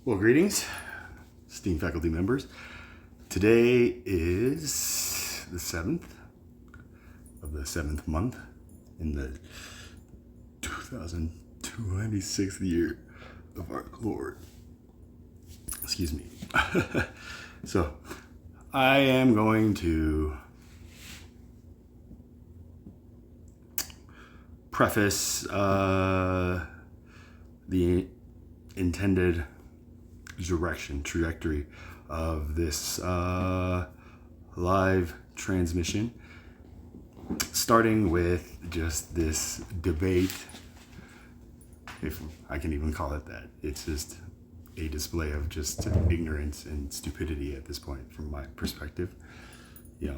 Well, greetings, esteemed faculty members. Today is the 7th of the 7th month in the 2026th year of our Lord. Excuse me. So, I am going to preface the intended trajectory of this live transmission, starting with just this debate, if I can even call it that. It's just a display of just ignorance and stupidity at this point from my perspective.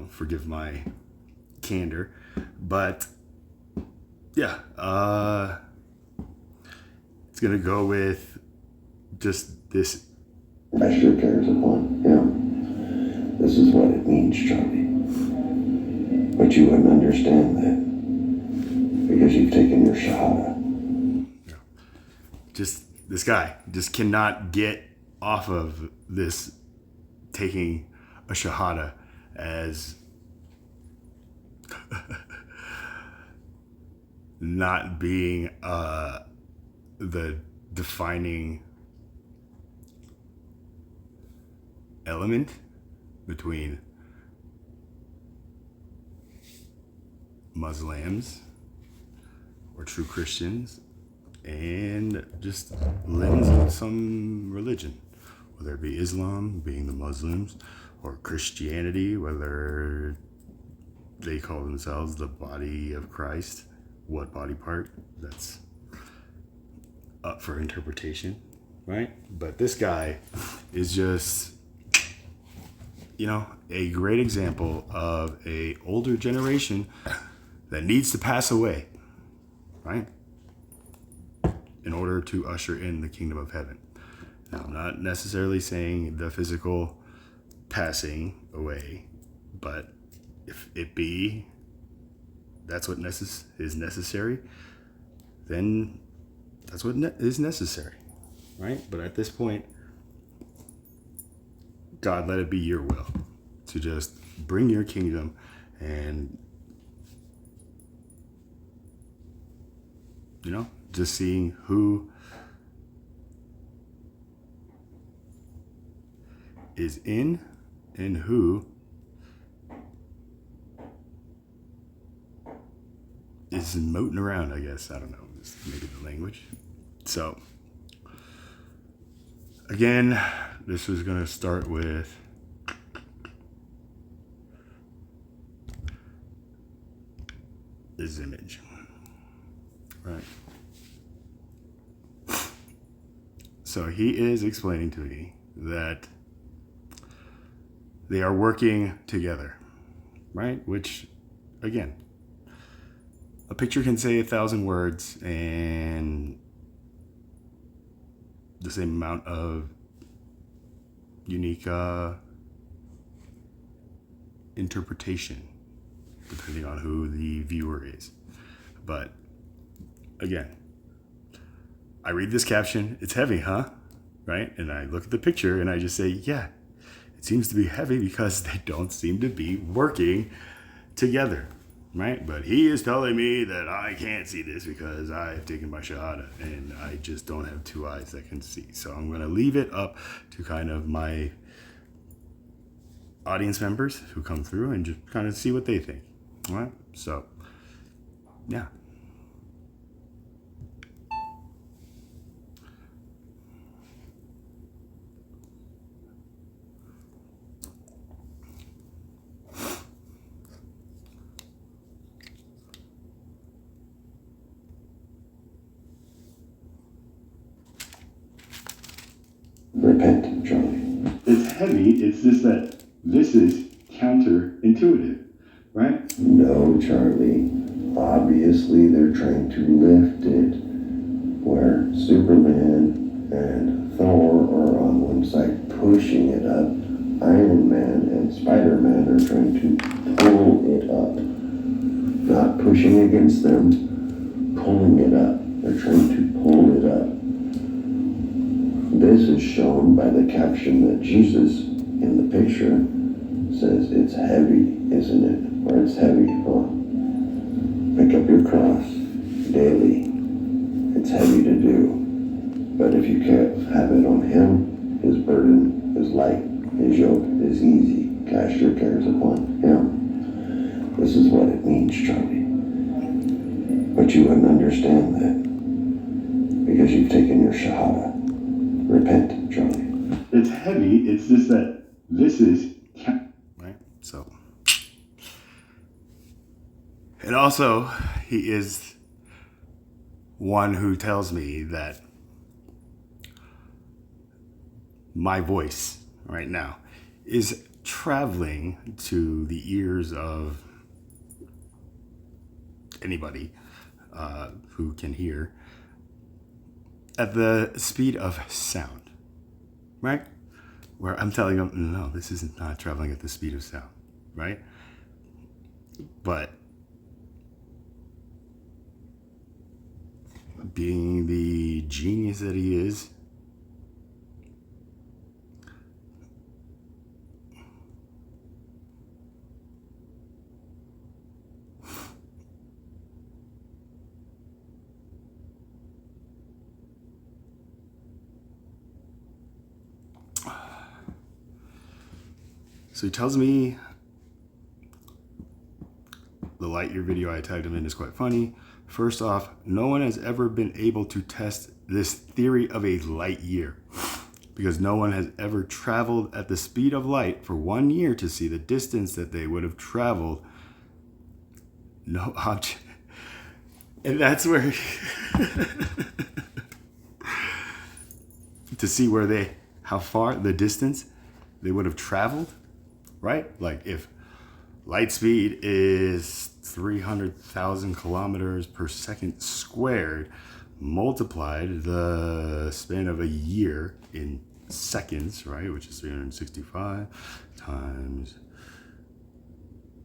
Forgive my candor, but yeah, it's gonna go with just this. I sure cares upon him. This is what it means, Charlie. But you wouldn't understand that because you've taken your Shahada. Just this guy just cannot get off of this taking a Shahada as not being the defining element between Muslims or true Christians and just limbs of some religion, whether it be Islam being the Muslims or Christianity, whether they call themselves the body of Christ. What body part? That's up for interpretation, right? But this guy is just, a great example of a older generation that needs to pass away, right? In order to usher in the kingdom of heaven. Now, I'm not necessarily saying the physical passing away, but if it be that's what is necessary, then that's what is necessary, right? But at this point, God, let it be your will to just bring your kingdom and, just seeing who is in and who is moting around, I guess. I don't know, maybe the language. So, again, this is going to start with this image, right? So he is explaining to me that they are working together, right? Which, again, a picture can say 1,000 words and the same amount of unique interpretation, depending on who the viewer is. But again, I read this caption, it's heavy, huh? Right? And I look at the picture and I just say, yeah, it seems to be heavy because they don't seem to be working together, right? But he is telling me that I can't see this because I've taken my Shahada and I just don't have two eyes that can see. So I'm going to leave it up to kind of my audience members who come through and just kind of see what they think. All right? So, yeah. Repent, Charlie. It's heavy. It's just that this is counterintuitive, right? No, Charlie. Obviously, they're trying to lift it where Superman and Thor are on one side pushing it up. Iron Man and Spider-Man are trying to pull it up. Not pushing against them, pulling it up. They're trying to pull it up. this is shown by the caption that Jesus in the picture says, "It's heavy, isn't it?" Or "It's heavy, huh? Pick up your cross daily. It's heavy to do. But if you can't have it on him, his burden is light, his yoke is easy. Cast your cares upon him." This is what it means, Charlie. But you wouldn't understand that because you've taken your Shahada. Repent, Charlie. It's heavy. It's just that this is right. So, and also, he is one who tells me that my voice right now is traveling to the ears of anybody who can hear at the speed of sound, right? Where I'm telling them, no, this is not traveling at the speed of sound, right? But being the genius that he is, so he tells me the Lightyear video I tagged him in is quite funny. First off, no one has ever been able to test this theory of a light year because no one has ever traveled at the speed of light for 1 year to see the distance that they would have traveled. No object. And that's where to see how far the distance they would have traveled, right? Like if light speed is 300,000 kilometers per second squared, multiplied the span of a year in seconds, right? Which is 365 times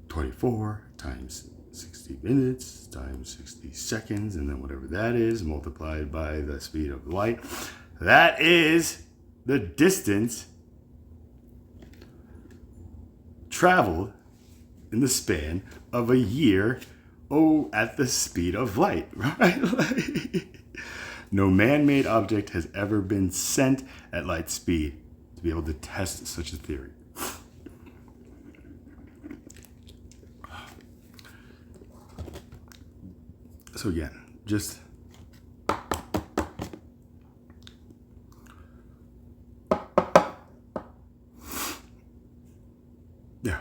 24 times 60 minutes times 60 seconds, and then whatever that is, multiplied by the speed of light. That is the distance traveled in the span of a year, at the speed of light, right? No man-made object has ever been sent at light speed to be able to test such a theory. So again, just yeah.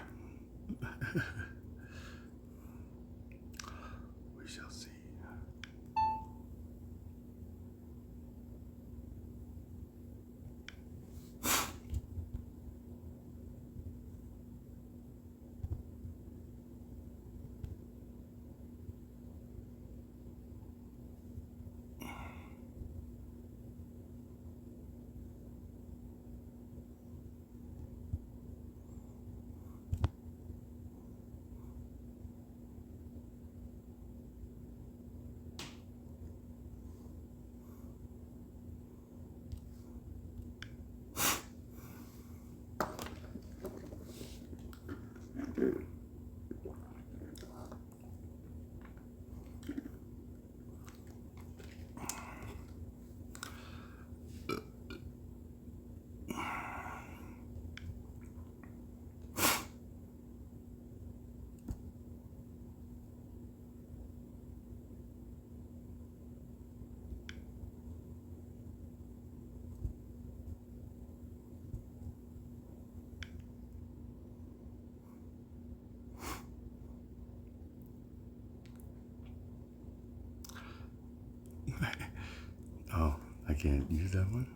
We shall see. Oh, I can't use that one.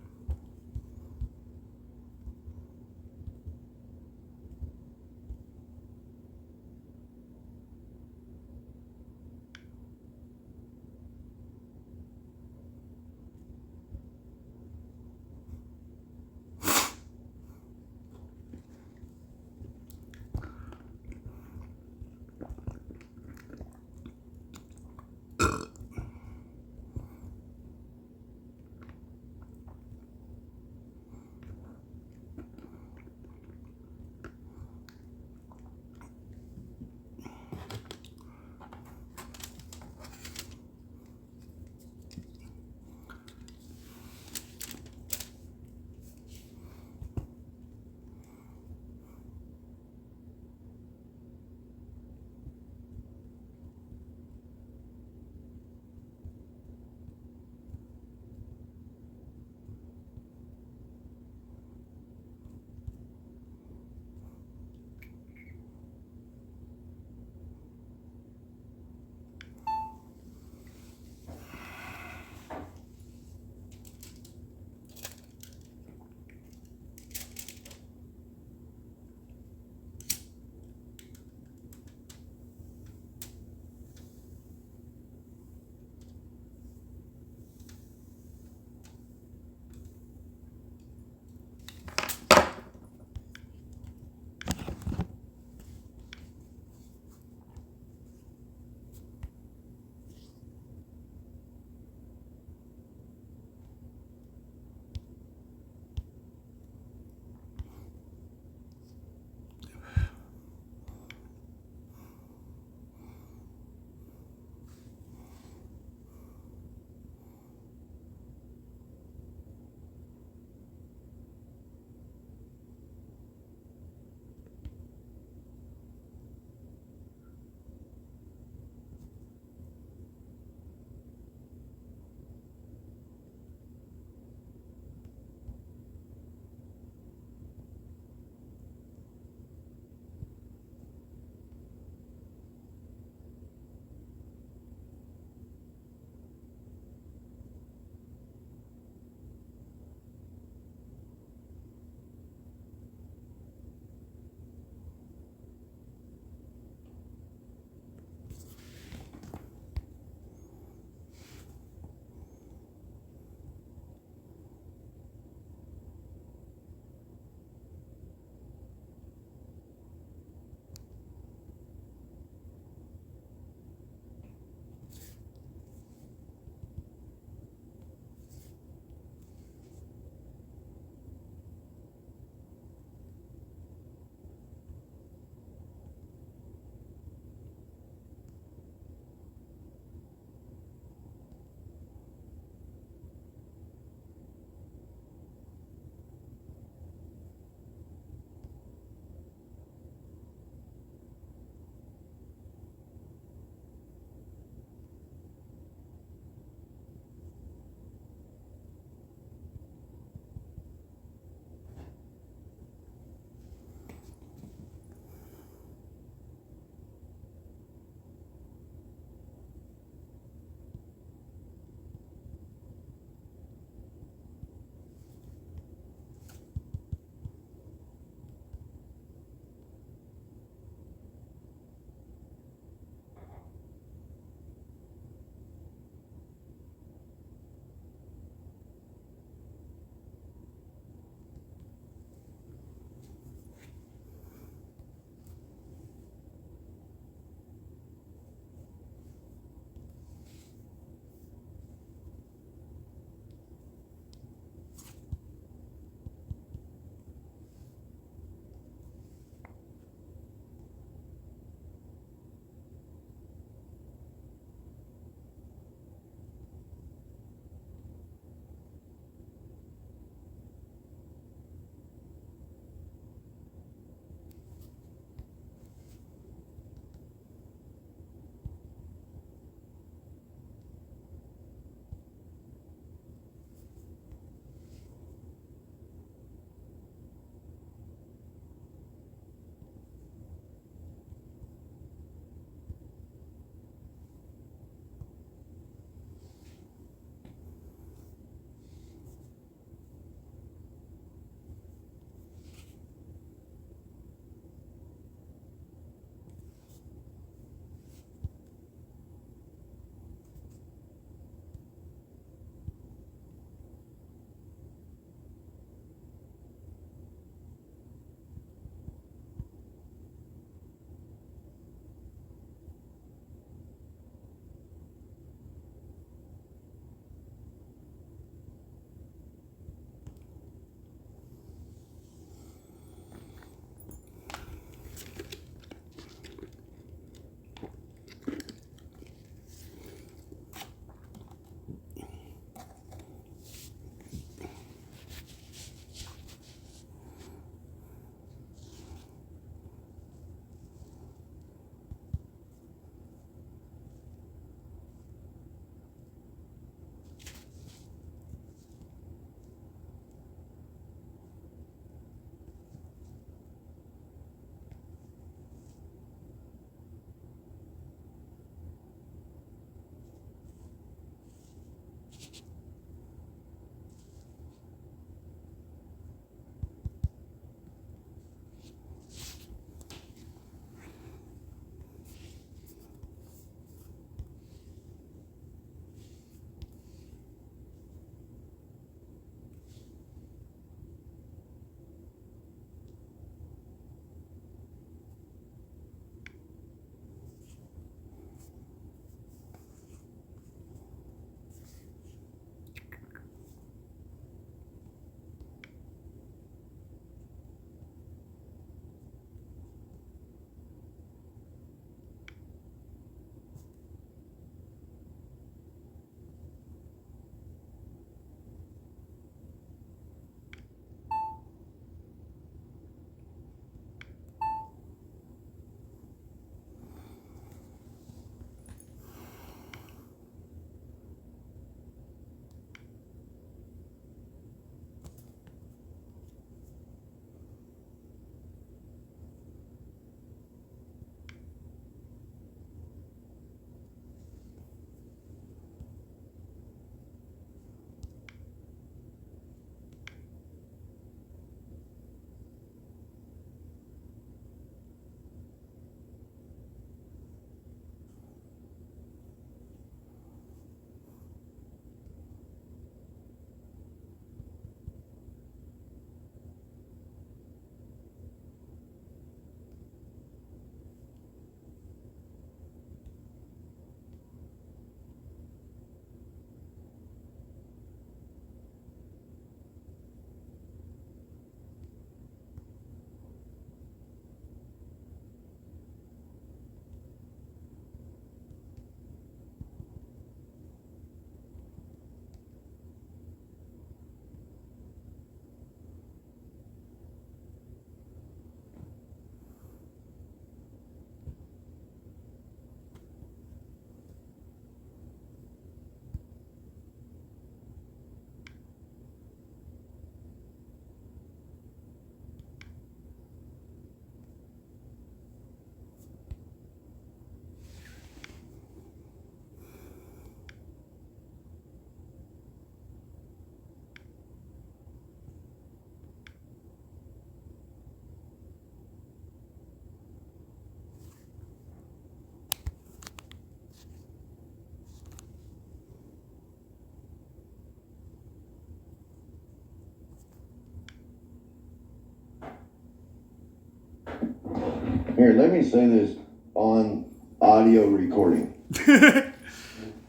Here, let me say this on audio recording.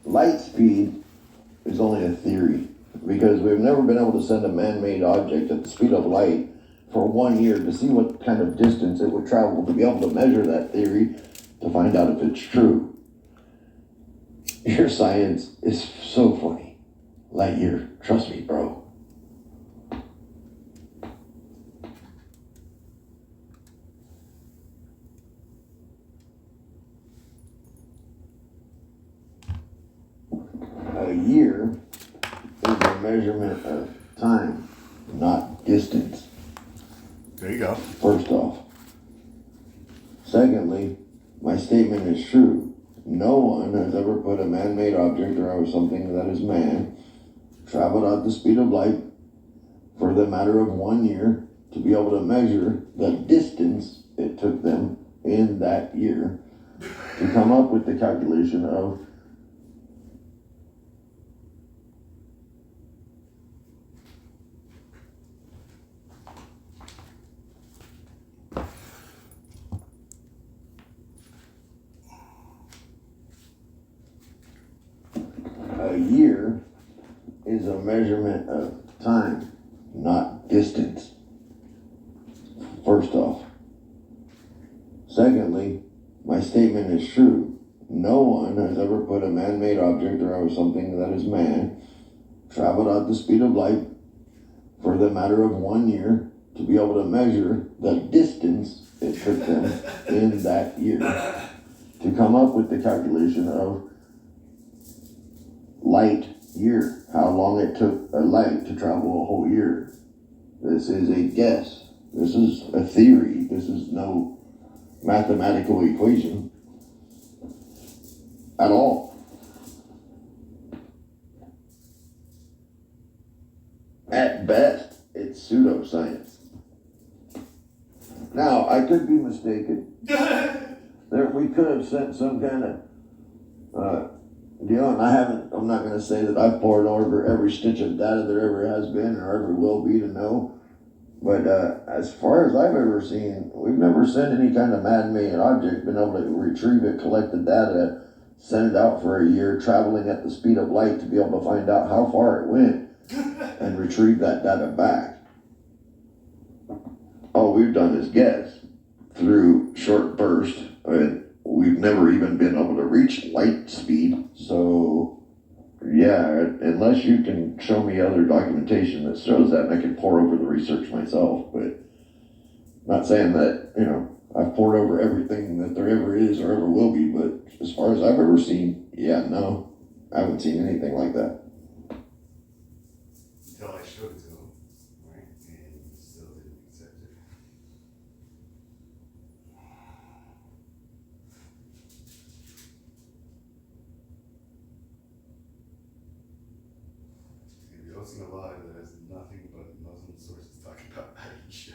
Light speed is only a theory because we've never been able to send a man-made object at the speed of light for 1 year to see what kind of distance it would travel to be able to measure that theory to find out if it's true. Your science is so funny. Lightyear, trust me, bro. A year is a measurement of time, not distance. There you go. First off. Secondly, my statement is true. No one has ever put a man-made object or something that is man, traveled at the speed of light for the matter of 1 year to be able to measure the distance it took them in that year to come up with the calculation of a year is a measurement of time, not distance. First off. Secondly, my statement is true. No one has ever put a man-made object or something that is man, traveled at the speed of light for the matter of 1 year to be able to measure the distance it took them in that year to come up with the calculation of light year, how long it took a light to travel a whole year. This is a guess. This is a theory. This is no mathematical equation at all. At best, it's pseudoscience. Now, I could be mistaken. We could have sent some kind of deal, and I'm not going to say that I've poured over every stitch of data there ever has been or ever will be to know. But as far as I've ever seen, we've never sent any kind of man-made object, been able to retrieve it, collect the data, send it out for a year, traveling at the speed of light to be able to find out how far it went and retrieve that data back. All we've done is guess through short bursts, and we've never even been able to reach light speed. So yeah, unless you can show me other documentation that shows that, and I can pour over the research myself, but not saying that, I've poured over everything that there ever is or ever will be, but as far as I've ever seen, yeah, no, I haven't seen anything like that. Until I showed it to him, right? And he still didn't accept it. You're hosting a live that has nothing but Muslim sources talking about Aisha.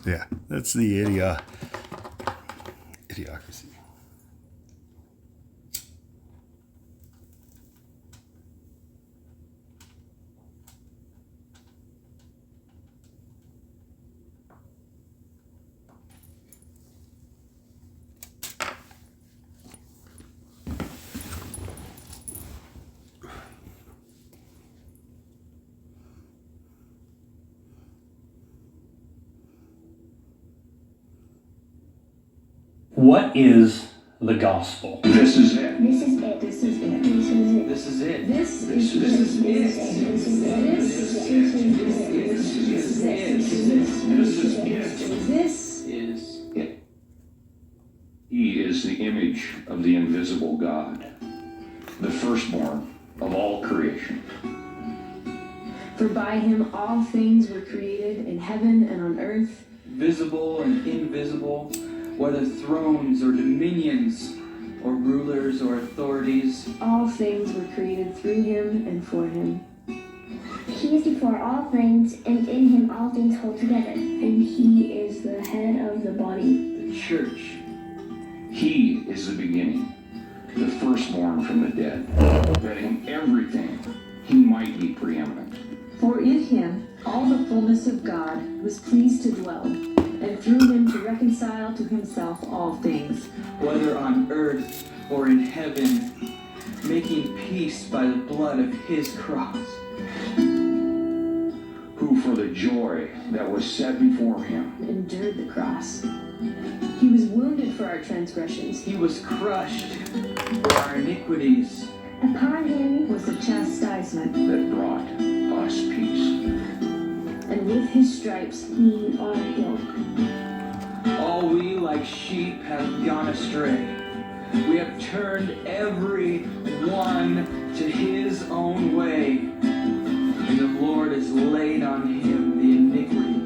Yeah, that's the idiocracy. What is the gospel? This is it. This is it. This is it. This is it. This This is it. This is it. This is it. He is the image of the invisible God, the firstborn of all creation. For by him all things were created in heaven and on earth, Visible and invisible, whether thrones or dominions, or rulers or authorities. all things were created through him and for him. He is before all things, and in him all things hold together. And he is the head of the body, The church. He is the beginning, the firstborn from the dead, that in everything he might be preeminent. For in him all the fullness of God was pleased to dwell, and through him to reconcile to himself all things, Whether on earth or in heaven, making peace by the blood of his cross. Who for the joy that was set before him endured the cross. He was wounded for our transgressions. He was crushed for our iniquities. Upon him was the chastisement. that brought us peace. And with his stripes we are healed. All we like sheep have gone astray. We have turned every one to his own way. And the Lord has laid on him the iniquity.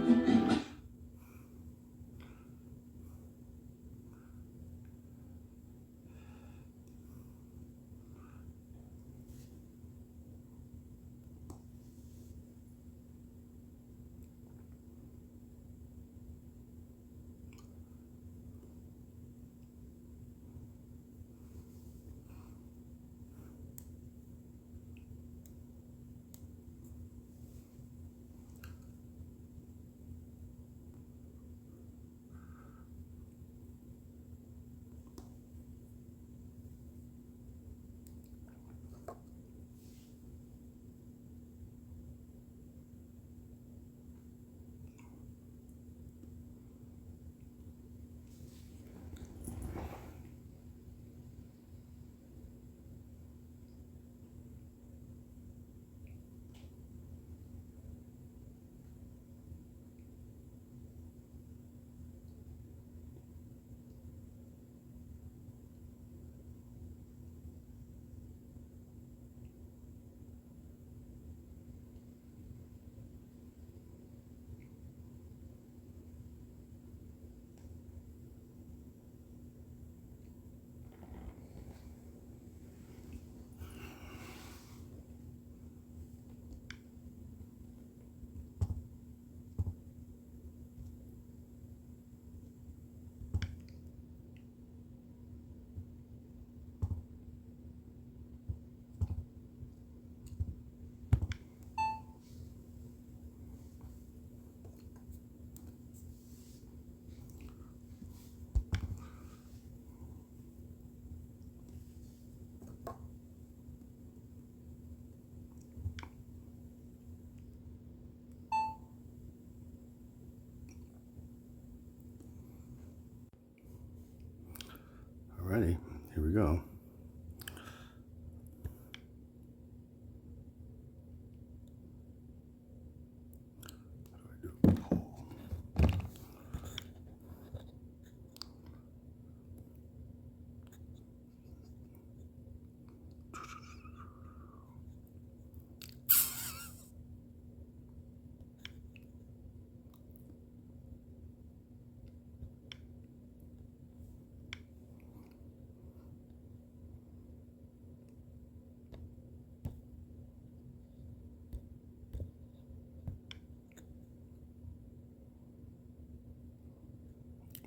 Alrighty, here we go.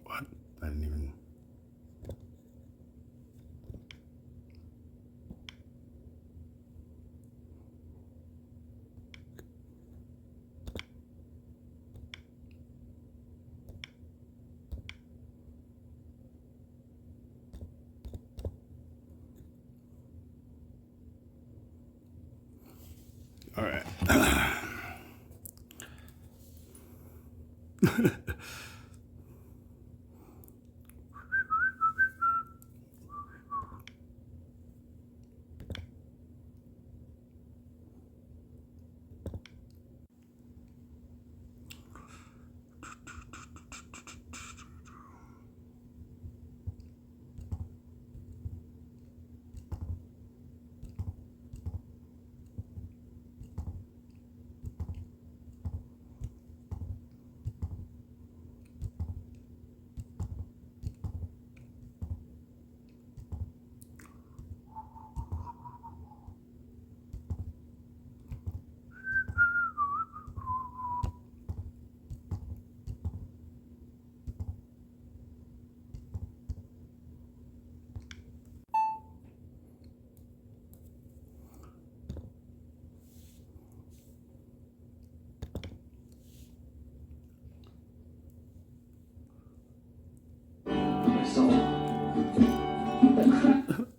What? I didn't even. All right.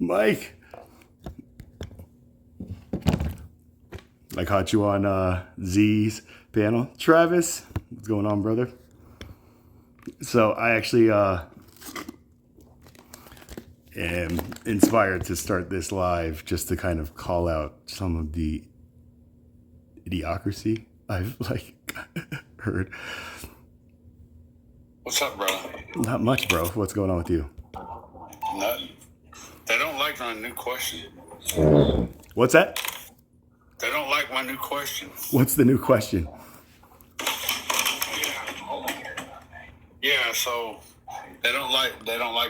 Mike. I caught you on Z's panel. Travis, what's going on, brother? So I actually am inspired to start this live just to kind of call out some of the idiocracy I've heard. What's up, bro? Not much, bro. What's going on with you? Nothing. They don't like my new question. What's that? They don't like my new question. What's the new question? Yeah, so they don't like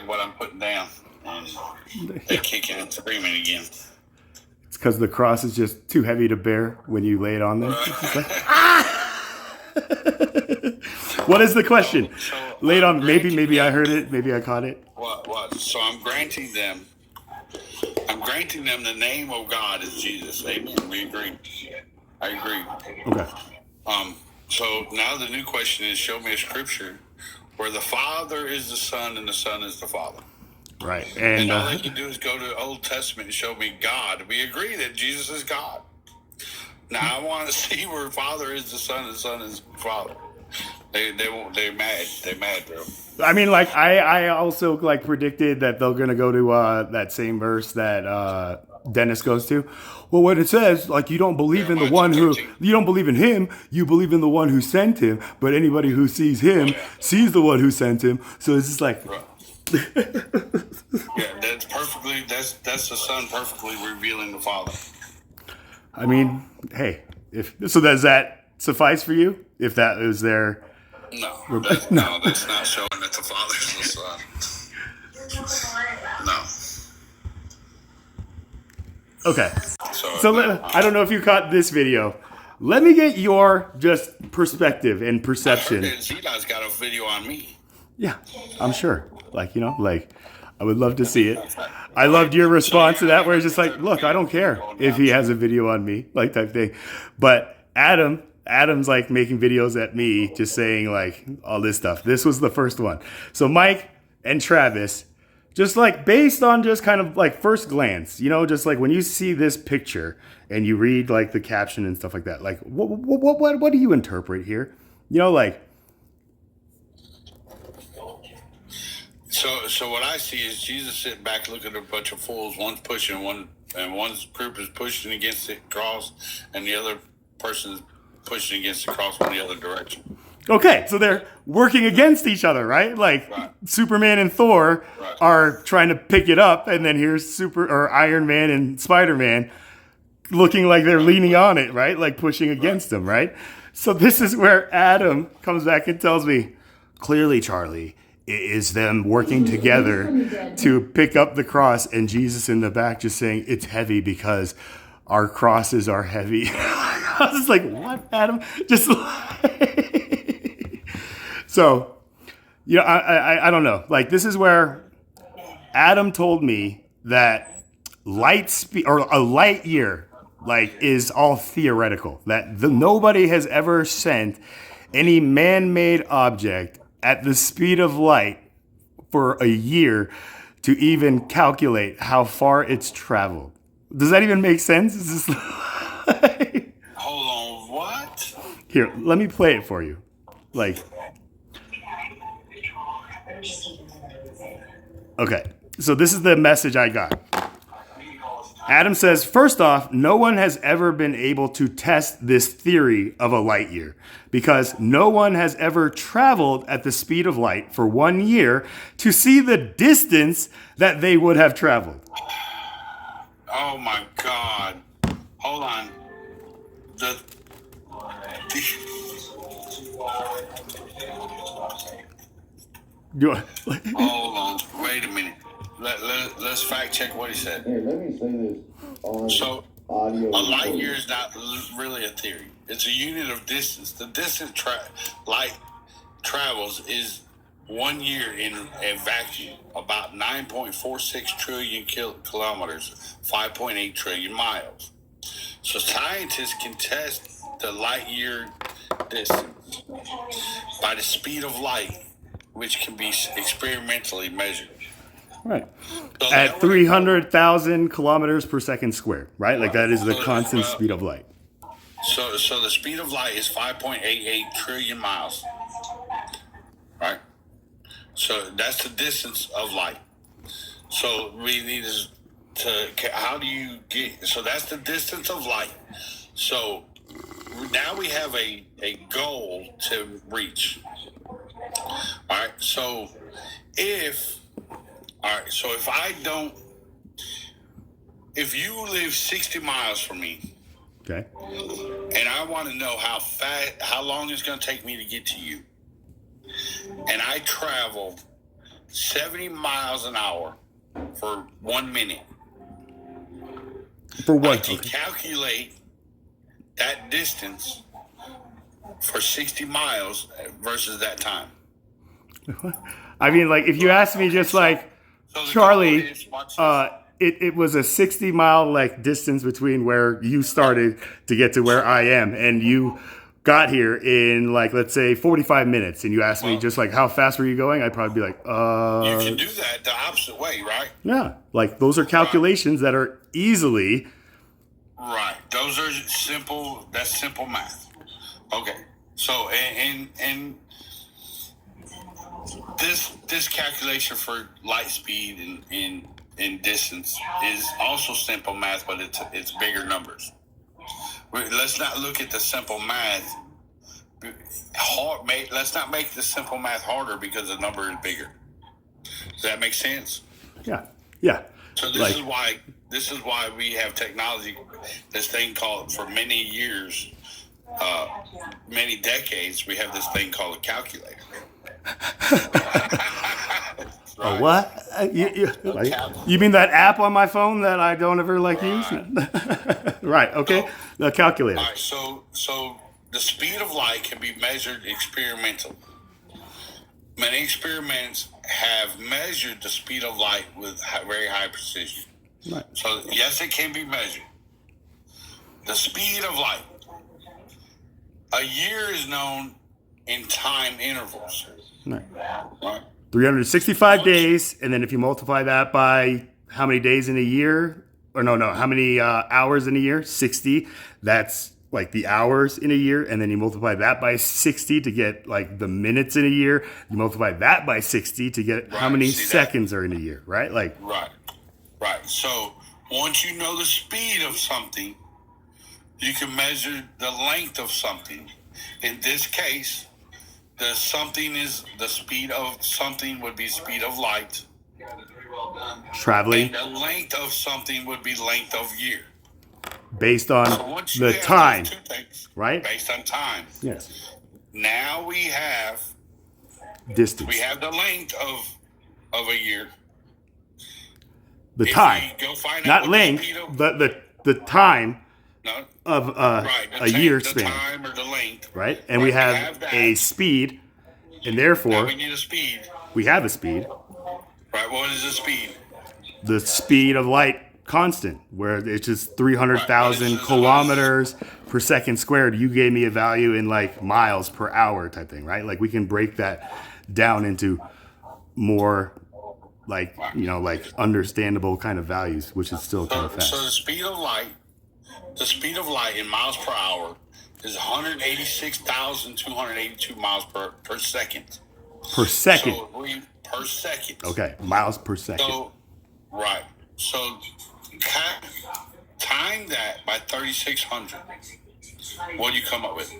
what I'm putting down, and they're kicking and screaming again. It's because the cross is just too heavy to bear when you lay it on them. What is the question? So Lay it on. Maybe I heard it. Maybe I caught it. What? So I'm granting them the name of God is Jesus. Amen. We agree. I agree. Okay. So now the new question is: show me a scripture where the Father is the Son and the Son is the Father. Right. And all they can do is go to the Old Testament and show me God. We agree that Jesus is God. Now I want to see where Father is the Son and the Son is the Father. They're mad. They're mad, bro. I mean, like I also like predicted that they're gonna go to that same verse that Dennis goes to. Well, when it says like you don't believe in the one who you don't believe in him, you believe in the one who sent him. But anybody who sees him sees the one who sent him. So it's just like. Yeah, that's perfectly. That's the Son perfectly revealing the Father. I mean, hey, does that suffice for you? If that is their no, that's not showing that the Father's the Son. No. Okay. So I don't know if you caught this video. Let me get your just perspective and perception. Zid's got a video on me. Yeah, I'm sure. I would love to see it. I loved your response to that, where it's just like, look, I don't care if he has a video on me, like type thing. But Adam's like making videos at me, just saying like all this stuff. This was the first one. So Mike and Travis, just like based on just kind of like first glance, just like when you see this picture and you read like the caption and stuff like that, like what do you interpret here? So what I see is Jesus sitting back looking at a bunch of fools. One's pushing one's group is pushing against the cross, and the other person's pushing against the cross in the other direction. Okay, so they're working against each other, right? Like right. Superman and Thor are trying to pick it up, and then here's Iron Man and Spider-Man looking like they're leaning on it, right? Like pushing against them, right? So this is where Adam comes back and tells me, clearly, Charlie, it is them working together to pick up the cross, and Jesus in the back just saying it's heavy because our crosses are heavy. I was like, what, Adam? Just like... So, I don't know. Like, this is where Adam told me that light speed or a light year, like, is all theoretical. That nobody has ever sent any man-made object at the speed of light for a year to even calculate how far it's traveled. Does that even make sense? Is this like... Hold on, what? Here, let me play it for you. Okay, so this is the message I got. Adam says, first off, no one has ever been able to test this theory of a light year because no one has ever traveled at the speed of light for 1 year to see the distance that they would have traveled. Oh my God. Hold on. Hold on. Wait a minute. Let's fact check what he said. Here, let me say this on audio. A light year is not really a theory. It's a unit of distance. The distance light travels is 1 year in a vacuum, about 9.46 trillion kilometers, 5.8 trillion miles. So scientists can test the light year distance by the speed of light, which can be experimentally measured. Right. So At 300,000 kilometers per second squared, right? Like that is the constant Well, speed of light. So the speed of light is 5.88 trillion miles. Right? So that's the distance of light. So we need how do you get, so that's the distance of light. So now we have a goal to reach. All right. So if you live 60 miles from me, Okay. and I want to know how long it's going to take me to get to you, and I travel 70 miles an hour for 1 minute, For I what? can calculate that distance for 60 miles versus that time. I mean, like, if you ask me just like, So the Charlie, goal is, watch this. it was a 60-mile like distance between where you started to get to where I am, and you got here in like, let's say 45 minutes, and you asked me just like, how fast were you going? I'd probably be like, You can do that the opposite way, right? yeah, like those are calculations that are easily, Right. Those are simple. That's simple math. Okay. So and this calculation for light speed and distance is also simple math, but it's bigger numbers. Let's not look at the simple math hard. Let's not make the simple math harder because the number is bigger. Does that make sense? yeah. So this is why we have technology. This thing called, for many years, many decades, we have this thing called a calculator. A what? You mean that app on my phone that I don't ever like use? Right. Okay. The calculator. All right. So the speed of light can be measured experimentally. Many experiments have measured the speed of light with very high precision. Right. So yes, it can be measured. The speed of light. A year is known in time intervals. Right. Right. 365 days, and then if you multiply that by how many days in a year, or no, how many hours in a year? 60. That's like the hours in a year, and then you multiply that by 60 to get like the minutes in a year. You multiply that by 60 to get how many seconds are in a year, right? Like Right. So once you know the speed of something, you can measure the length of something. In this case, the speed of something would be speed of light. traveling And the length of something would be length of year. based on So once you the have time, those two things, right? based on time. Yes. Now we have Distance. the length of a year. The If time, we go find out not what the length, speed of- but the time No, of right, a year the span, time or the length. right? And we have that. a speed, and Now therefore we need a speed. we have a speed. Right, what is the speed? The speed of light constant, where it's just 300,000 Right. kilometers per second squared. You gave me a value in like miles per hour type thing, right? Like we can break that down into more like, like understandable kind of values, which is still kind of fast. So the speed of light in miles per hour is 186,282 miles per second. Per second. So per second. Okay, miles per second. So, right. So time that by 3,600. What do you come up with?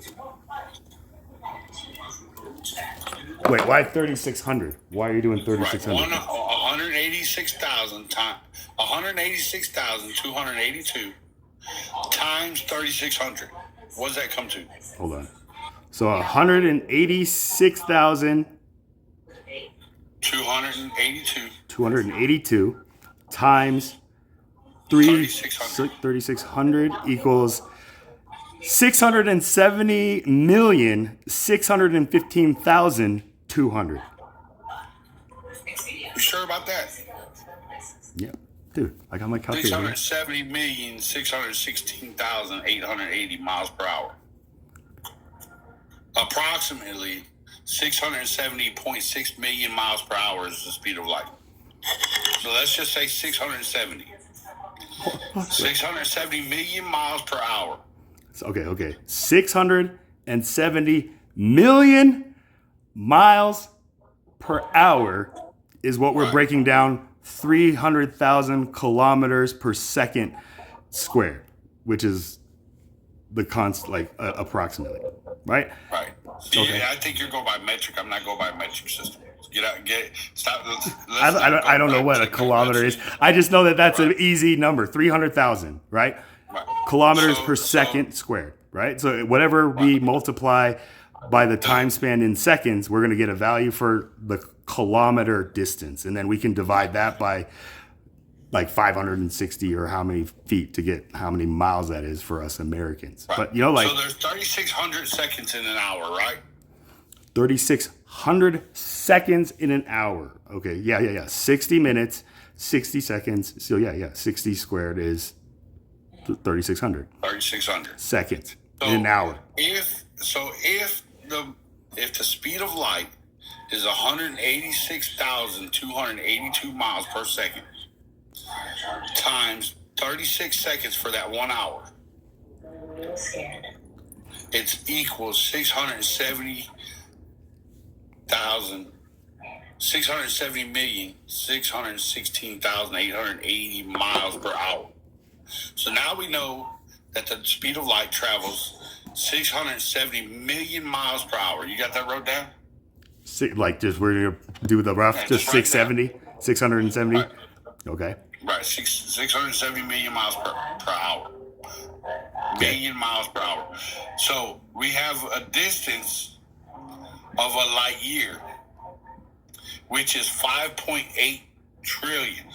Wait, why 3,600? Why are you doing Right. 3,600? 186,282 times 3,600. What does that come to? Hold on. So 186,282 282 times 3,600. 3,600 equals 670,615,200. You sure about that? Yeah, dude, I got my calculator. 670,616,880 miles per hour. Approximately 670.6 million miles per hour is the speed of light. So let's just say 670. 670 million miles per hour. Okay. 670 million miles per hour is what we're breaking down 300,000 kilometers per second squared, which is the approximately, right? Right. Okay. Yeah, I think you're going by metric. I'm not going by metric system. Stop. I don't know what a kilometer is. I just know that that's an easy number, 300,000, right? Right. Kilometers per second squared, right? So whatever we multiply by the time span in seconds, we're going to get a value for the kilometer distance. And then we can divide that by like 560 or how many feet to get how many miles that is for us Americans. Right. But so there's 3,600 seconds in an hour, right? 3,600 seconds in an hour. Okay, yeah. 60 minutes, 60 seconds. So yeah, 60 squared is 3,600. 3,600 seconds in an hour. If the speed of light is 186,282 miles per second times 36 seconds for that 1 hour, it's equals 670,616,880 miles per hour. So now we know that the speed of light travels 670 million miles per hour. You got that wrote down? Like just we're gonna do the rough, just 670, 670. Right. Okay. Right, 670 million miles per hour. Million miles per hour. So we have a distance of a light year, which is 5.8 trillion.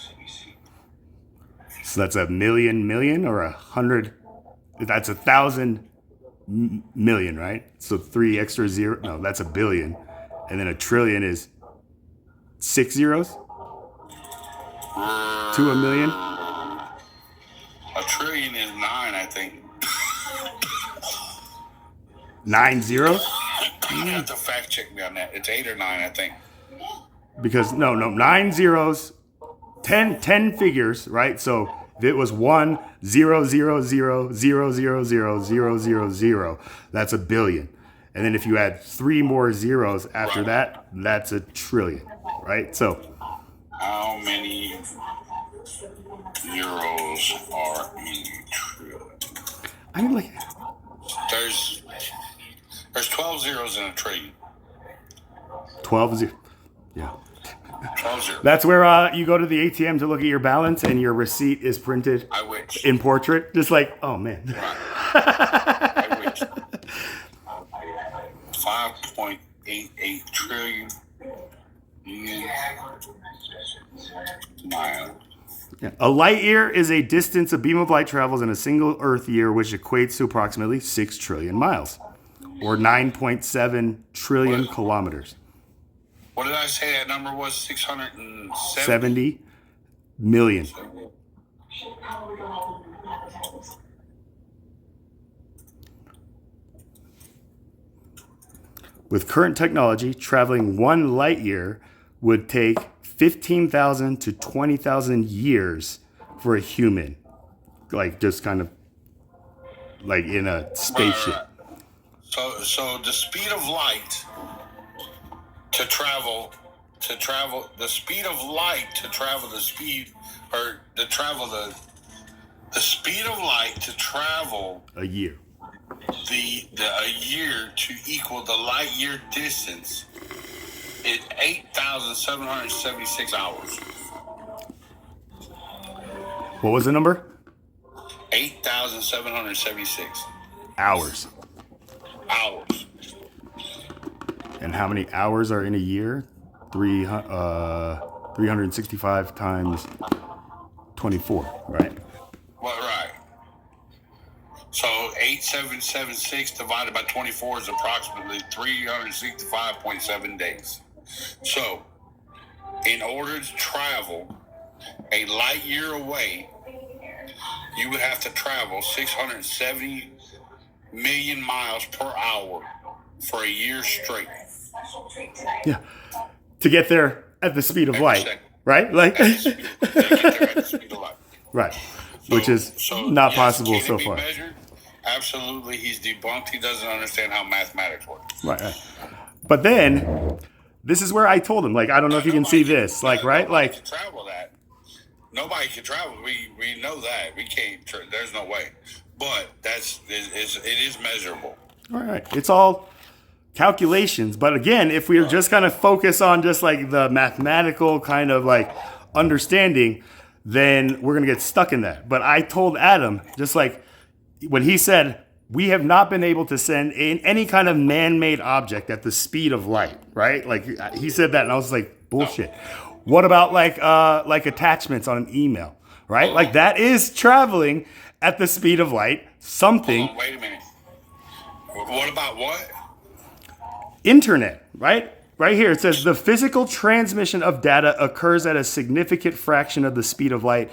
So that's a million or 100. That's 1,000 million, right? So 3 extra zero. No, that's a billion. And then a trillion is 6 zeros to a million. A trillion is 9, I think. 9 zeros? You have to fact check me on that. It's 8 or 9, I think. Because no, 9 zeros, 10 figures, right? So if it was 1 0 0 0 0 0 0 0 0 0, that's a billion. And then if you add 3 more zeros after that, that's a trillion, right? So how many zeros are in trillion? I mean, like, There's 12 zeros in a trillion. 12 zeros. Yeah. 12 zeros. That's where you go to the ATM to look at your balance and your receipt is printed I wish. in portrait. Just like, oh man. Right. I wish. 5.88 trillion miles. Yeah. A light year is a distance a beam of light travels in a single Earth year, which equates to approximately 6 trillion miles, or 9.7 trillion kilometers. What did I say that number was? 670? 70 million. With current technology, traveling 1 light year would take 15,000 to 20,000 years for a human. Like just kind of like in a spaceship. Right. So the speed of light to travel the speed of light to travel the speed or to travel the speed of light to travel A year. a year to equal the light year distance is 8,776 hours. What was the number? 8,776 Hours. hours. And how many hours are in a year? 365 times 24, right? Well, right. So 8,776 divided by 24 is approximately 365.7 days. So, in order to travel a light year away, you would have to travel 670 million miles per hour for a year straight. Yeah. To get there at the speed of Every light. second. right? Like, They get there at the speed of light. right, which is So, not yes, possible can it so be far. measured? Absolutely, he's debunked. He doesn't understand how mathematics work. Right. But then, this is where I told him, like, I don't know if you can see this, like, right? Nobody Like, can travel that. Nobody can travel. We know that. We can't. There's no way. But it is measurable. all right, it's all calculations. But again, if we are just kind of focus on just like the mathematical kind of like understanding, then we're gonna get stuck in that. But I told Adam, just like when he said, we have not been able to send in any kind of man-made object at the speed of light, right? Like he said that, and I was like, bullshit. What about like attachments on an email, right? Like that is traveling at the speed of light. Something. Hold on, wait a minute. What about what? Internet, right? Right here it says the physical transmission of data occurs at a significant fraction of the speed of light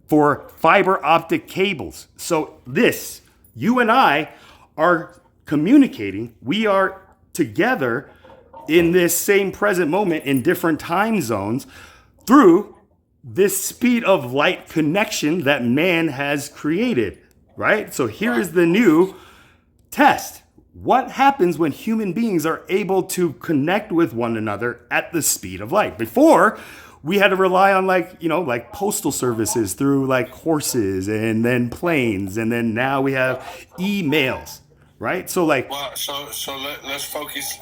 for fiber optic cables. So this, you and I are communicating. We are together in this same present moment in different time zones through this speed of light connection that man has created, right? So here is the new test. What happens when human beings are able to connect with one another at the speed of light? Before, we had to rely on like postal services through like horses and then planes, and then now we have emails, right? So like, Well, let's focus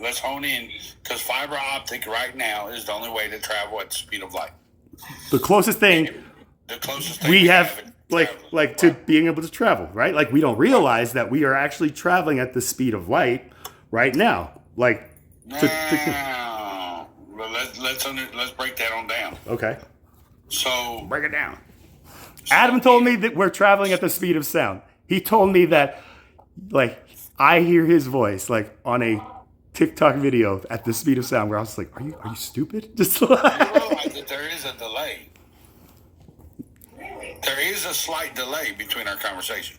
let's hone in, because fiber optic right now is the only way to travel at the speed of light. the closest thing The closest thing we have in like traveling. to being able to travel, right? Like we don't realize that we are actually traveling at the speed of light right now. Like Now, well, let's break that on down. okay, So break it down. Adam told me that we're traveling at the speed of sound. He told me that like I hear his voice like on a TikTok video at the speed of sound, where I was like, are you stupid? Just you like, realize that there is a delay. There is a slight delay between our conversation.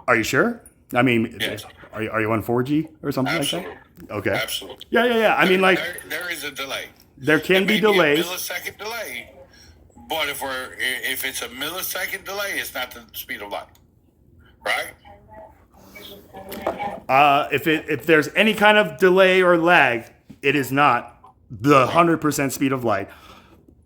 are you sure? I mean, Yes. are you on 4G or something Absolutely. like that? Okay. Absolutely. Yeah. I mean, like there is a delay. there can It be may delays. a millisecond delay, but if it's a millisecond delay, it's not the speed of light, right? If there's any kind of delay or lag, it is not the 100% speed of light.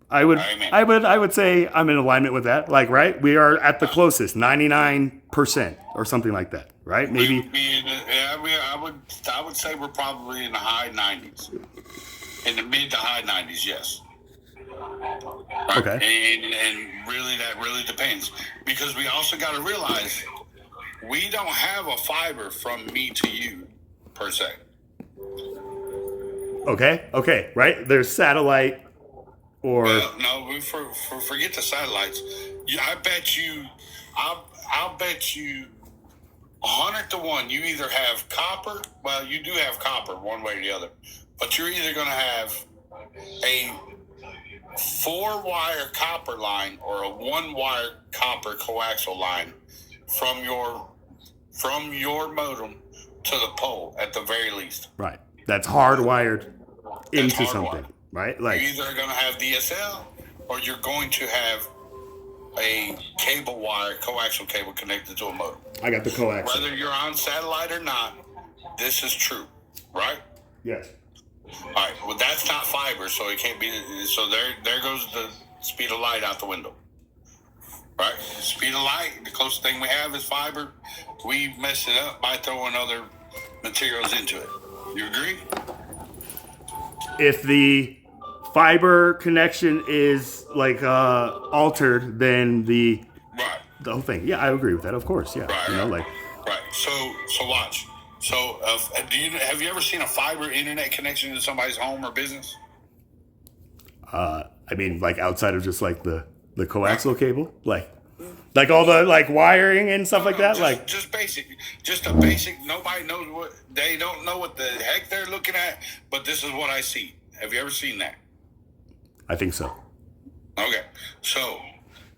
I would say I'm in alignment with that. Like, right, we are at the closest, 99% or something like that, right? Maybe. I would say we're probably in the high 90s, in the mid to high 90s. Yes. Right? Okay. And really, that really depends, because we also got to realize we don't have a fiber from me to you per se. Okay, right. There's satellite or No, we forget the satellites. I'll bet you 100 to 1. You either have copper. Well, you do have copper one way or the other, but you're either going to have a 4-wire copper line or a 1-wire copper coaxial line from your modem to the pole at the very least. right. That's hardwired into hardwired. something, right? Like You're either going to have DSL or you're going to have a cable wire, coaxial cable connected to a modem. I got the coax. Whether you're on satellite or not, this is true, right? Yes. All right. Well, that's not fiber, so it can't be. So there goes the speed of light out the window, right? Speed of light. The closest thing we have is fiber. We mess it up by throwing other materials into it. You agree? If the fiber connection is like altered, then the Right. whole thing. Yeah, I agree with that. Of course. Yeah. Right. You know, like Right. So watch. So have you ever seen a fiber internet connection to somebody's home or business? I mean, like outside of just like the coaxial cable, like all the like wiring and stuff like that. Like just basic, just a basic. Nobody knows what they don't know what the heck they're looking at, but this is what I see. Have you ever seen that? I think so. Okay, so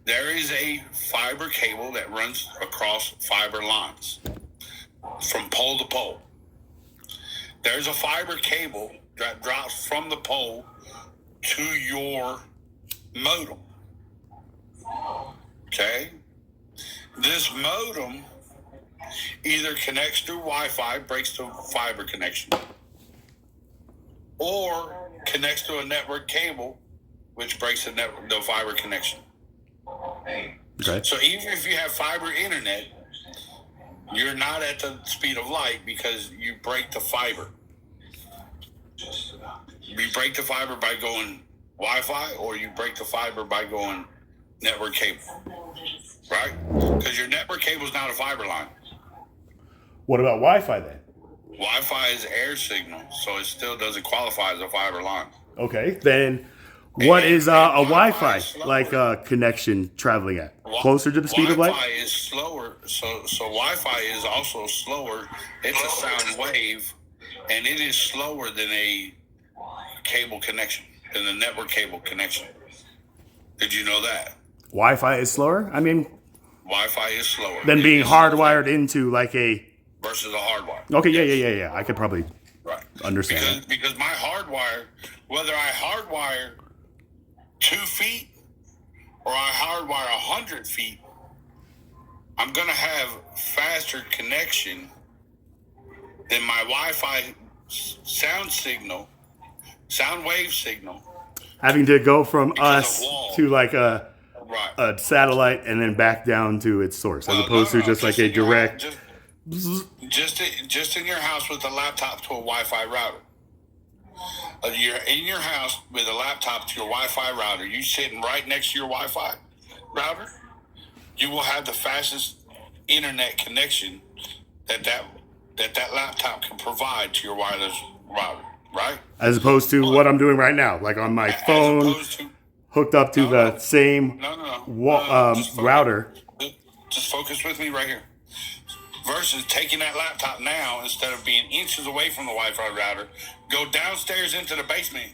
there is a fiber cable that runs across fiber lines from pole to pole. There's a fiber cable that drops from the pole to your modem. Okay? This modem either connects through Wi-Fi, breaks the fiber connection, or connects to a network cable, which breaks the fiber connection. Okay. So even if you have fiber internet, you're not at the speed of light because you break the fiber. You break the fiber by going Wi-Fi, or you break the fiber by going network cable, right? Because your network cable is not a fiber line. What about Wi-Fi then? Wi-Fi is air signal, so it still doesn't qualify as a fiber line. Okay, then what is a Wi-Fi Wi-Fi is slower. like connection traveling at? Closer to the speed of light? Wi-Fi is slower, so Wi-Fi is also slower. It's a sound wave, and it is slower than a cable connection, than the network cable connection. Did you know that? Wi-Fi is slower? I mean, Wi-Fi is slower than being It is hardwired into like a... versus a hardwire. Okay, yeah. I could probably Right. understand Because my hardwire, whether I hardwire 2 feet or I hardwire 100 feet, I'm going to have faster connection than my Wi-Fi sound wave signal. having to go from Because us of wall. to like Right. a satellite and then back down to its source, as Well, opposed no, to just like a in your direct... house, just in your house with a laptop to a Wi-Fi router. You're in your house with a laptop to your Wi-Fi router. You sitting right next to your Wi-Fi router. You will have the fastest internet connection that laptop can provide to your wireless router. Right? As opposed to what I'm doing right now, like on my phone, As opposed to hooked up to the same Just focus- router. Just focus with me right here. Versus taking that laptop now, instead of being inches away from the Wi-Fi router, go downstairs into the basement,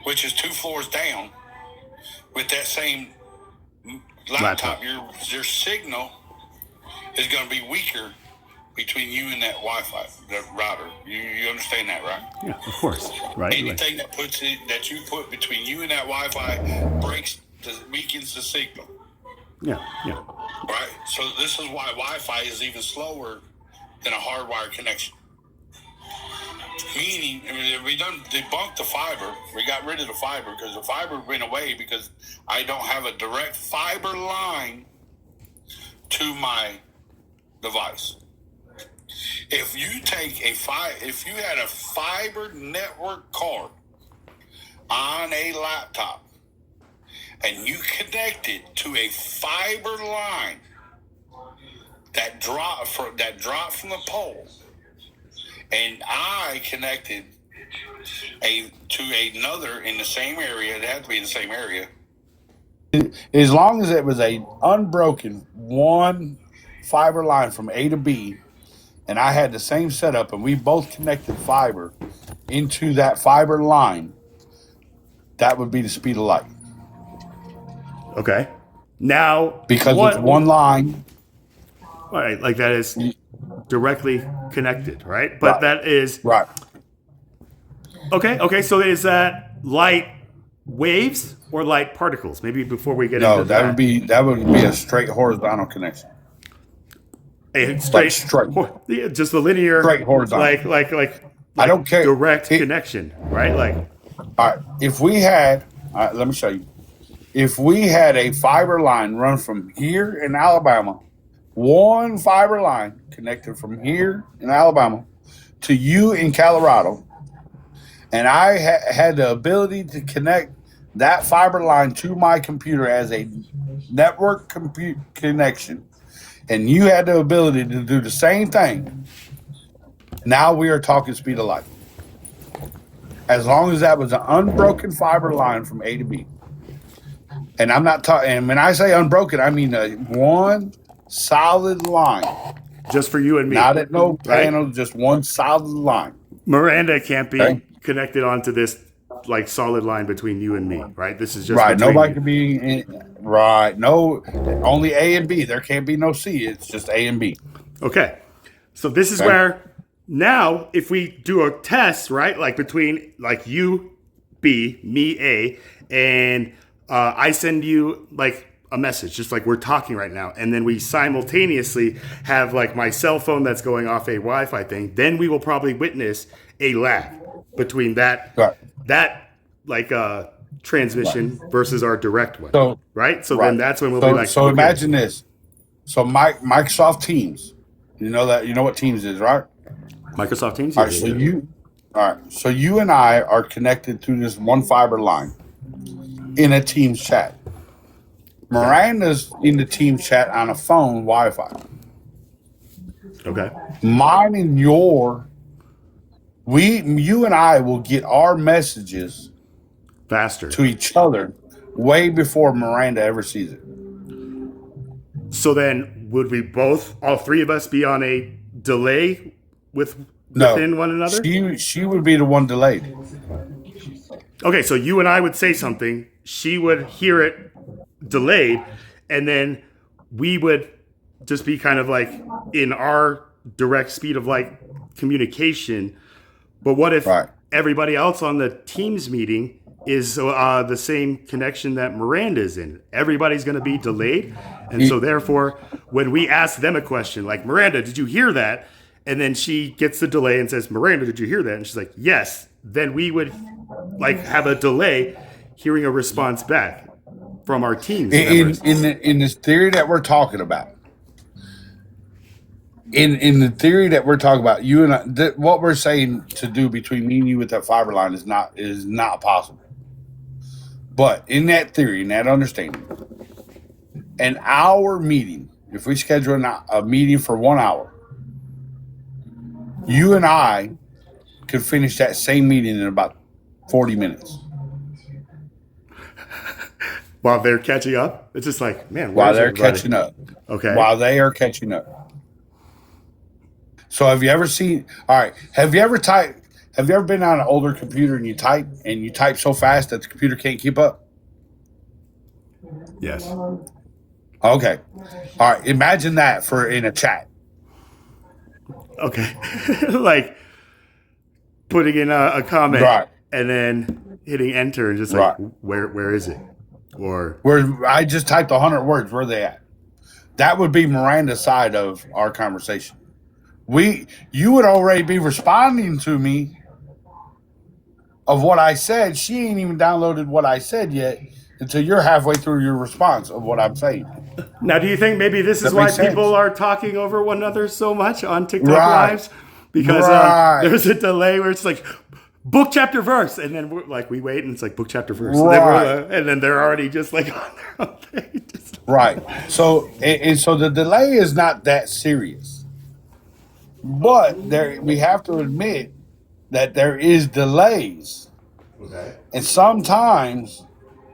which is 2 floors down, with that same laptop. Your signal is going to be weaker between you and that Wi-Fi, that router. You understand that, right? Yeah, of course, right? Anything that you put between you and that Wi-Fi weakens the signal. Yeah. Right? So this is why Wi-Fi is even slower than a hardwired connection. Meaning, we done debunked the fiber. We got rid of the fiber because the fiber went away because I don't have a direct fiber line to my device. If you had a fiber network card on a laptop, and you connect it to a fiber line that dropped from the pole, and I connected to another in the same area, it had to be in the same area. As long as it was a unbroken one fiber line from A to B, and I had the same setup, and we both connected fiber into that fiber line, that would be the speed of light. Okay. Now, Because it's one line. All right, like that is directly connected, right? But Right. that is Right. okay. So is that light waves or light particles? Maybe before we get No, into that would be a straight horizontal connection. a straight, straight. Yeah, just a linear, Straight horizontal. like I don't care. direct connection, right? Like, All right. If we had, let me show you. If we had a fiber line run from here in Alabama, one fiber line connected from here in Alabama to you in Colorado, and I had the ability to connect that fiber line to my computer as a network connection, and you had the ability to do the same thing, now we are talking speed of light. As long as that was an unbroken fiber line from A to B. And I'm not talking, and when I say unbroken, I mean one solid line. just for you and me. Not at no right? panel, just one solid line. Miranda can't be Okay. connected onto this like solid line between you and me, right? This is just Right. between Nobody you. can be right. No, only A and B. There can't be no C. It's just A and B. Okay. So this is Okay. where now if we do a test, right? Like between like you B, me A, and I send you like a message, just like we're talking right now, and then we simultaneously have like my cell phone that's going off a Wi-Fi thing, then we will probably witness a lag between that Right. like transmission versus our direct one. So Right? So right. then that's when we'll be like, So okay. imagine this. So Microsoft Teams. You know what Teams is, right? Microsoft Teams. All right. So you and I are connected through this one fiber line in a Teams chat. Miranda's in the Teams chat on a phone Wi-Fi. Okay. Mine and you and I will get our messages Faster. to each other way before Miranda ever sees it. So then would we both, all three of us, be on a delay within one another? She would be the one delayed. Okay, so you and I would say something, she would hear it delayed, and then we would just be kind of like in our direct speed of like communication. But what if everybody else on the Teams meeting is the same connection that Miranda's in? Everybody's going to be delayed. And so therefore, when we ask them a question like, Miranda, did you hear that? And then she gets the delay and says, Miranda, did you hear that? And she's like, yes. Then we would like have a delay hearing a response back from our teams. In this theory that we're talking about. In the theory that we're talking about, you and I, what we're saying to do between me and you with that fiber line is not possible. But in that theory, in that understanding, an hour meeting, if we schedule a meeting for 1 hour, you and I could finish that same meeting in about 40 minutes. While they're catching up? It's just like, man, while they're catching up. Okay. While they are catching up. So have you ever been on an older computer and you type so fast that the computer can't keep up? Yes. Okay. All right. Imagine that in a chat. Okay. like putting in a comment and then hitting enter and just like, where is it? Or where I just typed 100 words, where are they at? That would be Miranda's side of our conversation. You would already be responding to me of what I said. She ain't even downloaded what I said yet until you're halfway through your response of what I'm saying. Now, do you think maybe this is why people are talking over one another so much on TikTok lives? Because there's a delay where it's like book, chapter, verse, and then we wait and it's like book, chapter, verse, and then they're already just like on their own thing. Right. So so the delay is not that serious, but we have to admit that there is delays. Okay. And sometimes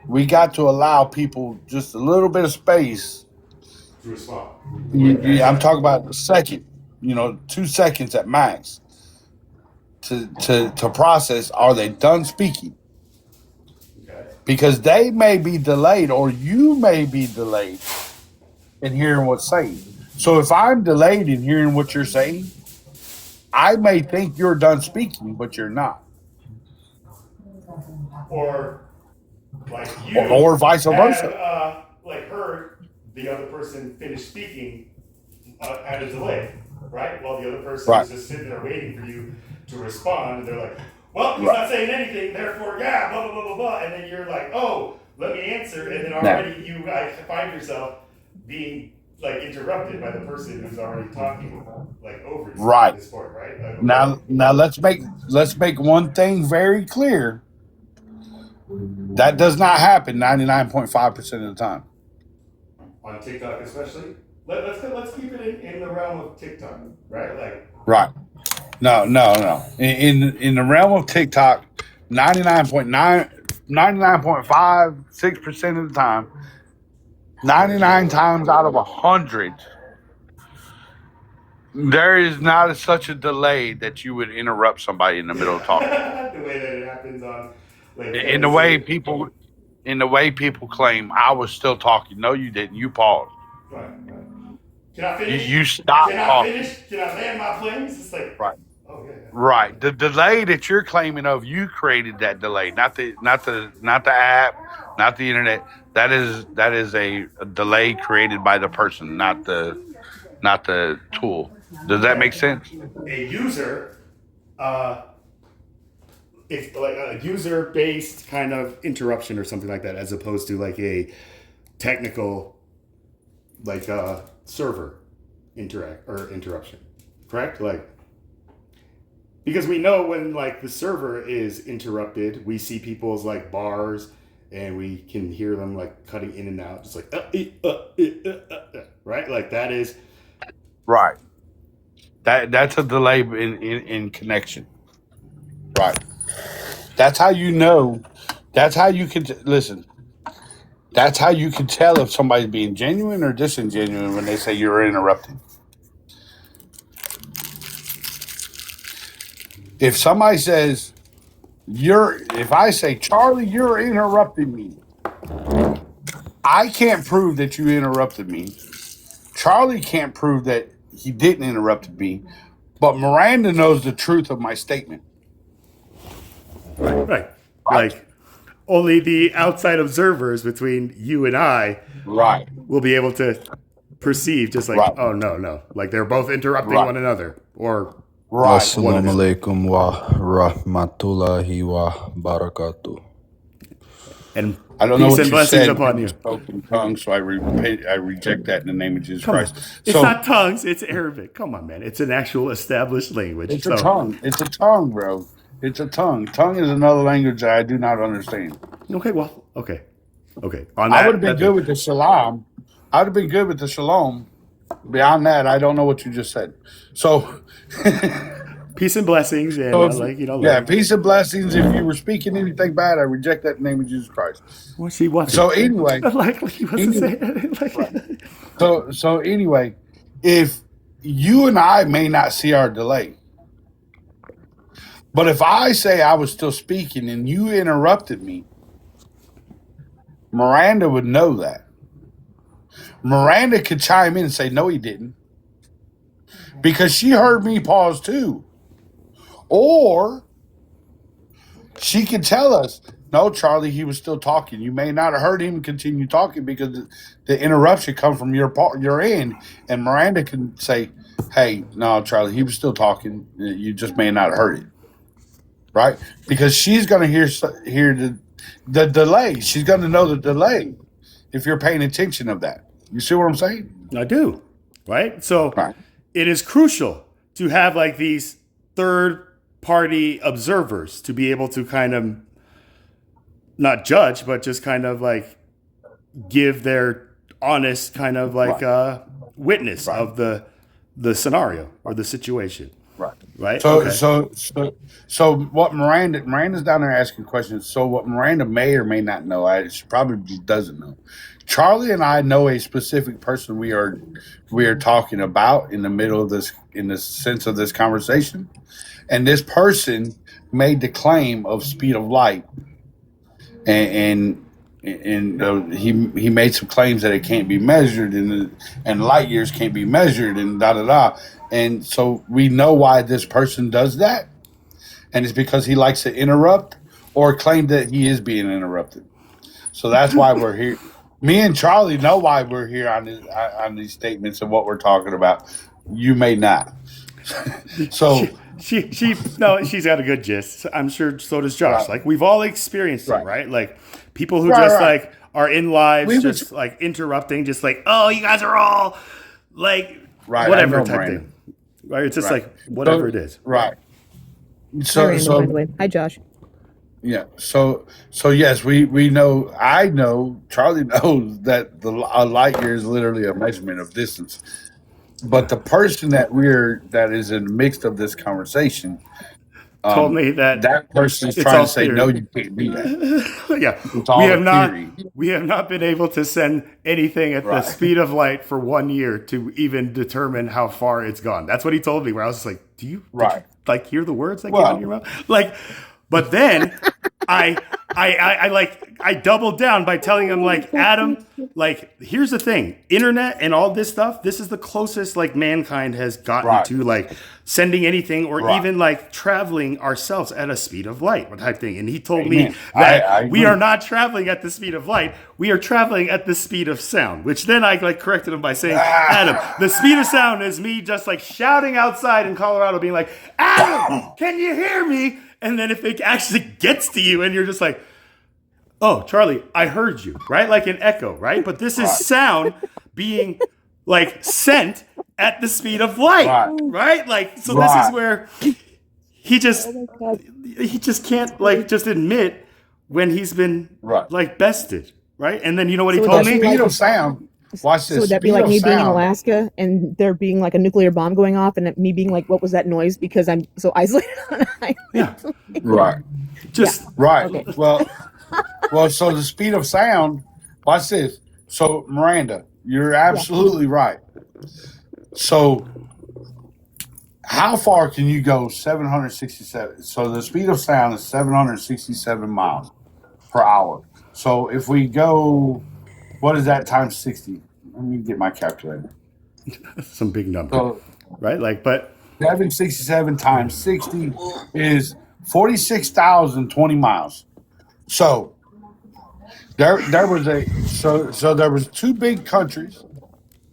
we got to allow people just a little bit of space to respond. I'm talking about a second, 2 seconds at max to process. Are they done speaking? Okay. Because they may be delayed or you may be delayed in hearing what's saying. So if I'm delayed in hearing what you're saying, I may think you're done speaking, but you're not. Or like you, or vice versa. Heard the other person finish speaking at a delay, right? While the other person is just sitting there waiting for you to respond, and they're like, "Well, he's not saying anything, therefore, yeah, blah blah blah blah blah," and then you're like, "Oh, let me answer," and then already you find yourself being like interrupted by the person who's already talking like over you. Right. At this point, right? Now let's make one thing very clear. That does not happen 99.5% of the time. On TikTok, especially. Let's keep it in the realm of TikTok, right? Right. No. In the realm of TikTok, 99.56% of the time, 99 times out of 100, there is not such a delay that you would interrupt somebody in the middle of talking. The way that it happens on. In the way people claim, I was still talking. No, you didn't. You paused. Right. Can I finish? You stopped talking. Can I land my planes? It's like, right. Oh yeah. Right. The delay that you're claiming of, you created that delay, not the app, not the internet. That is a delay created by the person, not the tool. Does that make sense? A user, it's like a user-based kind of interruption or something like that, as opposed to like a technical, like server interruption. Correct? Like, because we know when like the server is interrupted, we see people's like bars and we can hear them like cutting in and out, just like right? Like that is Right. That's a delay in connection. Right. That's how you know. That's how you can listen. That's how you can tell if somebody's being genuine or disingenuous when they say you're interrupting. If somebody says if I say, Charlie, you're interrupting me, I can't prove that you interrupted me. Charlie can't prove that he didn't interrupt me, but Miranda knows the truth of my statement. right. Like only the outside observers between you and I Right. will be able to perceive, just like, Right. oh no, like they're both interrupting Right. one another, or Right. Assalamu alaikum wa rahmatullahi wa barakatuh. and I don't know peace what and you blessings said. upon you. Spoke in tongues, so I reject that in the name of Jesus Come on. Christ. It's So not tongues, it's Arabic. Come on, man. It's an actual established language. it's a tongue. It's a tongue, bro. It's a tongue. Tongue is another language that I do not understand. Okay, well, okay. On I that, would have been good with the shalom. I would have been good with the shalom. Beyond that, I don't know what you just said. So, peace and blessings, and yeah, peace and blessings. If you were speaking anything bad, I reject that in the name of Jesus Christ. Well, she wasn't. So anyway, like he wasn't saying like, so anyway, if you and I may not see our delay, but if I say I was still speaking and you interrupted me, Miranda would know that. Miranda could chime in and say, no, he didn't. Because she heard me pause too. Or she could tell us, no, Charlie, he was still talking. You may not have heard him continue talking because the interruption come from your end. And Miranda can say, hey, no, Charlie, he was still talking. You just may not have heard it. Right? Because she's going to hear the delay. She's going to know the delay if you're paying attention of that. You see what I'm saying? I do. Right? So Right. it is crucial to have like these third party observers to be able to kind of not judge, but just kind of like give their honest kind of like witness of the scenario or the situation. Right. Right. So what Miranda's down there asking questions. So what Miranda may or may not know, she probably doesn't know. Charlie and I know a specific person we are talking about in the middle of this, in the sense of this conversation, and this person made the claim of speed of light, and he made some claims that it can't be measured, and light years can't be measured, and da da da. And so we know why this person does that, and it's because he likes to interrupt or claim that he is being interrupted. So that's why we're here. Me and Charlie know why we're here on these statements and what we're talking about. You may not. So she's got a good gist. I'm sure so does Josh. Right. Like we've all experienced Right. it, right? Like people who Right, just right. like are in lives, We just like interrupting, just like, oh, you guys are all like Right, whatever I know, type Miranda. thing. Right? It's just Right. like whatever it is. Right. Hi, by the way. Hi, Josh. Yeah. So yes, we know. I know. Charlie knows that a light year is literally a measurement of distance. But the person that is in the mix of this conversation Told me that person is it's trying all to say, theory. no, you can't do that. Yeah, It's all theory. we have not been able to send anything at the Right. speed of light for 1 year to even determine how far it's gone. That's what he told me. Where I was just like, did you Right. like hear the words that Well- came out of your mouth? Like, but then I I doubled down by telling him like, Adam, like, here's the thing, internet and all this stuff, this is the closest like mankind has gotten to like sending anything or even like traveling ourselves at a speed of light type thing. And he told me that we are not traveling at the speed of light. We are traveling at the speed of sound, which then I like corrected him by saying, Adam, the speed of sound is me just like shouting outside in Colorado being like, Adam, can you hear me? And then if it actually gets to you and you're just like, oh, Charlie, I heard you, right? Like an echo, right? But this is sound being like sent at the speed of light, right? Like, so this is where he just can't like just admit when he's been like bested, right? And then you know what he told me? Speed of sound. Watch this. So would that be like me being in Alaska and there being like a nuclear bomb going off and me being like, what was that noise? Because I'm so isolated on an island. Yeah. Right. Okay. Well, so the speed of sound, watch this. So Miranda, you're absolutely right. So how far can you go? 767. So the speed of sound is 767 miles per hour. So if we go, what is that times 60? Let me get my calculator. Some big number, right? Like, but 767 times 60 is 46,020 miles. So there was two big countries.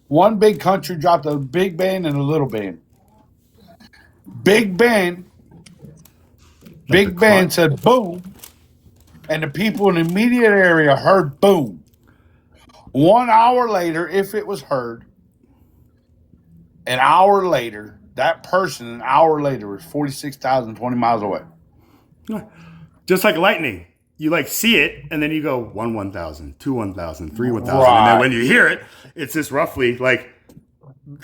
One big country dropped a Big Ben and a Little Ben. Big Ben said boom, and the people in the immediate area heard boom. 1 hour later, if it was heard, an hour later, that person an hour later was 46,020 miles away. Just like lightning. You like see it, and then you go 1,000, 2 1,000, 3 1,000, and then when you hear it, it's just roughly like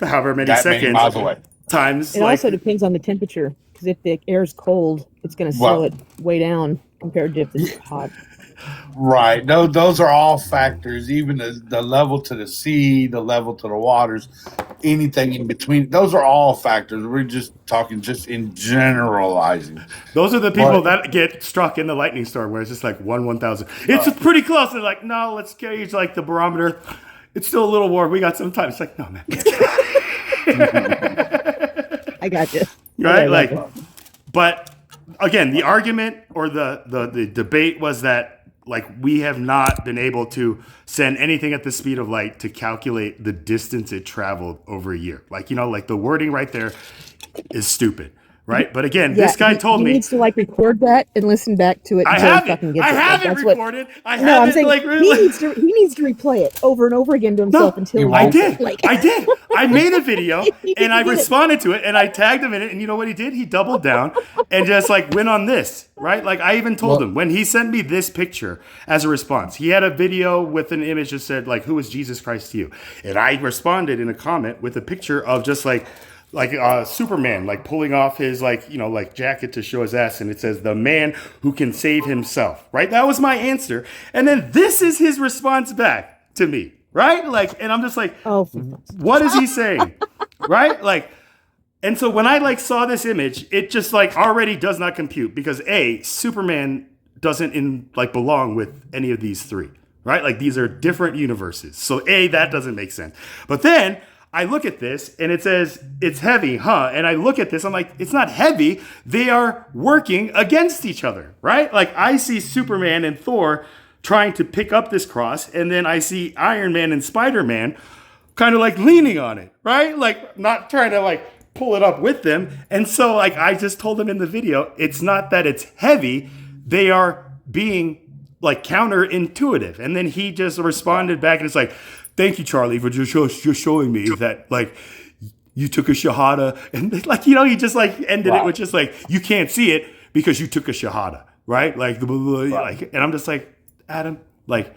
however many seconds miles away. Times. It also depends on the temperature, because if the air's cold, it's going to slow it way down compared to if it's hot. Right. No, those are all factors. Even the level to the sea, the level to the waters, anything in between. Those are all factors. We're just talking just in generalizing. Those are the people that get struck in the lightning storm where it's just like 1,000. It's pretty close. They're like, no, let's gauge like the barometer. It's still a little warm. We got some time. It's like, no, man. I got you. Right? Like, but again, the argument or the debate was that like we have not been able to send anything at the speed of light to calculate the distance it traveled over a year. Like, you know, like the wording right there is stupid, right? But again, this guy told me he needs to like record that and listen back to it. I have it recorded. I have it like he needs to replay it over and over again to himself until I did. I made a video and I responded to it and I tagged him in it, and you know what he did? He doubled down and just like went on this, right? Like I even told him when he sent me this picture as a response, he had a video with an image that said like, who is Jesus Christ to you? And I responded in a comment with a picture of just like Superman, like pulling off his like, you know, like jacket to show his ass. And it says the man who can save himself, right? That was my answer. And then this is his response back to me, right? Like, and I'm just like, what is he saying? Right? Like, and so when I like saw this image, it just like already does not compute because Superman doesn't belong with any of these three, right? Like these are different universes. So that doesn't make sense. But then I look at this and it says it's heavy, huh? And I look at this, I'm like, it's not heavy. They are working against each other, right? Like I see Superman and Thor trying to pick up this cross, and then I see Iron Man and Spider-Man kind of like leaning on it, right? Like not trying to like pull it up with them. And so like I just told him in the video, it's not that it's heavy. They are being like counterintuitive. And then he just responded back and it's like, thank you, Charlie, for just showing me that, like, you took a shahada. And, like, you know, he just, like, ended it with just, like, you can't see it because you took a shahada, right? Like, and I'm just like, Adam, like,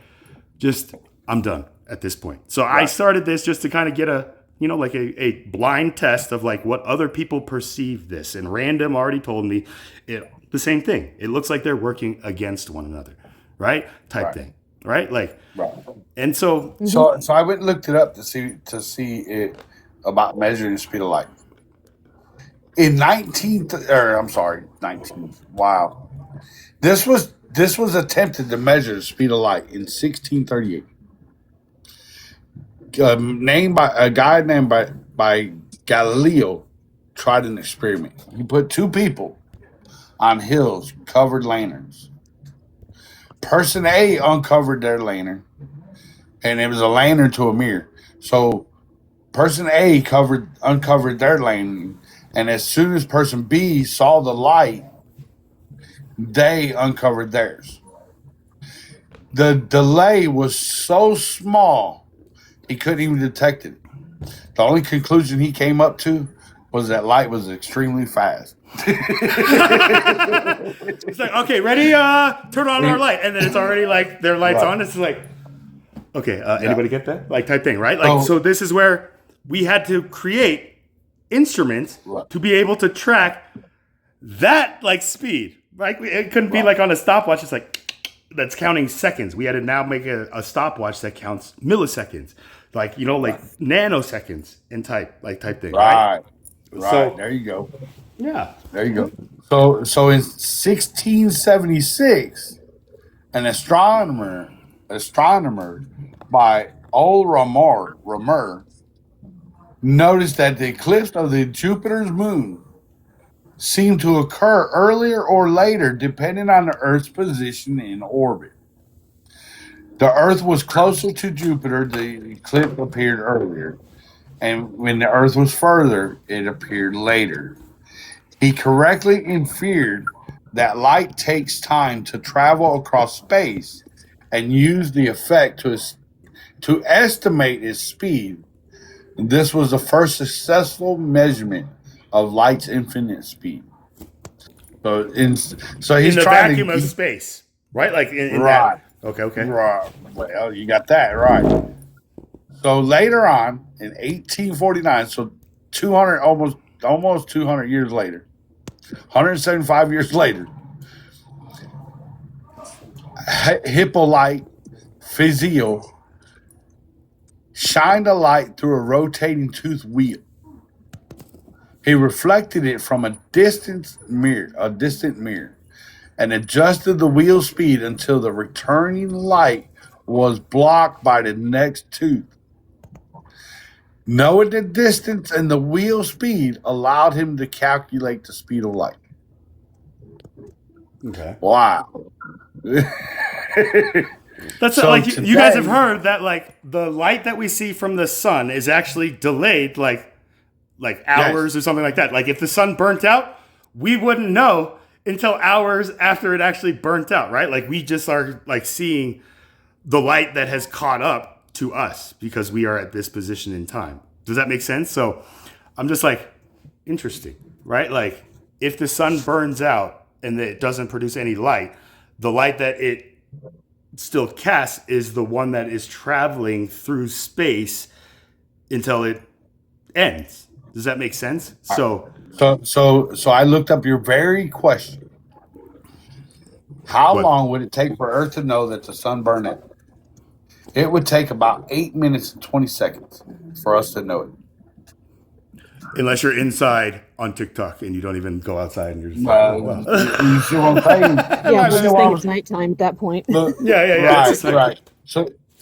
just, I'm done at this point. So I started this just to kind of get a, you know, like a blind test of, like, what other people perceive this. And Random already told me the same thing. It looks like they're working against one another, right? Type thing. Right, like, and so I went and looked it up to see it about measuring the speed of light. In 19. Wow, this was This was attempted to measure the speed of light in 1638. Named by a guy named by Galileo tried an experiment. He put two people on hills, covered lanterns. Person A uncovered their lantern, and it was a lantern to a mirror. So person A uncovered their lantern, and as soon as person B saw the light, they uncovered theirs. The delay was so small, he couldn't even detect it. The only conclusion he came up to was that light was extremely fast. It's like, okay, ready? Turn on our light, and then it's already like their lights Right. on. It's like, okay, anybody get that? Like type thing, right? Like, so this is where we had to create instruments to be able to track that like speed. Right? It couldn't be like on a stopwatch. It's like that's counting seconds. We had to now make a stopwatch that counts milliseconds, like like nanoseconds in type thing. Right. Right. So There you go. yeah. There you go. So in 1676, an astronomer by old Ramer noticed that the eclipse of the Jupiter's moon seemed to occur earlier or later depending on the Earth's position in orbit. The Earth was closer to Jupiter, the eclipse appeared earlier, and when the Earth was further, it appeared later. He correctly inferred that light takes time to travel across space and used the effect to estimate its speed. This was the first successful measurement of light's infinite speed. So he's In the trying vacuum to of space, right? Like in right. that. Okay. Right. Well, you got that right. So later on in 1849, so 200 almost 200 years later, 175 years later, Hippolyte Fizeau shined a light through a rotating tooth wheel. He reflected it from a distant mirror, and adjusted the wheel speed until the returning light was blocked by the next tooth. Knowing the distance and the wheel speed allowed him to calculate the speed of light. Okay. Wow. That's So like you guys have today- heard that like the light that we see from the sun is actually delayed like hours or something like that. Like if the sun burnt out, we wouldn't know until hours after it actually burnt out, right? Like we just are like seeing the light that has caught up to us because we are at this position in time. Does that make sense? So I'm just like, interesting, right? Like if the sun burns out and it doesn't produce any light, the light that it still casts is the one that is traveling through space until it ends. Does that make sense? So So I looked up your very question. How What? long would it take for Earth to know that the sun burned out? It would take about 8 minutes and 20 seconds for us to know it. unless you're inside on TikTok and you don't even go outside and you're just Well, like, oh, well. you see what I'm saying? Yeah, You we see just what think I'm- it's nighttime at that point. Look, Yeah. It's Right, just like- right.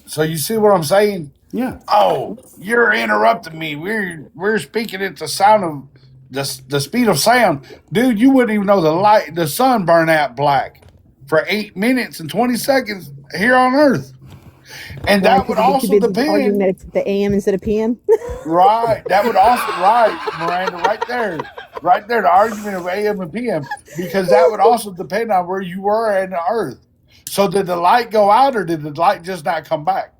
So you see what I'm saying? Yeah. Oh, you're interrupting me. We're speaking at the sound of the speed of sound, dude. You wouldn't even know the sun burn out black for 8 minutes and 20 seconds here on Earth, and that would also arguing depend. that it's the AM instead of PM. Right, that would also Miranda, right there, the argument of AM and PM, because that would also depend on where you were in the Earth. So did the light go out, or did the light just not come back?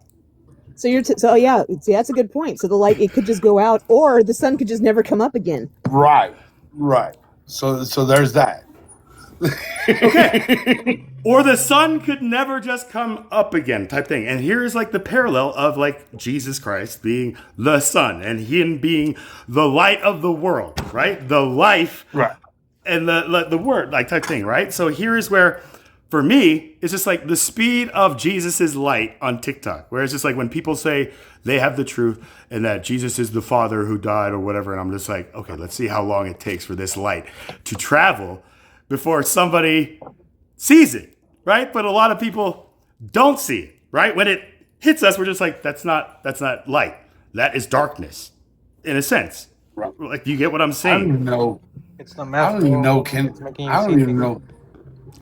So so yeah, see, that's a good point. So the light, it could just go out, or the sun could just never come up again. Right. So there's that. Or the sun could never just come up again type thing. And here's like the parallel of like Jesus Christ being the sun and him being the light of the world, right? The life Right. and the word like type thing, right? So here is where for me, it's just like the speed of Jesus's light on TikTok, where it's just like when people say they have the truth and that Jesus is the Father who died or whatever, and I'm just like, okay, let's see how long it takes for this light to travel before somebody sees it. right? But a lot of people don't see it, right? When it hits us, we're just like, that's not light. That is darkness, in a sense. Right. Like, do you get what I'm I don't saying? even know. It's the meth. I don't even know. It's making you I don't see even things. know.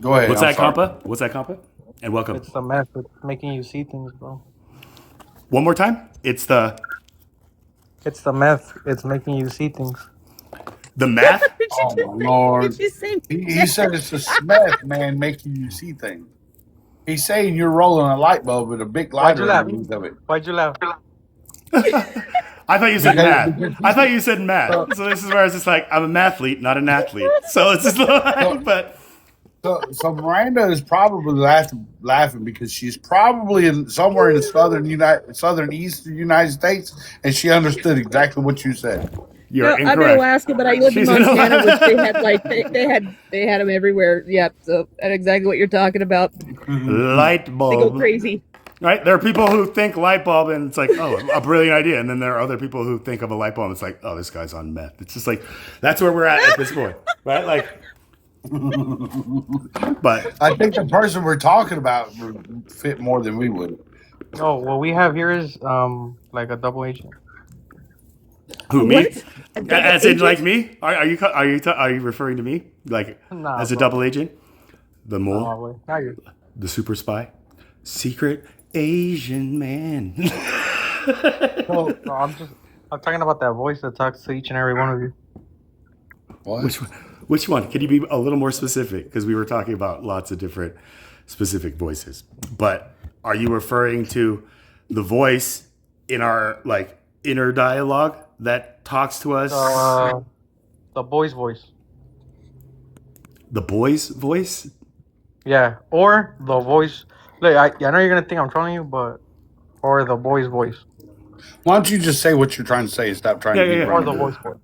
Go ahead. What's I'm that, sorry. compa? What's that, compa? And welcome. It's the meth. It's making you see things, bro. One more time. It's the meth. It's making you see things. math. Oh my Lord! Did you say He said it's the Smith man making you see things. He's saying you're rolling a light bulb with a big Why'd you lighter laugh? underneath of it. Why'd you laugh? I thought you said Because- math. I thought you said math. So this is where it's just like, I'm a mathlete, not an athlete. So it's just like, but So Miranda is probably laughing because she's probably somewhere in the southeastern United States, and she understood exactly what you said. you're I'm in incorrect. Alaska, but I lived in She's in Montana, which Alaska. they had like they had them everywhere. Yep. So that's exactly what you're talking about. Light They go bulb. crazy. Right? There are people who think light bulb and it's like, oh, a brilliant idea. And then there are other people who think of a light bulb and it's like, oh, this guy's on meth. It's just like, that's where we're at this point. Right? Like, but I think the person we're talking about would fit more than we would. No, what we have here is like a double agent. who, me? What? A double As in agent? like me? Are you referring to me? Like Nah, as a bro. double agent? The mole? Oh, wait. Now you're. The super spy? Secret Asian man. No, I'm talking about that voice that talks to each and every one of you. What? Which one? Can you be a little more specific? Because we were talking about lots of different specific voices. But are you referring to the voice in our like inner dialogue that talks to us? The boy's voice. The boy's voice? Yeah, or the voice. Look, I know you're gonna think I'm trolling you, but or the boy's voice, Why don't you just say what you're trying to say and stop trying to be Yeah. or the Brandon? voice voice.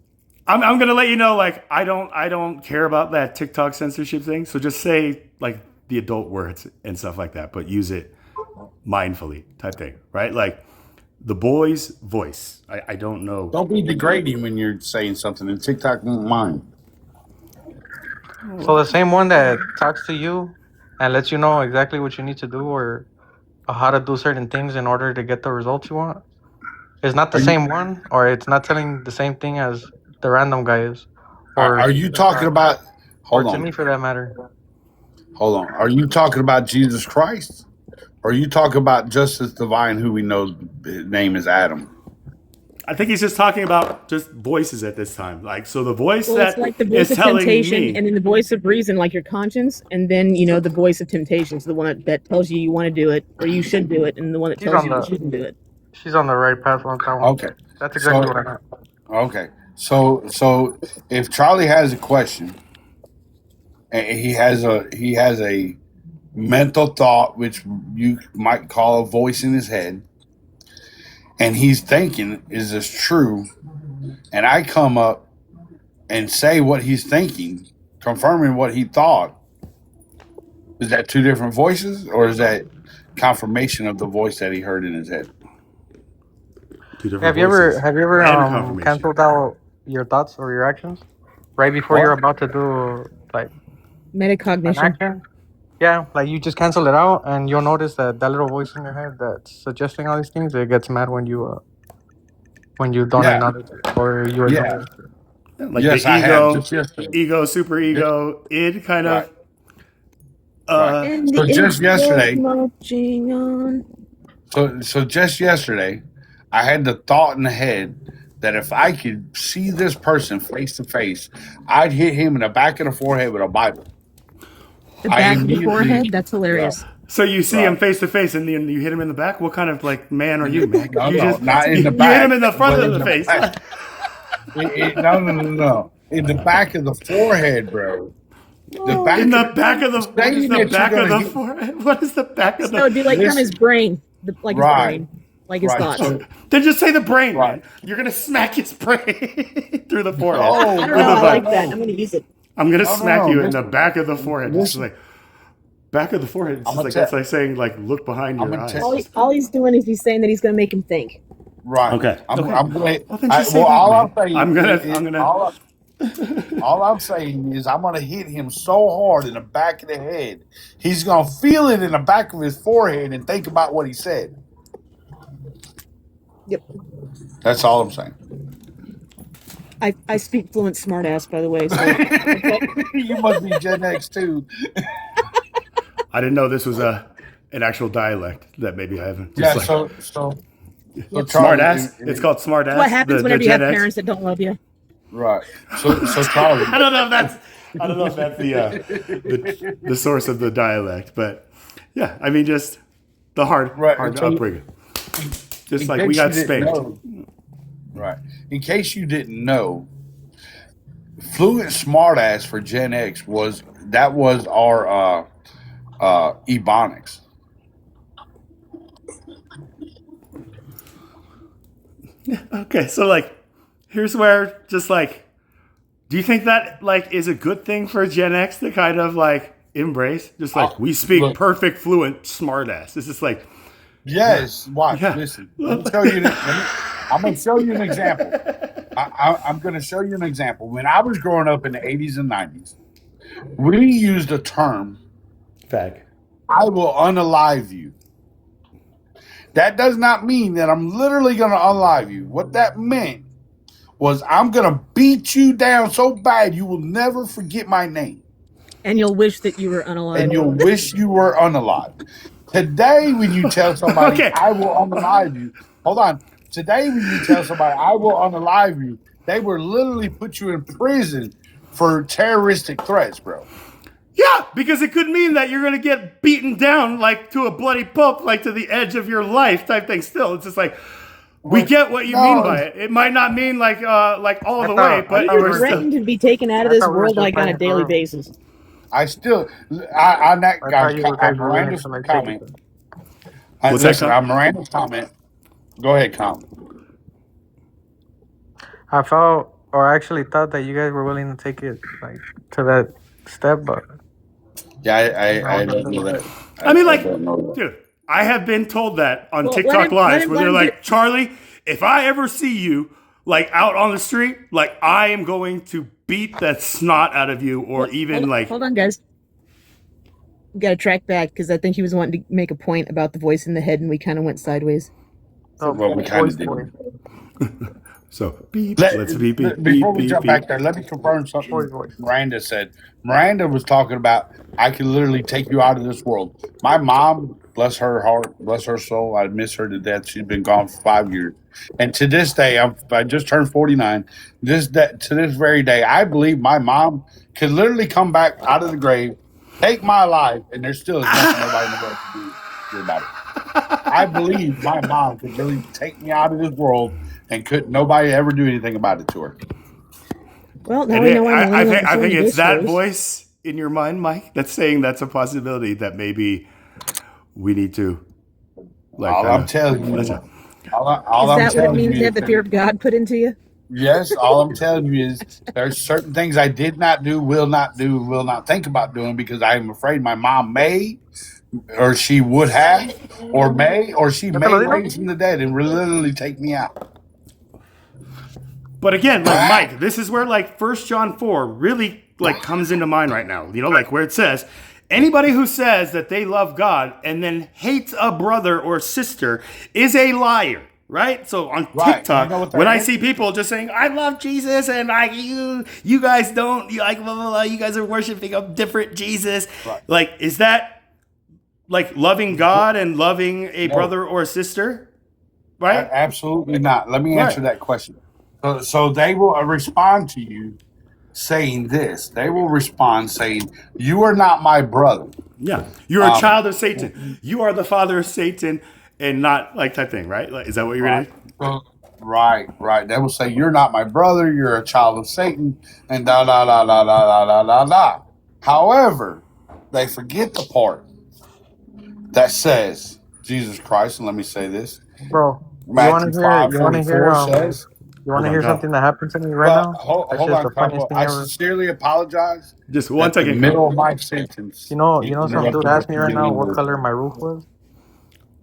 I'm gonna let you know, like, I don't care about that TikTok censorship thing. So just say like the adult words and stuff like that, but use it mindfully type thing, right? Like the boy's voice. I don't know. Don't be degrading when you're saying something, and TikTok won't mind. So the same one that talks to you and lets you know exactly what you need to do or how to do certain things in order to get the results you want. It's not the same one, or it's not telling the same thing as the random guy is. Are you talking about? Or Hold to me, on, for that matter. hold on. Are you talking about Jesus Christ? Or are you talking about Justice Divine, who we know his name is Adam? I think he's just talking about just voices at this time. Like, so the voice Well, that it's like the is voice of telling temptation, me. and then the voice of reason, like your conscience, and then the voice of temptation, so the one that tells you want to do it or you should do it, and the one that He's tells on you you the- shouldn't do it. She's on the right path on that one. Okay. That's exactly So- what I meant. Okay. So if Charlie has a question, and he has a mental thought, which you might call a voice in his head, and he's thinking, is this true? And I come up and say what he's thinking, confirming what he thought. Is that two different voices, or is that confirmation of the voice that he heard in his head? Two different Have you ever voices. have you ever And confirmation. canceled out your thoughts or your actions right before What? you're about to do like an Metacognition. action? Yeah, like you just cancel it out, and you'll notice that little voice in your head that's suggesting all these things, it gets mad when you don't Yeah. acknowledge it or you Yeah. ignore it. Like Yes, the I have. ego, Just yesterday. ego, super ego, id kind of. Right. And So the just ink yesterday- goes marching on. So just yesterday, I had the thought in the head that if I could see this person face to face, I'd hit him in the back of the forehead with a Bible. The I back of the immediately- forehead. That's hilarious. So you see Right. him face to face, and then you hit him in the back. What kind of like man are you, man? No, you no, not in the You back, hit him in the front but of in the the face. back. No. In the back of the forehead, bro. The back In the of back of the. What is Saying the that back you're of the gonna hit- forehead? What is the back of the? No, dude, like This- from his brain, like his Right. brain, like his Right, thoughts. so- Then just say the brain, Right. man. You're gonna smack his brain through the forehead. Oh, I don't With know. the I like Bible. that. I'm gonna use it. I'm gonna No, smack no, you in listen. the back of the forehead. Just Listen. like back of the forehead. It's I'm just gonna like tell- that's like saying like look behind I'm your gonna eyes. tell- All he's doing is he's saying that he's gonna make him think. Right. Okay. I'm Okay. going Well, then just say that, all man. I'll say I'm gonna- is- I'm gonna- all All I'm saying is I'm gonna hit him so hard in the back of the head, he's gonna feel it in the back of his forehead and think about what he said. Yep. That's all I'm saying. I speak fluent smartass, by the way. So You must be Gen X too. I didn't know this was an actual dialect that maybe I haven't. Yeah. Just So smart Charlie, ass. It's called smart ass. what happens whenever you have Gen X. parents that don't love you? right. So Charlie. I don't know if that's the source of the dialect, but yeah, I mean just the hard So upbringing. Just in like case we got you didn't spanked. know- right. In case you didn't know, fluent smartass for Gen X was our Ebonics. Okay, so like, here's where just like, do you think that like is a good thing for Gen X to kind of like embrace? Just like we speak look. perfect, fluent, smartass. It's just like, Yes. Watch. Yeah. Listen. Let me show you. I'm going to show you an example. I'm going to show you an example. When I was growing up in the 80s and 90s, we used a term, fag. I will unalive you. That does not mean that I'm literally going to unalive you. What that meant was I'm going to beat you down so bad you will never forget my name. And you'll wish that you were unalive. And you'll wish you were unalive. Today, when you tell somebody, Okay. I will unalive you. Hold on. Today, when you tell somebody, I will unalive you, they will literally put you in prison for terroristic threats, bro. Yeah, because it could mean that you're gonna get beaten down like to a bloody pulp, like to the edge of your life type thing. Still, it's just like we get what you mean by it. It might not mean like all the way, but You're we're still. threatened to be taken out of this thought we were world still like on a playing for daily real. basis. I still, on that I guy, thought you guys were Miranda's winning, so like, comment. take it. What's that, Listen, Con? on Miranda's comment. Go ahead, Con. I felt, or I actually thought that you guys were willing to take it like to that step, but Yeah, I don't know that. I mean, like, don't know that. dude, I have been told that on Well, TikTok lives where let they're him like, Charlie, if I ever see you like out on the street, like I am going to beat the snot out of you, or even like. Hold on, guys. We got to track back because I think he was wanting to make a point about the voice in the head, and we kind of went sideways. oh, Well, we kind voice of voice. did. So beep. Let- Let's beep beep Before beep we beep jump beep. back there, let me confirm something Voice. Miranda said. Miranda was talking about, I can literally take you out of this world. My mom, bless her heart, bless her soul, I miss her to death. She's been gone for 5 years. And to this day, I just turned 49. To this very day, I believe my mom could literally come back out of the grave, take my life, and there still is nothing nobody in the world can do about it. I believe my mom could really take me out of this world and could nobody ever do anything about it to her. Well, now And we know why I Millennial think is it's that voice. voice in your mind, Mike, that's saying that's a possibility that maybe we need to. Like, All I'm telling you, let's- all Is I'm that what it telling means you to have the is- fear of God put into you? Yes, all I'm telling you is there's certain things I did not do, will not think about doing because I'm afraid my mom may, or she would have, or may raise from the dead and literally take me out. But again, like Mike, this is where like 1 John 4 really like comes into mind right now. You know, like where it says, anybody who says that they love God and then hates a brother or sister is a liar. Right? So on Right. TikTok, You know what that when I is? see people just saying, I love Jesus and you guys don't, you like blah, blah, blah, you guys are worshiping a different Jesus. Right. Like, is that like loving God and loving a No. brother or sister? Right? Absolutely not. Let me answer that question. So they will respond to you saying this. They will respond saying, "You are not my brother." Yeah. You're a child of Satan. You are the father of Satan and not like type thing, right? Like, is that what you're Right. going to Right. They will say, "You're not my brother. You're a child of Satan," and da da da da da da da da da. However, they forget the part that says Jesus Christ. And let me say this: Bro, Matthew you want to 5:44 hear says. you want to Hold hear on, go. something that happened to me right Well, now? hold That's on, just the funniest Carlo. thing I ever. sincerely apologize. Just one At the second. middle of my sentence. You know, you some dude interrupted asked me the right now beginning what of- color my roof was.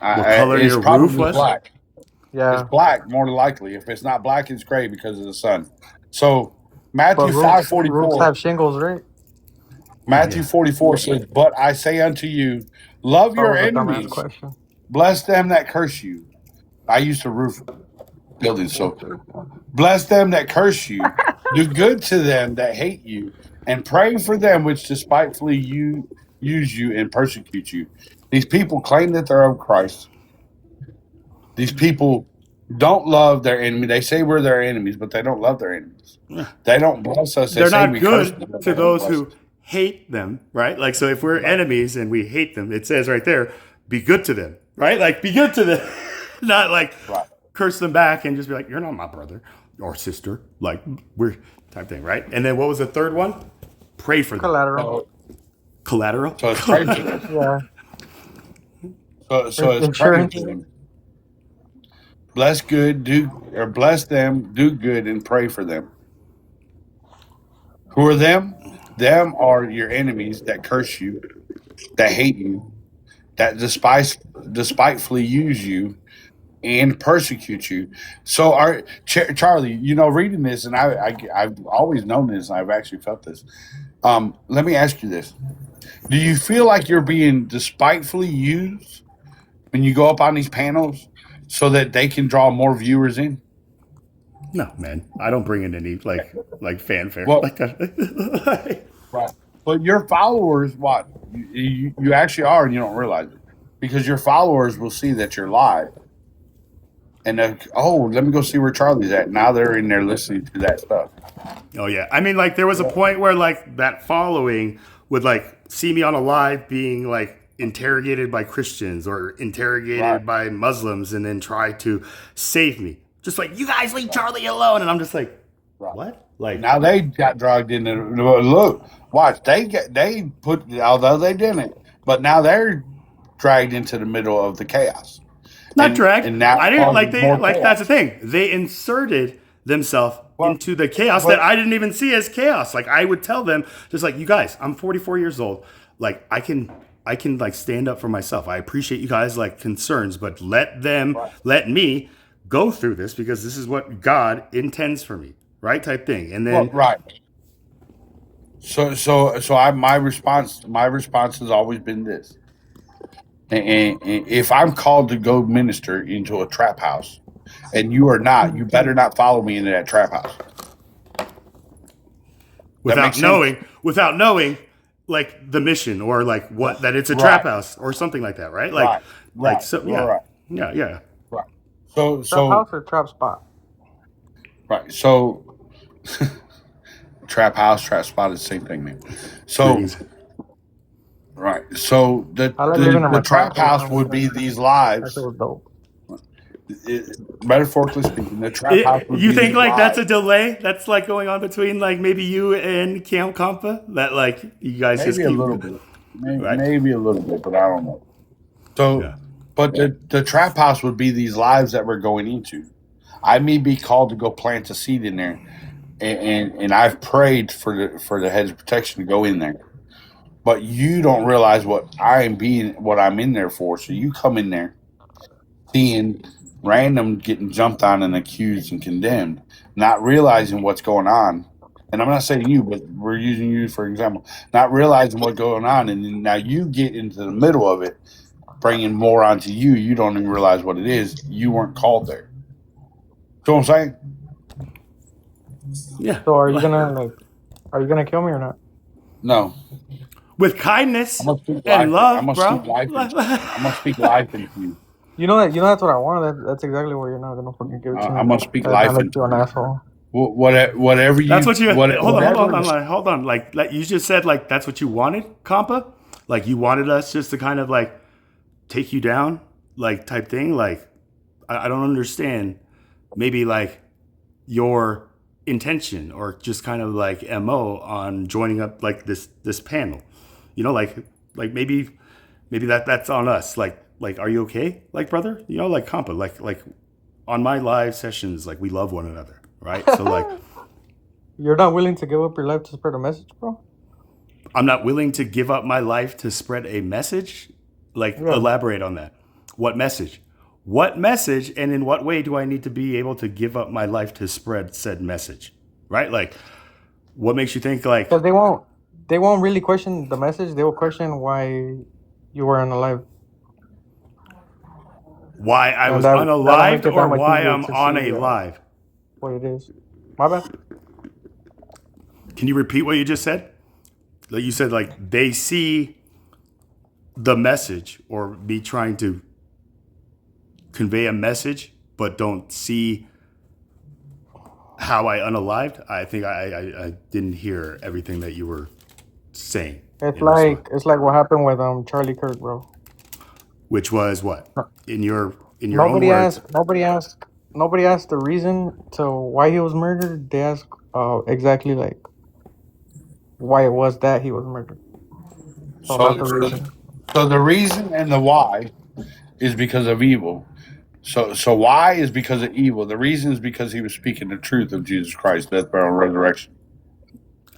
What color it's your probably roof was? black. Yeah. It's black, more than likely. If it's not black, it's gray because of the sun. So Matthew But five roofs forty roofs four. have shingles, right? Matthew 44 says, "But I say unto you, love That your was a dumbass enemies, question. bless them that curse you." I used to roof buildings, so bless them that curse you, do good to them that hate you, and pray for them which despitefully use you and persecute you. These people claim that they're of Christ. These people don't love their enemy. They say we're their enemies, but they don't love their enemies. They don't bless us. They They're say not we curse them, good but to they don't those bless who us. hate them, right? Like, so if we're enemies and we hate them, it says right there, be good to them, right? Like, be good to them, not like Right. curse them back and just be like, you're not my brother or sister, like we're type thing, right? And then what was the third one? Pray for them. Collateral. Collateral. So it's pray for them. Yeah. So it's praying for them. Bless them, do good, and pray for them. Who are them? Them are your enemies that curse you, that hate you, that despitefully use you, and persecute you. So, Charlie, reading this, and I've always known this, and I've actually felt this. Let me ask you this: do you feel like you're being despitefully used when you go up on these panels so that they can draw more viewers in? No, man, I don't bring in any like fanfare. Well, like that. Right. But your followers, what? You actually are, and you don't realize it. Because your followers will see that you're live. And let me go see where Charlie's at. Now they're in there listening to that stuff. Oh, yeah. I mean, like, there was a point where, like, that following would, like, see me on a live being, like, interrogated by Christians or interrogated by Muslims and then try to save me. Just like, you guys leave Charlie alone. And I'm just like, what? Like, now they got dragged into, look, watch, they put, although they didn't, but now they're dragged into the middle of the chaos. Not dragged. And now I didn't like chaos. that's the thing. They inserted themselves into the chaos that I didn't even see as chaos. Like, I would tell them, just like, you guys, I'm 44 years old. Like, I can like stand up for myself. I appreciate you guys like concerns, but let me go through this because this is what God intends for me, right? Type thing. And then my response has always been this. And if I'm called to go minister into a trap house and you are not, you better not follow me into that trap house. Without knowing like the mission or like what, that it's a trap house or something like that, right? Like, Right. Yeah. Right. So trap house or trap spot? Right. So trap house, trap spot is the same thing, man. So right. So the trap house would be these lives. Metaphorically speaking, the trap house would you be think like lives. that's a delay that's like going on between like maybe you and Camp Compa, that like you guys maybe just a keep little bit, maybe a little bit, but I don't know. So, but the trap house would be these lives that we're going into. I may be called to go plant a seed in there, and I've prayed for the hedge of protection to go in there. But you don't realize what I'm in there for. So you come in there seeing random getting jumped on and accused and condemned, not realizing what's going on. And I'm not saying you, but we're using you for example. Not realizing what's going on, and then now you get into the middle of it, bringing more onto you. You don't even realize what it is. You weren't called there. You know what I'm saying? Yeah. So are you gonna kill me or not? No. With kindness and love, I'm gonna speak life into you. You know that's what I want. That's exactly what you're not gonna fucking give it to me. I'm gonna speak life into you. An asshole. Whatever you. That's what you. Hold on. Like you just said, like that's what you wanted, Compa. Like you wanted us just to kind of like take you down, like type thing. Like I don't understand. Maybe like your intention or just kind of like MO on joining up like this panel. You know, like maybe that's on us. Like are you okay? Like brother, you know, like Compa, like on my live sessions, like we love one another, right? So like you're not willing to give up your life to spread a message, bro? I'm not willing to give up my life to spread a message. Like elaborate on that. What message? What message and in what way do I need to be able to give up my life to spread said message? Right? Like What makes you think like Because they won't really question the message. They will question why you weren't alive. why I And was that'll make unalived it that or much why easier I'm to on see a live? what it is. My bad. Can you repeat what you just said? Like you said, like they see the message or me trying to convey a message, but don't see how I unalived. I think I didn't hear everything that you were saying. It's like what happened with Charlie Kirk, bro. Which was what in your own Nobody words. nobody asked the reason to why he was murdered. They asked exactly like why it was that he was murdered. So not the reason. So the reason and the why is because of evil. So why is because of evil. The reason is because he was speaking the truth of Jesus Christ, death, burial, and resurrection.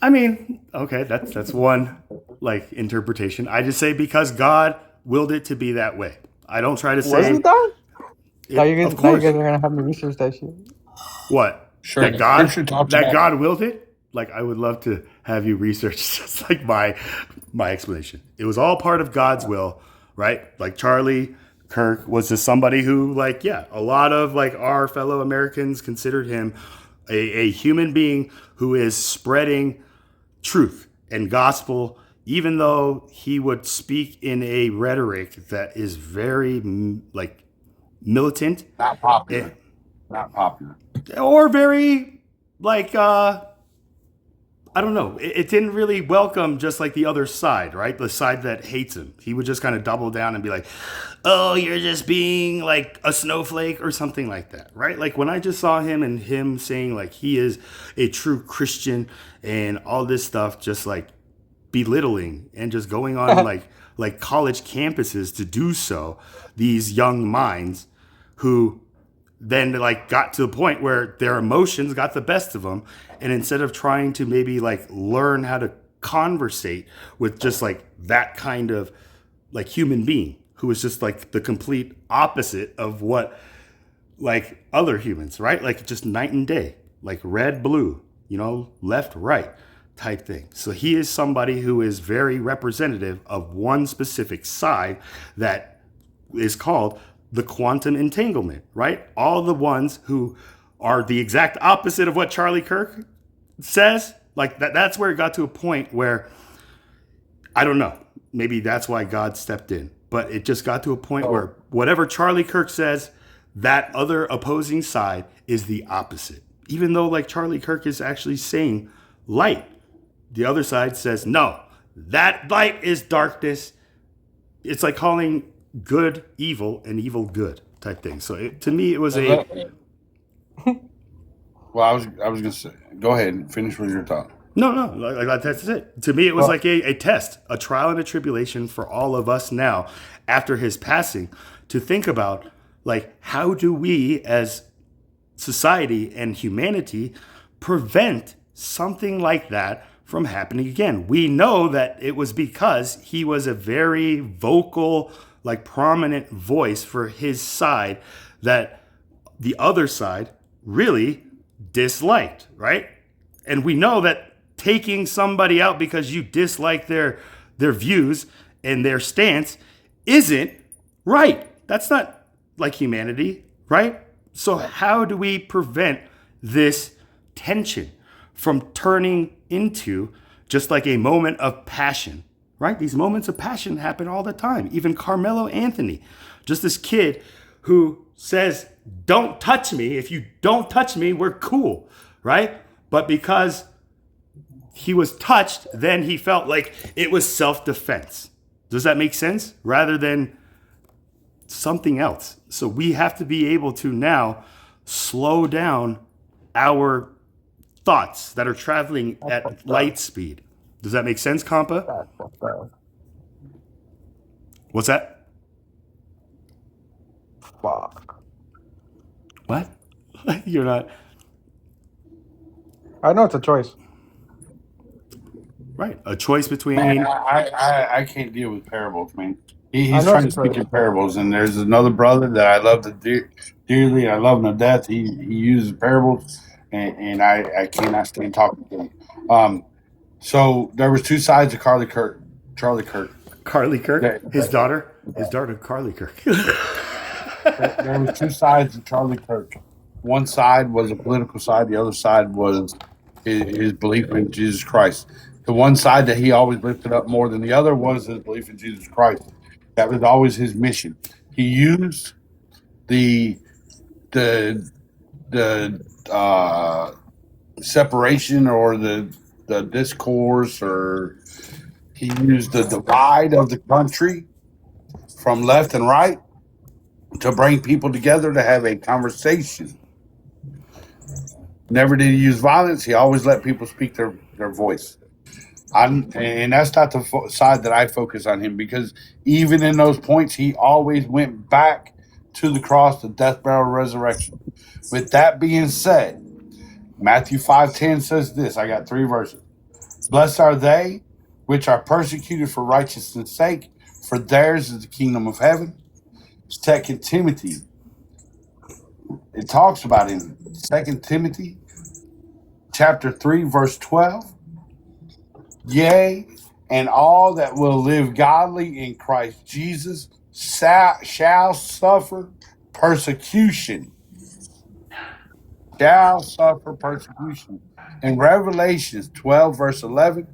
I mean, okay, that's one like interpretation. I just say because God willed it to be that way. I don't try to say. Was it that? Now you guys Of course. are gonna have me research that shit. What? Sure. That God Scripture talks that about God willed it? Like I would love to have you research just like my explanation. It was all part of God's will, right? Like Charlie Kirk was just somebody who, like, yeah, a lot of like our fellow Americans considered him a human being who is spreading truth and gospel, even though he would speak in a rhetoric that is very like militant, not popular. Not popular. or very like I don't know. It didn't really welcome just like the other side, right? The side that hates him. He would just kind of double down and be like, "Oh, you're just being like a snowflake," or something like that, right? Like when I just saw him and him saying like he is a true Christian and all this stuff, just like belittling and just going on like college campuses to do so. These young minds who then like got to the point where their emotions got the best of them, and instead of trying to maybe like learn how to conversate with just like that kind of like human being who is just like the complete opposite of what like other humans, right? Like just night and day, like red, blue, you know, left, right type thing. So he is somebody who is very representative of one specific side that is called the quantum entanglement, right? All the ones who are the exact opposite of what Charlie Kirk says, like that's where it got to a point where, I don't know, maybe that's why God stepped in, but it just got to a point where whatever Charlie Kirk says, that other opposing side is the opposite. Even though like Charlie Kirk is actually saying light, the other side says, no, that light is darkness. It's like calling good evil and evil good type thing. So to me, it was a. Well, I was gonna say, go ahead and finish with your thought. No, like that's it. To me, it was like a test, a trial and a tribulation for all of us now after his passing to think about like how do we as society and humanity prevent something like that from happening again. We know that it was because he was a very vocal, like prominent voice for his side that the other side really disliked, right? And we know that taking somebody out because you dislike their views and their stance isn't right. That's not like humanity, right? So how do we prevent this tension from turning into just like a moment of passion, right? These moments of passion happen all the time. Even Carmelo Anthony, just this kid who says, don't touch me. If you don't touch me, we're cool, right? But because he was touched, then he felt like it was self-defense. Does that make sense? Rather than something else. So we have to be able to now slow down our thoughts that are traveling at light speed. Does that make sense, Compa? What's that? Fuck. What? You're not. I know it's a choice. Right. A choice between. Man, I can't deal with parables, man. He's trying to speak in parables, and there's another brother that I love dearly. I love him to death. He uses parables, and I cannot stand talking to him. So there was two sides of Charlie Kirk. Carly Kirk, That- his daughter Carly Kirk. There was two sides of Charlie Kirk. One side was a political side. The other side was his belief in Jesus Christ. The one side that he always lifted up more than the other was his belief in Jesus Christ. That was always his mission. He used the separation or the discourse, or he used the divide of the country from left and right to bring people together to have a conversation. Never did he use violence. He always let people speak their voice. And that's not the side that I focus on him, because even in those points, he always went back to the cross, the death, burial, resurrection. With that being said, Matthew 5:10 says this. I got 3 verses. Blessed are they which are persecuted for righteousness' sake, for theirs is the kingdom of heaven. 2 Timothy. It talks about in 2 Timothy chapter 3, verse 12. Yea, and all that will live godly in Christ Jesus shall suffer persecution. Shall suffer persecution. In Revelations 12, verse 11,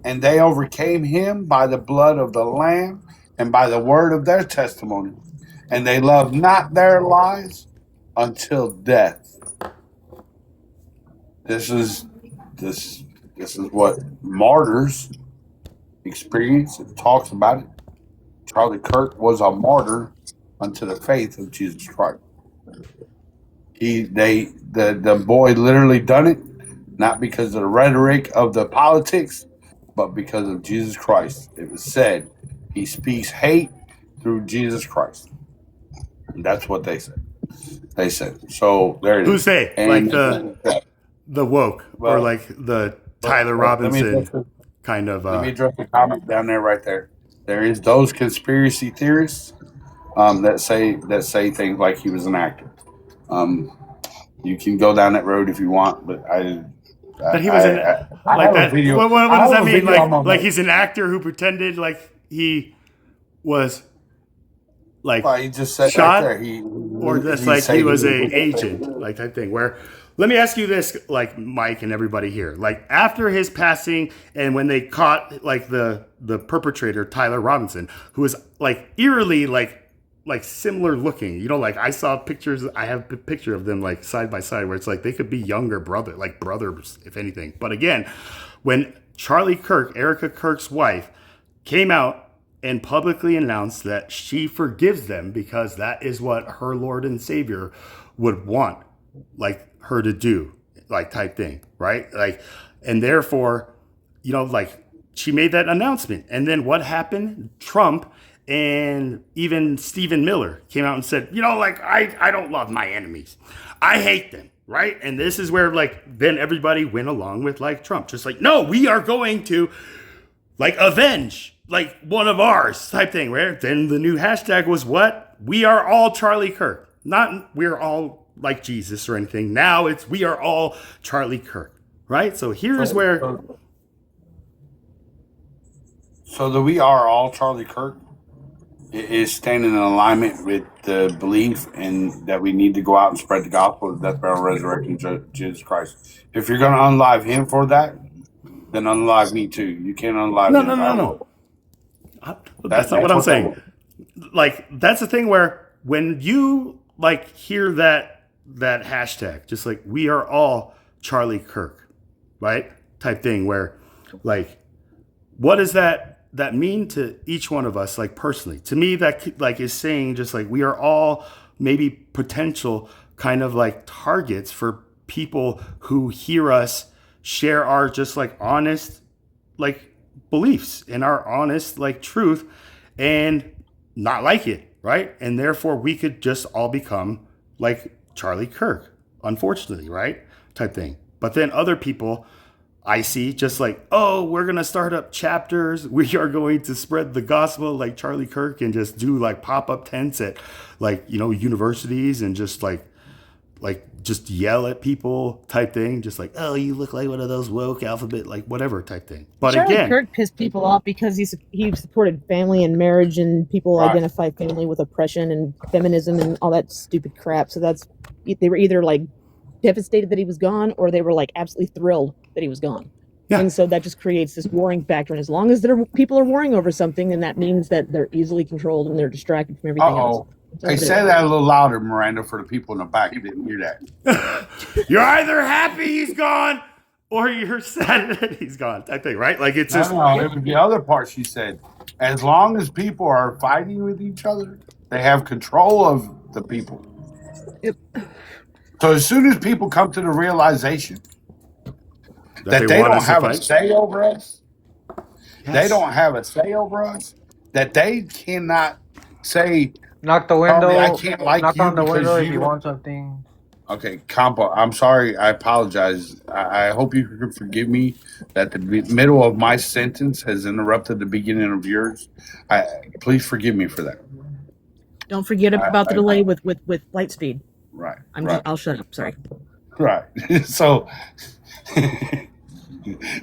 and they overcame him by the blood of the Lamb and by the word of their testimony, and they loved not their lives until death. This is what martyrs experience. It talks about it. Charlie Kirk was a martyr unto the faith of Jesus Christ. The boy literally done it, not because of the rhetoric of the politics, but because of Jesus Christ. It was said he speaks hate through Jesus Christ. And that's what they said. They said. So there it is. Who say? And Like the woke, or like the Tyler Robinson kind of. Let me address the comment down there, right there. There is those conspiracy theorists that say things like he was an actor. You can go down that road if you want, but But he was like that. What does that mean? Like he's an actor who pretended like he was like he just said shot, right there. or just like he was a agent, like type thing. Where, let me ask you this, like Mike and everybody here, like after his passing, and when they caught like the perpetrator Tyler Robinson, who was like eerily like similar looking, you know, like I saw pictures. I have a picture of them like side by side, where it's like they could be younger brothers, if anything. But again, when Charlie Kirk, Erica Kirk's wife, came out and publicly announced that she forgives them because that is what her Lord and Savior would want, like her to do, like type thing, right? Like, and therefore, you know, like she made that announcement. And then what happened? Trump and even Stephen Miller came out and said, you know, like, I don't love my enemies. I hate them, right? And this is where, like, then everybody went along with, like, Trump. Just like, no, we are going to, like, avenge, like, one of ours type thing, right? Then the new hashtag was what? We are all Charlie Kirk. Not we're all like Jesus or anything. Now it's we are all Charlie Kirk, right? So here's where... So the we are all Charlie Kirk is standing in alignment with the belief in that we need to go out and spread the gospel of death, burial, resurrection of Jesus Christ. If you're going to unalive him for that, then unalive me too. You can't unalive him. No. That's not what I'm saying. Like, that's the thing where when you like hear that hashtag, just like we are all Charlie Kirk, right? Type thing where, like, what does that mean to each one of us, like personally? To me, that like is saying just like we are all maybe potential kind of like targets for people who hear us share our just like honest like beliefs and our honest like truth and not like it, right? And therefore we could just all become like Charlie Kirk, unfortunately, right? Type thing. But then other people I see just like, oh, we're going to start up chapters. We are going to spread the gospel like Charlie Kirk and just do like pop-up tents at like, you know, universities and just like like just yell at people type thing, just like, oh, you look like one of those woke alphabet, like whatever type thing. But Charlie again, Kirk pissed people off because he supported family and marriage, and people Right. identify family with oppression and feminism and all that stupid crap. So they were either like devastated that he was gone, or they were like absolutely thrilled that he was gone. Yeah. And so that just creates this warring factor. And as long as people are warring over something, then that means that they're easily controlled and they're distracted from everything else. Uh-oh. Hey, say that a little louder, Miranda, for the people in the back who didn't hear that. you're either happy he's gone or you're sad that he's gone type thing, right? Like it's just No, it was the other part she said. As long as people are fighting with each other, they have control of the people. Yep. So as soon as people come to the realization that they want don't us to have a fight. say over us, they Yes. don't have a say over us, that they cannot say, Knock the window. I can't like knock you on the because window if you you don't- want something. okay, Compa, I'm sorry. I apologize. I hope you can forgive me that the middle of my sentence has interrupted the beginning of yours. Please forgive me for that. Don't forget about the delay with light speed. Right. I'll shut up. Sorry. Right. So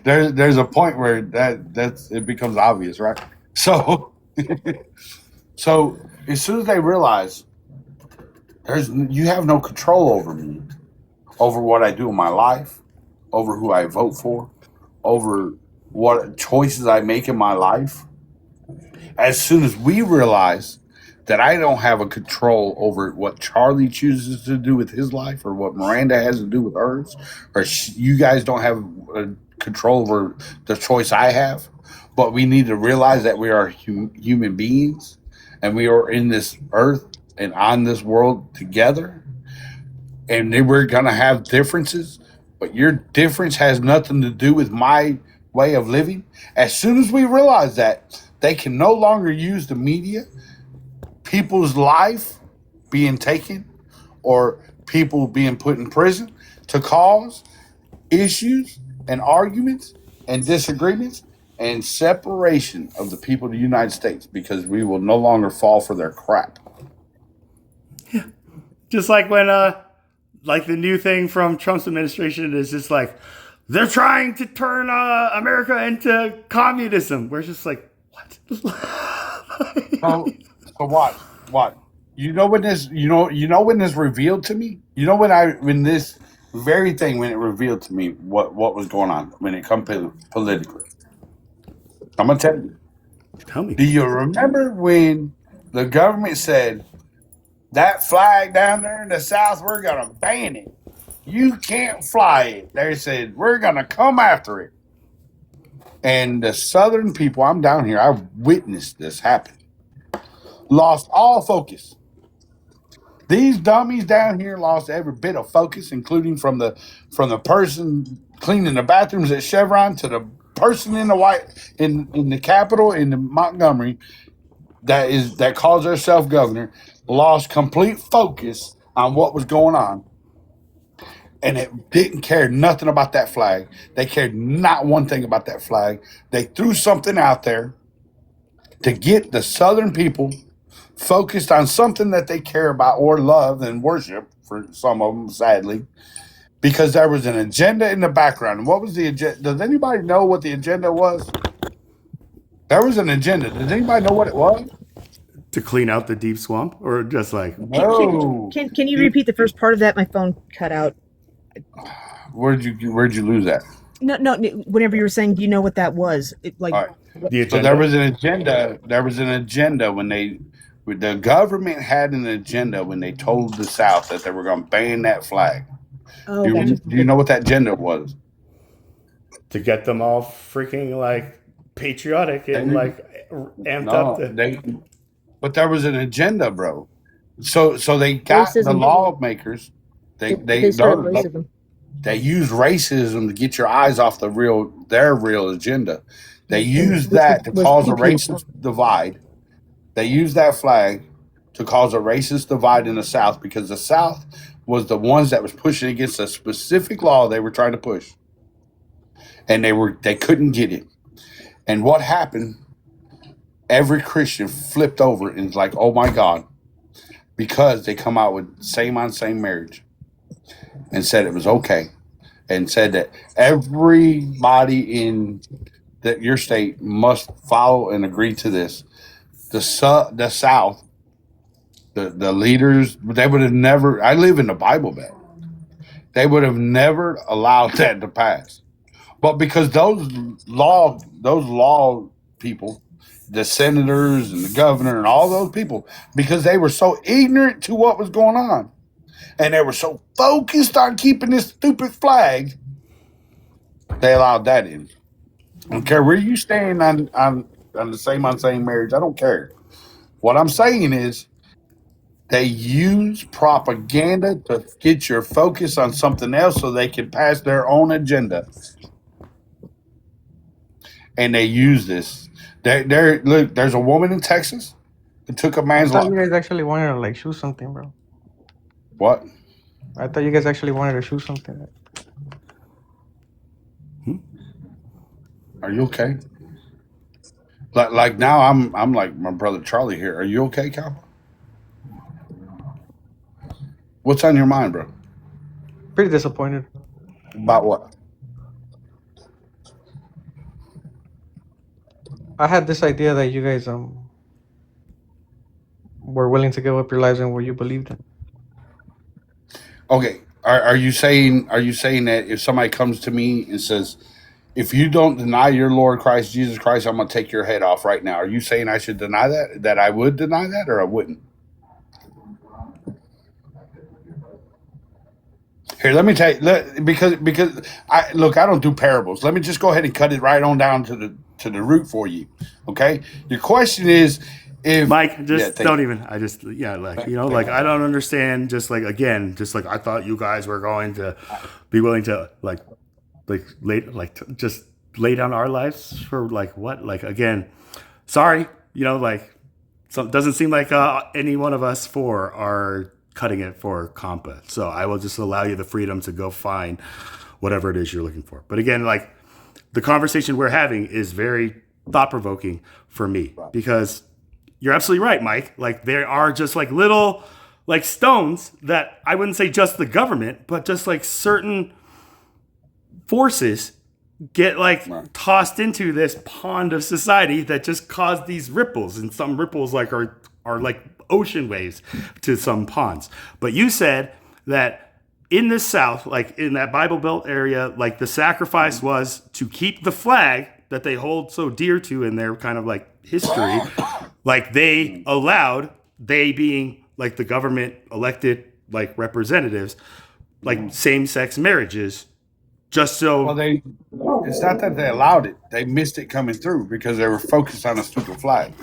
there's a point where that's it becomes obvious, right? So so as soon as they realize you have no control over me, over what I do in my life, over who I vote for, over what choices I make in my life. As soon as we realize that I don't have a control over what Charlie chooses to do with his life or what Miranda has to do with hers, or you guys don't have control over the choice I have, but we need to realize that we are human beings and we are in this earth and on this world together, and then we're going to have differences, but your difference has nothing to do with my way of living. As soon as we realize that, they can no longer use the media, people's life being taken, or people being put in prison to cause issues and arguments and disagreements and separation of the people of the United States, because we will no longer fall for their crap. just like when like the new thing from Trump's administration is just like they're trying to turn America into communism. We're just like, what? So what? You know when this revealed to me? You know when this very thing, when it revealed to me what was going on when it comes to politically. I'm gonna tell you. Tell me. Do you remember when the government said that flag down there in the South, we're gonna ban it? You can't fly it. They said we're gonna come after it. And the Southern people, I'm down here, I've witnessed this happen, lost all focus. These dummies down here lost every bit of focus, including from the person cleaning the bathrooms at Chevron to the person in the Capitol in the Montgomery that calls herself governor, lost complete focus on what was going on. And it didn't care nothing about that flag. They cared not one thing about that flag. They threw something out there to get the Southern people focused on something that they care about or love and worship, for some of them, sadly, because there was an agenda in the background. And what was the agenda? Does anybody know what the agenda was? There was an agenda. Does anybody know what it was? To clean out the deep swamp, or just like No. Can you repeat the first part of that? My phone cut out. Where'd you lose that? No. Whenever you were saying, do you know what that was? All right. the So agenda? there was an agenda. There was an agenda when the government had an agenda when they told the South that they were going to ban that flag. Oh, Do you know what that agenda was? To get them all freaking like patriotic and like amped up. But there was an agenda, bro. So they got the Racism. lawmakers. They started racism. They use racism to get your eyes off their real agenda. They use that to cause a racist divide. They use that flag to cause a racist divide in the South, because the South was the ones that was pushing against a specific law they were trying to push. And they couldn't get it. And what happened? Every Christian flipped over and was like, oh my God, because they come out with same on same marriage. and said it was okay, and said that everybody in your state must follow and agree to this. The South, the leaders, they would have never. I live in the Bible Belt. They would have never allowed that to pass. But because those law people, the senators and the governor and all those people, because they were so ignorant to what was going on, and they were so focused on keeping this stupid flag, they allowed that in. I don't care where you stand on the same marriage. I don't care. What I'm saying is, they use propaganda to get your focus on something else so they can pass their own agenda. And they use this. Look, there's a woman in Texas that took a I man's thought life. you guys actually wanted to like shoot something, bro. What? I thought you guys actually wanted to shoot something. Are you okay? Like now, I'm like my brother Charlie here. Are you okay, Cal? What's on your mind, bro? Pretty disappointed. About what? I had this idea that you guys were willing to give up your lives and what you believed in. Okay. Are you saying that if somebody comes to me and says, if you don't deny your Lord Christ, Jesus Christ, I'm going to take your head off right now. Are you saying I should deny that? That I would deny that or I wouldn't? Here, let me tell you, because I don't do parables. Let me just go ahead and cut it right on down to the root for you. Okay? Your question is, if Mike, just yeah, don't even. I just I don't understand. Just like again, just like I thought you guys were going to be willing to just lay down our lives for like what? Like again, sorry, so it doesn't seem like any one of us four are cutting it for Compa. So I will just allow you the freedom to go find whatever it is you're looking for. But again, like the conversation we're having is very thought provoking for me because you're absolutely right, Mike. Like there are just like little like stones that I wouldn't say just the government, but just like certain forces get like tossed into this pond of society that just cause these ripples, and some ripples like are like ocean waves to some ponds. But you said that in the South, like in that Bible Belt area, like the sacrifice was to keep the flag that they hold so dear to in their kind of like history, like they allowed, they being like the government elected like representatives, like same-sex marriages, just so. Well, it's not that they allowed it; they missed it coming through because they were focused on a stupid flag.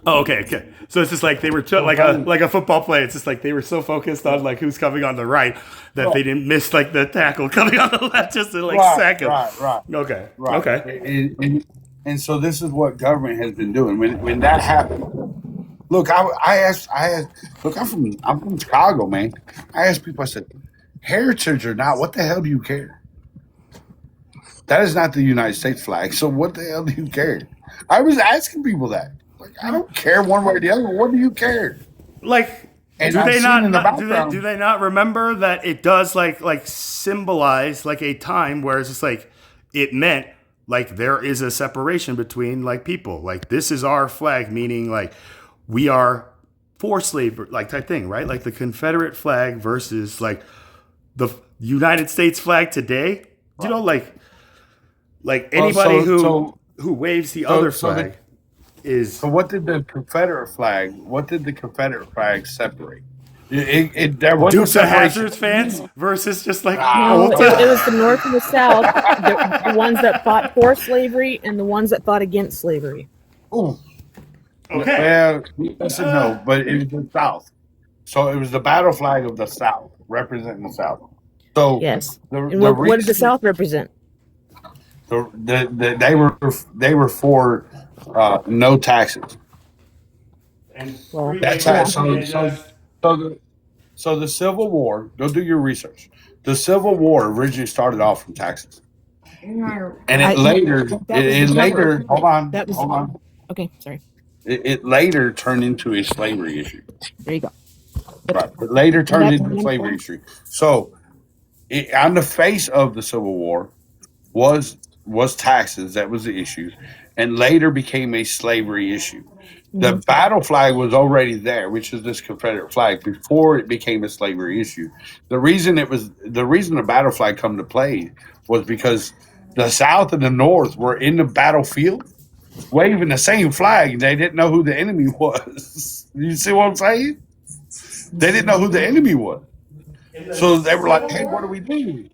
Oh, okay. So it's just like they were like a football play. It's just like they were so focused on like who's coming on the right that they didn't miss like the tackle coming on the left just to like sack him. Right. Okay. Right. Okay. And so this is what government has been doing. When that happened, look, I asked. Look, I'm from Chicago, man. I asked people. I said, heritage or not, what the hell do you care? That is not the United States flag. So what the hell do you care? I was asking people that. Like, I don't care one way or the other. What do you care? Like, and do they not remember that it does like symbolize like a time where it's just like it meant like there is a separation between like people. Like this is our flag, meaning like we are for slavery, like type thing, right? Like the Confederate flag versus like the United States flag today. You know, like anybody who waves the other flag. So what did the Confederate flag separate? There was Dukes of Hazzard fans versus just like no, it was the North and the South, the ones that fought for slavery and the ones that fought against slavery. Ooh. Okay. Well, no, but it was the South. So it was the battle flag of the South, representing the South. So yes. What did the South represent? They were for no taxes. Well, that's so the Civil War. Go do your research. The Civil War originally started off from taxes, and it later. Hold on. Okay, sorry. It later turned into a slavery issue. There you go. Right. But later And turned that's into the slavery industry. So, on the face of the Civil War was taxes. That was the issue, and later became a slavery issue. The Mhm. battle flag was already there, which is this Confederate flag, before it became a slavery issue. The reason the battle flag come to play was because the South and the North were in the battlefield waving the same flag, and they didn't know who the enemy was. You see what I'm saying? They didn't know who the enemy was. So they were like, hey, what do we do?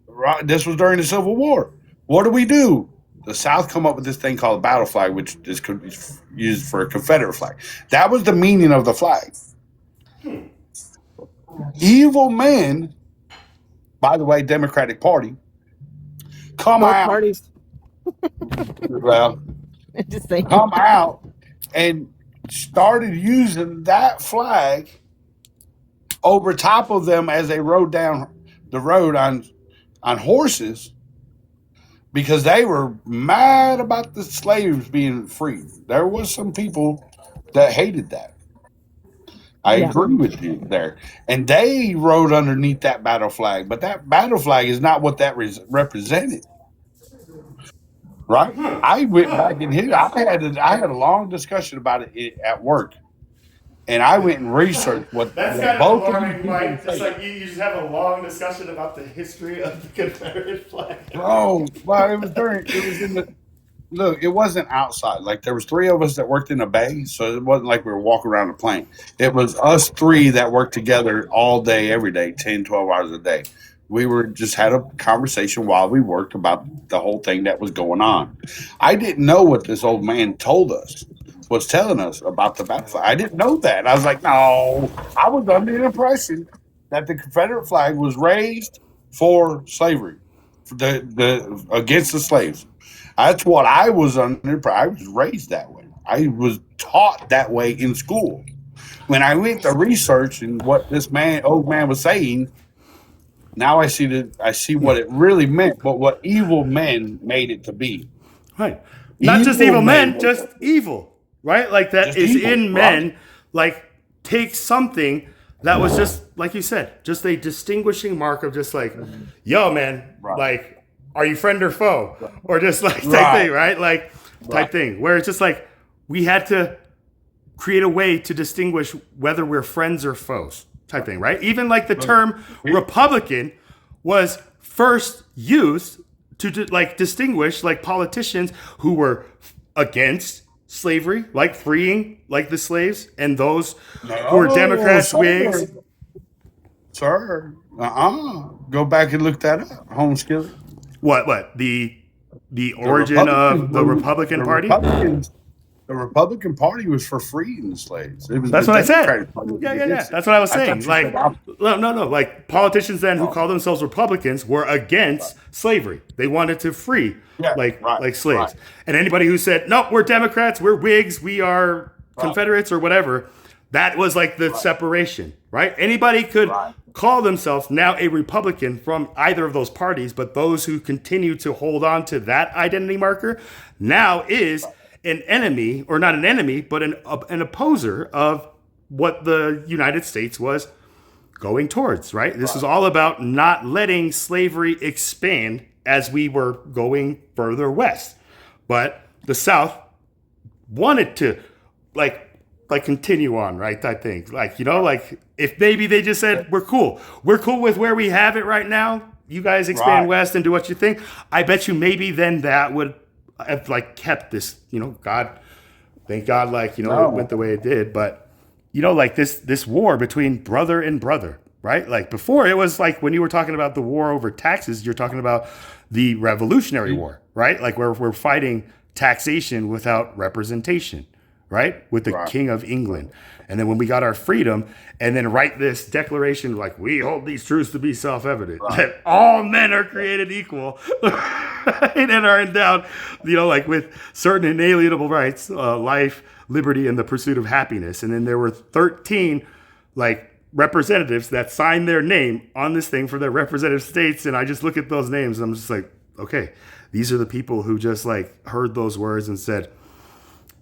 Right. This was during the Civil War. What do we do? The South come up with this thing called a battle flag, which is used for a Confederate flag. That was the meaning of the flag. Evil men, by the way, Democratic Party, come Both out. parties. Well, Just saying. come out and started using that flag over top of them as they rode down the road on horses, because they were mad about the slaves being freed. There was some people that hated that. I Yeah. agree with you there. And they rode underneath that battle flag, but that battle flag is not what that represented. Right? I went back in here. I had a long discussion about it at work. And I went and researched what That's kind both of of boring, these Mike. people Just say. like you just have a long discussion about the history of the Confederate flag. Bro, well, it was in the look, it wasn't outside. Like, there was 3 of us that worked in a bay, so it wasn't like we were walking around a plane. It was us 3 that worked together all day, every day, 10, 12 hours a day. We were just had a conversation while we worked about the whole thing that was going on. I didn't know what this old man was telling us about the battle flag. I didn't know that. I was like, no, I was under the impression that the Confederate flag was raised for slavery, for the against the slaves. That's what I was under. I was raised that way. I was taught that way in school. When I went to research and what this old man was saying, now I see what it really meant, but what evil men made it to be. Right. Not just evil men, just was- evil. Right? Like that Just is evil, in right. men. Like, take something that was just, like you said, just a distinguishing mark of just like, yo, man, Right. like, are you friend or foe? Or just like type Right. thing, right? Like type thing. Where it's just like, we had to create a way to distinguish whether we're friends or foes type thing, right? Even like the term Republican was first used to like distinguish like politicians who were against slavery, like freeing like the slaves, and those who were Democrats, Whigs. Sir, go back and look that up. Homeskilling. What the origin of the Republican Party? The Republican Party was for freeing the slaves. It was That's the what I said. Democratic Party that Yeah. against it. That's what I was I thought saying. you Like, said opposite. no. Like politicians then who call themselves Republicans were against slavery. They wanted to free Yeah, like right, slaves. right. And anybody who said, nope, we're Democrats, we're Whigs, we are Confederates or whatever, that was like the separation, right? Anybody could call themselves now a Republican from either of those parties, but those who continue to hold on to that identity marker now is an enemy, or not an enemy, but an opposer of what the United States was going towards, right? This is all about not letting slavery expand as we were going further west. But the South wanted to like continue on, right? Type things. Like, you know, like if maybe they just said, we're cool with where we have it right now. You guys expand Right. west and do what you think. I bet you maybe then that would have like kept this, you know, thank God, like, you know, it went the way it did. But, you know, like this war between brother and brother, right? Like before it was like when you were talking about the war over taxes, you're talking about the Revolutionary War, right? Like where we're fighting taxation without representation, right? With the King of England. And then when we got our freedom, and then write this declaration like, we hold these truths to be self-evident, that all men are created equal and are endowed, you know, like with certain inalienable rights, life, liberty, and the pursuit of happiness. And then there were 13 like representatives that signed their name on this thing for their representative states. And I just look at those names and I'm just like, okay, these are the people who just like heard those words and said,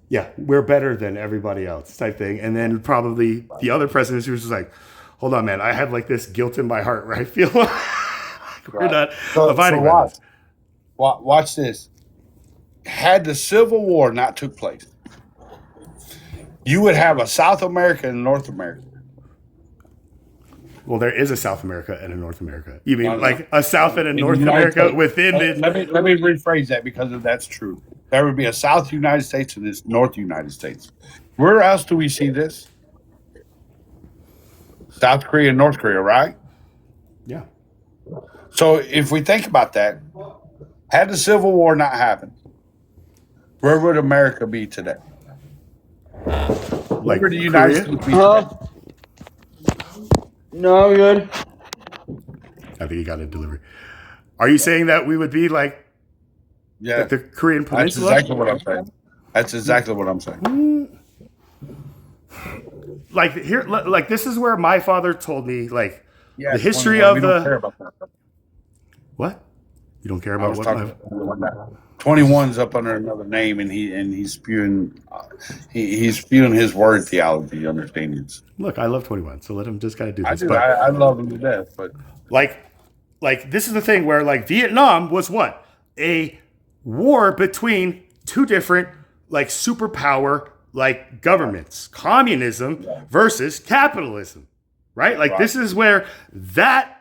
yeah, we're better than everybody else type thing. And then probably the other presidents who was just like, hold on, man, I have like this guilt in my heart where I feel like we're not abiding by watch, this. watch this. Had the Civil War not took place, you would have a South America and North America. Well, there is a South America and a North America. You mean No, no. like a South and a In North the United America States. within Let the... me rephrase that because if that's true. There would be a South United States and this North United States. Where else do we see this? South Korea and North Korea, right? Yeah. So if we think about that, had the Civil War not happened, where would America be today? Where Like would the United Korea? States be today? No, good. I think you got a delivery. Are you saying that we would be like Yeah, the Korean that's Peninsula? exactly what I'm saying. That's exactly what I'm saying. Like here, like this is where my father told me like Yeah, the history 21, of we don't care the... about that. What? You don't care I about was what? talking about that. 21's up under another name, and he's spewing he's spewing his word theology understandings. Look, I love 21, so let him just kind of do I this. do. But I love him to death, but like this is the thing where like Vietnam was what? A war between two different like superpower like governments, communism versus capitalism, right? Like this is where that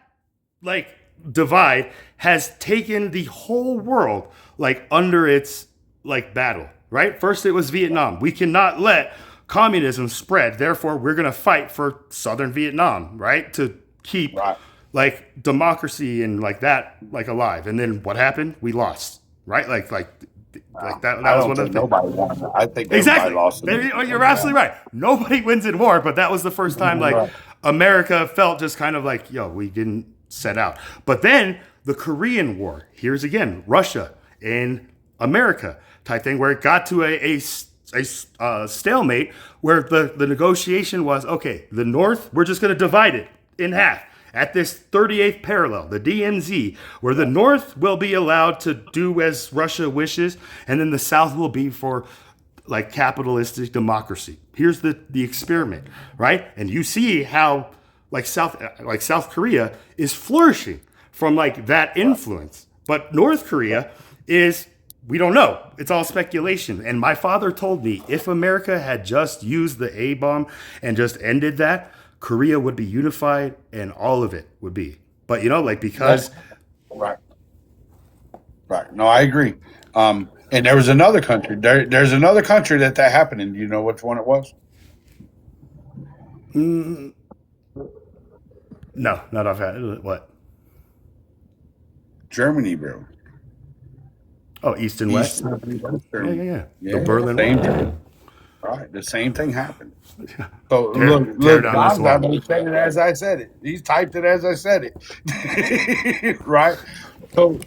like divide has taken the whole world like under its like battle, right? First it was Vietnam. We cannot let communism spread. Therefore, we're going to fight for southern Vietnam, right? To keep like democracy and like that like alive. And then what happened? We lost, right? Like that I was don't one of think the nobody won. I think exactly. everybody lost. You're absolutely right. Nobody wins in war, but that was the first time like America felt just kind of like, yo, we didn't set out. But then the Korean War, here's again Russia and America type thing, where it got to a stalemate, where the negotiation was, okay, the North, we're just going to divide it in half at this 38th parallel, the DMZ, where the North will be allowed to do as Russia wishes, and then the South will be for like capitalistic democracy. Here's the experiment, right? And you see how like South Korea is flourishing from like that influence, but North Korea is, we don't know. It's all speculation. And my father told me if America had just used the A-bomb and just ended that, Korea would be unified and all of it would be. But you know, like because Right. No, I agree. And there was another country. There's another country that happened in. Do you know which one it was? no, not offhand. What? Germany, bro. Oh, East and West. Yeah. The Berlin same Wall. thing. Right, the same thing happened. So Tear look, down this wall. He said it as I said it. He typed it as I said it. Right. So,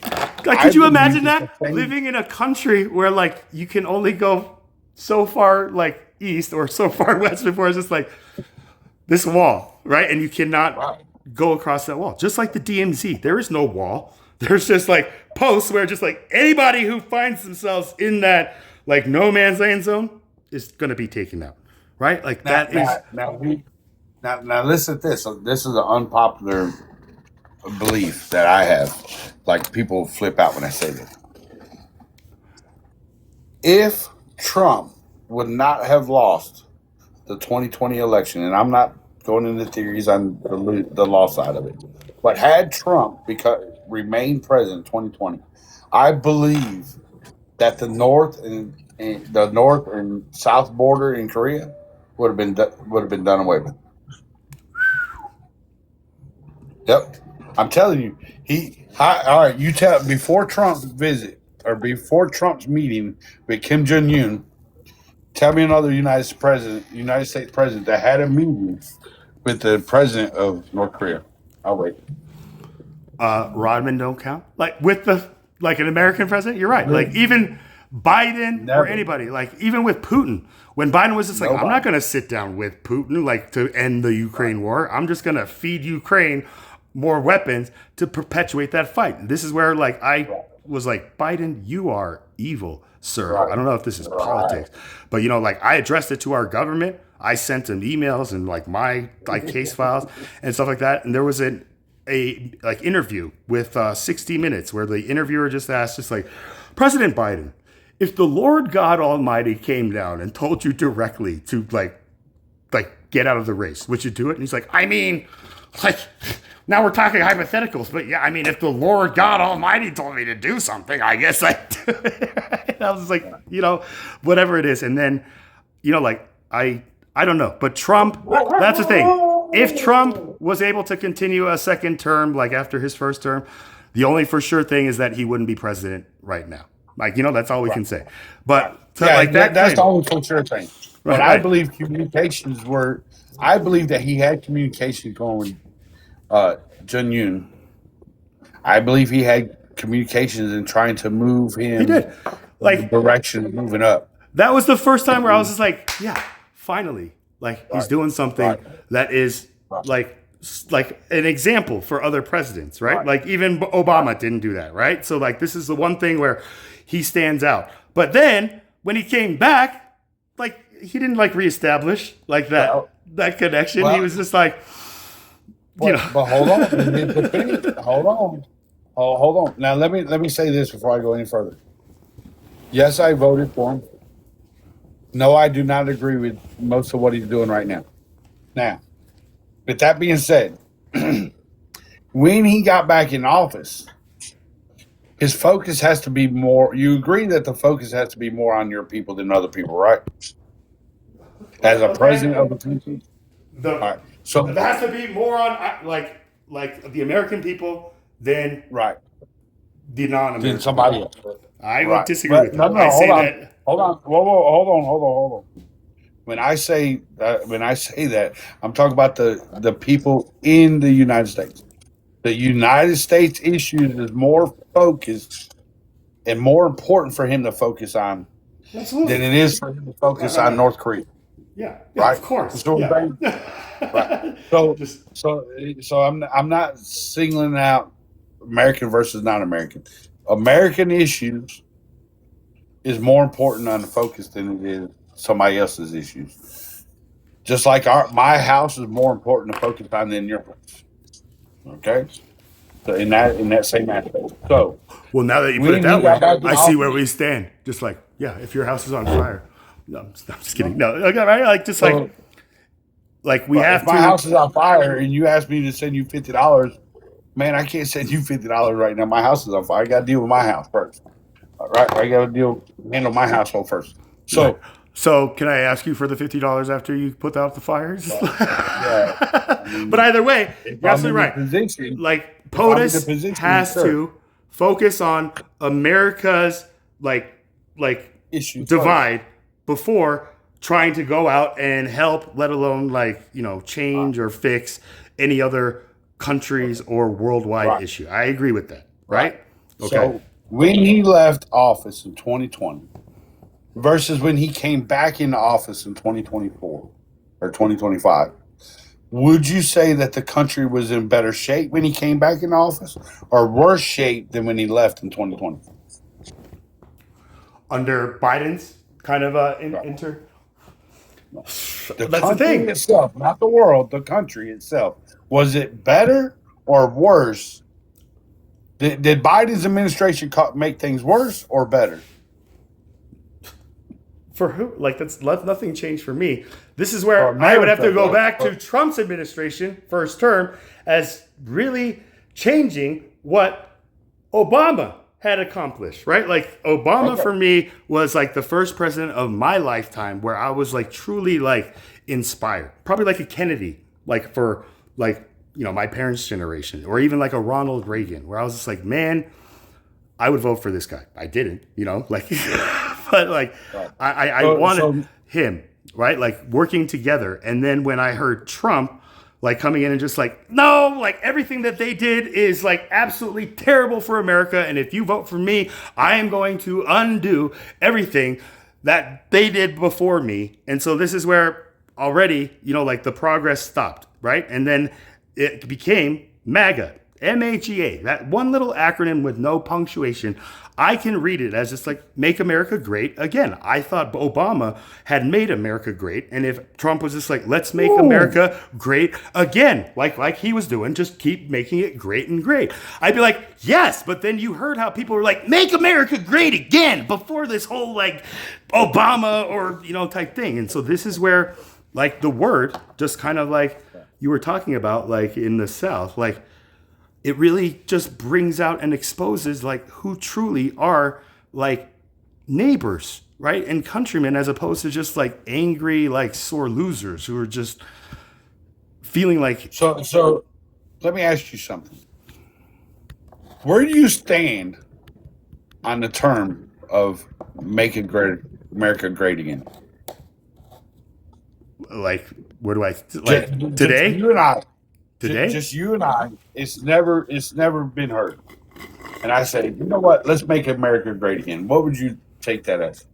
Like, could you imagine that living in a country where like you can only go so far like east or so far west before it's just like this wall, right? And you cannot go across that wall. Just like the DMZ, there is no wall. There's just like posts where just like anybody who finds themselves in that like no man's land zone is going to be taken out, right? Like that is. Now listen to this. This is an unpopular belief that I have. Like people flip out when I say this. If Trump would not have lost the 2020 election, and I'm not going into theories on the law side of it, but had Trump remained president in 2020, I believe that the North and South border in Korea would have been done away with. Yep, I'm telling you. All right. You tell before Trump's visit or before Trump's meeting with Kim Jong Un. Tell me another United States president that had a meeting with the president of North Korea. I'll wait. Rodman don't count. Like with an American president, you're right. Like even Biden or anybody, like even with Putin, when Biden was just like, I'm not going to sit down with Putin like to end the Ukraine war. I'm just going to feed Ukraine more weapons to perpetuate that fight. This is where like I was like, Biden, you are evil, sir. Right. I don't know if this is politics, but you know, like I addressed it to our government. I sent them emails and like my like case files and stuff like that. And there was a like interview with 60 Minutes where the interviewer just asked, just like, President Biden, if the Lord God Almighty came down and told you directly to like get out of the race, would you do it? And he's like, I mean, like, now we're talking hypotheticals, but yeah, I mean, if the Lord God Almighty told me to do something, I guess I'd do it. And I was like, you know, whatever it is. And then, you know, like, I don't know, but Trump, that's the thing. If Trump was able to continue a second term, like after his first term, the only for sure thing is that he wouldn't be president right now. Like, you know, that's all we can say. But to, Yeah, like that's the claim- only for sure thing. But Right, I right. believe communications were. I believe that he had communication going. Jun Yun. I believe he had communications and trying to move him. He did. Like, the direction of moving up. that was the first time where I was just like, yeah, finally. Like, he's doing something that is like an example for other presidents, right? Like, even Obama didn't do that, right? So, like, this is the one thing where he stands out. But then, when he came back, like, he didn't, like, reestablish, like, that connection. He was just like, you know. But hold on. Hold on. Now, let me say this before I go any further. Yes, I voted for him. No, I do not agree with most of what he's doing right now. Now, with that being said, when he got back in office, his focus has to be more. You agree that the focus has to be more on your people than other people, right? As a president of the country. All right. So It has to be more on, like the American people than the non-American Than somebody else. I would Right. disagree with But that. I say hold on. that. Hold on. Hold on. When I say that, I'm talking about the people in the United States. The United States issues is more focused and more important for him to focus on Absolutely. than it is for him to focus on North Korea. Yeah, Right. of course. So, Yeah. right. So I'm not singling out American versus non-American. American issues is more important on the focus than it is somebody else's issues. Just like my house is more important to focus on than your place. Okay, so in that same aspect. So, well, now that you put it that way, I see where we stand. Just like, yeah, if your house is on fire. No, I'm just kidding. No, okay, right? Like, just like we have if to. my house is on fire and you ask me to send you $50, man, I can't send you $50 right now. My house is on fire. I got to deal with my house first. All right, I got to handle my household first. So, so can I ask you for the $50 after you put out the fires? But either way, you're absolutely right. Like, POTUS has to focus on America's like divide before trying to go out and help, let alone like, you know, change or fix any other countries or worldwide issue. I agree with that. Right? Okay. So when he left office in 2020 versus when he came back into office in 2024 or 2025, would you say that the country was in better shape when he came back in office or worse shape than when he left in 2020? Under Biden's kind of The That's country the thing. itself, not the world, the country itself. Was it better or worse? Did Biden's administration make things worse or better? For who? Like, that's nothing changed for me. This is where I would have to go back to Trump's administration, first term, as really changing what Obama had accomplished, right? Like, Obama for me was like the first president of my lifetime where I was like truly like inspired. Probably like a Kennedy, like for like, you know, my parents' generation, or even like a Ronald Reagan, where I was just like, man, I would vote for this guy. I didn't, you know, like, but like, I wanted him, right? Like working together. And then when I heard Trump, like coming in and just like, no, like everything that they did is like absolutely terrible for America. And if you vote for me, I am going to undo everything that they did before me. And so this is where already, you know, like the progress stopped, right? And then it became MAGA. MAGA, that one little acronym with no punctuation, I can read it as just like make America great again. I thought Obama had made America great. And if Trump was just like, let's make America great again, like he was doing, just keep making it great and great. I'd be like, yes, but then you heard how people were like, make America great again before this whole like Obama or, type thing. And so this is where like the word just kind of like you were talking about, like in the South, like, it really just brings out and exposes like who truly are like neighbors, right? And countrymen, as opposed to just like angry, like sore losers who are just feeling like. So let me ask you something. Where do you stand on the term of making America great again? Like, where do I like today? You and I. Today? Just you and I. It's never been heard. And I say, you know what? Let's make America great again. What would you take that as?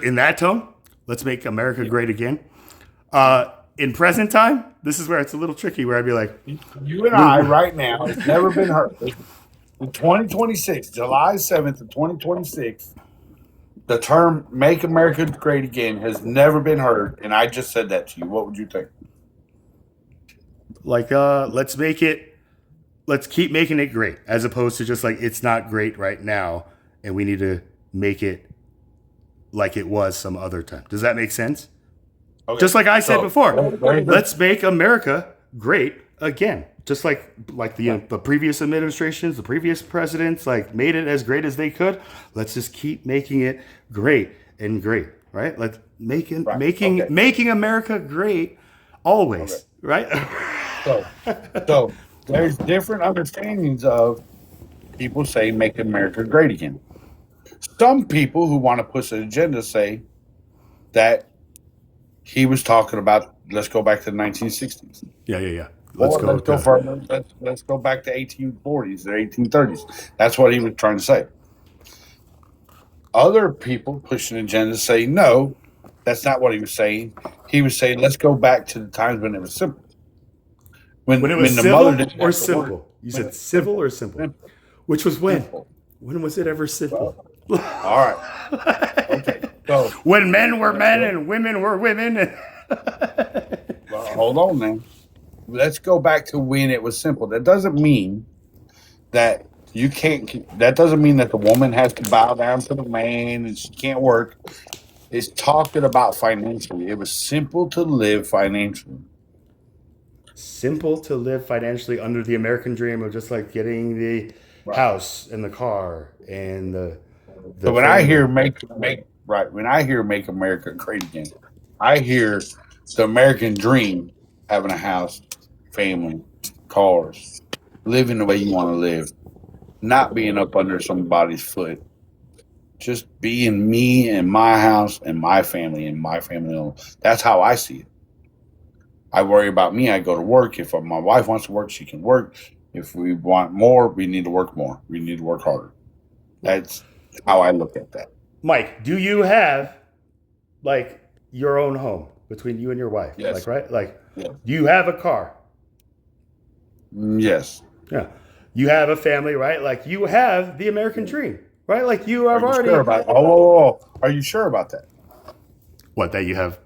In that tone, let's make America great again. In present time, this is where it's a little tricky, where I'd be like, you and I right now, it's never been heard. In 2026, July 7th of 2026, the term make America great again has never been heard. And I just said that to you. What would you think? Like, let's keep making it great, as opposed to just like, it's not great right now, and we need to make it like it was some other time. Does that make sense? Okay. Just like I said before, let's make America great again. Just like the previous administrations, the previous presidents, like made it as great as they could. Let's just keep making it great and great, right? Let's making America great always, right? So there's different understandings of people say make America great again. Some people who want to push an agenda say that he was talking about let's go back to the 1960s. Yeah. Let's go further. Let's go back to 1840s or 1830s. That's what he was trying to say. Other people pushing an agenda say no, that's not what he was saying. He was saying let's go back to the times when it was simple. When it was civil or simple? You said civil or simple? Which was when? Simple. When was it ever simple? All right. Okay. So when men were men and women were women. Well, hold on now. Let's go back to when it was simple. That doesn't mean that you can't. That doesn't mean that the woman has to bow down to the man and she can't work. It's talking about financially. It was simple to live financially. Simple to live financially under the American dream of just like getting the house and the car and the so when I hear when I hear make America great again, I hear the American dream, having a house, family, cars, living the way you want to live, not being up under somebody's foot, just being me and my house and my family alone. That's how I see it. I worry about me. I go to work. If my wife wants to work, she can work. If we want more, we need to work more. We need to work harder. That's how I look at that. Mike, do you have like your own home between you and your wife? Yes. Like, right? Like, yes. Do you have a car? Yes. Yeah. You have a family, right? Like you have the American dream, right? Like you have already. Sure about, oh, are you sure about that? What, that you have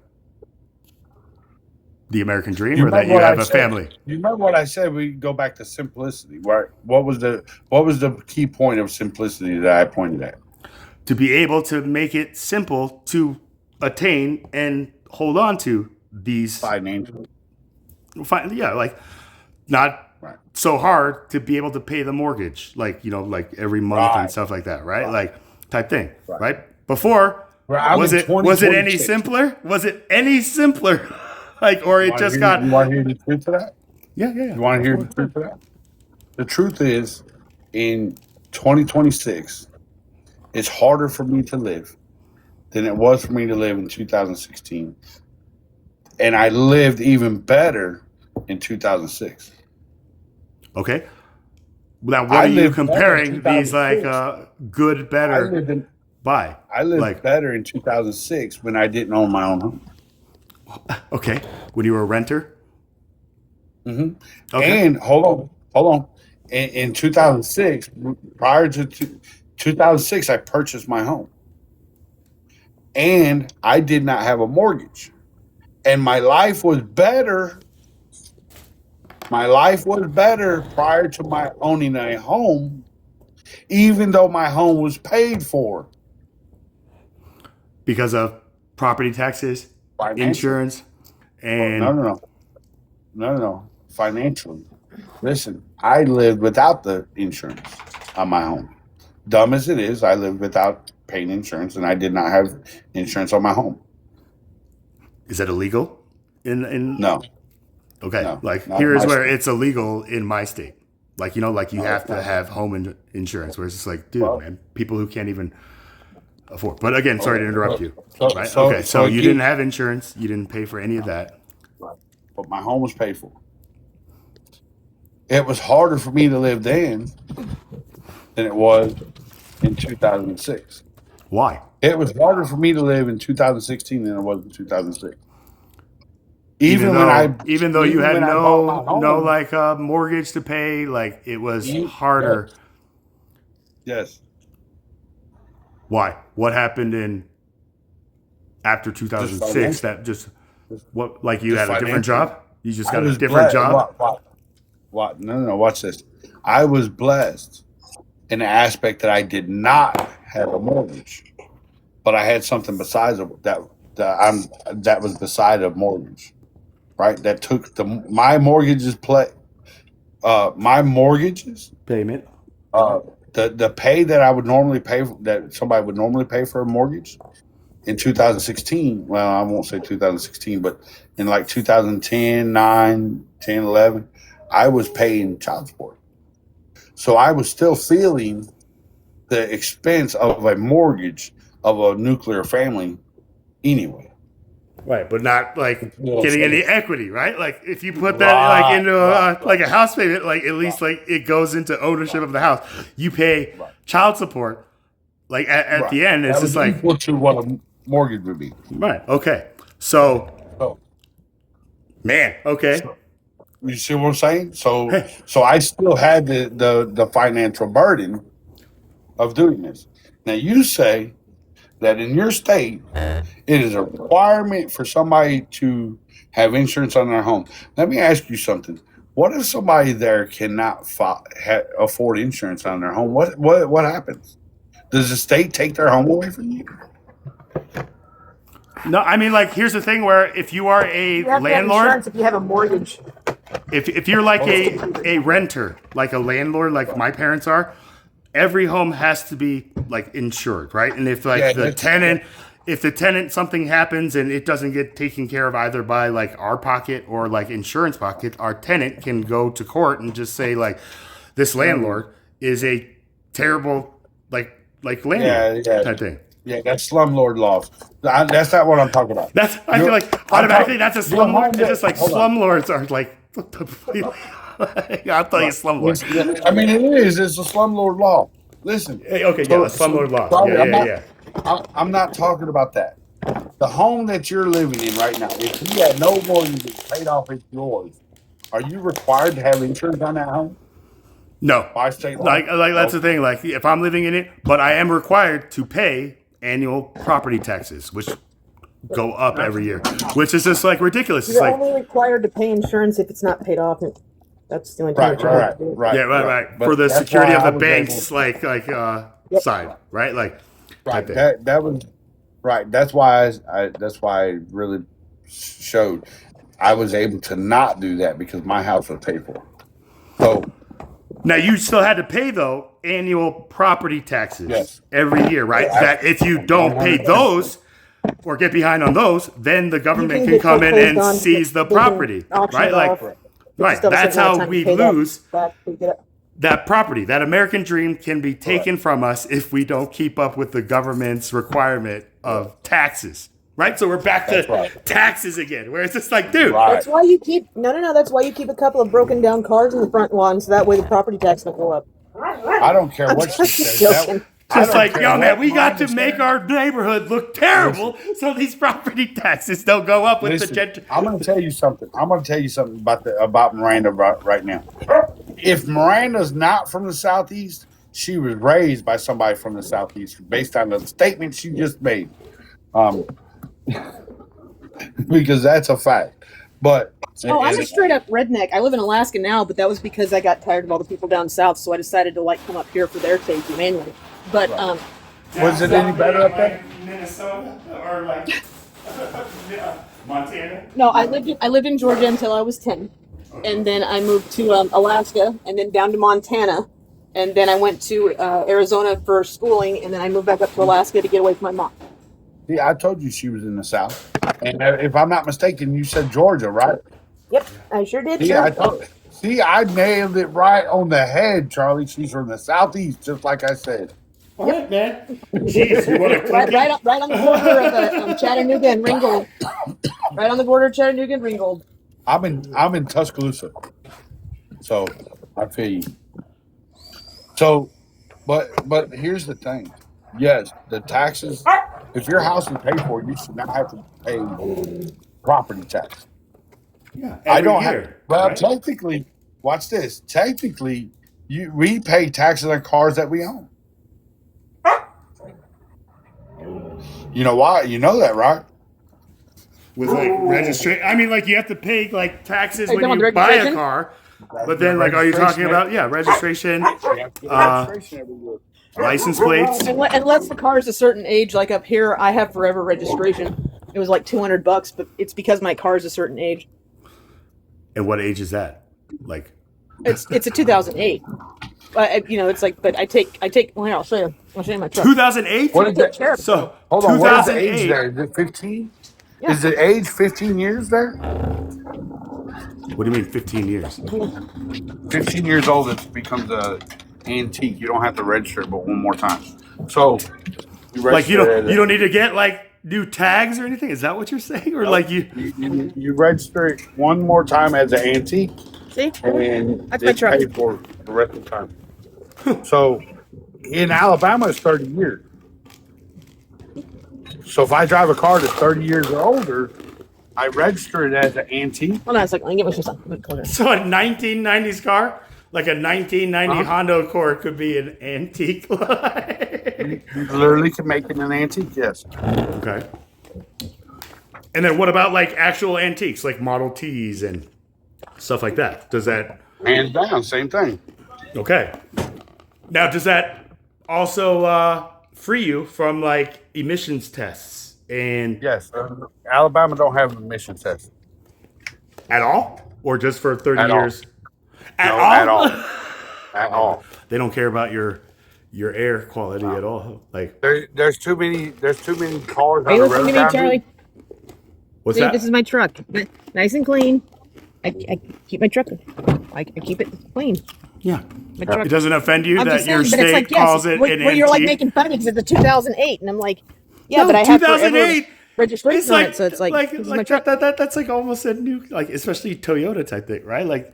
the American dream, or that you have a family? You remember what I said? We go back to simplicity. Right? What was the key point of simplicity that I pointed at? To be able to make it simple to attain and hold on to these financial. Yeah, like not so hard to be able to pay the mortgage, like like every month and stuff like that, right? Like type thing, right? Before, was it any simpler? Was it any simpler? Like, or it just got. You want to hear the truth of that? Yeah. You want to hear the truth of that? The truth is, in 2026, it's harder for me to live than it was for me to live in 2016. And I lived even better in 2006. Okay. Now, what are you comparing these like good, better by? I lived better in 2006 when I didn't own my own home. Okay. When you were a renter? Mm-hmm. Okay. And hold hold on. In 2006, prior to 2006, I purchased my home, and I did not have a mortgage, and my life was better. My life was better prior to my owning a home, even though my home was paid for. Because of property taxes, Financially. insurance, and No. Financially. Listen, I lived without the insurance on my home. Dumb as it is, I lived without paying insurance, and I did not have insurance on my home. is that illegal? In No. Okay, No, like not here is my where state. it's illegal in my state. Like, you know, like you have to have home insurance, where it's just like, dude, Well- man, people who can't even afford. But again, sorry to interrupt you. So- Right? so- Okay, so so you you- didn't have insurance, you didn't pay for any of that. But my home was paid for. It was harder for me to live then than it was in 2006. Why? It was harder for me to live in 2016 than it was in 2006. Even though, when I, even though you even had when I bought my home, no like mortgage to pay, like it was harder. Yes. Why? What happened in after 2006? financial. That just what? Like you Just had a different financial. job? You just I got a was different blessed- job? What? No. Watch this. I was blessed in the aspect that I did not have a mortgage, but I had something besides that was beside a mortgage, right? That took my mortgages Payment. the pay that I would normally pay, that somebody would normally pay for a mortgage in 2016. Well, I won't say 2016, but in like 2010, 9, 10, 11, I was paying child support. So I was still feeling the expense of a mortgage of a nuclear family anyway. Right, but not like know what I'm getting saying? any equity, right? Like if you put that like into like a house payment, like at least like it goes into ownership of the house. You pay child support, like at the end, it's That just was like equal to what a mortgage would be. right. Okay, so Oh. man, okay, You see what I'm saying? So I still had the financial burden of doing this. Now you say that in your state, it is a requirement for somebody to have insurance on their home. Let me ask you something. What if somebody there cannot afford insurance on their home? What happens? Does the state take their home away from you? no, I mean like here's the thing: where if you are a You have to have landlord, insurance if you have a mortgage. if you're like a renter, like a landlord, like my parents are, every home has to be like insured, right? And if like Yeah, the tenant, if the tenant something happens and it doesn't get taken care of either by like our pocket or like insurance pocket, our tenant can go to court and just say like this landlord is a terrible like landlord type thing. Yeah, that's slumlord laws. That's not what I'm talking about. That's I feel like automatically that's a slumlord. It's just like Hold on. slumlords are like I'll tell you slumlord. I mean, it is. It's a slumlord law. Listen. Hey, okay, yeah, that's slumlord law. Sorry, Yeah. I'm not talking about that. The home that you're living in right now, if you had no mortgage paid off, it's yours. Are you required to have insurance on that home? No. By state law? Like that's the thing. Like if I'm living in it, but I am required to pay annual property taxes, which go up every year, which is just like ridiculous. It's You're like only required to pay insurance if it's not paid off. And that's the only time Right, that you're allowed to do it. right. yeah, right. But For the that's security why of I the was banks, able- side, right? Like Right. type thing. That was right. That's why I really showed I was able to not do that because my house was paid for. So Now you still had to pay though annual property taxes Yes. every year, right? Yeah, That if you don't pay those or get behind on those, then the government can can get come in foreclosed and on, seize the they can property, auction right? it Like off. But right. still a That's certain amount of how time we to pay that lose back to get it. that property. That American dream can be taken from us if we don't keep up with the government's requirement of taxes. Right? So we're back to That's right. taxes again, where it's just like, dude, Right. That's why you keep that's why you keep a couple of broken down cars in the front lawn, so that way the property tax don't go up. I don't care what she Just says. joking. I just don't like, care yo, man, what we got to mine make says. our neighborhood look terrible so these property taxes don't go up with Listen, the gent. I'm going to tell you something. I'm going to tell you something about Miranda right now. if Miranda's not from the Southeast, she was raised by somebody from the Southeast based on the statement she just made. Because that's a fact. But Oh, I'm a straight up redneck. I live in Alaska now, but that was because I got tired of all the people down south, so I decided to like come up here for their safety mainly. But was it any better up there? Minnesota or like Montana? no, I lived in Georgia until I was 10, and then I moved to Alaska, and then down to Montana, and then I went to Arizona for schooling, and then I moved back up to Alaska to get away from my mom. Yeah, I told you she was in the South. And if I'm not mistaken, you said Georgia, right? Yep, I sure did. See, I nailed it right on the head, Charlie. She's from the Southeast, just like I said. All right, man. Jeez, you want to right on the border of Chattanooga and Ringgold. Right on the border of Chattanooga and Ringgold. I'm in Tuscaloosa, so I feel you. So, but here's the thing. Yes, the taxes. If your house is paid for, you should not have to pay property tax. Yeah, I don't year, have. Well, right? technically, watch this. Technically, we pay taxes on cars that we own. You know why? You know that, right? With like registration, I mean, like you have to pay like taxes Hey, when come you on, buy a registration? car. But then, like, are you talking about registration, Registration every year. license plates? Unless the car is a certain age, like up here, I have forever registration. It was like $200, but it's because my car is a certain age. And what age is that? Like, It's a 2008. It's like, but I take. Well, here, I'll show you. I'll show you my truck. 2008. What is that? So Hold on. What is the age 2008. there? Is it 15? Yeah. Is the age 15 years there? What do you mean 15 years? 15 years old, it becomes a antique. You don't have to register it but one more time. So Like you don't need to get like new tags or anything. Is that what you're saying? Or like you register it one more time as an antique, See? and That's my it's truck. paid for the rest of the time. So in Alabama, it's 30 years. So if I drive a car that's 30 years or older, I register it as an antique. Hold on a second. Let me get my shoes on. so a 1990s car, like a 1990 Honda Accord, could be an antique. You literally can make it an antique, yes. Okay. And then what about like actual antiques, like Model Ts and stuff like that? Does that? Hands down, same thing. Okay. Now, does that also free you from like emissions tests and Yes. Alabama don't have emission tests. at all, or just for 30 At all. years? At No, all? at all. At all. They don't care about your air quality at all. Like, There's too many cars Are you on the road listening to me, down Charlie? what's See, that? this is my truck. Nice and clean. I keep my truck. I keep it clean. Yeah. My truck. It doesn't offend you I'm that just your saying, but it's state like, yes, calls it where an you're like antique? making fun of me because it's a 2008, and I'm like, yeah, No, but I have 2008. registration It's on like, it, so it's like, this is my truck. that's like almost a new, like, especially Toyota type thing, right? Like,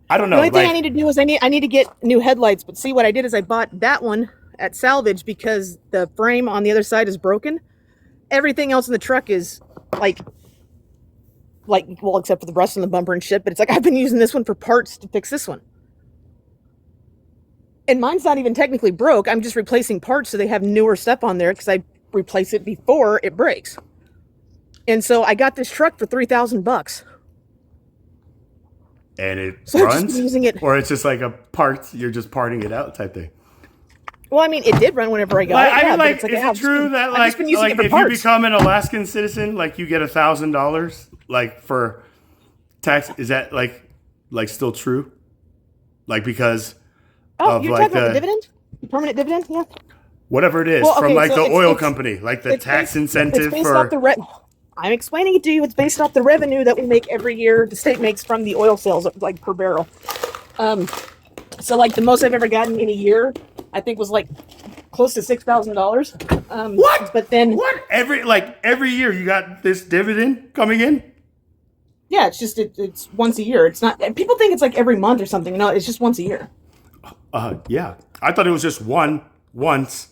I don't know. The only thing like, I need to do is I need to get new headlights. But see, what I did is I bought that one at salvage because the frame on the other side is broken. Everything else in the truck is like well, except for the rust on the bumper and shit. But it's like I've been using this one for parts to fix this one, and mine's not even technically broke. I'm just replacing parts so they have newer stuff on there because I replace it before it breaks. And so I got this truck for $3,000. and it So I've just runs, been using it. or it's just like a part, you're just parting it out type thing. Well, I mean, it did run whenever I got Like, it. I Yeah, mean, but like, it's like, is yeah, it I've just true been- that I've like, just been using it for if parts. you become an Alaskan citizen, like you get $1,000, like for tax? Is that like still true? Like because Oh, of you're like talking about the dividend? Permanent dividend? Yeah. whatever it is Well, from okay, like so the it's- oil it's- company, like the It's tax based- incentive it's based for. off the I'm explaining it to you. It's based off the revenue that we make every year. The state makes from the oil sales, like per barrel. So like the most I've ever gotten in a year, I think was like close to $6,000. What? But then, What every year you got this dividend coming in? yeah, it's just it's once a year. It's not. People think it's like every month or something. No, it's just once a year. Yeah, I thought it was just once.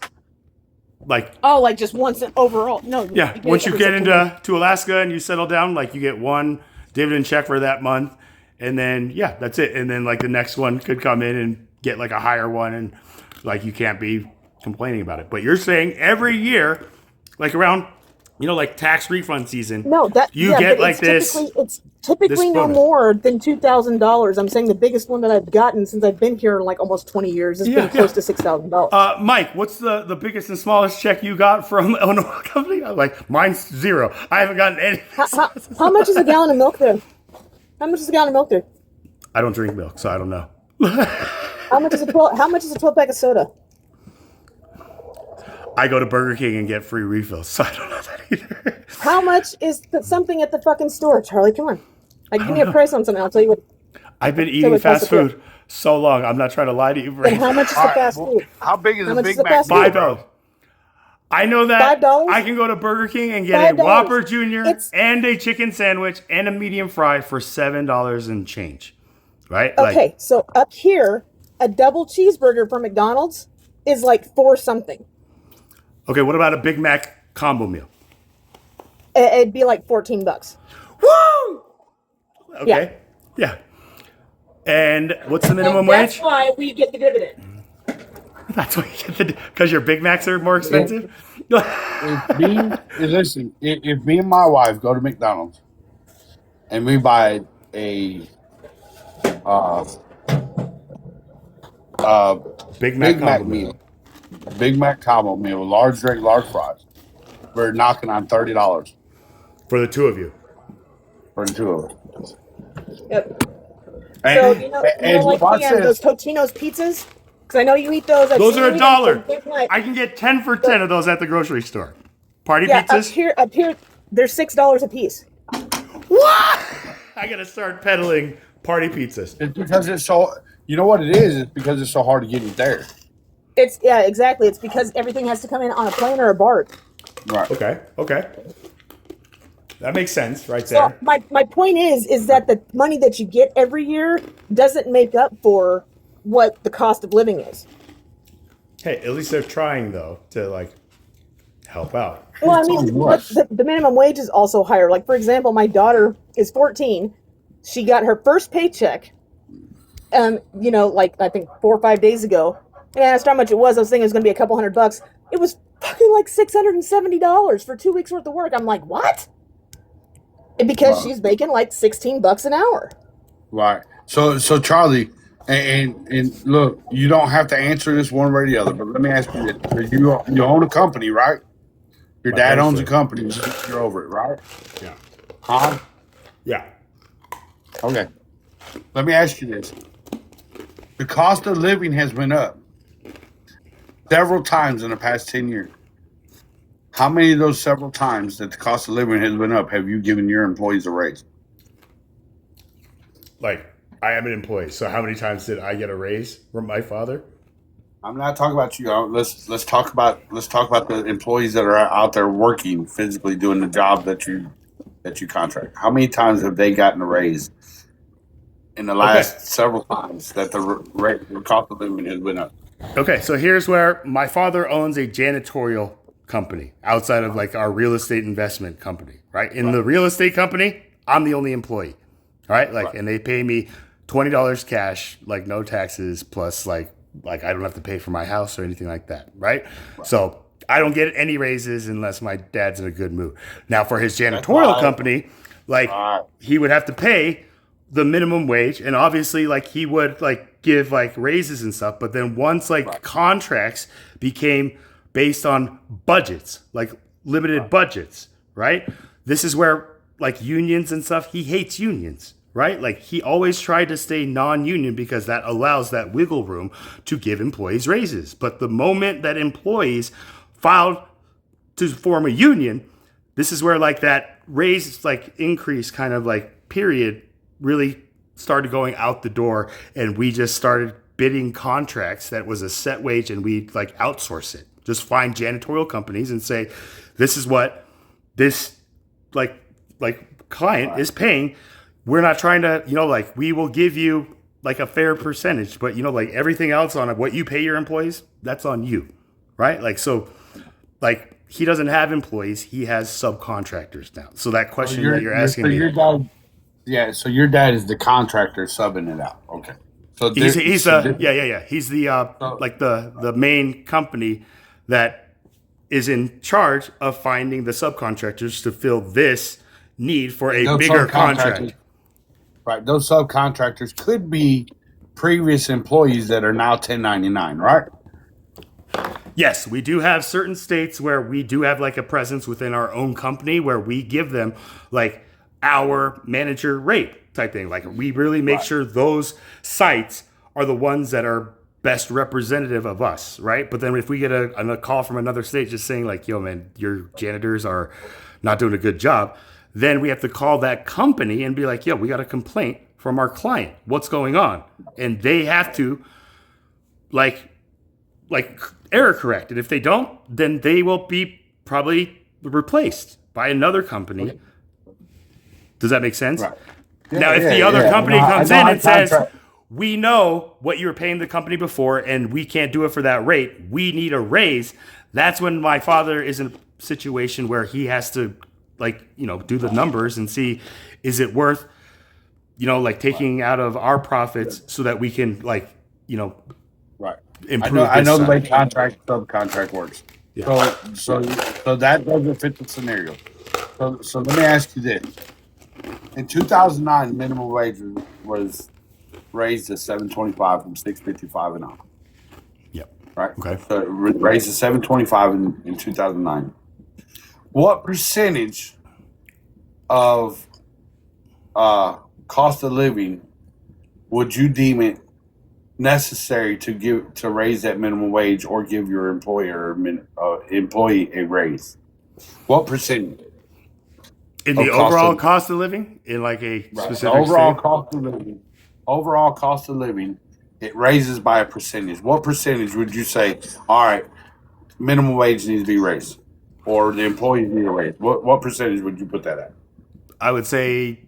Like Oh, like just once overall? No. yeah, get once it you every get September. to Alaska and you settle down, like you get one dividend check for that month, and then yeah, that's it. And then like the next one could come in and get like a higher one, and like you can't be complaining about it. But you're saying every year, like around, like tax refund season, No, you yeah, get but like this. It's typically no bonus. more than $2,000. I'm saying the biggest one that I've gotten since I've been here in like almost 20 years has been close to $6,000. Mike, what's the biggest and smallest check you got from Illinois company? Like mine's 0. I haven't gotten any. How much is a gallon of milk there? How much is a gallon of milk there? I don't drink milk, so I don't know. How much is a 12 pack of soda? I go to Burger King and get free refills, so I don't know that either. How much is something at the fucking store, Charlie? Come on. Like, give me a price on something. I'll tell you what. I've been eating fast food so long. I'm not trying to lie to you. And how much is the fast food? How big is How a much Big is the Mac? fast food? $5. I know that. $5? I can go to Burger King and get a $5. Whopper Jr. and a chicken sandwich and a medium fry for $7 and change. Right? Okay, so up here, a double cheeseburger from McDonald's is like $4 something. Okay, what about a Big Mac combo meal? It'd be like $14. Woo! Okay. Yeah. And what's the minimum That's wage? why we get the dividend. That's why you get because your Big Macs are more expensive. Listen, if me and my wife go to McDonald's and we buy a Big Mac combo meal, Big Mac combo meal, large drink, large fries, we're knocking on $30 for the two of you. For the two of us. Yep. And, So, you know like watch those Totino's pizzas? Because I know you eat those. Those are $1. Big Mac. I can get 10 for 10 of those at the grocery store. Party Yeah, pizzas? up here, they're $6 a piece. What? I gotta start peddling party pizzas. It's because it's so. You know what it is? It's because it's so hard to get it there. Exactly. It's because everything has to come in on a plane or a barge. Right. Okay. That makes sense right So there. my point is that the money that you get every year doesn't make up for what the cost of living is. Hey, at least they're trying though to like help out. Well, I mean, but the minimum wage is also higher. Like, for example, my daughter is 14. She got her first paycheck, like I think 4 or 5 days ago. And I asked her how much it was. I was thinking it was going to be a couple $100. It was fucking like $670 for 2 weeks worth of work. I'm like, what? And because she's making like $16 an hour. Right. So Charlie, and look, you don't have to answer this one way or the other, but let me ask you this. You own a company, right? Your dad owns a company. You're over it, right? Yeah. Huh? Yeah. Okay. Let me ask you this. The cost of living has been up several times in the past 10 years. How many of those several times that the cost of living has been up have you given your employees a raise? Like, I am an employee, so how many times did I get a raise from my father? I'm not talking about you. Let's talk about the employees that are out there working physically doing the job that you contract. How many times have they gotten a raise in the last several times that the cost of living has been up? Okay, so here's where my father owns a janitorial company outside of like our real estate investment company, right? In the real estate company, I'm the only employee, right? And they pay me $20 cash, like no taxes, plus like I don't have to pay for my house or anything like that, right? So I don't get any raises unless my dad's in a good mood. Now for his janitorial company, he would have to pay the minimum wage, and obviously he would give raises and stuff, but then once contracts became based on budgets, limited budgets, right? This is where unions and stuff, he hates unions, right? He always tried to stay non-union because that allows that wiggle room to give employees raises. But the moment that employees filed to form a union, this is where that raise increase kind of period really started going out the door, and we just started bidding contracts that was a set wage, and we outsource it. Just find janitorial companies and say, this is what this client is paying. We're not trying to, we will give you a fair percentage, but everything else on what you pay your employees, that's on you, right? He doesn't have employees, he has subcontractors now. So that question that you're asking me. Yeah, so your dad is the contractor subbing it out. Okay. So He's so He's the so- like the main company that is in charge of finding the subcontractors to fill this need for a those bigger subcontractors- contract. Right. Those subcontractors could be previous employees that are now 1099, right? Yes, we do have certain states where we do have like a presence within our own company where we give them like our manager rate type thing. Like we really make sure those sites are the ones that are best representative of us, right? But then if we get a call from another state just saying like, yo man, your janitors are not doing a good job, then we have to call that company and be like, yo, we got a complaint from our client. What's going on? And they have to like error correct. And if they don't, then they will be probably replaced by another company. Does that make sense? Right. Now, if the other company comes I in know and how says, contract- we know what you were paying the company before and we can't do it for that rate, we need a raise, that's when my father is in a situation where he has to like, you know, do the numbers and see, is it worth, you know, like taking out of our profits so that we can like, you know, Right. improve I know this the way side. contract subcontract works. Yeah. So that doesn't fit the scenario. So let me ask you this: in 2009, minimum wage was raised to $7.25 from $6.55 an hour. Yep. Right. Okay. So it raised to $7.25 in 2009. What percentage of cost of living would you deem it necessary to raise that minimum wage or give your employer employee a raise? What percentage? In the of cost overall of- cost of living, in like a Right. specific overall state? cost of living, it raises by a percentage. What percentage would you say? All right, minimum wage needs to be raised, or the employees need a raise. What percentage would you put that at? I would say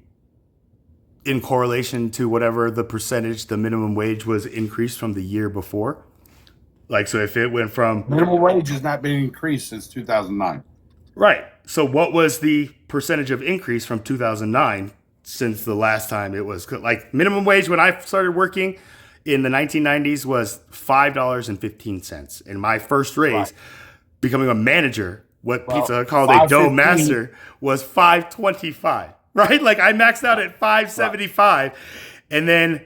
in correlation to whatever the percentage the minimum wage was increased from the year before. Like, so if it went from Minimum wage has not been increased since 2009. right, so what was the percentage of increase from 2009 since the last time it was like minimum wage when I started working in the 1990s was $5.15, and my first raise becoming a manager, what Pizza Hut called a dough $5.15 master, was $5.25. Right, like I maxed out at $5.75, and then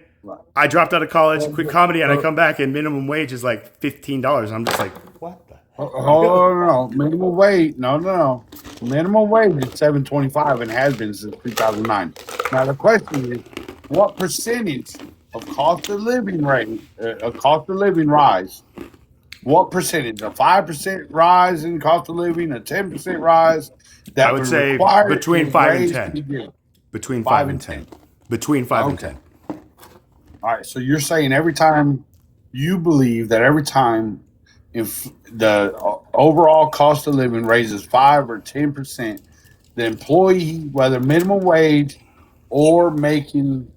I dropped out of college, quit comedy, and I come back and minimum wage is like $15. I'm just like, what the? No. Minimum wage. No. Minimum wage is $7.25 and has been since 2009. Now the question is, what percentage of cost of living rise? What percentage? A 5% rise in cost of living, a 10% rise? That I would say require between a 5 and raise 10. to be given? Between 5 and 10. Between 5 and 10. All right, so you're saying every time you believe that every time if the overall cost of living raises 5 or 10%, the employee, whether minimum wage or making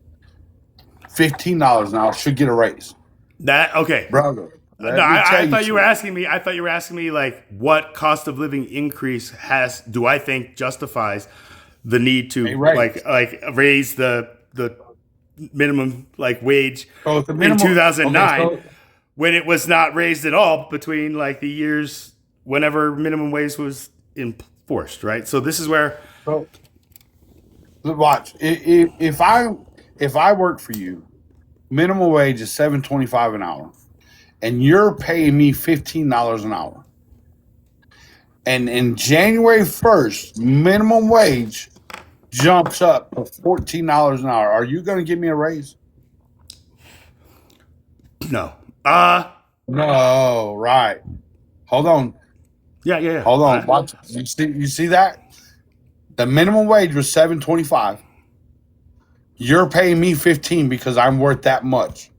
$15 an hour, should get a raise. That okay, brother. No, I thought you were asking me. I thought you were asking me like what cost of living increase do I think justifies the need to like raise the minimum like wage in 2009 when it was not raised at all between like the years whenever minimum wage was enforced, right? So this is where watch. If I work for you, minimum wage is $7.25 an hour, and you're paying me $15 an hour. And in January 1st, minimum wage jumps up to $14 an hour. Are you going to give me a raise? No. No, right. Hold on. Yeah. Hold on. Watch. You see that? The minimum wage was $7.25. You're paying me $15 because I'm worth that much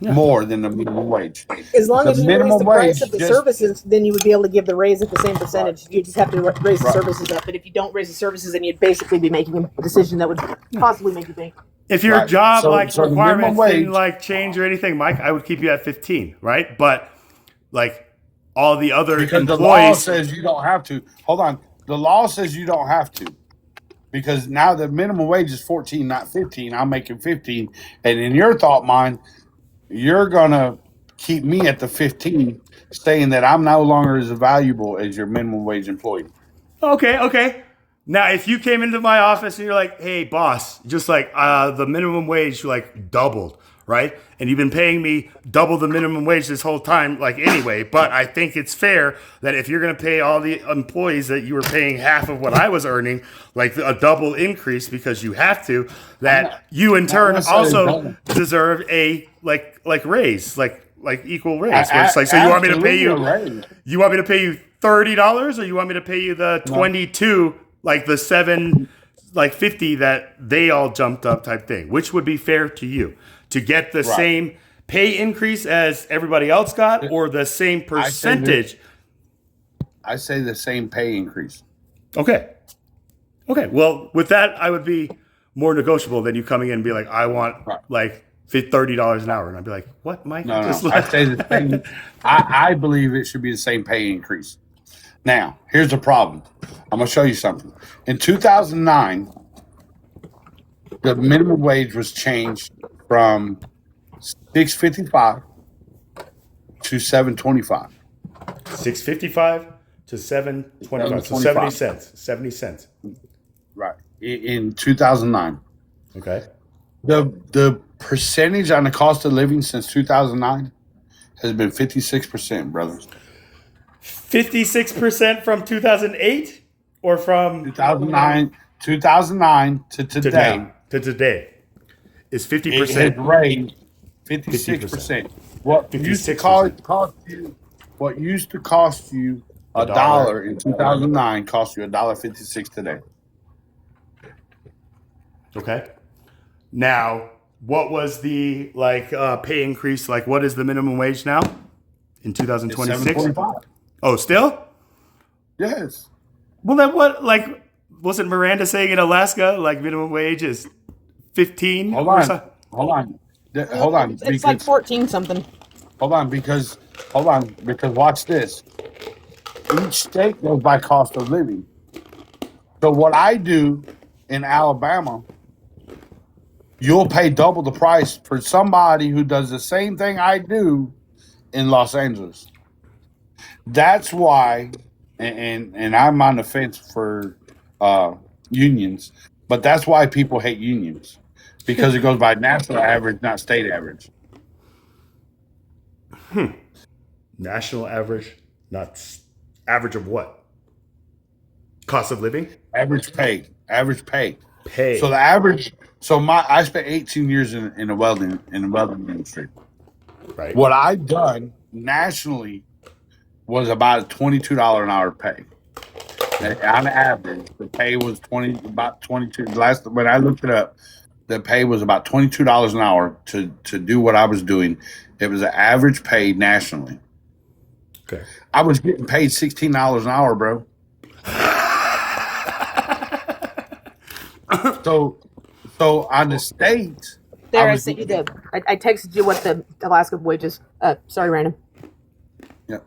more than the minimum wage. As long as you raise the price of the just- services, then you would be able to give the raise at the same percentage. You just have to raise the services up. But if you don't raise the services, then you'd basically be making a decision that would possibly make you think. If your job So like the minimum requirements wage- didn't like change or anything, Mike, I would keep you at 15, right? But like all the other Because employees, the law says you don't have to. Hold on. The law says you don't have to. because now the minimum wage is 14, not 15. I'm making 15, and in your thought mind, you're gonna keep me at the 15, saying that I'm no longer as valuable as your minimum wage employee. Okay. Now, if you came into my office and you're like, "Hey, boss, just like the minimum wage like doubled, right? And you've been paying me double the minimum wage this whole time, like anyway. But I think it's fair that if you're going to pay all the employees that you were paying half of what I was earning, like a double increase because you have to, that you in turn also deserve a like raise, like equal raise. Where it's like, so you want me to pay you? You want me to pay you $30, or you want me to pay you the 22, like the 750 that they all jumped up type thing? Which would be fair to you? To get the same pay increase as everybody else got, or the same percentage? I say the same pay increase. Okay. Well, with that, I would be more negotiable than you coming in and be like, I want like $30 an hour. And I'd be like, what, Mike? No. I say the same. I believe it should be the same pay increase. Now, here's the problem. I'm going to show you something. In 2009, the minimum wage was changed from $6.55 to $7.25. $6.55 to $7.25. So 70 cents. 70 cents. Right. In 2009. Okay. The percentage on the cost of living since 2009 has been 56%, brothers. 56% from 2008 or from 2009 to today. To today is 50%. It has raised 56%. What used to cost you $1 in 2009 cost you $1.56 today. Okay. Now, what was the pay increase? Like, what is the minimum wage now in 2026? Oh, still? Yes. Well, then what? Like, wasn't Miranda saying in Alaska like minimum wage is 15? Hold on. It's like 14 something. Hold on, because watch this. Each state goes by cost of living. So what I do in Alabama, you'll pay double the price for somebody who does the same thing I do in Los Angeles. That's why, and I'm on the fence for unions, but that's why people hate unions, because it goes by national average, not state average. National average, not average of what? Cost of living? Average pay. Pay. So the average. So I spent 18 years in the welding industry. Right. What I've done nationally was about $22 an hour pay. On average, the pay was about 22. When I looked it up, the pay was about $22 an hour to do what I was doing. It was an average pay nationally. Okay. I was getting paid $16 an hour, bro. So on the state, I sent you I texted you what the Alaska wages. Sorry, random. Yeah.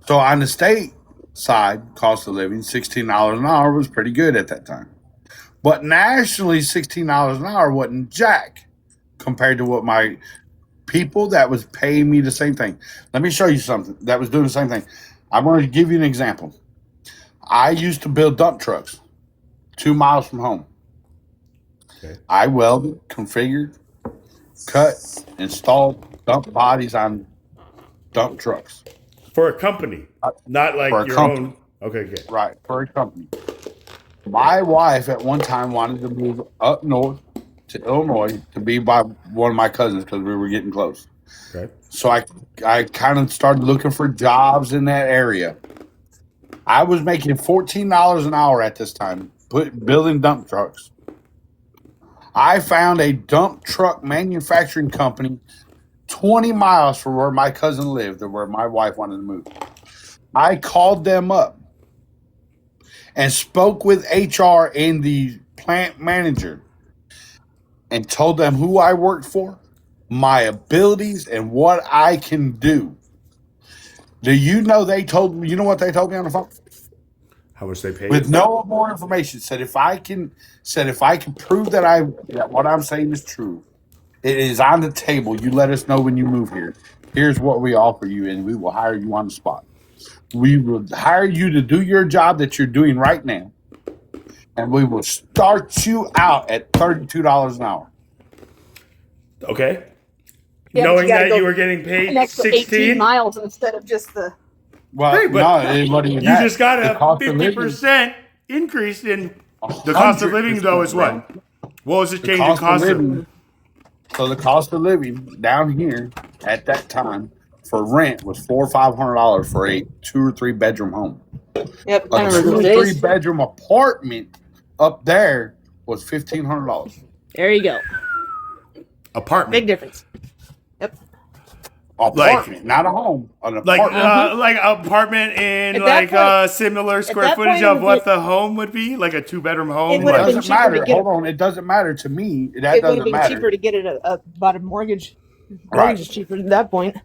So on the state side, cost of living, $16 an hour was pretty good at that time. But nationally, $16 an hour wasn't jack compared to what my people that was paying me the same thing. Let me show you something that was doing the same thing. I'm going to give you an example. I used to build dump trucks 2 miles from home. Okay. I welded, configured, cut, installed dump bodies on dump trucks. For a company, not like your own. Okay, good. Right, for a company. My wife at one time wanted to move up north to Illinois to be by one of my cousins because we were getting close. Okay. So I kind of started looking for jobs in that area. I was making $14 an hour at this time, building dump trucks. I found a dump truck manufacturing company 20 miles from where my cousin lived or where my wife wanted to move. I called them up and spoke with HR and the plant manager and told them who I worked for, my abilities, and what I can do. Do you know you know what they told me on the phone? How much they pay? with no more information. Said if I can prove that what I'm saying is true, it is on the table. You let us know when you move here. Here's what we offer you, and we will hire you on the spot. We will hire you to do your job that you're doing right now, and we will start you out at $32 an hour. Okay. Yeah, but Knowing you gotta that go you were getting paid an extra 18 16. miles instead of just the. Well, Hey, but no, it wasn't even you that. just got The a cost of living- 50% increase in the cost of living, though, is what? What was the change in cost of living? So the cost of living down here at that time for rent was $400 or $500 for a 2 or 3 bedroom home. Yep, A I remember 2 or those 3 days. bedroom apartment up there was $1,500. There you go. Apartment. Big difference. Yep. Apartment, not a home. An Like apartment. like apartment in At that like similar square that footage point, of it what would the home would be, like a 2-bedroom home. It would have like- been doesn't cheaper to matter. get. Hold on, it doesn't matter to me. That It would have doesn't been matter. cheaper to get it about a mortgage. Right. Mortgage is cheaper at that point.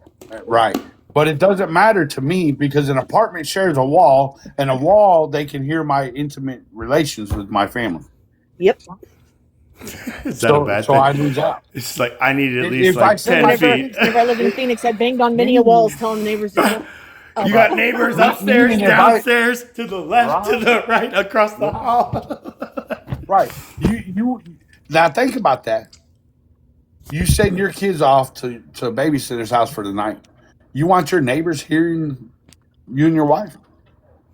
Right. But it doesn't matter to me because an apartment shares a wall, and a wall they can hear my intimate relations with my family. Yep. Is that a bad so thing? I lose out. It's like I need at If least I like said 10 feet. Whenever I lived in Phoenix, I banged on many a walls telling neighbors to go. You got neighbors upstairs, Meaning if I- downstairs, to the left, to the right, across the hall. Right. You now think about that. You send your kids off to a babysitter's house for the night. You want your neighbors hearing you and your wife?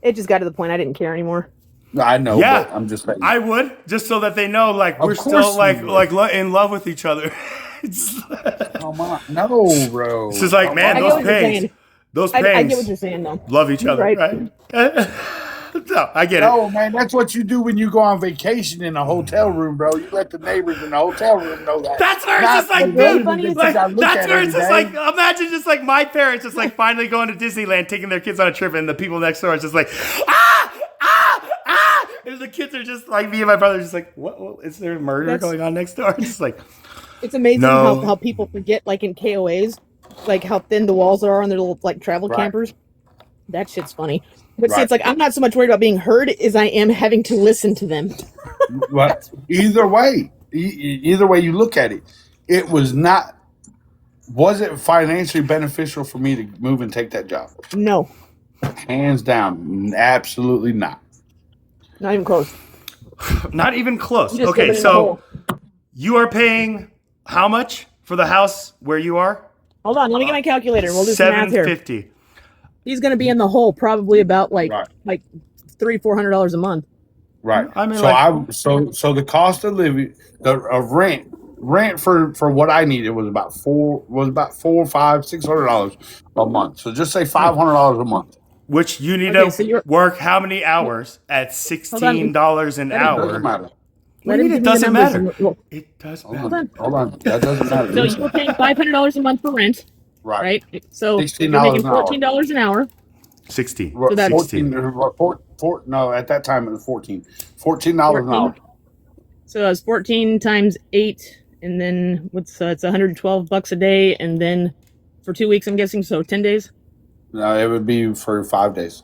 It just got to the point I didn't care anymore. No, I know, Yeah. but I'm just saying. I would, just so that they know, like, Of we're course still you would. in love with each other. It's Come on. No, bro. it's just like, man, I get those what you're pains, saying. those I get what pains you're saying, though. love each other, Right. right? No, I get it. No, man, that's what you do when you go on vacation in a hotel room, bro. You let the neighbors in the hotel room know that. That's where it's Not just like, the dude, neighbors like, that I look that's at where it's every just day. like, imagine just like my parents just like finally going to Disneyland, taking their kids on a trip, and the people next door are just like, and the kids are just like, me and my brother are just like, what is there murder That's- going on next door? Just like, It's amazing No. how people forget, like in KOAs, like how thin the walls are on their little like travel Right. campers. That shit's funny. But see, Right. it's like I'm not so much worried about being heard as I am having to listen to them. But either way you look at it, it was not. Was it financially beneficial for me to move and take that job? No, Hands down, absolutely not. not even close. not even close. You just Okay, live in the so hole. you are paying how much for the house where you are? Hold on, let me get my calculator. And we'll do some math here. $750. He's going to be in the hole probably about like Right. $300-400 a month. Right. I mean, so like- so the cost of living, of rent for what I needed was about $400, $500, $600 a month. So just say $500 a month. Which you need Okay, so to you're- work how many hours at $16 an Doesn't hour? matter. What Let do you him mean give it me the doesn't numbers matter? and we'll- It does Hold matter. on. Hold on. That doesn't matter. So you were paying $500 a month for rent, right? So you're $16 making an hour. $14 an hour. 16. So that's- 14, no, at that time it was 14. $14 an hour. So that's 14 times 8, and then it's $112 a day, and then for 2 weeks, I'm guessing. So 10 days. No, it would be for 5 days.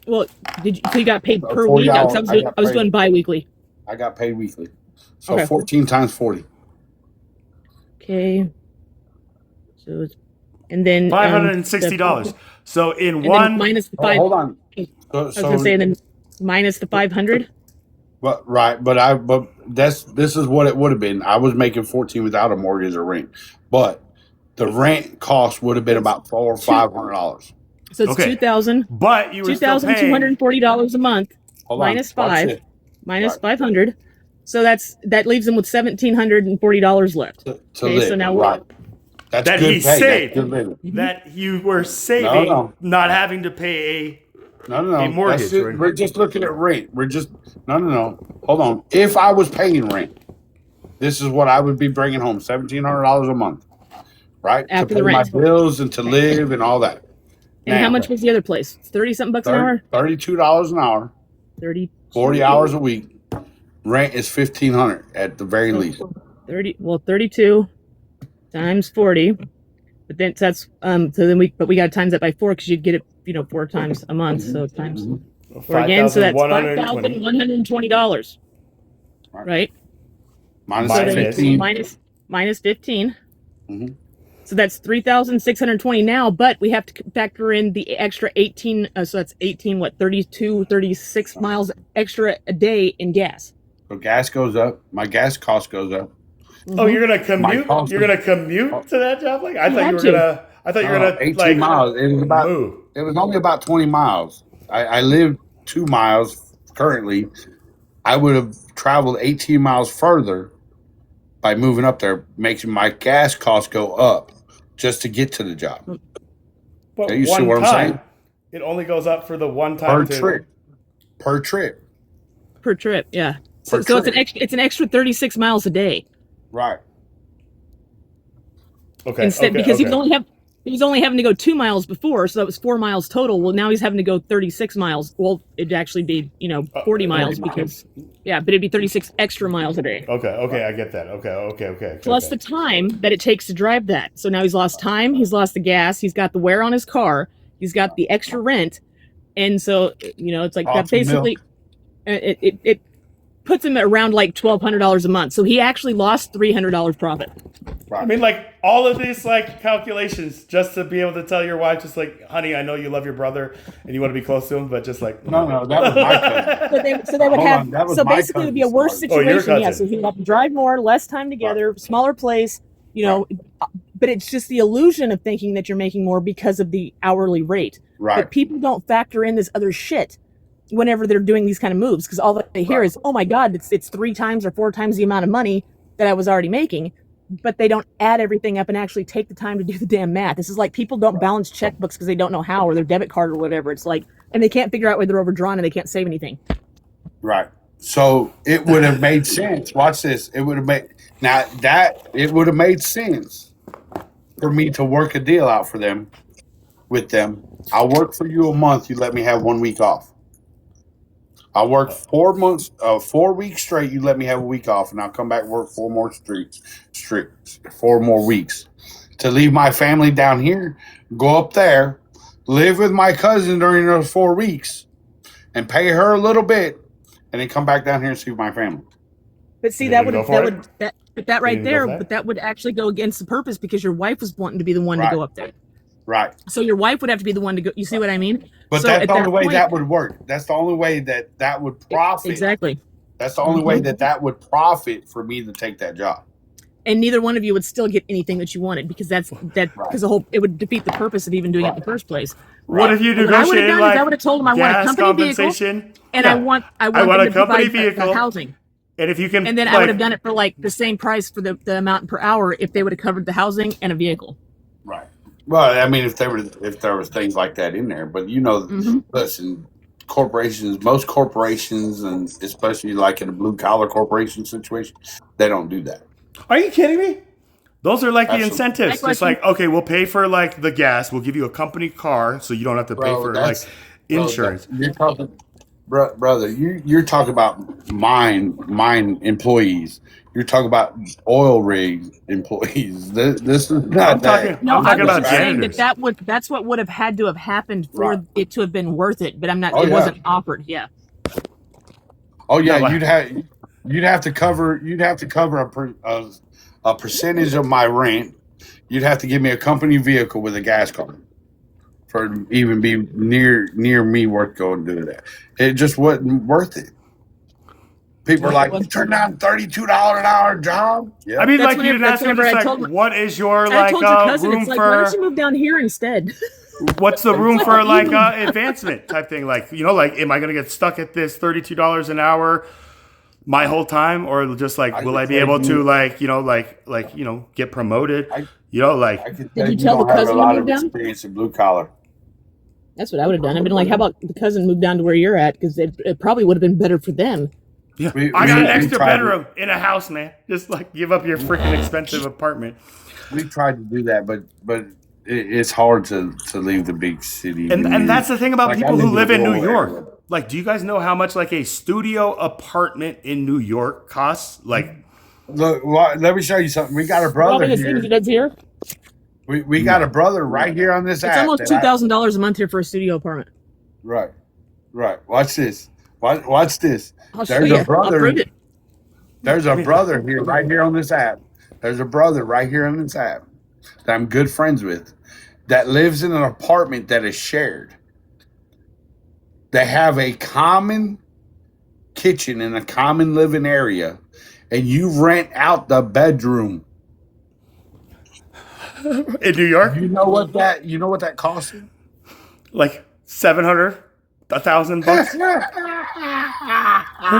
Well, so you got paid per 40 week? 'Cause hours, I was paid. doing bi-weekly. I got paid weekly. So Okay. 14 times 40. Okay. So it's, and then $560. So in and one, then minus the Oh, 5. hold on. I was gonna say, and then minus the 500. But this is what it would have been. I was making 14 without a mortgage or rent, but the rent cost would have been about $400 or $500. So it's Okay. 2,000. but you were still paying. $2,240 a month. Hold on. Minus Watch 5. it. Minus Right. 500. So that leaves them with $1,740 left. To Okay, live. so now right. That's That good he pay. That's saved. good living. That you were saving, No. not having to pay No. A mortgage, That's it. right? We're just looking at rent. We're just no. Hold on. If I was paying rent, this is what I would be bringing home: $1,700 a month, right? After to the pay my rent. bills and to live and all that. And how much was the other place? 30 something bucks an hour? $32 an hour, 30. 40 hours a week. Rent is $1,500 at the very least. 32 times 40. But then we got to times that by 4 because you'd get it, 4 times a month. So times Or again, so that's $5,120. $5,120, right? Minus So then 15. minus 15. Mhm. So that's 3,620 now, but we have to factor in the extra 18. So that's 18, 32, 36 miles extra a day in gas. So gas goes up. My gas cost goes up. Oh, you're gonna commute? cost You're gonna commute to that job? Like I You thought you have were to. gonna. I thought you were gonna 18 like miles. It was about. move. It was only about 20 miles. I live 2 miles currently. I would have traveled 18 miles further by moving up there, making my gas costs go up just to get to the job. But Yeah, you see one what I'm time, saying? it only goes up for the one time Per trip. Per trip. Per trip, yeah. So, Per so trip. it's an extra 36 miles a day Right. Okay. instead because he was only having to go 2 miles before, so that was 4 miles total. Well, now he's having to go 36 miles. Well, it'd actually be 40 miles because but it'd be 36 extra miles a day. Okay, I get that. Okay. Plus the time that it takes to drive that. So now he's lost time, he's lost the gas, he's got the wear on his car, he's got the extra rent, and so it's like that basically it puts him at around like $1,200 a month. So he actually lost $300 profit. I mean, like all of these like calculations just to be able to tell your wife, just like, honey, I know you love your brother and you want to be close to him, but just like No, that was my cousin. So they would Hold have. on, that was So my basically, it would be a cousin's worse story. Oh, your situation. Yeah. cousin. So he'd have to drive more, less time together, smaller place. But it's just the illusion of thinking that you're making more because of the hourly rate. Right. But people don't factor in this other shit whenever they're doing these kind of moves, because all they hear is, "Oh my God, it's 3 times or 4 times the amount of money that I was already making." But they don't add everything up and actually take the time to do the damn math. This is like people don't balance checkbooks because they don't know how, or their debit card or whatever. It's like, and they can't figure out where they're overdrawn and they can't save anything. Right. So it would have made sense. Watch this. It would have made sense for me to work a deal out for them with them. I'll work for you a month. You let me have 1 week off. I'll work 4 months, 4 weeks straight. You let me have a week off, and I'll come back and work 4 more 4 more weeks to leave my family down here, go up there, live with my cousin during those 4 weeks, and pay her a little bit, and then come back down here and see my family. But see, You that gonna would go for that it? would that right gonna go there, for that? but that would actually go against the purpose because your wife was wanting to be the one Right. to go up there. Right. So your wife would have to be the one to go. You see what I mean? But So that's at the only way point- that would work. That's the only way that would profit. Exactly. That's the only way that would profit for me to take that job. And neither one of you would still get anything that you wanted because because the whole it would defeat the purpose of even doing it in the first place. What if you What I would have negotiated done is like I would have told him I want a gas company vehicle compensation? and Yeah. I want I want them a to company provide the vehicle. housing. And if you can, And then I would have done it for like the same price for the amount per hour if they would have covered the housing and a vehicle. Right. Well, I mean, if there was things like that in there, but listen, most corporations, and especially like in a blue collar corporation situation, they don't do that. Are you kidding me? Those are like the Absolutely. incentives. It's like, okay, we'll pay for like the gas. We'll give you a company car so you don't have to pay for like insurance. You're talking, brother. You're talking about mine employees. You're talking about oil rig employees. This is not that. No, I'm talking I was about just saying janitors. that's what would have had to have happened for Right. it to have been worth it. But I'm not. Oh, it yeah. wasn't offered. Yeah. Oh yeah, No, you'd have to cover a percentage of my rent. You'd have to give me a company vehicle with a gas card for it to even be near me worth going to do that. It just wasn't worth it. People are like, you turn down $32 an hour job. Yeah. I mean, That's like you didn't ask him whenever I just told like, my- what is your I like told your cousin, room it's like, why don't for? you move down here instead? What's the room for like advancement type thing? Like like, am I gonna get stuck at this $32 an hour my whole time, or just like, will I be able to like get promoted? I can Did you you tell don't the have cousin a to lot move of down? experience in blue collar. That's what I would have done. I've been like, how about the cousin move down to where you're at? Because it probably would have been better for them. Yeah, We- I got we- an we extra tried to- bedroom in a house, man. Just like give up your freaking expensive apartment. We tried to do that, but it's hard to leave the big city. And that's the thing about Like, I people who live live in in a New rural area. York. Like, do you guys know how much like a studio apartment in New York costs? Like, Look, let me show you something. We got a brother Probably as soon as here. it does here. We got a brother right here on this It's app. almost that I- $2,000 a month here for a studio apartment. Right. Right. Watch this. Watch this. I'll show There's you. a I'll brother. prove it. There's a brother here, right here on this app. There's a brother right here on this app that I'm good friends with that lives in an apartment that is shared. They have a common kitchen in a common living area, and you rent out the bedroom. In New York, You know what that costs you? like 700, 1,000 bucks. We're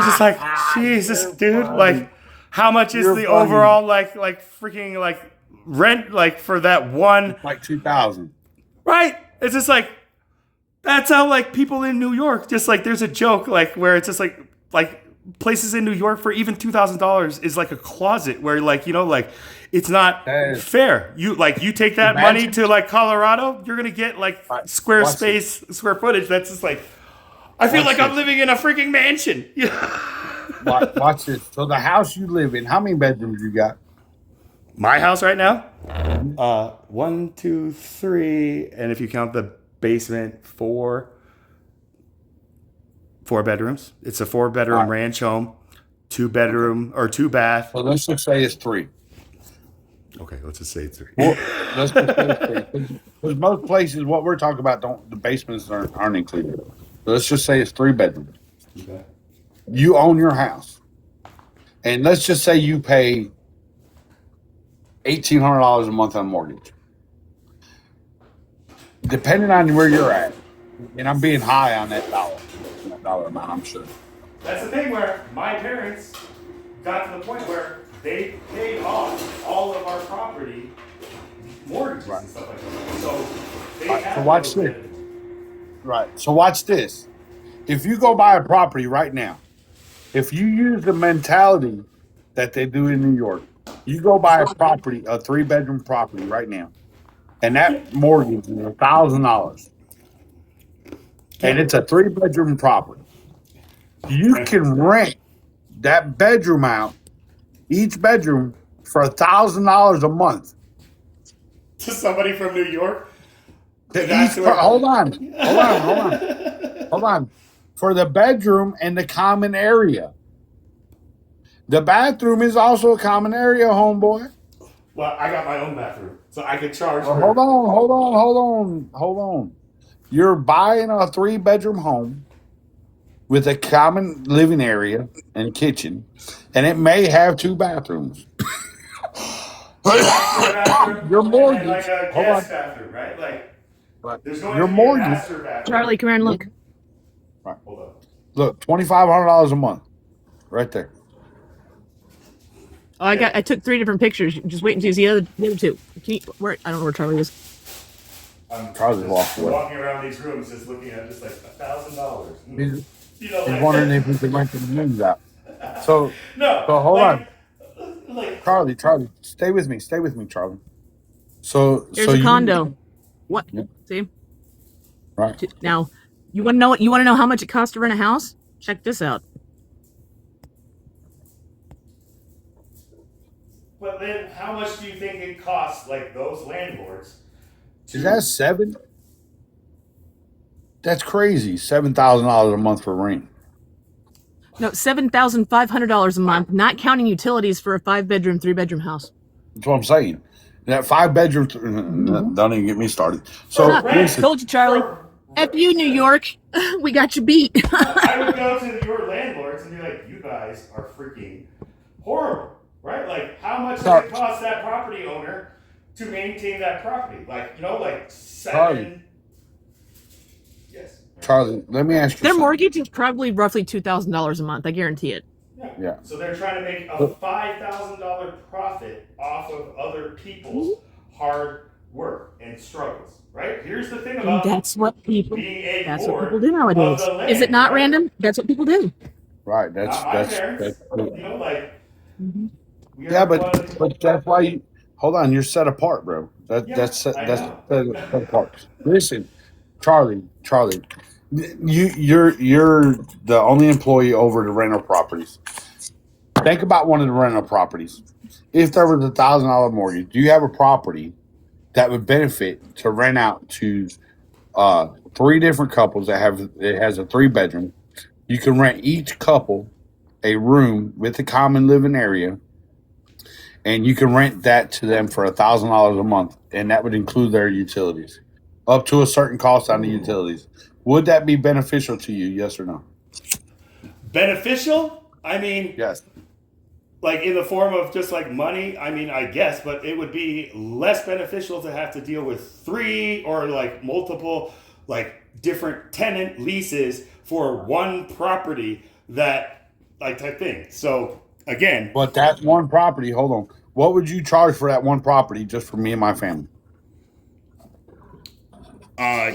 just like, Jesus, dude. Like, how much is You're the funny. overall like freaking like rent like for that one? Like 2,000. Right? It's just like that's how like people in New York just like there's a joke like where it's just like places in New York for even $2,000 is like a closet where like like it's not fair. You take that money to like Colorado, you're gonna get like square footage. That's just like I feel like I'm living in a freaking mansion. Watch this. So the house you live in, how many bedrooms you got? My house right now, 1, 2, 3, and if you count the basement, 4 bedrooms. It's a 4-bedroom ranch home, 2-bedroom or 2-bath. Well, let's just say it's 3. Okay, let's just say it's 3. Well, let's just say it's 3. Because most places, what we're talking about, the basements aren't included. So let's just say it's 3 bedrooms. Okay. You own your house, and let's just say you pay $1,800 a month on mortgage. Depending on where you're at, and I'm being high on that dollar amount, I'm sure. That's the thing where my parents got to the point where they paid off all of our property mortgages and stuff like that. So they have So watch this. Right. So watch this. If you go buy a property right now, if you use the mentality that they do in New York, you go buy a property, a 3-bedroom property right now, and that mortgage is $1,000, and it's a 3-bedroom property. You can rent that bedroom out, each bedroom, for $1,000 a month. To somebody from New York? Hold on. For the bedroom and the common area. The bathroom is also a common area, homeboy. Well, I got my own bathroom, so I could charge. Well, hold on. You're buying a 3-bedroom home with a common living area and kitchen, and it may have 2 bathrooms. Your mortgage. And like a guest bathroom, right? Like, there's going Your to be mortgage. a master bathroom. Charlie, come here and look. Right. Hold up. Look, $2,500 a month, right there. Oh, I took 3 different pictures. Just wait until you see the other 2. Can you, where I don't know where Charlie is. I'm Charlie's walked away. walking around these rooms just looking at just like $1,000. He's Like, wondering if we could rent the rooms out. So hold on. Charlie, stay with me, Charlie. So There's so a you- condo. What? Yep. See? Right. Now, you want to know how much it costs to rent a house? Check this out. But then, how much do you think it costs, like those landlords? Is that 7? That's crazy. $7,000 a month for rent. No, $7,500 a month, not counting utilities for a 5-bedroom, 3-bedroom house. That's what I'm saying. That 5-bedroom. Don't even get me started. So listen, Told you, Charlie. F you, New York. We got you beat. I would go to your landlords and be like, you guys are freaking horrible, right? Like, how much does it cost that property owner to maintain that property? Like, like 7. Charlie. Yes. Charlie, let me ask you Their something. mortgage is probably roughly $2,000 a month. I guarantee it. Yeah. So they're trying to make a $5,000 profit off of other people's hard work and struggles, right? Here's the thing And about that's what people. being a That's what lord people do nowadays. of the land, Is it not right? random? That's what people do. Right. That's Not my that's parents. that's We yeah, are but one of the- that's why you hold on. You're set apart, bro. That's I set know. apart. Listen, Charlie, you're the only employee over the rental properties. Think about one of the rental properties. If there was $1,000 mortgage, do you have a property that would benefit to rent out to 3 different couples it has a 3-bedroom. You can rent each couple a room with a common living area, and you can rent that to them for $1,000 a month, and that would include their utilities, up to a certain cost on the utilities. Would that be beneficial to you? Yes or no? Beneficial? I mean, yes. Like in the form of just like money? I mean, I guess, but it would be less beneficial to have to deal with 3 or like multiple like different tenant leases for one property that like type thing. So again, but that one property, hold on. What would you charge for that one property just for me and my family?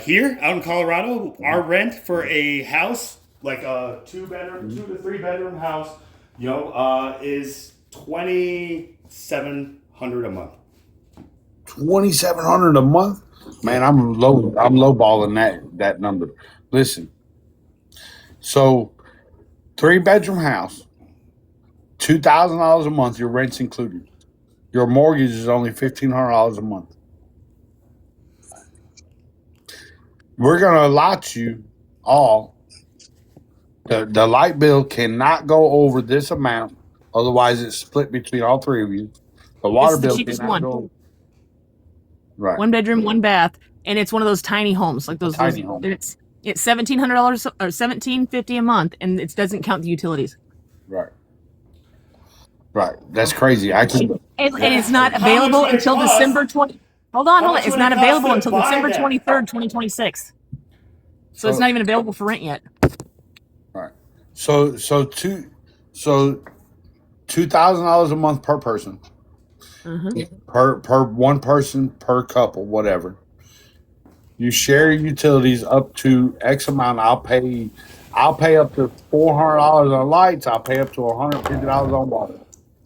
Here out in Colorado, our rent for a house, like a 2 to 3 bedroom house, is $2,700 a month. $2,700 a month? Man, I'm lowballing that number. Listen. So 3-bedroom house, $2,000 a month, your rent's included. Your mortgage is only $1,500 a month. We're going to allot you all. The light bill cannot go over this amount. Otherwise, it's split between all 3 of you. The water It's the bill cheapest cannot one. go. Right. 1 bedroom, 1 bath, and it's one of those tiny homes, like those tiny homes. It's $1,700 or $1,750 a month, and it doesn't count the utilities. Right. That's crazy. I can. And it's not available until December 20. Hold on. It's not available until December 23rd, 2026. So it's not even available for rent yet. Right. So $2,000 a month per person. Per one person per couple, whatever. You share utilities up to X amount. I'll pay up to $400 on lights. I'll pay up to $150 on water.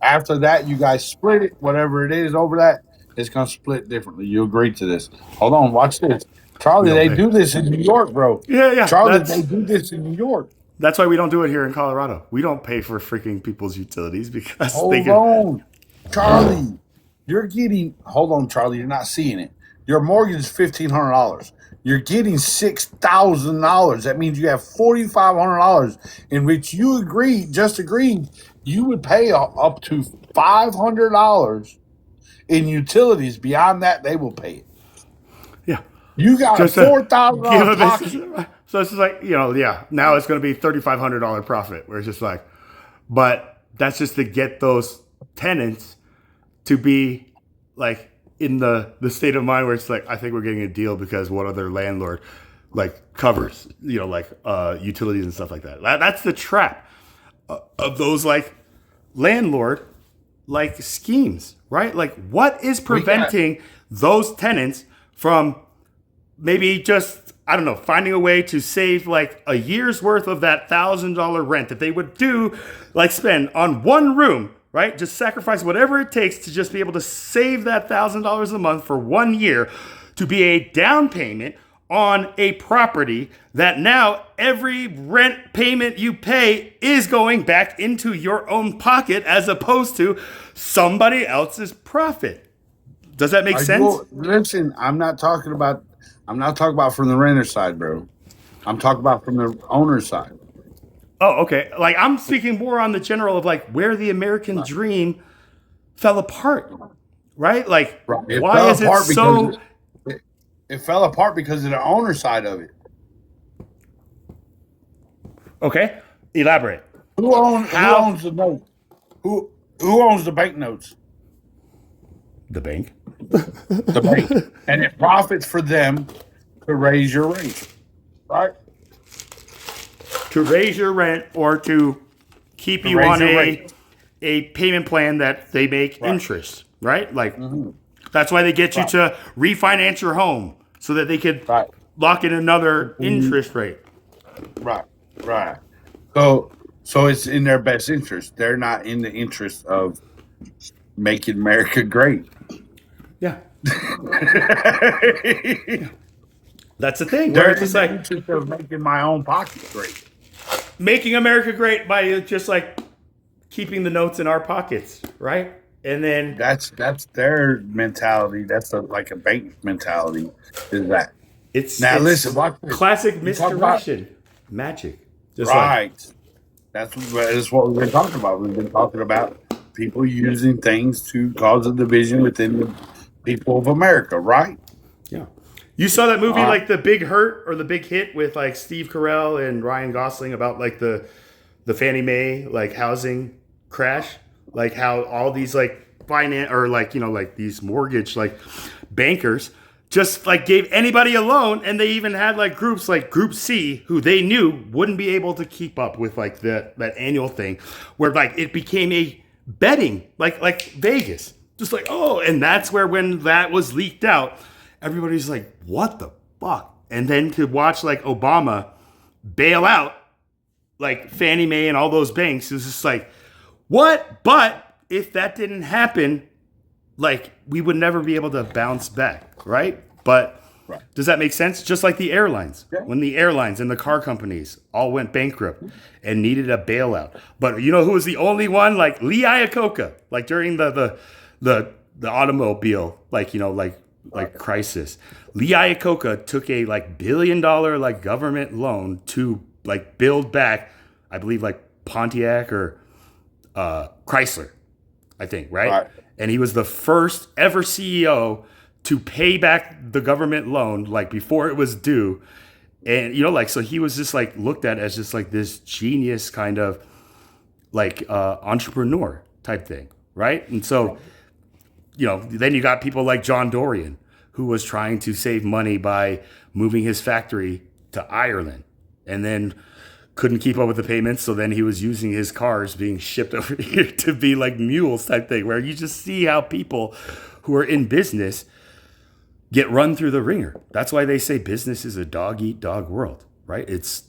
After that, you guys split it. Whatever it is over that, it's gonna split differently. You agree to this? Hold on, watch this, Charlie. They do this in New York, bro. Yeah. Charlie, they do this in New York. That's why we don't do it here in Colorado. We don't pay for freaking people's utilities because Hold on, Charlie. Hold on, Charlie. You're not seeing it. Your mortgage is $1,500. You're getting $6,000. That means you have $4,500 in which you agreed you would pay up to $500 in utilities. Beyond that, they will pay it. Yeah. You got $4,000 pocket. So it's just like, now it's going to be $3,500 profit, where it's just like, but that's just to get those tenants to be like in the state of mind where it's like, I think we're getting a deal because what other landlord like covers, utilities and stuff like that. That's the trap of those like landlord like schemes, right? Like what is preventing those tenants from maybe just, I don't know, finding a way to save like a year's worth of that $1,000 rent that they would spend on one room, right? Just sacrifice whatever it takes to just be able to save that $1,000 a month for 1 year to be a down payment on a property that now every rent payment you pay is going back into your own pocket as opposed to somebody else's profit. Does that make sense? Listen, I'm not talking about from the renter side, bro. I'm talking about from the owner side. Oh, okay. Like I'm speaking more on the general of like where the American dream fell apart, right? Like why is it so? It fell apart because of the owner side of it. Okay, elaborate. Who owns the note? Who owns the bank notes? The bank. The bank, and it profits for them to raise your rate, right? To raise your rent or to keep you on a payment plan that they make interest, right? Like that's why they get you to refinance your home so that they could lock in another interest rate. Right. So it's in their best interest. They're not in the interest of making America great. Yeah. That's the thing. They're just like interest of making my own pocket great. Making America great by just like keeping the notes in our pockets, right? And then that's their mentality. That's like a bank mentality. Is that Now it's listen, watch this. classic You talk about misdirection magic. Just like right. That's what we've been talking about. We've been talking about people using things to cause a division within the people of America, right? yeah. You saw that movie All right. like The Big Hurt or The Big Hit with like Steve Carell and Ryan Gosling about like the Fannie Mae like housing crash, like how all these like finance or like like these mortgage like bankers just like gave anybody a loan, and they even had like groups like Group C who they knew wouldn't be able to keep up with like that annual thing, where like it became a betting like Vegas, just like and that's where when that was leaked out, everybody's like, what the fuck? And then to watch like Obama bail out like Fannie Mae and all those banks, it was just like, what? But if that didn't happen, like we would never be able to bounce back, right? But does that make sense? Just like the airlines, when the airlines and the car companies all went bankrupt and needed a bailout. But you know who was the only one? Like Lee Iacocca, like during the automobile, like crisis. Lee Iacocca took a like $1 billion like government loan to like build back, I believe like Pontiac or Chrysler, I think, right? And he was the first ever CEO to pay back the government loan like before it was due. And so he was just like looked at as just like this genius kind of like entrepreneur type thing, right? And so then you got people like John Dorian, who was trying to save money by moving his factory to Ireland, and then couldn't keep up with the payments. So then he was using his cars being shipped over here to be like mules type thing, where you just see how people who are in business get run through the ringer. That's why they say business is a dog-eat-dog world, right? It's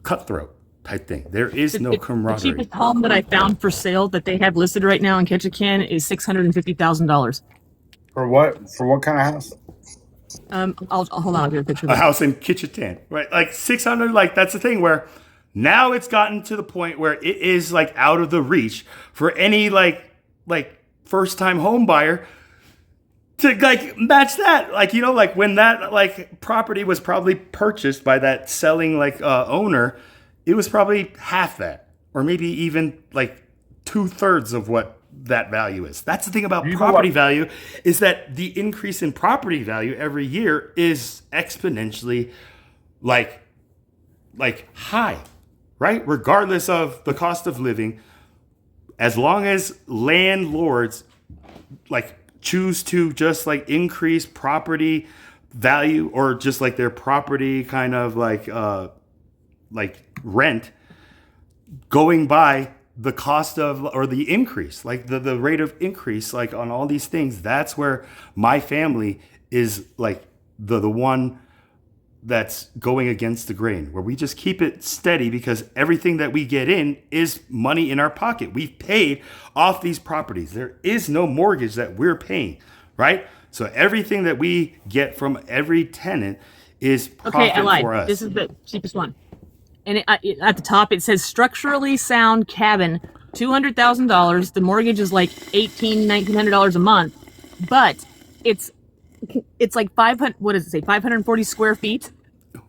cutthroat type thing. There is no camaraderie. The cheapest home that I found for sale that they have listed right now in Ketchikan is $650,000. For what? For what kind of house? I'll hold on. I'll get a picture. A house in Kitchitan, right? Like 600. Like that's the thing where now it's gotten to the point where it is like out of the reach for any like first time home buyer to like match that. Like like when that like property was probably purchased by that selling like owner, it was probably half that, or maybe even like 2/3 of what that value is. That's the thing about property value, is that the increase in property value every year is exponentially like high, right? Regardless of the cost of living, as long as landlords like choose to just like increase property value, or just like their property kind of like rent going by the cost of, or the increase, like the rate of increase, like on all these things, that's where my family is like the one that's going against the grain, where we just keep it steady because everything that we get in is money in our pocket. We've paid off these properties. There is no mortgage that we're paying, right? So everything that we get from every tenant is profit for us. This is the cheapest one. And at the top, it says structurally sound cabin, $200,000. The mortgage is like $1,900 a month, but it's like 500. What does it say? 540 square feet,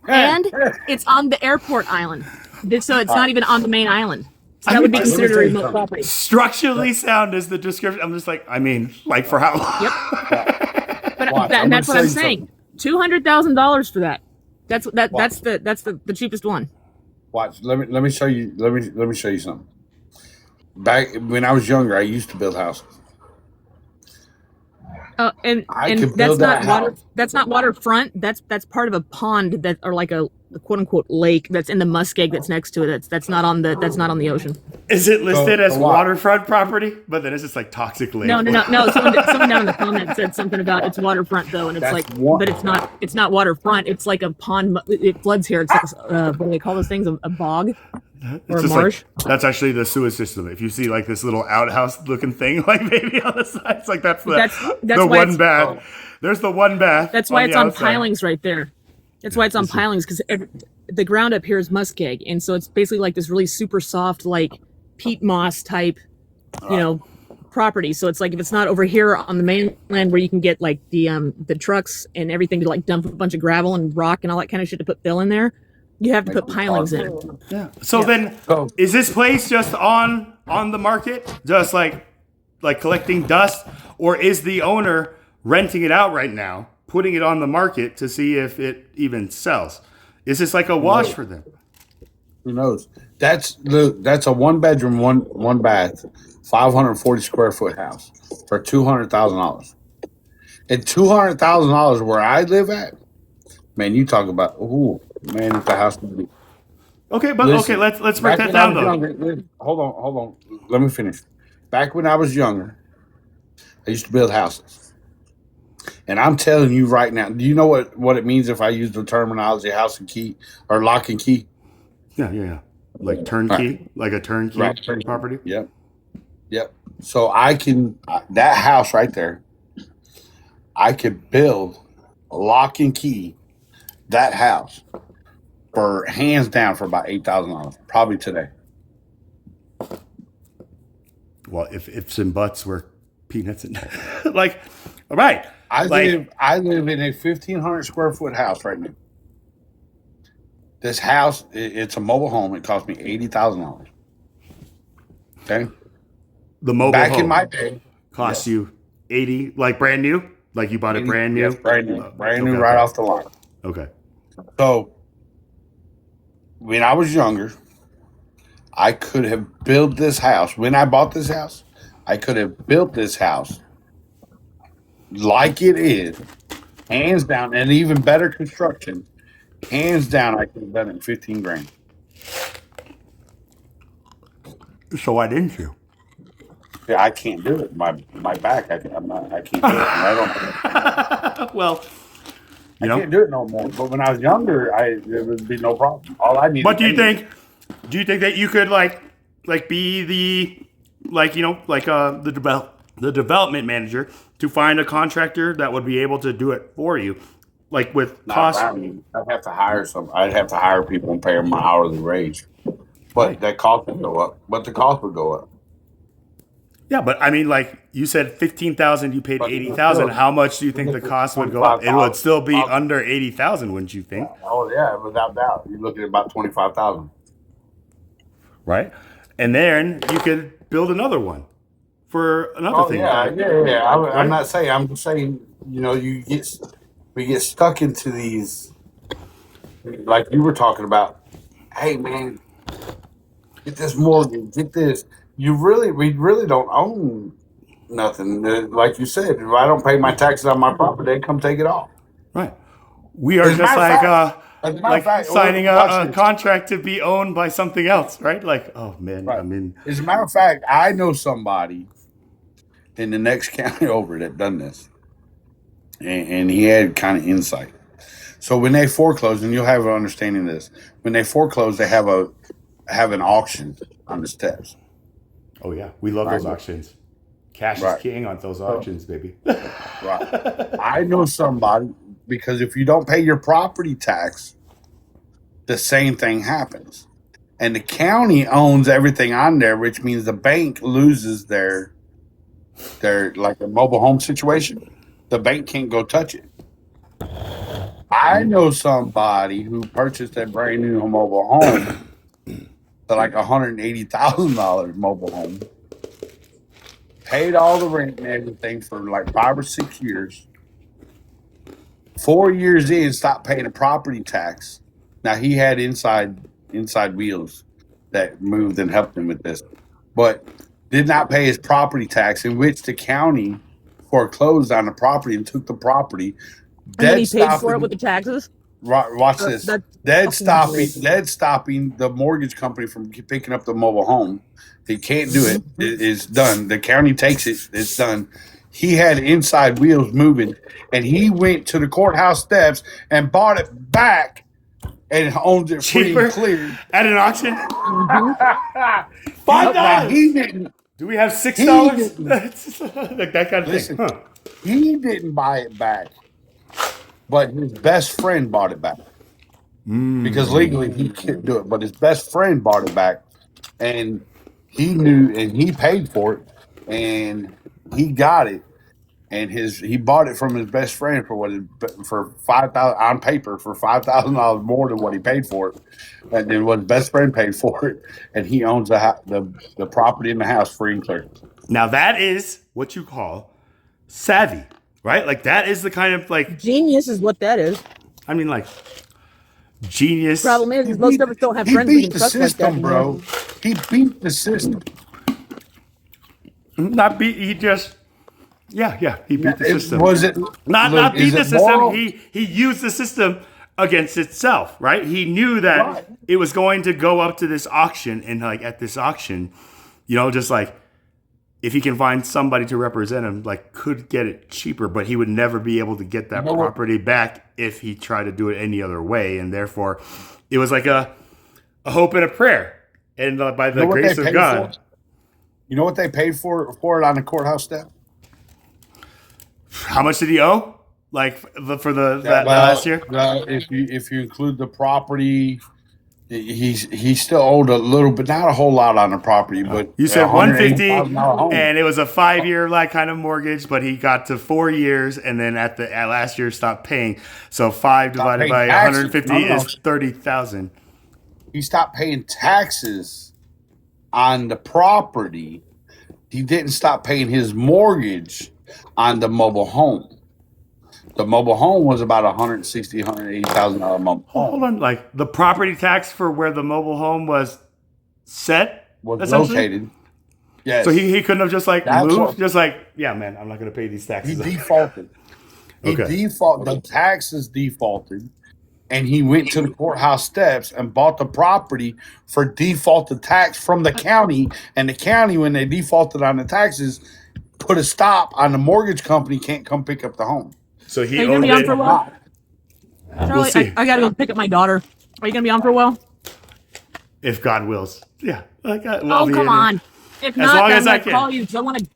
and it's on the airport island. So it's not even on the main island. So that would be considered a remote property. Structurally sound is the description. I'm just like, I mean, like for how long? Yep. But that's what I'm saying. $200,000 for that. That's the cheapest one. Watch. Let me show you. Let me show you something. Back when I was younger, I used to build houses. And that's not water. That's not waterfront. That's part of a pond that, or like a quote unquote lake that's in the muskeg that's next to it. That's not on the ocean. Is it listed as waterfront property? But then it's just like toxic lake. No. Someone down in the comments said something about it's waterfront though, and it's but it's not. It's not waterfront. It's like a pond. It floods here. It's like what do they call those things? A bog. Or a marsh. Like, that's actually the sewage system. If you see like this little outhouse looking thing, like maybe on the side, it's like that's the one bath. There's the one bath. That's why it's on pilings right there. That's why it's on pilings, because the ground up here is muskeg, and so it's basically like this really super soft, like peat moss type, property. So it's like if it's not over here on the mainland where you can get like the trucks and everything to like dump a bunch of gravel and rock and all that kind of shit to put fill in there, you have to put pilings in. Yeah. So then, is this place just on the market, just like collecting dust, or is the owner renting it out right now, putting it on the market to see if it even sells? Is this like a wash for them? Who knows? That's a 1-bedroom, one bath, 540 square foot house for $200,000. And $200,000 where I live at, man, you talk about man, if the house would be. Okay, but Listen, let's break that down though. Hold on. Let me finish. Back when I was younger, I used to build houses. And I'm telling you right now, do you know what it means if I use the terminology house and key or lock and key? Yeah. Like turnkey, like a turnkey property. Yep. So that house right there, I could build a lock and key that house for hands down for about $8,000, probably today. Well, if ifs and buts were peanuts and like, all right. I live in a 1,500 square foot house right now. This house, it's a mobile home. It cost me $80,000. Okay. The mobile back home in my day cost you 80, like brand new, like you bought it brand new. Yes, brand new, right off the line. Okay. So when I was younger, I could have built this house. When I bought this house, I could have built this house like it is, hands down, and even better construction. Hands down, I could have done it in 15 grand. So why didn't you? Yeah, I can't do it. My back, I can't do it. I don't. Well, I can't do it no more. But when I was younger, there would be no problem. All I need. But do you think that you could like be the the development manager to find a contractor that would be able to do it for you, like with cost? I'd have to hire I'd have to hire people and pay them my hourly wage. But that cost would go up. But the cost would go up. Yeah, but I mean, like you said, 15,000. You paid 80,000. How much do you think the cost would go up? It would still be under 80,000, wouldn't you think? Oh yeah, without doubt. You're looking at about 25,000. Right, and then you could build another one for another thing. Yeah. I'm not saying. I'm just saying. We get stuck into these, like you were talking about. Hey man, get this mortgage. Get this. We really don't own nothing. Like you said, if I don't pay my taxes on my property, they come take it off. Right. We are just like signing a contract to be owned by something else, right? Like, oh man, right. I mean, as a matter of fact, I know somebody in the next county over that done this, and he had kind of insight. So when they foreclose, and you'll have an understanding of this, when they foreclose, they have an auction on the steps. Oh yeah, we love those auctions. Cash is king on those auctions, baby. Right. I know somebody, because if you don't pay your property tax, the same thing happens. And the county owns everything on there, which means the bank loses their like a mobile home situation. The bank can't go touch it. I know somebody who purchased a brand new mobile home, to like $180,000 mobile home, paid all the rent and everything for like 5 or 6 years. 4 years in, stopped paying a property tax. Now he had inside wheels that moved and helped him with this, but did not pay his property tax, in which the county foreclosed on the property and took the property. And then he paid for it with the taxes? Watch this. Dead stopping the mortgage company from picking up the mobile home. He can't do it. It's done. The county takes it. It's done. He had inside wheels moving, and he went to the courthouse steps and bought it back and owned it free and clear at an auction. $5. He didn't. Do we have $6? Like that kind of Listen, thing. Huh. He didn't buy it back, but his best friend bought it back. Because legally he can't do it, but his best friend bought it back, and he knew, and he paid for it. and he got it, and he bought it from his best friend for $5,000 on paper for $5,000 more than what he paid for it, and then what his best friend paid for it, and he owns the property in the house free and clear. Now that is what you call savvy, right? Like that is the kind of like Genius is what that is. I mean, like genius. Problem is most of us don't have friends we He can beat the trust like system, that. bro. He beat the system. Not beat. He just. Yeah. He beat the system. Was it not beat is the it system? moral? He used the system against itself, right? He knew that it was going to go up to this auction, and like at this auction, just like if he can find somebody to represent him, like could get it cheaper, but he would never be able to get that property back if he tried to do it any other way, and therefore, it was like a hope and a prayer, and by the grace of God. You know what they paid for it on the courthouse step? How much did he owe? Like for the last year? If you include the property, he still owed a little, but not a whole lot on the property. But you said $150, home. and it was a 5-year like kind of mortgage, but he got to 4 years, and then at last year stopped paying. So 5 divided by 150 is 30,000. He stopped paying taxes on the property. He didn't stop paying his mortgage on the mobile home. The mobile home was about $160,000, $180,000 mobile home. Hold on, like the property tax for where the mobile home was set was located. Yes. So he couldn't have just like That's moved, what- just like, yeah, man, I'm not going to pay these taxes. He defaulted. The taxes defaulted, and he went to the courthouse steps and bought the property for defaulted tax from the county. And the county, when they defaulted on the taxes, put a stop on the mortgage company can't come pick up the home. So he Are you gonna owned be on it. for a while? We'll Charlie, see. I gotta go pick up my daughter. Are you gonna be on for a while? If God wills. Yeah. Like, I'll be come in it. on. If As not, long then as I'm I gonna can. call you. I want to.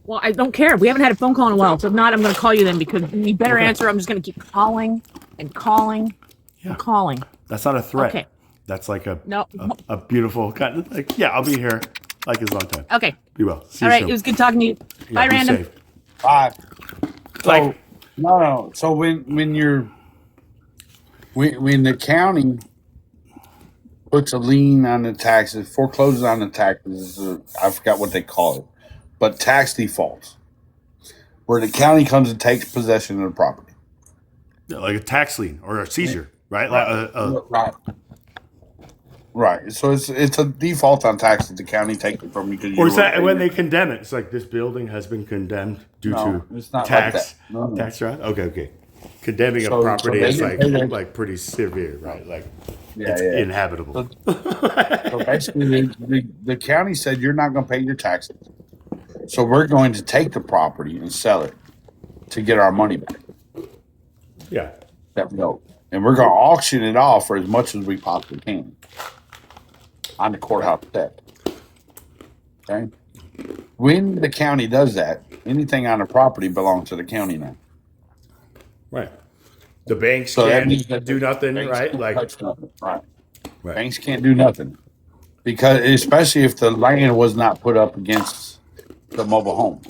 Well, I don't care. We haven't had a phone call in a while, so if not, I'm gonna call you then because you better Okay. answer. I'm just gonna keep calling and calling and calling. That's not a threat. Okay. That's like a No. a beautiful kind of like, yeah, I'll be here like as long time. Okay. Be well. See All you right. soon. It was good talking to you. Yeah, Bye, be Random. safe. Bye. Like, No. So when the county puts a lien on the taxes, forecloses on the taxes, I forgot what they call it, but tax defaults, where the county comes and takes possession of the property. like a tax lien or a seizure, right? Like Right. So it's a default on taxes. The county takes it from you because or is that when they condemn it? It's like this building has been condemned due No, to it's not tax. like that. No. Tax, right? Okay. Condemning So- a property so they is can pay like pretty severe, right? Like Yeah, it's yeah. inhabitable. So basically, the county said you're not going to pay your taxes, so we're going to take the property and sell it to get our money back. Yeah. That we owe, and we're going to auction it off for as much as we possibly can on the courthouse step. Okay. When the county does that, anything on the property belongs to the county now. Right. The banks So that can't means that do nothing, banks right? can't Like touch nothing. Right. Right. Banks can't do nothing because, especially if the land was not put up against the mobile home.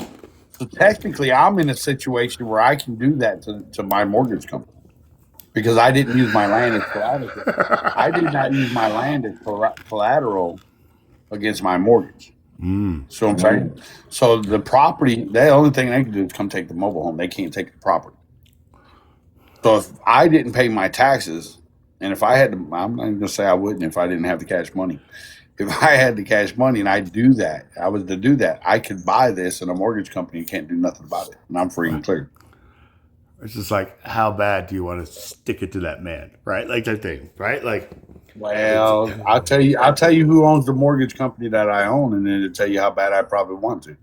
So technically, I'm in a situation where I can do that to my mortgage company because I didn't use my land as collateral. I did not use my land as collateral against my mortgage. So I'm saying, so the property, the only thing they can do is come take the mobile home. They can't take the property. So if I didn't pay my taxes, and if I had to, I'm not even gonna say I wouldn't if I didn't have the cash money. If I had the cash money and I was to do that, I could buy this, and a mortgage company can't do nothing about it, and I'm free and clear. it's just like, how bad do you want to stick it to that man, right? Like that thing, right? Like, Well, I'll tell you who owns the mortgage company that I own, and then it'll tell you how bad I probably want to.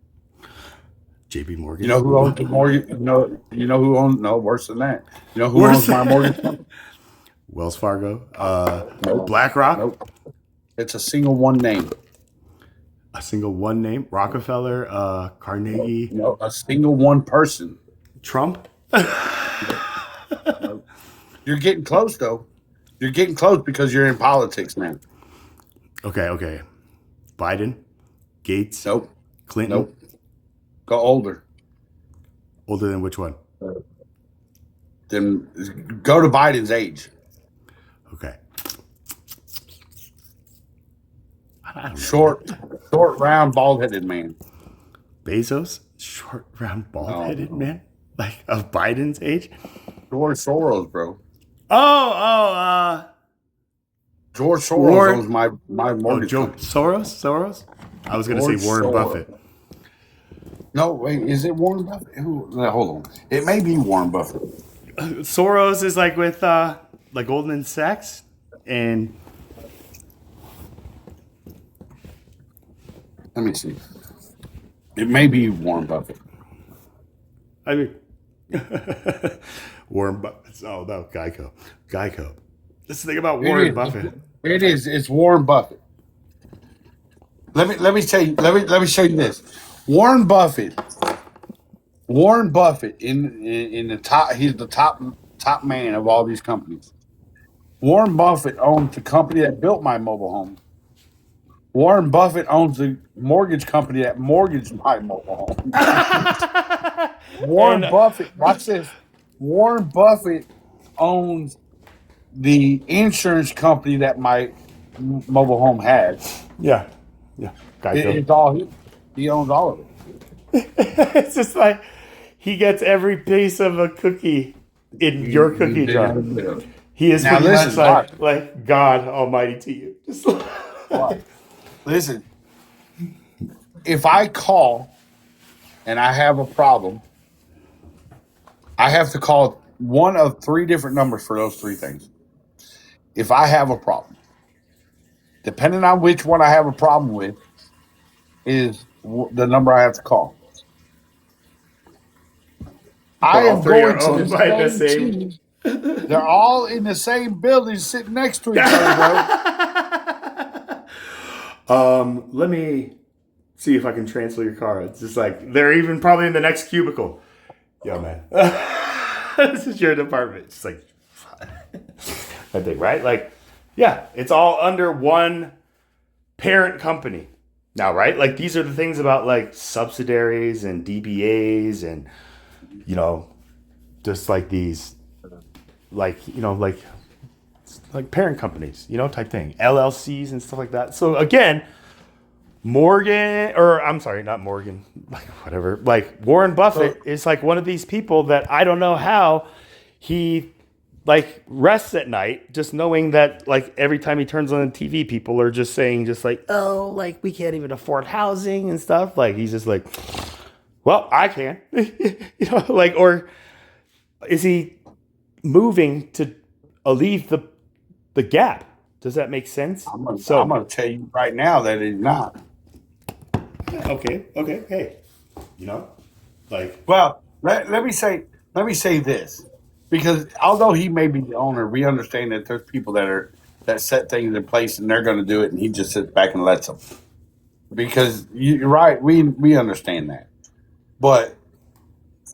JP Morgan. You know who owns the mortgage? No, you know who owns? No, worse than that. You know who Worse owns my than- mortgage company? Wells Fargo, BlackRock, Nope. It's a single one name. a single one name, Rockefeller, Carnegie, No, a single one person. Trump. You're getting close though. You're getting close because you're in politics now. Okay. Biden, Gates, Nope. Clinton, Nope. Go older. Older than which one? Then go to Biden's age. Okay. I don't know. Short, round, bald-headed man. Bezos? Short, round, bald-headed No. man? Like of Biden's age? George Soros, bro. George Soros Warren- owns my mortgage Joe company. Soros? I was going to George say Warren Soros. Buffett. No, wait, is it Warren Buffett? Hold on. It may be Warren Buffett. Soros is like with like Goldman Sachs and Let me see. It may be Warren Buffett. I mean Warren Buffett. Oh no, Geico. Let's think about Warren Buffett. It is. It's Warren Buffett. Let me show you this. Warren Buffett in the top. He's the top man of all these companies. Warren Buffett owns the company that built my mobile home. Warren Buffett owns the mortgage company that mortgaged my mobile home. Warren Buffett, watch this. Warren Buffett owns the insurance company that my mobile home has. Yeah. Geico. It's all he owns all of it. It's just like he gets every piece of a cookie in your cookie jar. He is Now pretty listen, much like God Almighty to you. Just Listen, if I call and I have a problem, I have to call one of 3 different numbers for those 3 things. If I have a problem, depending on which one I have a problem with, is the number I have to call. I am going to the same team. They're all in the same building, sitting next to each other, bro. Let me see if I can transfer your car. It's just like they're even probably in the next cubicle. Yo, man, this is your department. It's like I think, right? Like, yeah, it's all under one parent company now, right? Like these are the things about like subsidiaries and DBAs and just like these, like like parent companies, type thing, LLCs and stuff like that. So again, Warren Buffett is like one of these people that I don't know how he like rests at night just knowing that like every time he turns on the TV, people are just saying just like, oh, like we can't even afford housing and stuff. Like he's just like, well, I can, or is he moving to alleviate the gap? Does that make sense? I'm going to tell you right now that it's not. Okay. Hey, well, let me say this, because although he may be the owner, we understand that there's people that set things in place and they're going to do it, and he just sits back and lets them. Because you're right, we understand that, but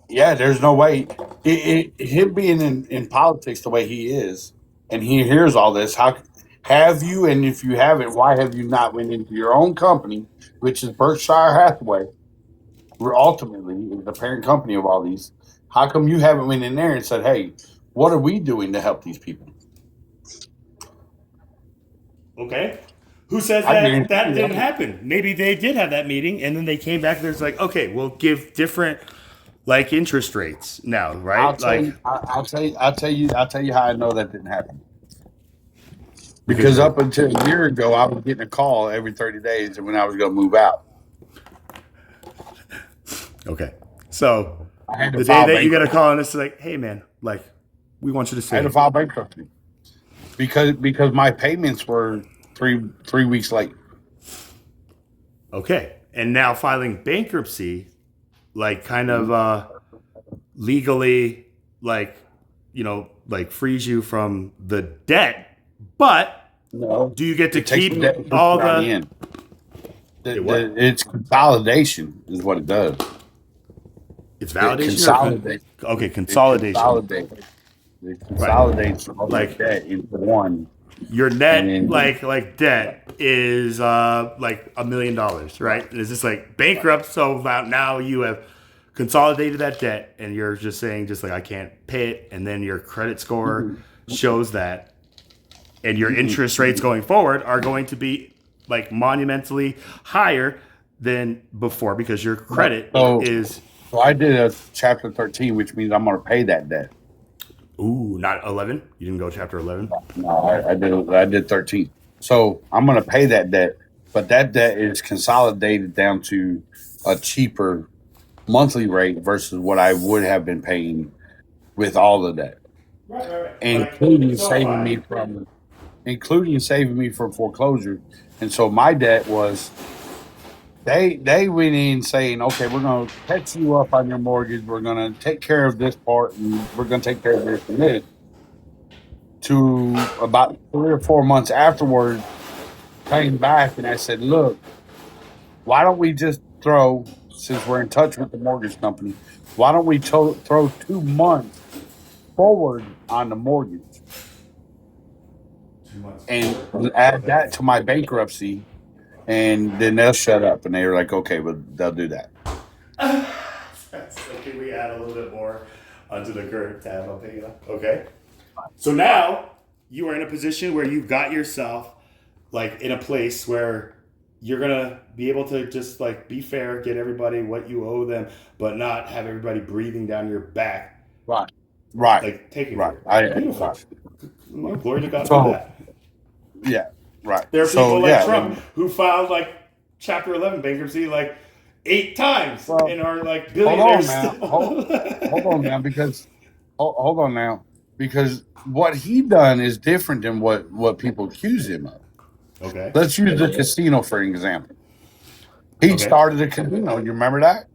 yeah, there's no way him being in politics the way he is, and he hears all this. How have you? And if you haven't, why have you not went into your own company, which is Berkshire Hathaway, where ultimately is the parent company of all these? How come you haven't went in there and said, "Hey, what are we doing to help these people?" Okay. Who says that didn't happen? Maybe they did have that meeting and then they came back and there's like, okay, we'll give different like interest rates now, right? I'll tell you how I know that didn't happen. Because up until a year ago, I was getting a call every 30 days when I was going to move out. Okay. So the day that you get a call and it's like, hey man, like we want you to stay. I had to file bankruptcy because my payments were three weeks late. Okay. And now filing bankruptcy, like kind of legally, like, frees you from the debt, but no, do you get to keep all the it's consolidation is what it does. It's validation. Consolidation. Okay, consolidation. It consolidates all the debt into one your net And like debt is like $1 million, right? And it's just like bankrupt. So now you have consolidated that debt, and you're just saying just like I can't pay it, and then your credit score shows that, and your interest rates going forward are going to be like monumentally higher than before because your credit is. So I did a chapter 13, which means I'm going to pay that debt. Ooh, not 11. You didn't go chapter 11. No, I did 13. So I'm going to pay that debt, but that debt is consolidated down to a cheaper monthly rate versus what I would have been paying with all the debt, Right. including saving me from foreclosure. And so my debt was. They went in saying, okay, we're going to catch you up on your mortgage. We're going to take care of this part, and we're going to take care of this and this. To about 3 or 4 months afterward, came back and I said, look, why don't we just throw, since we're in touch with the mortgage company, why don't we throw 2 months forward on the mortgage and add that to my bankruptcy? And then they'll shut up, and they were like, okay, well, they'll do that. So can we add a little bit more onto the current tab I'll pay you up? Okay. So now you are in a position where you've got yourself like in a place where you're going to be able to just like be fair, get everybody what you owe them, but not have everybody breathing down your back. Right. Like taking it. Beautiful. Well, glory to God for that. Yeah. Right. There are people like Trump who filed like Chapter 11 bankruptcy like 8 times and are like billionaires. Hold on now, because what he done is different than what people accuse him of. Okay. Let's use the casino for an example. He started a casino. You remember that?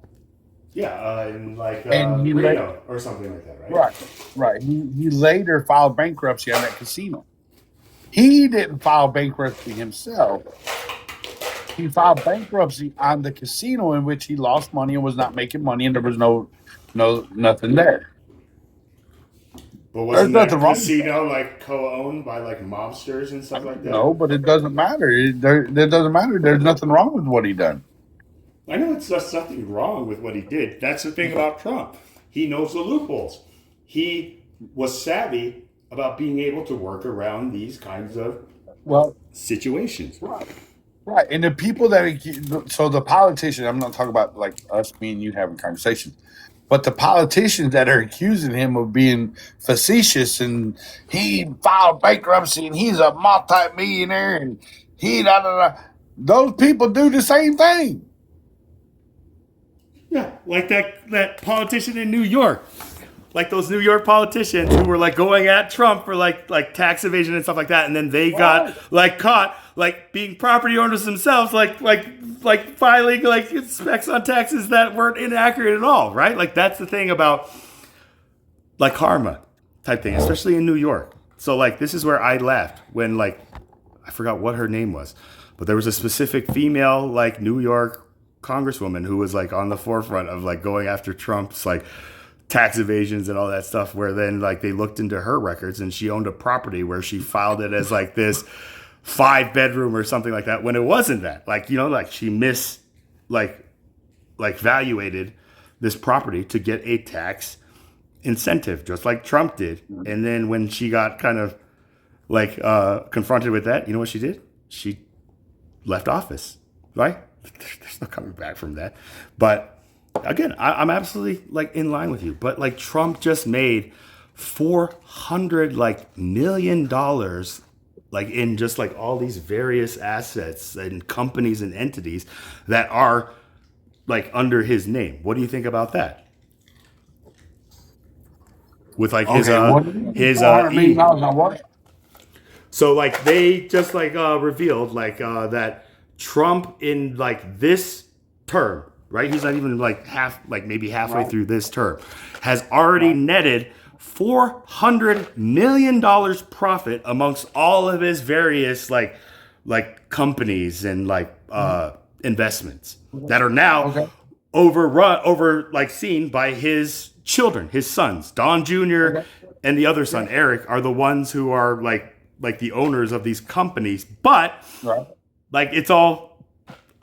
Yeah, in like Reno or something like that, right? Right. He later filed bankruptcy on that casino. He didn't file bankruptcy himself. He filed bankruptcy on the casino in which he lost money and was not making money, and there was nothing there. But wasn't that casino like co-owned by like mobsters and stuff like that? No, but it doesn't matter. It doesn't matter. There's nothing wrong with what he done. I know it's just nothing wrong with what he did. That's the thing about Trump. He knows the loopholes. He was savvy about being able to work around these kinds of situations. Right. And the people so the politicians, I'm not talking about like us, me and you having conversations, but the politicians that are accusing him of being facetious and he filed bankruptcy and he's a multi-millionaire and those people do the same thing. Yeah, like that politician in New York. Like those New York politicians who were like going at Trump for like tax evasion and stuff like that, and then they got like caught like being property owners themselves, like filing like specs on taxes that weren't inaccurate at all, right? Like that's the thing about like karma type thing, especially in New York. So like this is where I laughed when like I forgot what her name was, but there was a specific female like New York congresswoman who was like on the forefront of like going after Trump's like tax evasions and all that stuff, where then like they looked into her records and she owned a property where she filed it as like this 5-bedroom or something like that when it wasn't that. Like, you know, like she valuated this property to get a tax incentive, just like Trump did. And then when she got kind of like confronted with that, you know what she did? She left office, right? There's no coming back from that. But again, I'm absolutely like in line with you, but like Trump just made $400 million like in just like all these various assets and companies and entities that are like under his name. What do you think about that? With like his so like they just like revealed like that Trump in like this term, right? He's not even like maybe halfway through this term, has already netted $400 million profit amongst all of his various like companies and like investments that are now seen by his children, his sons, Don Jr. and the other son, Eric, are the ones who are like like the owners of these companies, but Right. like it's all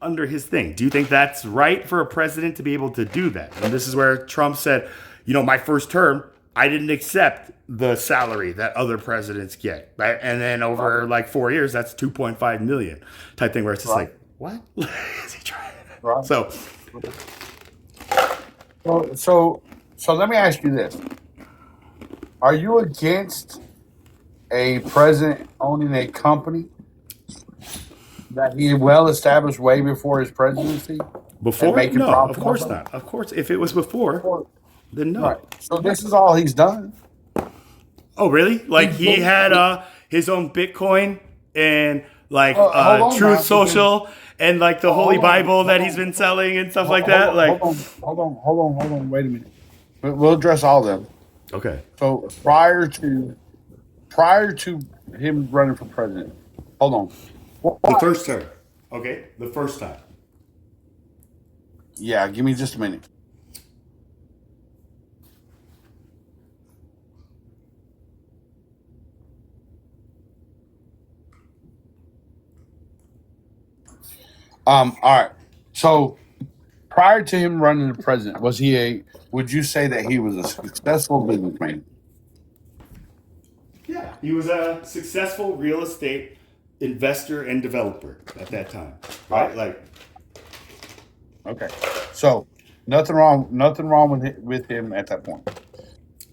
under his thing. Do you think that's right for a president to be able to do that? And this is where Trump said, you know, my first term, I didn't accept the salary that other presidents get. Right? And then over like 4 years, that's 2.5 million type thing where it's just like, what? Is he trying? Right. So So let me ask you this: are you against a president owning a company that he well established way before his presidency? before? making No, profit of course off of not. Of course, if it was before, then no. Right. So this is all he's done. Oh, really? Like he had his own Bitcoin and like Hold on, Truth man. Social and like the Holy Bible that he's been selling and stuff like that. Like, Hold on. Wait a minute. We'll address all of them. okay, So prior to him running for president, hold on. the first term. Okay, the first time. Yeah, give me just a minute. All right. So prior to him running for president, would you say that he was a successful businessman? Yeah, he was a successful real estate investor and developer at that time, right? Like, Okay. So nothing wrong with him at that point.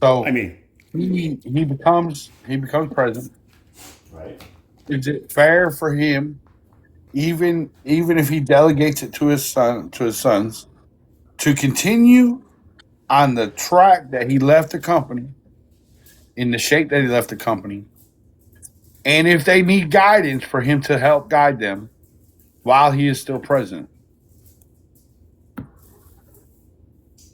So I mean, he becomes president. right? Is it fair for him, even if he delegates it to his sons, to continue on the track that he left the company, in the shape that he left the company, and if they need guidance, for him to help guide them while he is still president?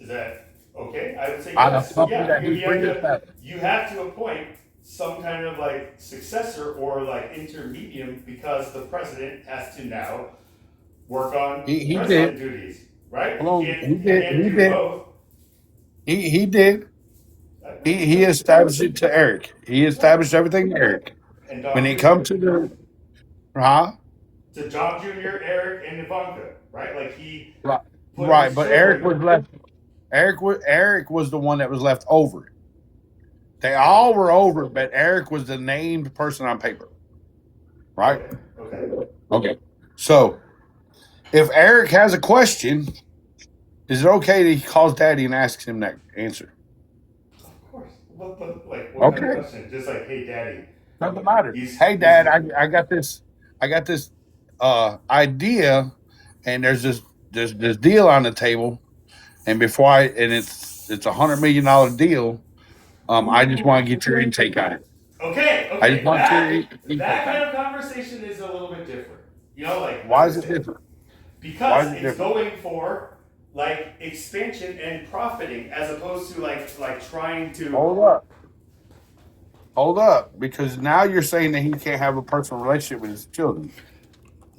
Is that okay? I would say On a yes. company Yeah, that he's bringing back. you have to appoint some kind of like successor or like intermediate because the president has to now work on He president did. duties, right? Hold on. He can't- He he did. can't He do did. both. He did. He established it to Eric. He established everything to Eric. And Don When it Jr. comes to the to John Jr., Eric, and Ivanka, right? Like he Right, put right, his but children- Eric was left. Eric was the one that was left over. They all were over, but Eric was the named person on paper. Right? Okay. Okay. So, if Eric has a question, is it okay that he calls Daddy and asks him that answer? Of course. What kind Okay. of question? Just like, hey, Daddy. Doesn't matter. He's- Hey, Dad, I got this idea, and there's this deal on the table, and it's $100 million deal. I just want to get your intake on it. Okay. I just want that kind of conversation is a little bit different. You know, like Why is it different? Because Why is it it's different? going for like expansion and profiting as opposed to like trying to Hold up, because now you're saying that he can't have a personal relationship with his children.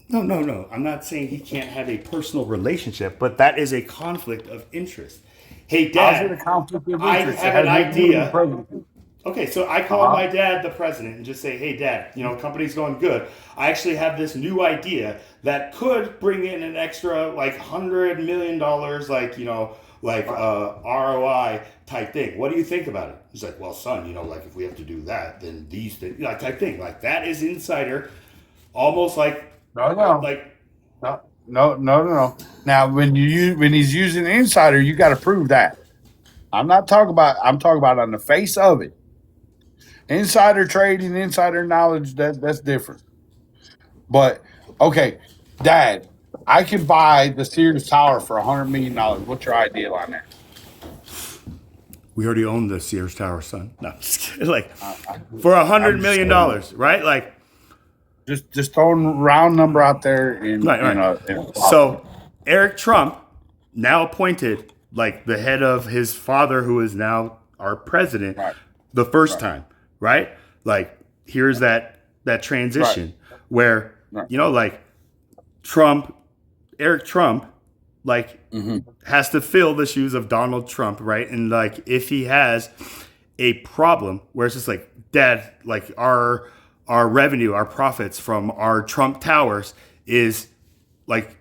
No. I'm not saying he can't have a personal relationship, but that is a conflict of interest. Hey, How's it Dad, a conflict of I interest? have It an has nothing to do with the idea. president. Okay, so I call my dad the president and just say, hey, Dad, you know, company's going good. I actually have this new idea that could bring in an extra like $100 million, like, you know, like ROI type thing. What do you think about it? He's like, well, son, you know, like if we have to do that, then these things, like type thing. Like that is insider, almost like, No. like, No. Now, when he's using insider, you got to prove that. I'm talking about on the face of it. Insider trading, insider knowledge, that's different. But okay, Dad, I can buy the Sears Tower for $100 million. What's your idea on that? we already own the Sears Tower, son. No, I'm just kidding. Like for $100 million, right? Like, Just throwing a round number out there. Right. So Eric Trump, now appointed like the head of his father, who is now our president, the first time, right? Like here's that transition where you know, like Eric Trump, like has to fill the shoes of Donald Trump, right? And like if he has a problem where it's just like, Dad, like our our revenue, our profits from our Trump towers is like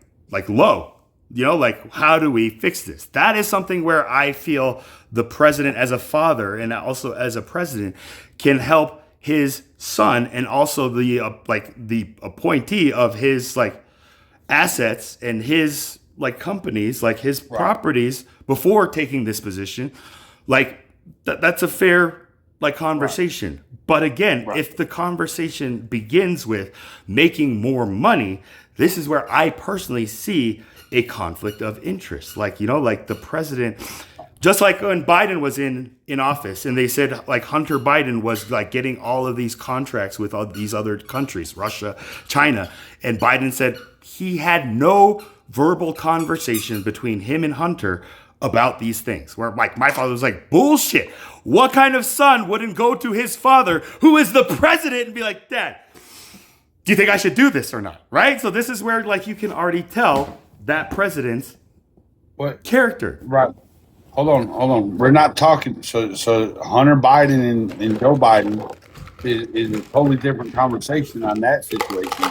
low. You know, like, how do we fix this? That is something where I feel the president, as a father and also as a president, can help his son and also the the appointee of his assets and his companies, his properties, before taking this position. That's a fair conversation. But again, if the conversation begins with making more money, this is where I personally see a conflict of interest. The president, just like when Biden was in office, and they said Hunter Biden was getting all of these contracts with all these other countries, Russia, China, and Biden said he had no verbal conversation between him and Hunter about these things. Where my father was like, bullshit. What kind of son wouldn't go to his father, who is the president, and be like, Dad, do you think I should do this or not? Right? So this is where you can already tell that president's character. Right. Hold on. We're not talking. So Hunter Biden and Joe Biden is a totally different conversation on that situation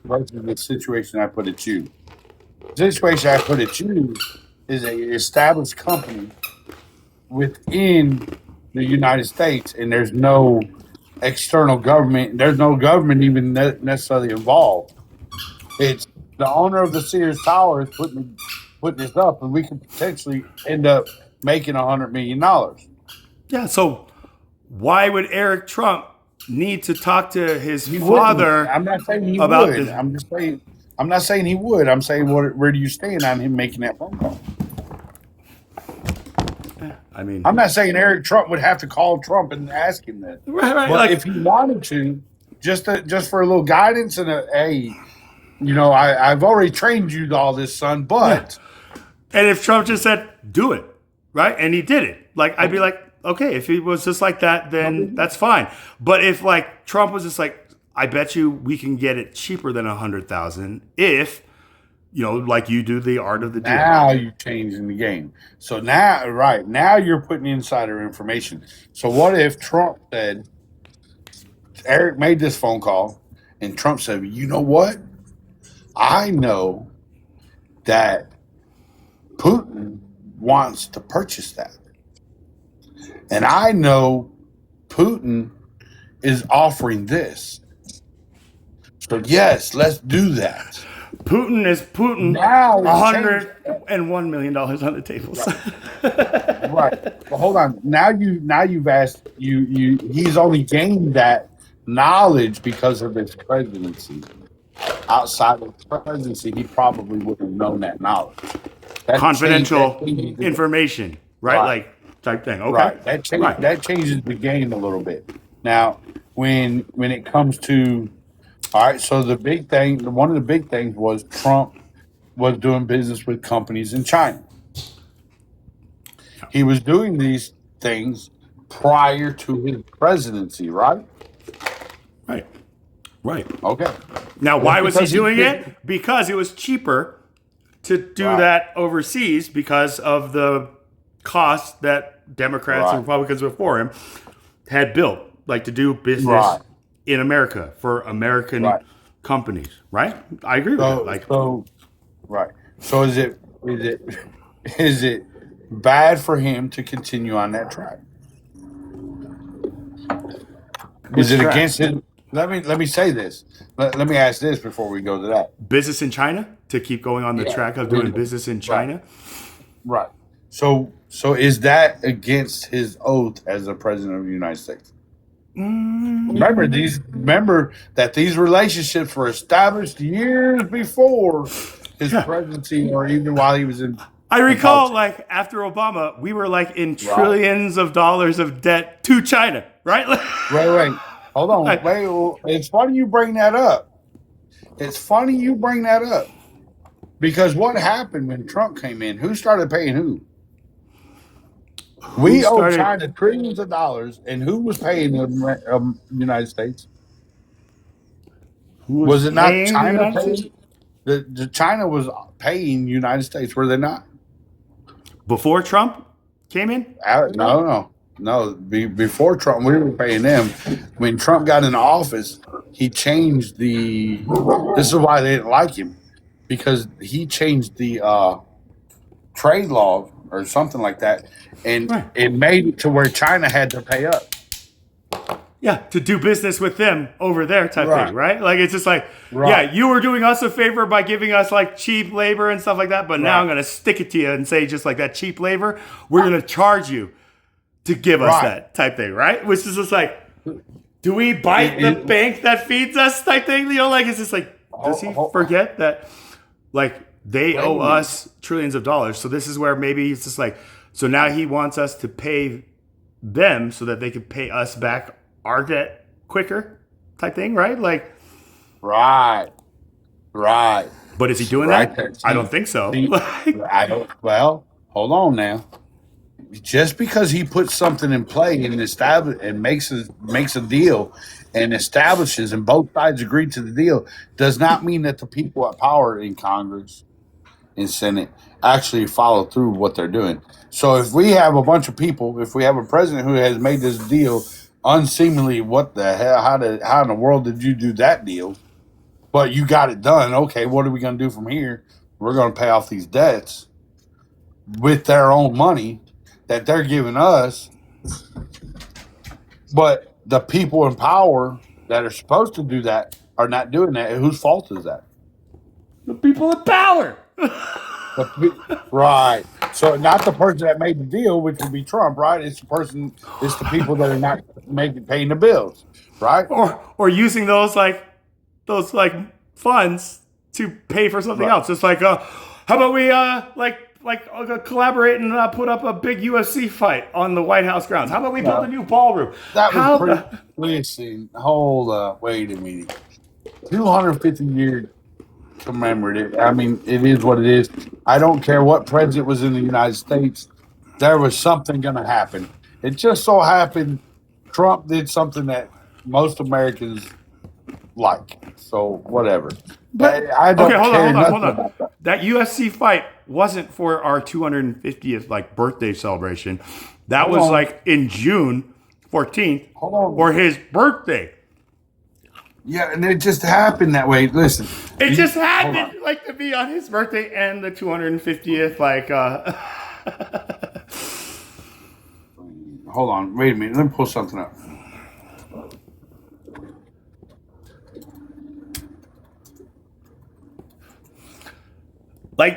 versus the situation I put at you. The situation I put at you is an established company within the United States, and there's no external government. There's no government even necessarily involved. It's the owner of the Sears Tower is putting this up, and we could potentially end up making $100 million. Yeah. So why would Eric Trump need to talk to his father? I'm not saying he about would. this? I'm not saying he would. I'm saying where do you stand on him making that phone call? I mean, I'm not saying Eric Trump would have to call Trump and ask him that. Right. But if he wanted to, just for a little guidance and I've already trained you to all this, son, but. Yeah. And if Trump just said, do it, right? And he did it. I'd be like, okay, if he was just like that, then that's fine. But if Trump was just I bet you we can get it cheaper than $100,000 if, you do the art of the deal. Now you're changing the game. So now you're putting insider information. So what if Trump said, Eric made this phone call, and Trump said, you know what? I know that Putin wants to purchase that. And I know Putin is offering this. So yes, let's do that. Putin is Putin. Now $101 million on the table. Right. Well, hold on. Now you've asked he's only gained that knowledge because of his presidency. Outside of the presidency, he probably wouldn't have known that knowledge. Confidential information, right? Type thing. Okay. Right. That changes the game a little bit. Now, when it comes to all right, so one of the big things was Trump was doing business with companies in China. He was doing these things prior to his presidency, right? Right. Okay. Now, why was he doing it? Because it was cheaper to do that overseas because of the costs that Democrats and Republicans before him had built, to do business in America for American companies, right? I agree with that. So is it bad for him to continue on that track? Is it against him? Let me say this. Let me ask this before we go to that. Business in China, to keep going on the track of doing business in China. Right. So is that against his oath as the president of the United States? Remember that these relationships were established years before his presidency, or even while he was in. I recall, after Obama, we were in trillions of dollars of debt to China, right? Wait. Hold on. Wait. It's funny you bring that up. Because what happened when Trump came in? Who started paying who? We owe China trillions of dollars, and who was paying the United States? Was it not China paying? The China was paying the United States, were they not? Before Trump came in? No. Before Trump, we were paying them. When Trump got into office, he changed the. This is why they didn't like him, because he changed the trade law or something like that, and Right. it made it to where China had to pay up. Yeah, to do business with them over there type Right. thing, right? Like it's just like, Right. yeah, you were doing us a favor by giving us like cheap labor and stuff like that, but now Right. I'm gonna stick it to you and say just like that cheap labor, we're gonna charge you to give us Right. that type thing, right? Which is just like, do we bite the bank that feeds us type thing? You know, like it's just like, does he forget that like they owe us trillions of dollars? So this is where maybe it's just like, so now he wants us to pay them so that they can pay us back our debt quicker type thing, right? Like, Right. but is he doing Right that? there. I don't think so. See, I don't. Well, hold on now. Just because he puts something in play and makes a deal and establishes, and both sides agree to the deal, does not mean that the people at power in Congress and Senate actually follow through what they're doing. So if we have a bunch of people, if we have a president who has made this deal unseemly, what the hell? How in the world did you do that deal? But you got it done. Okay, what are we going to do from here? We're going to pay off these debts with their own money that they're giving us. But the people in power that are supposed to do that are not doing that. Whose fault is that? The people in power. Right. So not the person that made the deal, which would be Trump, right? It's the people that are not paying the bills, right? Or using those funds to pay for something else. It's like, how about we collaborate and put up a big UFC fight on the White House grounds? How about we build a new ballroom? That was listen, hold up, wait a minute. 250-year commemorative. I mean, it is what it is. I don't care what president was in the United States. There was something going to happen. It just so happened Trump did something that most Americans like. So whatever. But I don't care. Hold on. That UFC fight wasn't for our 250th birthday celebration. That was in June 14th for his birthday. Yeah, and it just happened that way. Listen, it just happened to be on his birthday and the 250th. Hold on, wait a minute. Let me pull something up.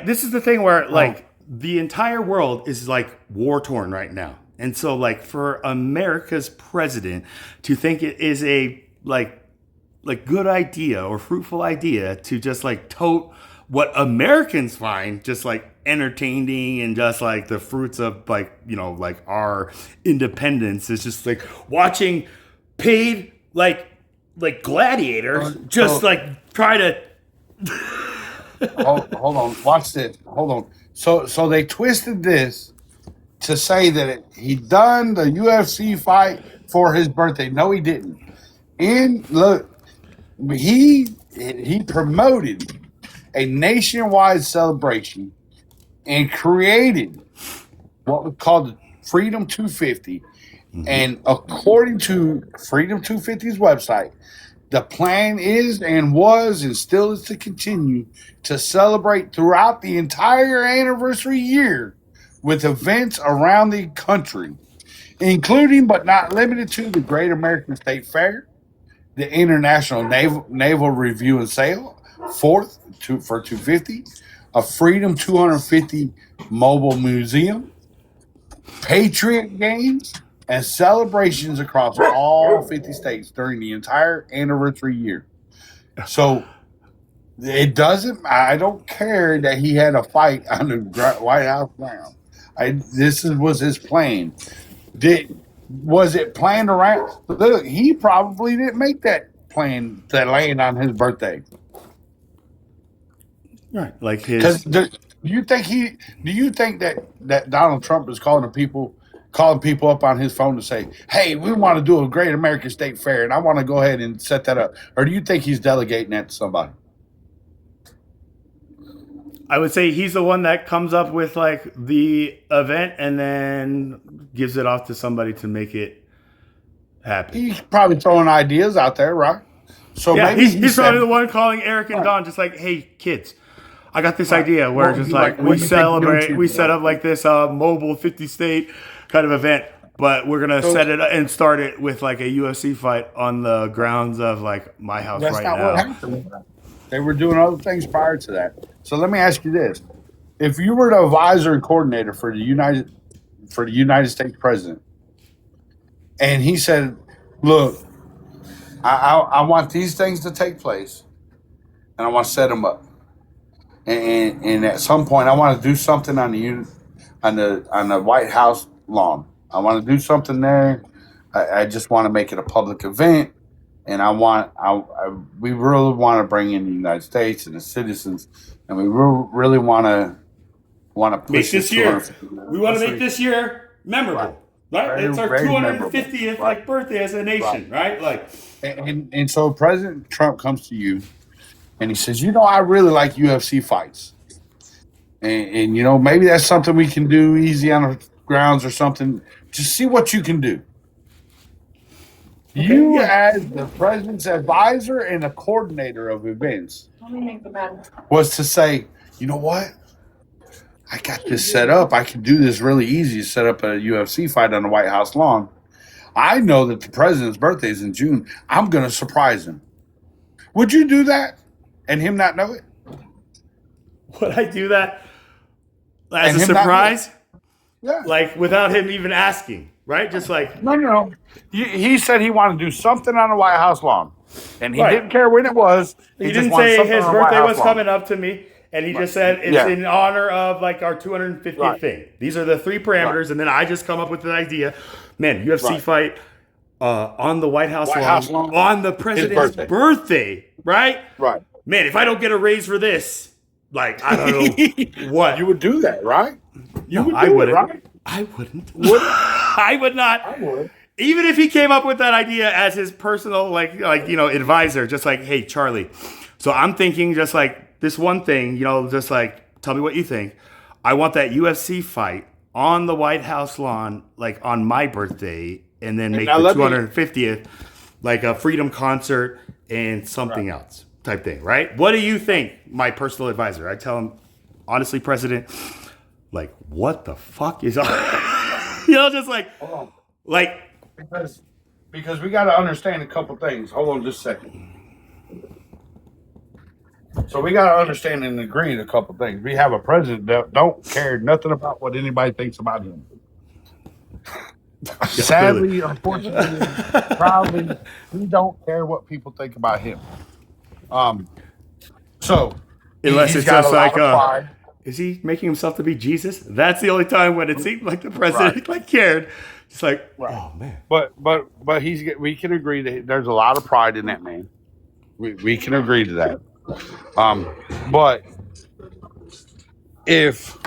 This is the thing where the entire world is war torn right now, and so for America's president to think it is a good idea or fruitful idea to just tote what Americans find just entertaining and just the fruits of our independence is just watching paid gladiators just try to hold on, watch this. Hold on. So they twisted this to say that he done the UFC fight for his birthday. No, he didn't. And look, he promoted a nationwide celebration and created what was called the Freedom 250. Mm-hmm. And according to Freedom 250's website, the plan is and was and still is to continue to celebrate throughout the entire anniversary year with events around the country, including but not limited to the Great American State Fair, the International Naval Review and Sale, for 250, a Freedom 250 mobile museum, Patriot Games, and celebrations across all 50 states during the entire anniversary year. So I don't care that he had a fight on the White House ground. This was his plan. Was it planned around? Look, he probably didn't make that plan to land on his birthday. Right, do you think that Donald Trump is calling people up on his phone to say, "Hey, we want to do a Great American State Fair, and I want to go ahead and set that up," or do you think he's delegating that to somebody? I would say he's the one that comes up with the event and then gives it off to somebody to make it happen. He's probably throwing ideas out there, right? So Yeah, maybe he's probably the one calling Eric and Don, just like, hey, kids, I got this idea where Well, just like, like what we do you think celebrate, YouTube we set up like this mobile 50 state kind of event, but we're gonna set it and start it with like a UFC fight on the grounds of like my house That's right not now. what happened. They were doing other things prior to that. So let me ask you this: if you were the advisor and coordinator for the United States president, and he said, "Look, I want these things to take place, and I want to set them up, and at some point, I want to do something on the White House lawn. I want to do something there. I just want to make it a public event." And we really want to bring in the United States and the citizens, and we really want to Make push this year. We want to make this year memorable, right? Very, It's our very 250th like birthday as a nation, right? Like, and so President Trump comes to you, and he says, I really like UFC fights, and maybe that's something we can do easy on the grounds or something. Just see what you can do. You, as the president's advisor and a coordinator of events, was to say, you know what? I got this set up. I can do this really easy. Set up a UFC fight on the White House lawn. I know that the president's birthday is in June. I'm going to surprise him. Would you do that and him not know it? would I do that as And a him not surprise? Yeah. Like without him even asking, right? Just like, No. He said he wanted to do something on the White House lawn, and he Right. didn't care when it was. he just didn't wanted say something his on the White birthday House was lawn. coming up to me, and he just said it's Yeah. in honor of like our 250th Right. thing. These are the three parameters, and then I just come up with the idea, man, UFC Right. fight on the White House, lawn. on the president's birthday, right? Right. Man, if I don't get a raise for this, like I don't know what You would do that, right? You would do I wouldn't. it, right? I wouldn't. I would not. I would. Even if he came up with that idea as his personal advisor, just like, hey, Charlie. So I'm thinking just like this one thing, just like tell me what you think. I want that UFC fight on the White House lawn, like on my birthday, and then make now the let me- 250th like a freedom concert and something else type thing, right? What do you think, my personal advisor? I tell him, honestly, President, like, what the fuck is on? Just like, Because we got to understand a couple things. Hold on just a second. So we got to understand and agree on a couple things. We have a president that don't care nothing about what anybody thinks about him. Sadly, unfortunately, proudly, he don't care what people think about him. So unless he's it's got just a lot like, of pride. is he making himself to be Jesus? That's the only time when it seemed like the president cared. It's like, oh man. But we can agree that there's a lot of pride in that man. We can agree to that. But if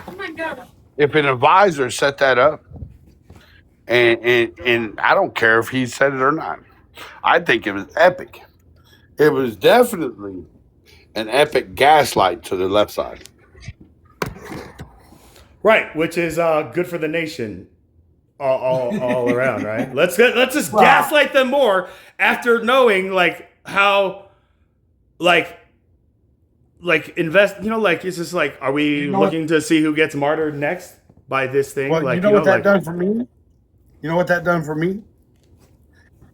an advisor set that up, and I don't care if he said it or not, I think it was epic. It was definitely an epic gaslight to the left side. Right, which is good for the nation. All around, right? Let's just gaslight them more after knowing like how invest. It's just like, are we looking to see who gets martyred next by this thing? Well, like, what that done for me? You know what that done for me?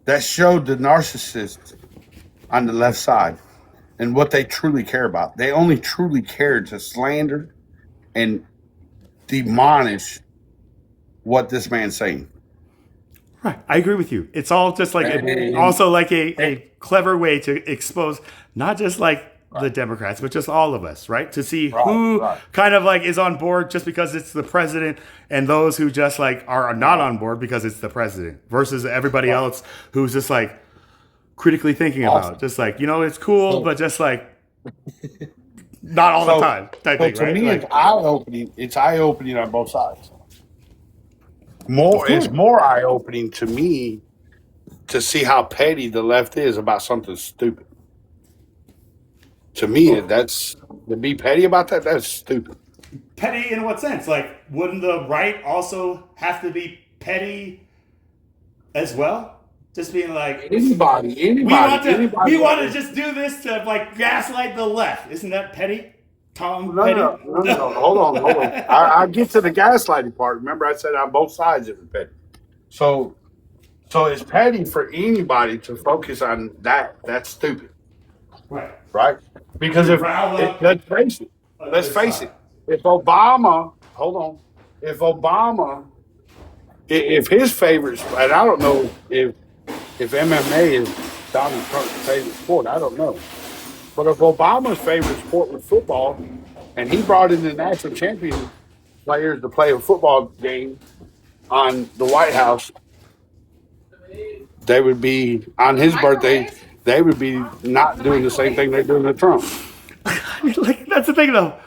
That showed the narcissist on the left side and what they truly care about. They only truly care to slander and demolish what this man's saying. Right, I agree with you. It's all just like also like a clever way to expose not just like the Democrats, but just all of us, right? To see who kind of like is on board just because it's the president, and those who just like are not on board because it's the president, versus everybody else who's just like critically thinking about, just like, it's cool, but just like not all the time type thing, to right? me, Like, it's eye-opening on both sides. It's more eye-opening to me to see how petty the left is about something stupid. To me, that's to be petty about that. That's stupid. petty in what sense? Like, wouldn't the right also have to be petty as well? just being like, Anybody. we want to just do this to like gaslight the left. Isn't that petty? Tom Petty? No. Hold on. I get to the gaslighting part. Remember, I said on both sides it was petty. So it's petty for anybody to focus on that. That's stupid, right? Because let's face it. If Obama, if his favorite, and I don't know if MMA is Donald Trump's favorite sport, I don't know. But if Obama's favorite sport was football, and he brought in the national champion players to play a football game on the White House, they would be, on his birthday, they would be not doing the same thing they're doing to Trump. I mean, like, that's the thing, though.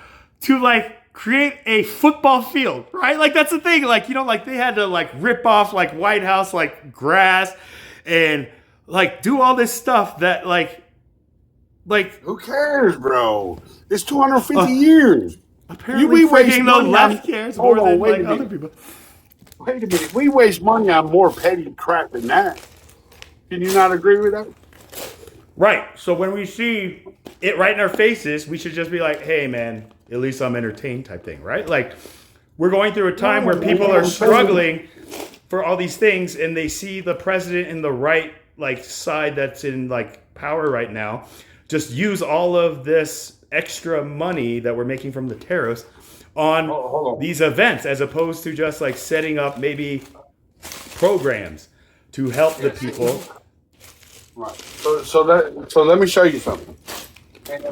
To, like, create a football field, right? Like, that's the thing. Like, you know, like, they had to, like, rip off, like, White House, like, grass and, like, do all this stuff that, like, who cares, bro? It's 250 years. Apparently, freaking the left cares more than like other people. Wait a minute. We waste money on more petty crap than that. Can you not agree with that? Right. So when we see it right in our faces, we should just be like, "Hey, man, at least I'm entertained," type thing, right? Like, we're going through a time where people are struggling for all these things, and they see the president in the right, like, side that's in like power right now. Just use all of this extra money that we're making from the tariffs on these events, as opposed to just like setting up maybe programs to help the people. Right. So let me show you something,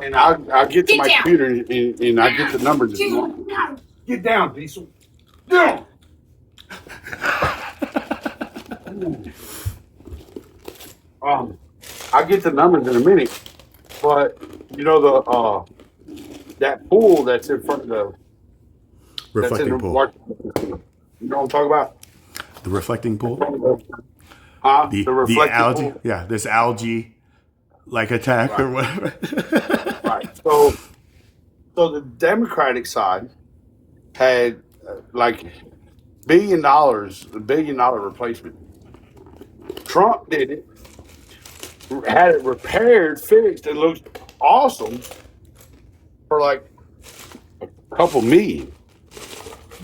and I'll get to my computer and I'll get the numbers. Get down, Diesel. Down. I'll get the numbers in a minute. But you know that pool that's in front of the reflecting pool. You know what I'm talking about? The reflecting pool. The reflecting the algae. pool. Yeah, this algae like attack or whatever. Right. So the Democratic side had like $1 billion replacement. Trump did it. Had it repaired, fixed, and looked awesome for like a couple million.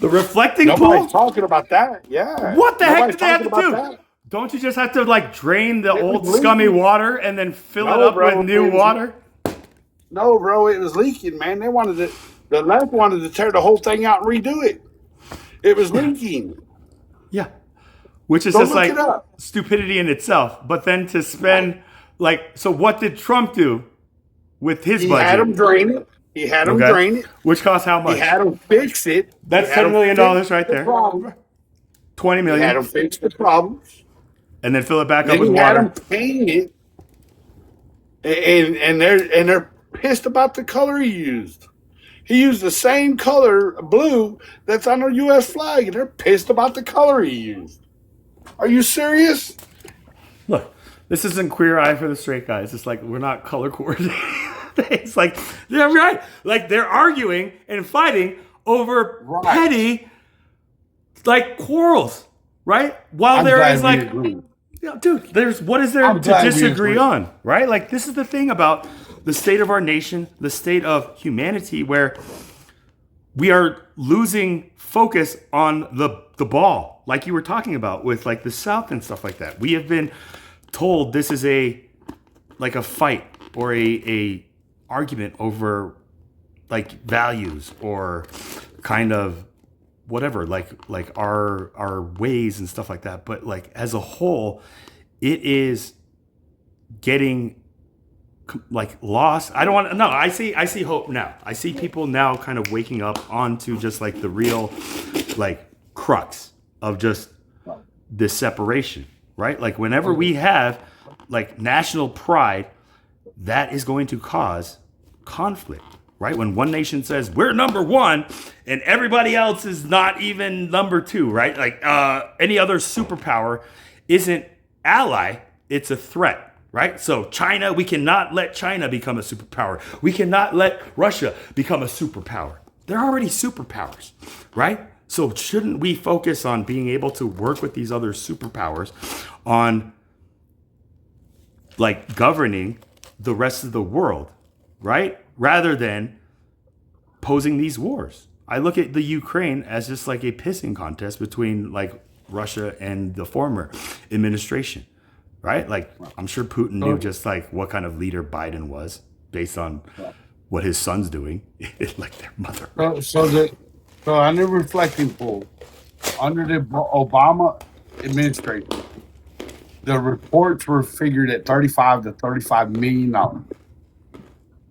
The reflecting pool? Nobody's talking about that. Yeah. What the heck Nobody's did they have to talking do? about that. Don't you just have to like drain the It old was scummy leaking. water and then fill No, it up bro, with new it was- water? No, bro, it was leaking, man. The left wanted to tear the whole thing out and redo it. It was leaking. Yeah. Which is Go just look like it up. stupidity in itself. But then to spend like, so what did Trump do with his He budget? had them drain it. He had them Okay. drain it. Which cost how much? He had them fix it. That's He had $10 them million fix right the there. problem. 20 He million. had them fix the problems. And then fill it back up Then with he had water. them paint it. And they're pissed about the color he used. He used the same color, blue, that's on the U.S. flag, and they're pissed about the color he used. Are you serious? Look, this isn't Queer Eye for the Straight Guys. It's like we're not color coordinating. It's like they're right. Like they're arguing and fighting over petty like quarrels, right? While I'm there glad is we like, agree. dude, what is there I'm to glad we disagree agree. on, right? Like this is the thing about the state of our nation, the state of humanity, where we are losing focus on the ball, like you were talking about with like the South and stuff like that. We have been told this is a fight or a argument over like values or kind of whatever, like our ways and stuff like that. But like as a whole, it is getting like lost. I don't want. No, I see hope now. I see people now kind of waking up onto just like the real, like crux of just this separation, right? Like whenever we have like national pride, that is going to cause conflict, right? When one nation says we're number one and everybody else is not even number two, right? Like any other superpower isn't ally, it's a threat. Right? So China, we cannot let China become a superpower. We cannot let Russia become a superpower. They're already superpowers, right? So shouldn't we focus on being able to work with these other superpowers on like governing the rest of the world, right? Rather than posing these wars. I look at the Ukraine as just like a pissing contest between like Russia and the former administration, right? Like I'm sure Putin knew just like what kind of leader Biden was based on what his son's doing, like their mother. So on the reflecting pool, under the Obama administration, the reports were figured at $35 to $35 million.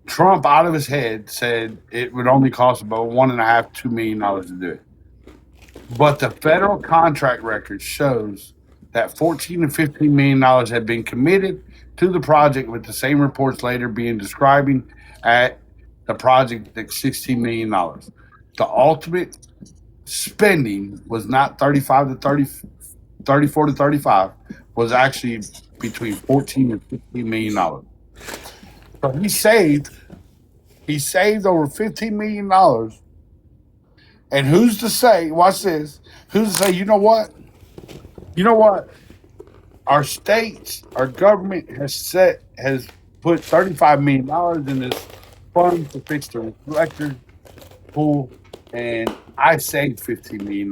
Trump, out of his head, said it would only cost about $1.5 to $2 million to do it. But the federal contract record shows that $14 to $15 million had been committed to the project, with the same reports later being describing at the project at $16 million. The ultimate spending was not 34 to 35, was actually between 14 and $15 million. So he saved over $15 million. And who's to say, watch this, who's to say, you know what? Our states, our government has put $35 million in this fund to fix the reflector pool, and I saved $15 million.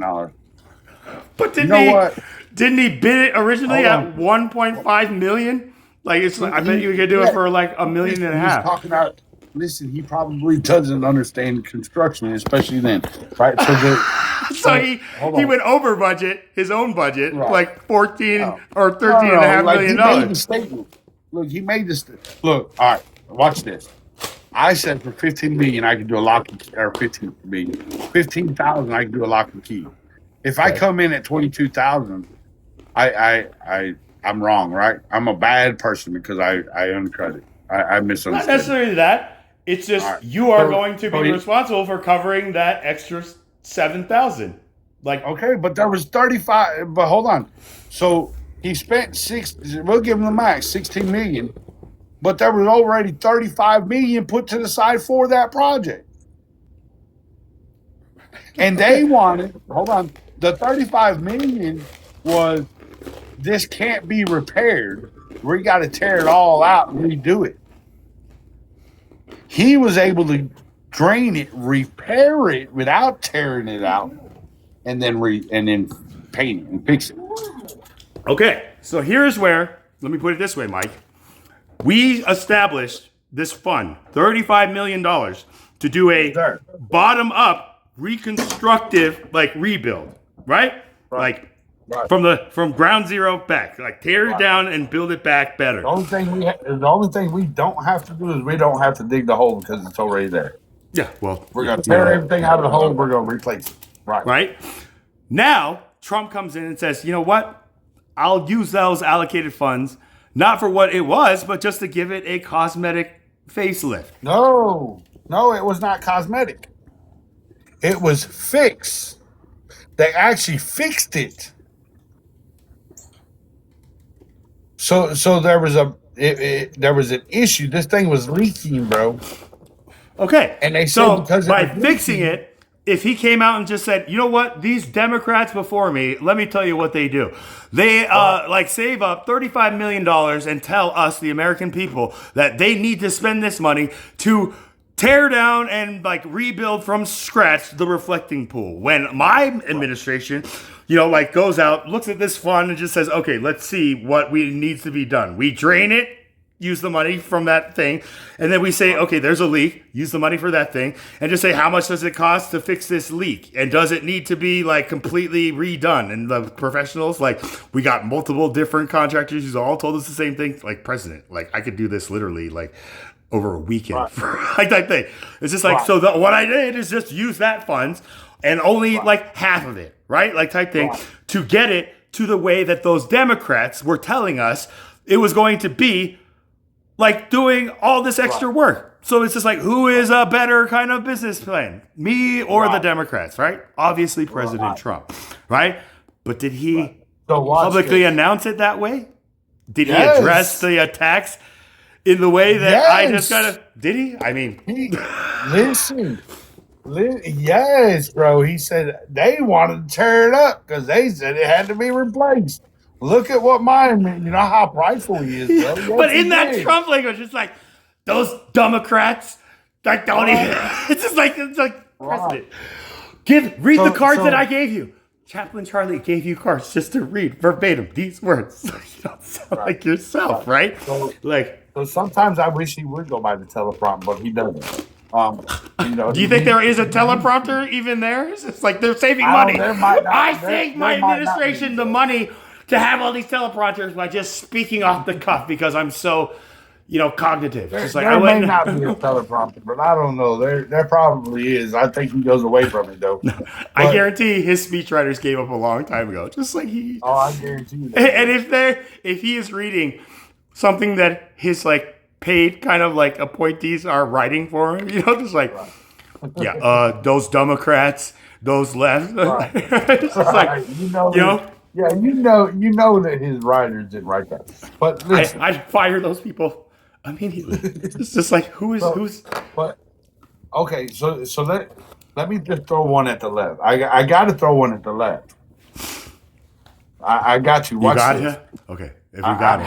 But didn't he bid it originally at 1.5 million? Like I bet you could do it for like $1.5 million. Talking about, listen, he probably doesn't understand construction, especially then, right? So he went over budget, his own budget, like 14 or 13 and a half million dollars. He made the statement. Look, he made this. Look, all right, watch this. I said for 15 million, I could do a lock and key, or 15 million, 15,000, I could do a lock and key. If I come in at 22,000, I'm wrong, right? I'm a bad person because I undercut. I misunderstood. Not necessarily that. It's just you are going to be responsible for covering that extra 7,000. Like, okay, but there was 35. But hold on. So he spent we'll give him the max, 16 million. But there was already 35 million put to the side for that project. And they wanted, hold on, the 35 million was, this can't be repaired. We got to tear it all out and redo it. He was able to drain it, repair it without tearing it out, and then paint it and fix it. Okay, so here's where, let me put it this way, Mike. We established this fund, $35 million, to do a bottom-up reconstructive, like, rebuild, right? Like, from ground zero back, like tear it down and build it back better. The only thing we don't have to do is we don't have to dig the hole because it's already there. Yeah, well, we're gonna tear everything out of the hole and we're gonna replace it. Right. Now Trump comes in and says, you know what? I'll use those allocated funds not for what it was, but just to give it a cosmetic facelift. No, it was not cosmetic. It was fixed. They actually fixed it. So there was there was an issue. This thing was leaking, bro. Okay. And they said because by fixing it, if he came out and just said, you know what, these Democrats before me, let me tell you what they do. They save up $35 million and tell us, the American people, that they need to spend this money to tear down and like rebuild from scratch the reflecting pool. When my administration, goes out, looks at this fund and just says, okay, let's see what needs to be done. We drain it, use the money from that thing, and then we say, okay, there's a leak, use the money for that thing, and just say, how much does it cost to fix this leak? And does it need to be like completely redone? And the professionals, like, we got multiple different contractors who's all told us the same thing, like president, like I could do this literally like over a weekend for like that thing. It's just like, so what I did is just use that funds and only like half of it, right? Like type thing to get it to the way that those Democrats were telling us it was going to be, like doing all this extra work. So it's just like, who is a better kind of business plan? Me or the Democrats, right? Obviously President Trump, right? But did he publicly announce it that way? Did he address the attacks in the way that I just did he? I mean, yes, bro. He said they wanted to tear it up because they said it had to be replaced. Look at what mine meant. You know how prideful he is, bro. Yes, But in he that did. Trump language, it's like those Democrats that don't even. It's like president. Read the cards that I gave you. Chaplain Charlie gave you cards just to read verbatim these words. You don't sound like yourself, right? So Like, sometimes I wish he would go by the teleprompter, but he doesn't. do you think there is a teleprompter even there? It's just like they're saving I don't- money. there might not- I there- saved there my might not administration be. the money to have all these teleprompters by just speaking off the cuff because I'm so, cognitive. Just like there I may wouldn't. not be a teleprompter, but I don't know. There probably is. I think he goes away from it though. I But- guarantee his speechwriters gave up a long time ago. Just like he. Oh, I guarantee you. And if he is reading something that his paid kind of appointees are writing for him, just like, those Democrats, those left. It's just like, Right. You know that his writers didn't write that. But listen, I'd fire those people immediately. It's just like who's. But okay, so let me just throw one at the left. I got to throw one at the left. I got you. You Watch got this. it? Okay, if you got I it.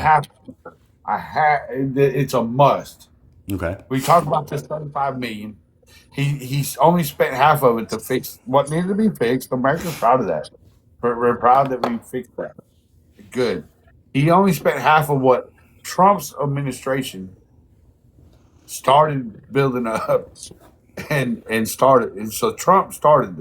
have. It's a must. Okay. We talked about this $35 million. He's only spent half of it to fix what needed to be fixed. America's proud of that. We're proud that we fixed that. Good. He only spent half of what Trump's administration started building up and started. And so Trump started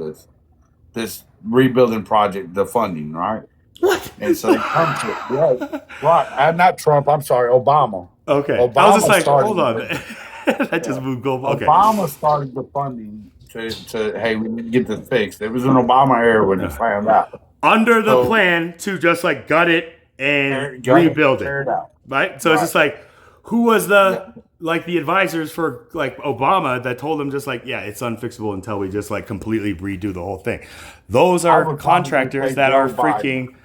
this rebuilding project, the funding, right? What? And so they come to it. Right. Not Trump. I'm sorry, Obama. Okay. Obama I was just like, started hold on. it. That just moved gold. Okay. Obama started the funding to hey, we need to get this fixed. It was an Obama era when it found out. Under the So- plan to just gut it and Tear it- rebuild tear it. it out. Right? So it's just like, who was the advisors for Obama that told him just it's unfixable until we just completely redo the whole thing? Those I are would probably contractors say that Joe are Biden. freaking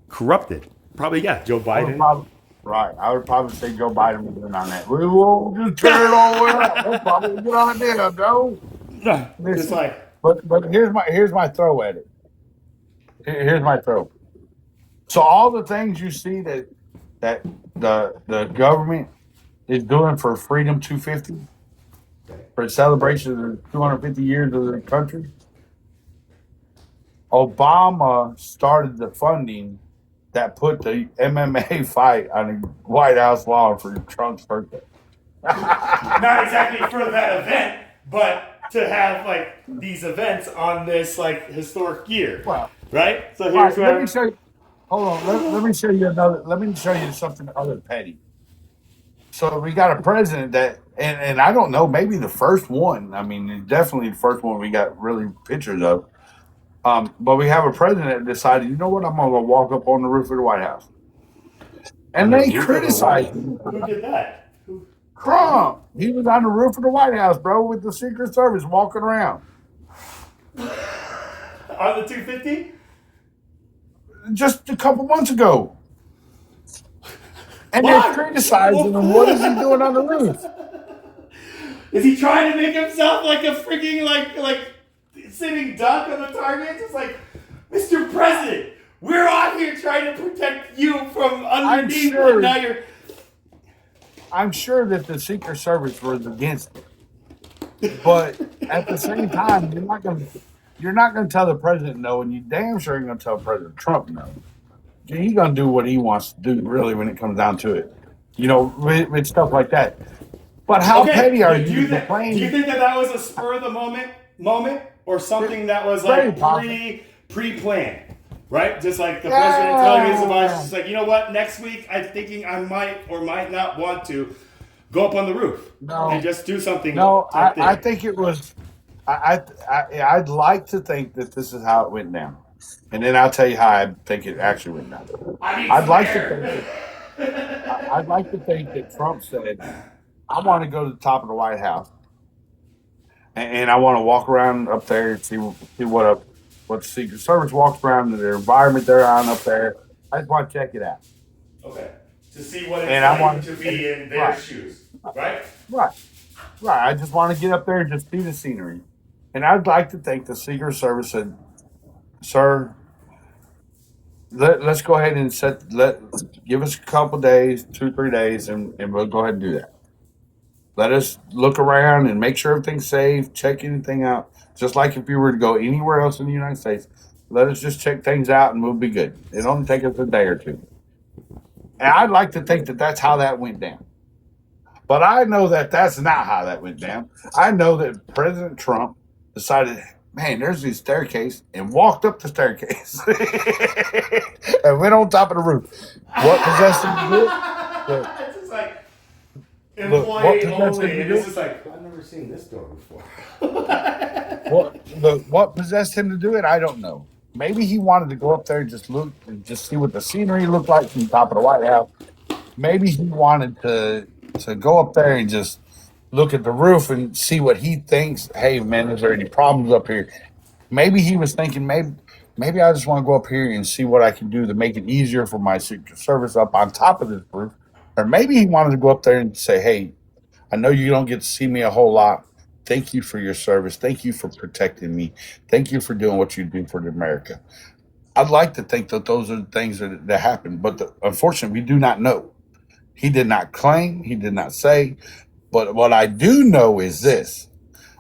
corrupted. Probably, Joe Biden. I would probably say Joe Biden was in on that. We will just tear it all out. We'll probably get on there, Joe. It's But here's my throw at it. Here's my throw. So all the things you see that the government is doing for Freedom 250, for the celebration of the 250 years of the country, Obama started the funding that put the MMA fight on the White House lawn for Trump's birthday. Not exactly for that event, but to have these events on this historic year. Right? So All here's right, let where me show you. Hold on. Let me show you another. Let me show you something other petty. So we got a president that, and I don't know, maybe the first one. I mean, definitely the first one we got really pictures of. But we have a president that decided, you know what, I'm gonna walk up on the roof of the White House, and they criticized him. Who did that? Trump. He was on the roof of the White House, bro, with the Secret Service walking around. On the 250? Just a couple months ago. And Why? they're criticizing him. What is he doing on the roof? Is he trying to make himself like a freaking sitting duck on the target? It's like, Mr. President, we're out here trying to protect you from underneath. sure- And now you're. I'm sure that the Secret Service was against it. But at the same time, you're not gonna tell the president no, and you damn sure ain't gonna tell President Trump no. He's gonna do what he wants to do, really, when it comes down to it. With stuff like that. But how petty are do you? you think that was a spur of the moment, or something that was Very possible. pre-planned? Right? Just like the president telling his advisors, just like, you know what, next week I'm thinking I might or might not want to go up on the roof and just do something. No, type thing. I think it was. I'd like to think that this is how it went down, and then I'll tell you how I think it actually went down. I'd like to think that Trump said, "I want to go to the top of the White House, and I want to walk around up there and see what the Secret Service walks around, the environment they're on up there. I just want to check it out." Okay. To see what it's And I like want- to be in their Right. shoes. Right? Right. I just want to get up there and just see the scenery. And I'd like to think the Secret Service said, "Sir, let's go ahead and give us a couple days, 2-3 days, and we'll go ahead and do that. Let us look around and make sure everything's safe, check anything out. Just like if you were to go anywhere else in the United States, let us just check things out and we'll be good. It only take us a day or two. And I'd like to think that that's how that went down. But I know that that's not how that went down. I know that President Trump decided, man, there's this staircase, and walked up the staircase and went on top of the roof. What possessed him to do it? It's just like Look, what employee possessed him only. to And do it's it? just like, I've never seen this door before. What possessed him to do it? I don't know. Maybe he wanted to go up there and just look and just see what the scenery looked like from the top of the White House. Maybe he wanted to go up there and just look at the roof and see what he thinks. Hey, man, is there any problems up here? Maybe he was thinking, maybe I just want to go up here and see what I can do to make it easier for my Secret Service up on top of this roof. Or maybe he wanted to go up there and say, hey, I know you don't get to see me a whole lot. Thank you for your service. Thank you for protecting me. Thank you for doing what you do for America. I'd like to think that those are the things that happen, but unfortunately, we do not know. He did not claim, he did not say, but what I do know is this.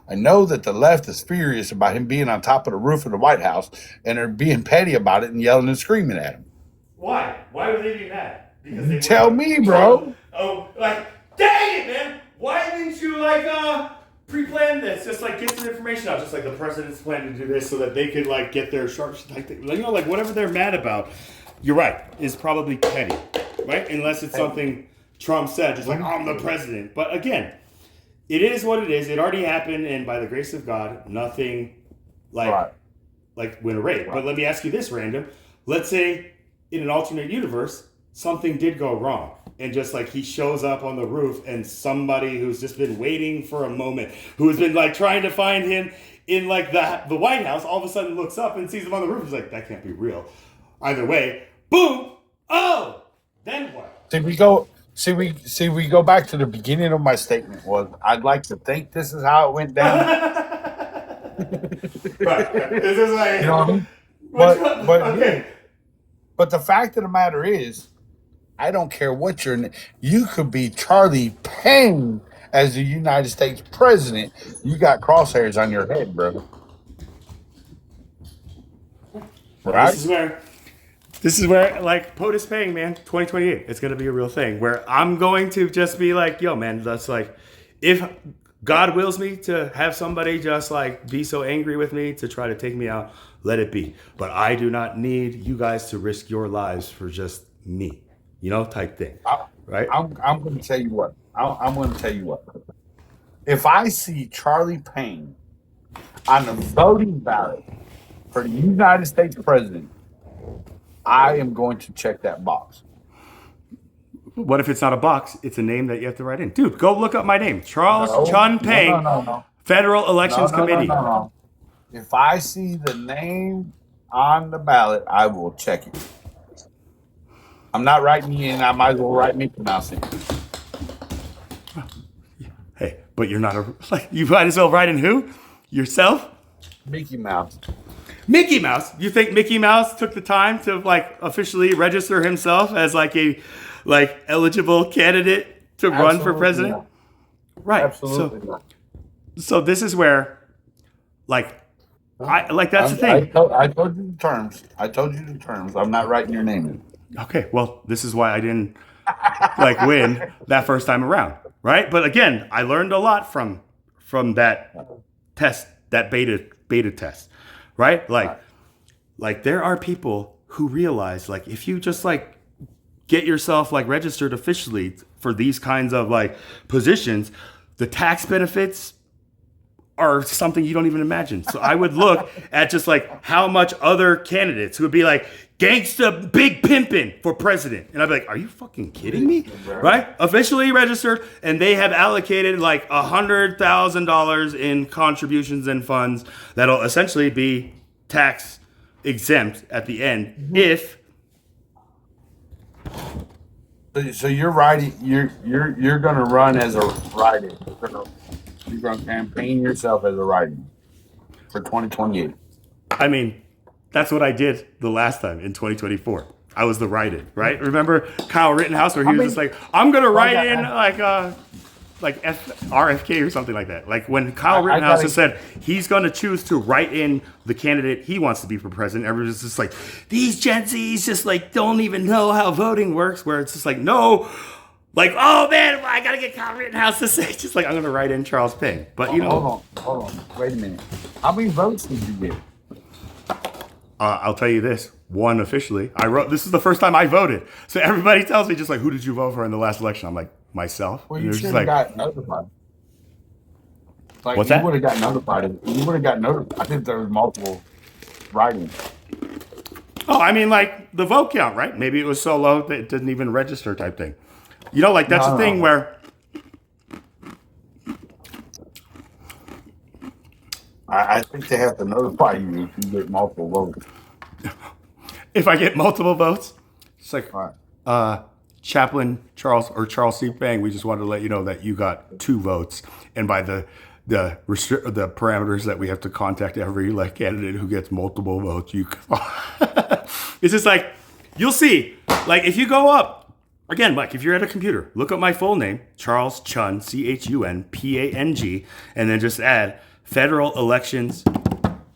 I know that the left is furious about him being on top of the roof of the White House, and they're being petty about it and yelling and screaming at him. Why? Why would they be mad? Because they Tell me, bro. Oh, like, dang it, man! Why didn't you, pre-plan this? Just, get some information out. Just like the president's planning to do this so that they could, get their sharps, whatever they're mad about. You're right. Is probably petty, right? Unless it's something Trump said, just like, I'm the president. But again, it is what it is. It already happened, and by the grace of God, nothing went away. But let me ask you this, random. Let's say in an alternate universe, something did go wrong. And just he shows up on the roof, and somebody who's just been waiting for a moment, who has been trying to find him in the White House, all of a sudden looks up and sees him on the roof. He's like, that can't be real. Either way, boom! Oh! Then what? We go back to the beginning of my statement was I'd like to think this is how it went down. Right. This is You know what I mean? okay. But the fact of the matter is, I don't care what your name. You could be Charlie Payne as the United States president. You got crosshairs on your head, brother. Right? This is where POTUS paying, man, 2028, it's going to be a real thing where I'm going to just be yo, man, that's if God wills me to have somebody just be so angry with me to try to take me out, let it be. But I do not need you guys to risk your lives for just me, type thing, right? I'm going to tell you what. I'm going to tell you what. If I see Charlie Payne on the voting ballot for the United States president, I am going to check that box. What if it's not a box? It's a name that you have to write in. Dude, go look up my name. Charles Chun Payne, No. Federal Elections Committee. No. If I see the name on the ballot, I will check it. I'm not writing you in. I might as well write me pronouncing. Hey, but you're not you might as well write in who? Yourself? Mickey Mouse. Mickey Mouse. You think Mickey Mouse took the time to officially register himself as a eligible candidate to run for president? Not. Right. Absolutely. So this is where that's the thing. I told you the terms. I'm not writing your name in. Okay. Well, this is why I didn't win that first time around, right? But again, I learned a lot from that test, that beta test. Right? There are people who realize, if you just, get yourself, registered officially for these kinds of, positions, the tax benefits are something you don't even imagine. So I would look at just, how much other candidates who would be gangsta big pimpin' for president. And I'd be are you fucking kidding me? Right? Officially registered, and they have allocated $100,000 in contributions and funds that'll essentially be tax exempt at the end if. So you're writing. You're going to run as a writer. You're going to campaign yourself as a writer for 2028. I mean, That's what I did the last time in 2024. I was the write-in, right? Remember Kyle Rittenhouse, where he was just like, I'm gonna write in like RFK or something like that. Like when Kyle Rittenhouse has said he's going to choose to write in the candidate he wants to be for president, everyone's just like, these Gen Zs just like don't even know how voting works. Where it's just like, no, like, oh man, I got to get Kyle Rittenhouse to say, just like, I'm going to write in Charles Payne. But you know, hold on, wait a minute. How many votes did you get? I'll tell you this. One officially. This is the first time I voted. So everybody tells me just like, who did you vote for in the last election? I'm like, myself. Well, you should have got notified. Like, what's that? You would have got notified. You would have got notified. I think there was multiple writings. Oh, I mean, like the vote count, right? Maybe it was so low that it didn't even register type thing. You know, like that's the thing where I think they have to notify you if you get multiple votes. If I get multiple votes, it's like, Chaplain Charles C. Pang, we just wanted to let you know that you got 2 votes, and by the parameters that we have to contact every like candidate who gets multiple votes, it's just like you'll see. Like if you go up again, Mike, if you're at a computer, look up my full name, Charles Chun, CHUNPANG, and then just add Federal Elections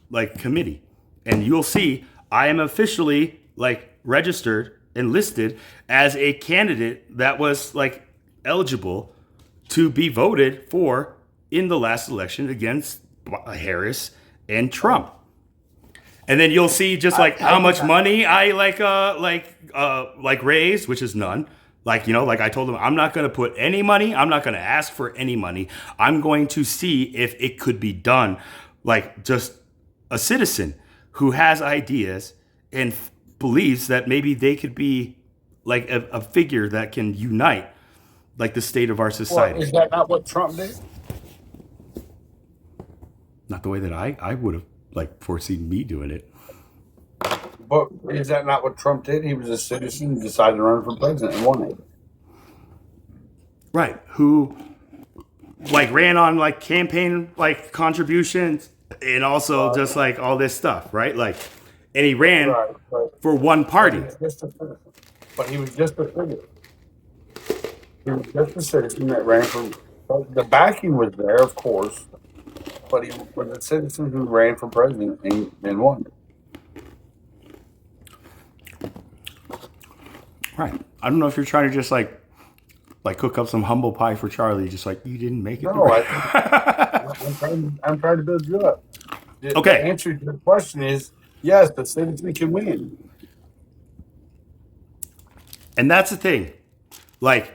like Committee, and you'll see I am officially like registered and listed as a candidate that was like eligible to be voted for in the last election against Harris and Trump. And then you'll see just like how much money I like raised, which is none. Like, you know, like I told them, I'm not going to put any money. I'm not going to ask for any money. I'm going to see if it could be done. Like just a citizen who has ideas and believes that maybe they could be like a figure that can unite like the state of our society. Well, is that not what Trump did? Not the way that I would have like foreseen me doing it. But is that not what Trump did? He was a citizen, decided to run for president and won it. Right. Who like ran on like campaign like contributions and also just like all this stuff, right? Like, and he ran for one party. But he was just a citizen. He was just a citizen that ran for. The backing was there, of course, but he was a citizen who ran for president and won. Right. I don't know if you're trying to just like cook up some humble pie for Charlie, just like you didn't make it. No, I'm trying to build you up. Okay. The answer to your question is yes, the citizen can win. And that's the thing. Like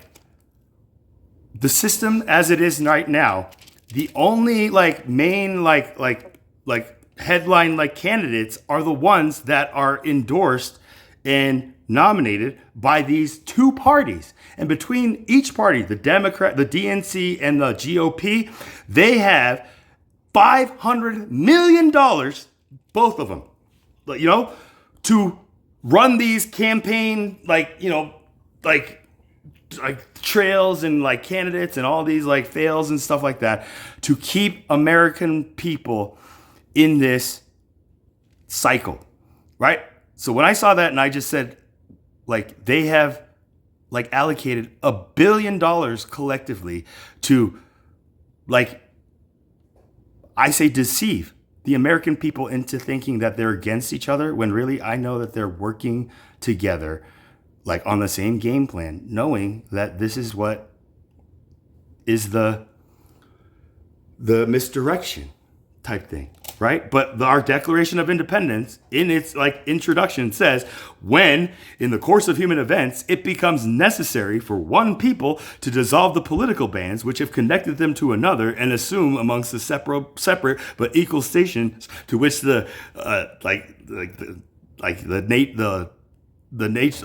the system as it is right now, the only like main like headline like candidates are the ones that are endorsed and nominated by these 2 parties. And between each party, the Democrat, the DNC, and the GOP, they have $500 million, both of them, you know, to run these campaign, like, you know, like trails and like candidates and all these like fails and stuff like that to keep American people in this cycle, right? So when I saw that and I just said, like, they have like allocated $1 billion collectively to like, I say deceive the American people into thinking that they're against each other when really I know that they're working together like on the same game plan, knowing that this is what is the misdirection type thing, right? But our Declaration of Independence in its like introduction says, when in the course of human events, it becomes necessary for one people to dissolve the political bands which have connected them to another and assume amongst the separate but equal stations to which the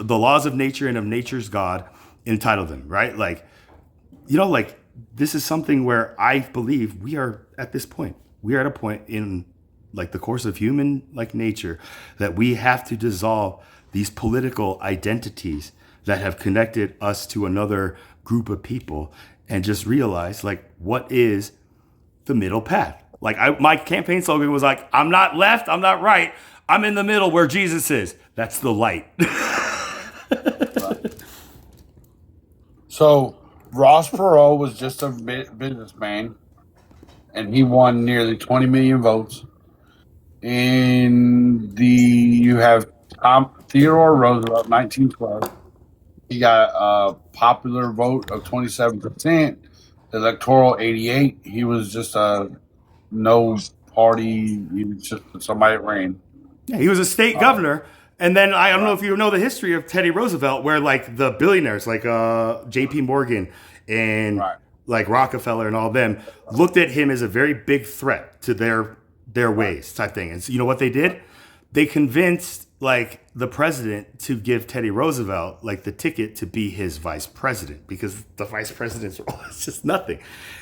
laws of nature and of nature's God entitle them, right? Like, you know, like this is something where I believe we are at this point. We are at a point in like the course of human like nature that we have to dissolve these political identities that have connected us to another group of people and just realize like what is the middle path. Like my campaign slogan was like, I'm not left, I'm not right, I'm in the middle where Jesus is. That's the light. So Ross Perot was just a businessman, and he won nearly 20 million votes. You have Theodore Roosevelt, 1912. He got a popular vote of 27%, electoral 88. He was just a no party. He was just somebody that ran. Yeah, he was a state governor. And then I don't know if you know the history of Teddy Roosevelt, where like the billionaires like J.P. Morgan and like Rockefeller and all them looked at him as a very big threat to their ways type thing. And so you know what they did? They convinced like the president to give Teddy Roosevelt like the ticket to be his vice president, because the vice president's role is just nothing.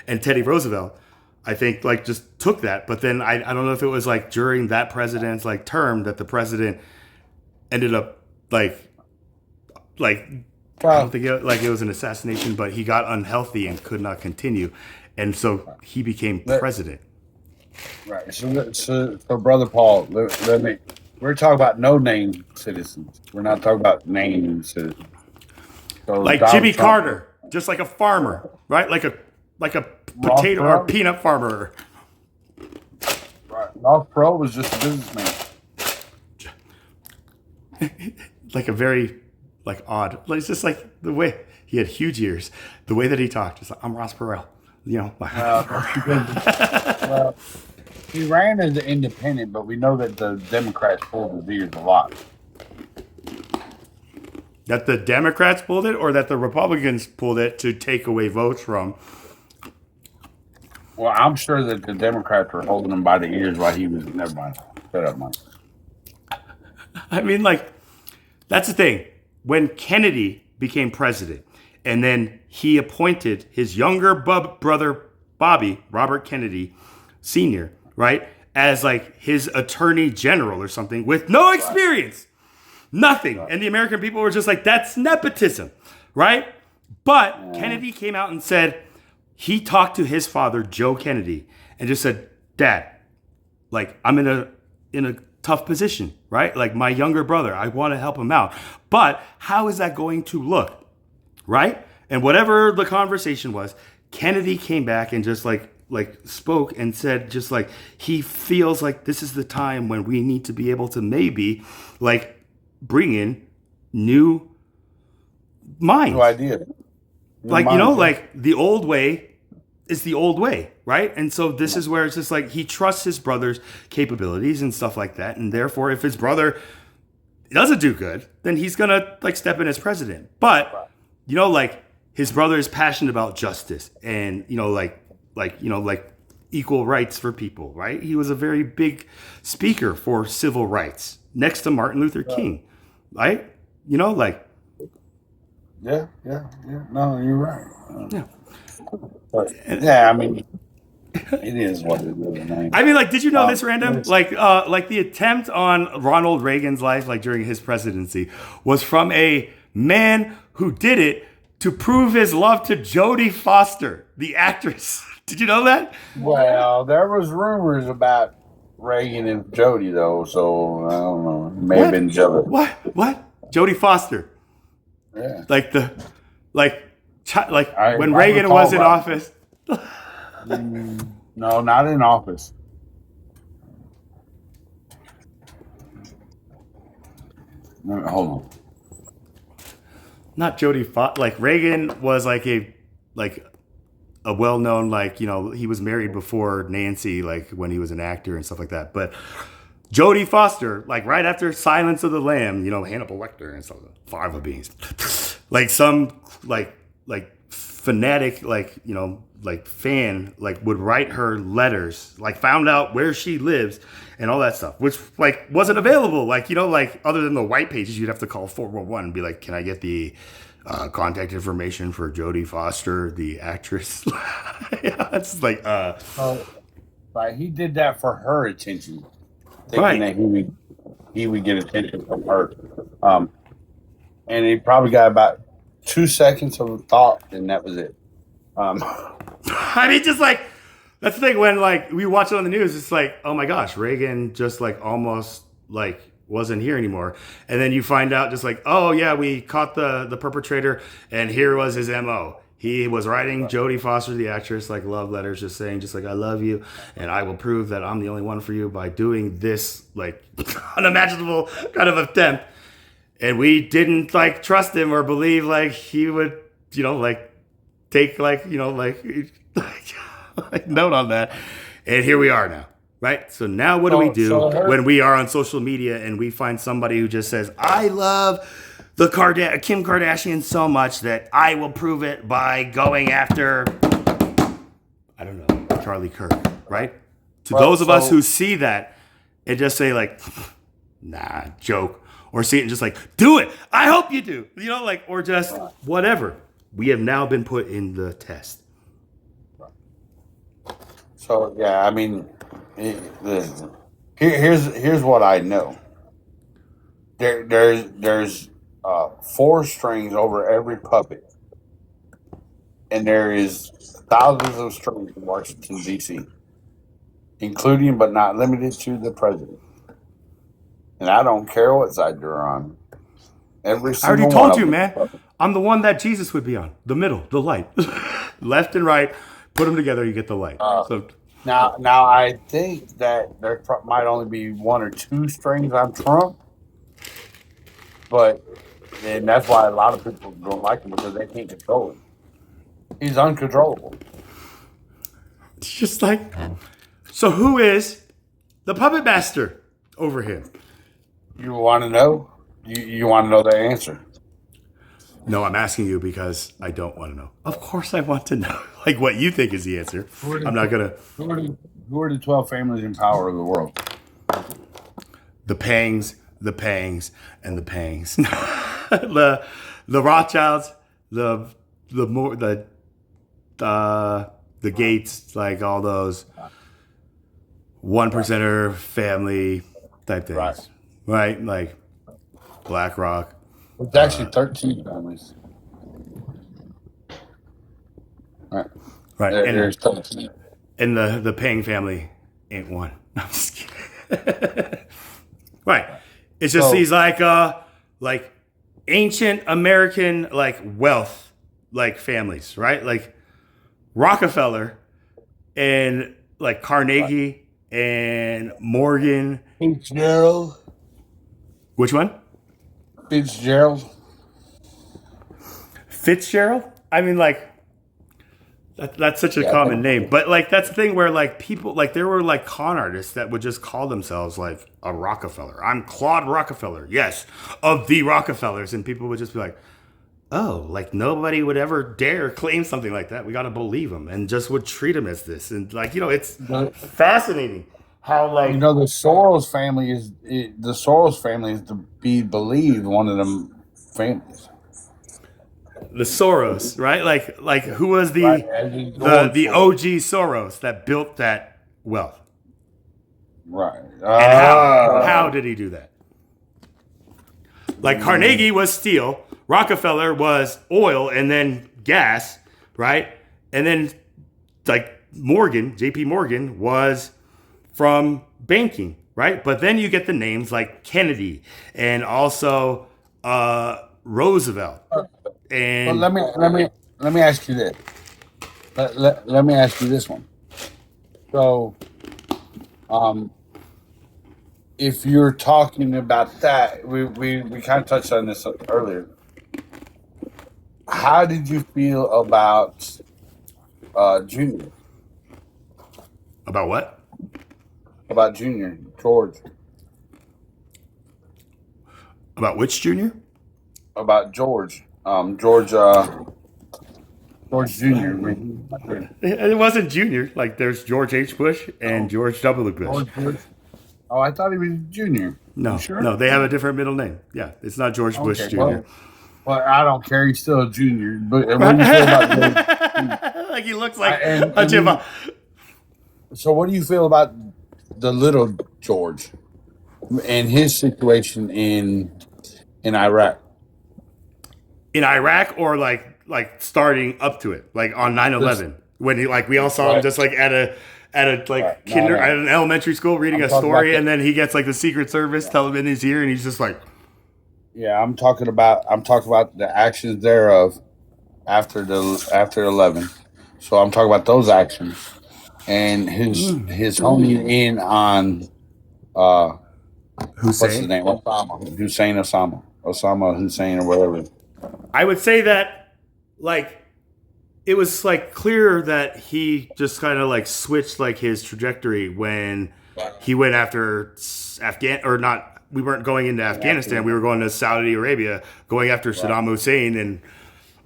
And Teddy Roosevelt, I think, like just took that. But then I don't know if it was like during that president's like term that the president ended up like I don't think it was an assassination, but he got unhealthy and could not continue, and so he became president. Right. So Brother Paul, we're talking about no-name citizens. We're not talking about named citizens. So like Donald Jimmy Trump, Carter, just like a farmer, right? Like a potato or peanut farmer. Right. Ross Perot was just a businessman. Like a very like odd. It's just like the way he had huge ears. The way that he talked, just like, I'm Ross Perot. You know. Well, he ran as an independent, but we know that the Democrats pulled his ears a lot. That the Democrats pulled it, or that the Republicans pulled it to take away votes from? Well, I'm sure that the Democrats were holding him by the ears while he was. Never mind. Shut up, Mike. I mean, like, that's the thing. When Kennedy became president, and then he appointed his younger brother, Bobby, Robert Kennedy Sr., right, as like his attorney general or something with no experience, nothing. And the American people were just like, that's nepotism, right? But Kennedy came out and said, he talked to his father, Joe Kennedy, and just said, Dad, like, I'm in a tough position, right? Like my younger brother, I want to help him out. But how is that going to look, right? And whatever the conversation was, Kennedy came back and just like spoke and said just like he feels like this is the time when we need to be able to maybe like bring in new minds. New idea. Like, you know, like the old way is the old way, right? And so this is where it's just like he trusts his brother's capabilities and stuff like that. And therefore, if his brother doesn't do good, then he's going to like step in as president. But, you know, like his brother is passionate about justice and, you know, like equal rights for people, right? He was a very big speaker for civil rights next to Martin Luther King, right? You know, like. Yeah. No, you're right. Yeah. But, yeah, I mean, it is what it is. I mean, like, did you know this, Random? Like the attempt on Ronald Reagan's life, like during his presidency, was from a man who did it to prove his love to Jodie Foster, the actress. Did you know that? Well, there was rumors about Reagan and Jodie, though, so I don't know. It may have been jealous. What? Jodie Foster. Yeah. When Reagan was in office. No, not in office. Hold on. Not Jodie Foster. Like Reagan was like a well-known, like, you know, he was married before Nancy, like when he was an actor and stuff like that. But Jodie Foster, like right after Silence of the Lamb, you know, Hannibal Lecter and stuff, Fava Beans, like some like fanatic, like, you know, like fan, like would write her letters, like found out where she lives and all that stuff, which like wasn't available. Like, you know, like other than the white pages, you'd have to call 411 and be like, can I get the contact information for Jodie Foster, the actress? Yeah, it's like, like he did that for her attention, thinking that he would get attention from her. And he probably got about 2 seconds of thought, and that was it. I mean, just like That's the thing when like we watch it on the news, it's like, oh my gosh, Reagan just like almost like wasn't here anymore. And then you find out just like, oh yeah, we caught the perpetrator and here was his MO. He was writing Jodie Foster, the actress, like love letters, just saying, just like, I love you, and I will prove that I'm the only one for you by doing this, like, unimaginable kind of attempt. And we didn't, like, trust him or believe, like, he would, like, take, like, like note on that. And here we are now, right? So now what do we do when we are on social media and we find somebody who just says, I love Kim Kardashian so much that I will prove it by going after, I don't know, Charlie Kirk, right? To those of us who see that and just say like, nah, joke, or see it and just like, do it. I hope you do, like, or just whatever. We have now been put in the test. So yeah, I mean, here's what I know. There's 4 strings over every puppet, and there is thousands of strings in Washington D.C., including but not limited to the president. And I don't care what side you're on. Every single I already one told you, of man. them. I'm the one that Jesus would be on. The middle, the light, left and right. Put them together, you get the light. So Now I think that there might only be 1 or 2 strings on Trump, and that's why a lot of people don't like him, because they can't control him. He's uncontrollable. it's just like, so who is the puppet master over him? You want to know? You want to know the answer? No, I'm asking you because I don't want to know. Of course I want to know, like what you think is the answer. I'm not going to. Who are the 12 families in power of the world? The Pangs, and the Pangs. the Rothschilds, the Gates, like all those 1%er family type things, right? Like BlackRock. It's actually 13 families. Right. There's 13. And the Pang family ain't one. I'm just kidding. Right. It's just these like ancient American like wealth like families, right? Like Rockefeller and like Carnegie and Morgan. Fitzgerald. Which one? Fitzgerald? I mean, like, that's such a common name. But, like, that's the thing where, like, people, like, there were, like, con artists that would just call themselves, like, a Rockefeller. I'm Claude Rockefeller. Yes, of the Rockefellers. And people would just be like, oh, like, nobody would ever dare claim something like that. We got to believe them. And just would treat them as this. And, like, it's fascinating. How like the Soros family is to be believed one of them families. The Soros, right? Like who was the OG Soros that built that wealth? Right. And how did he do that? Like Carnegie was steel, Rockefeller was oil and then gas, right? And then like JP Morgan was from banking, right? But then you get the names like Kennedy and also Roosevelt. And let me ask you this. Let me ask you this one. So, if you're talking about that, we kind of touched on this earlier. How did you feel about Junior? About what? About Junior, George. About which Junior? About George. George Jr. It wasn't Junior. like there's George H. Bush and George W. Bush. Oh, I thought he was Junior. No, sure? No, they have a different middle name. Yeah, it's not George Bush Jr. Well, I don't care. He's still a junior. But what do you feel about like he looks like a Jim. So what do you feel about the little George and his situation in Iraq? In Iraq, or like starting up to it, like on 9/11, when we all saw him just like at at a like Right. No, kinder no. at an elementary school reading I'm a talking story, about and then he gets like the Secret Service tell him in his ear, and he's just like, Yeah, I'm talking about the actions thereof after 11. So I'm talking about those actions and his honing in on what's his Hussein. name? Osama Hussein or whatever. I would say that like it was like clear that he just kind of like switched like his trajectory when he went after Afghan or not. We weren't going into Afghanistan. We were going to Saudi Arabia, going after Saddam Hussein, and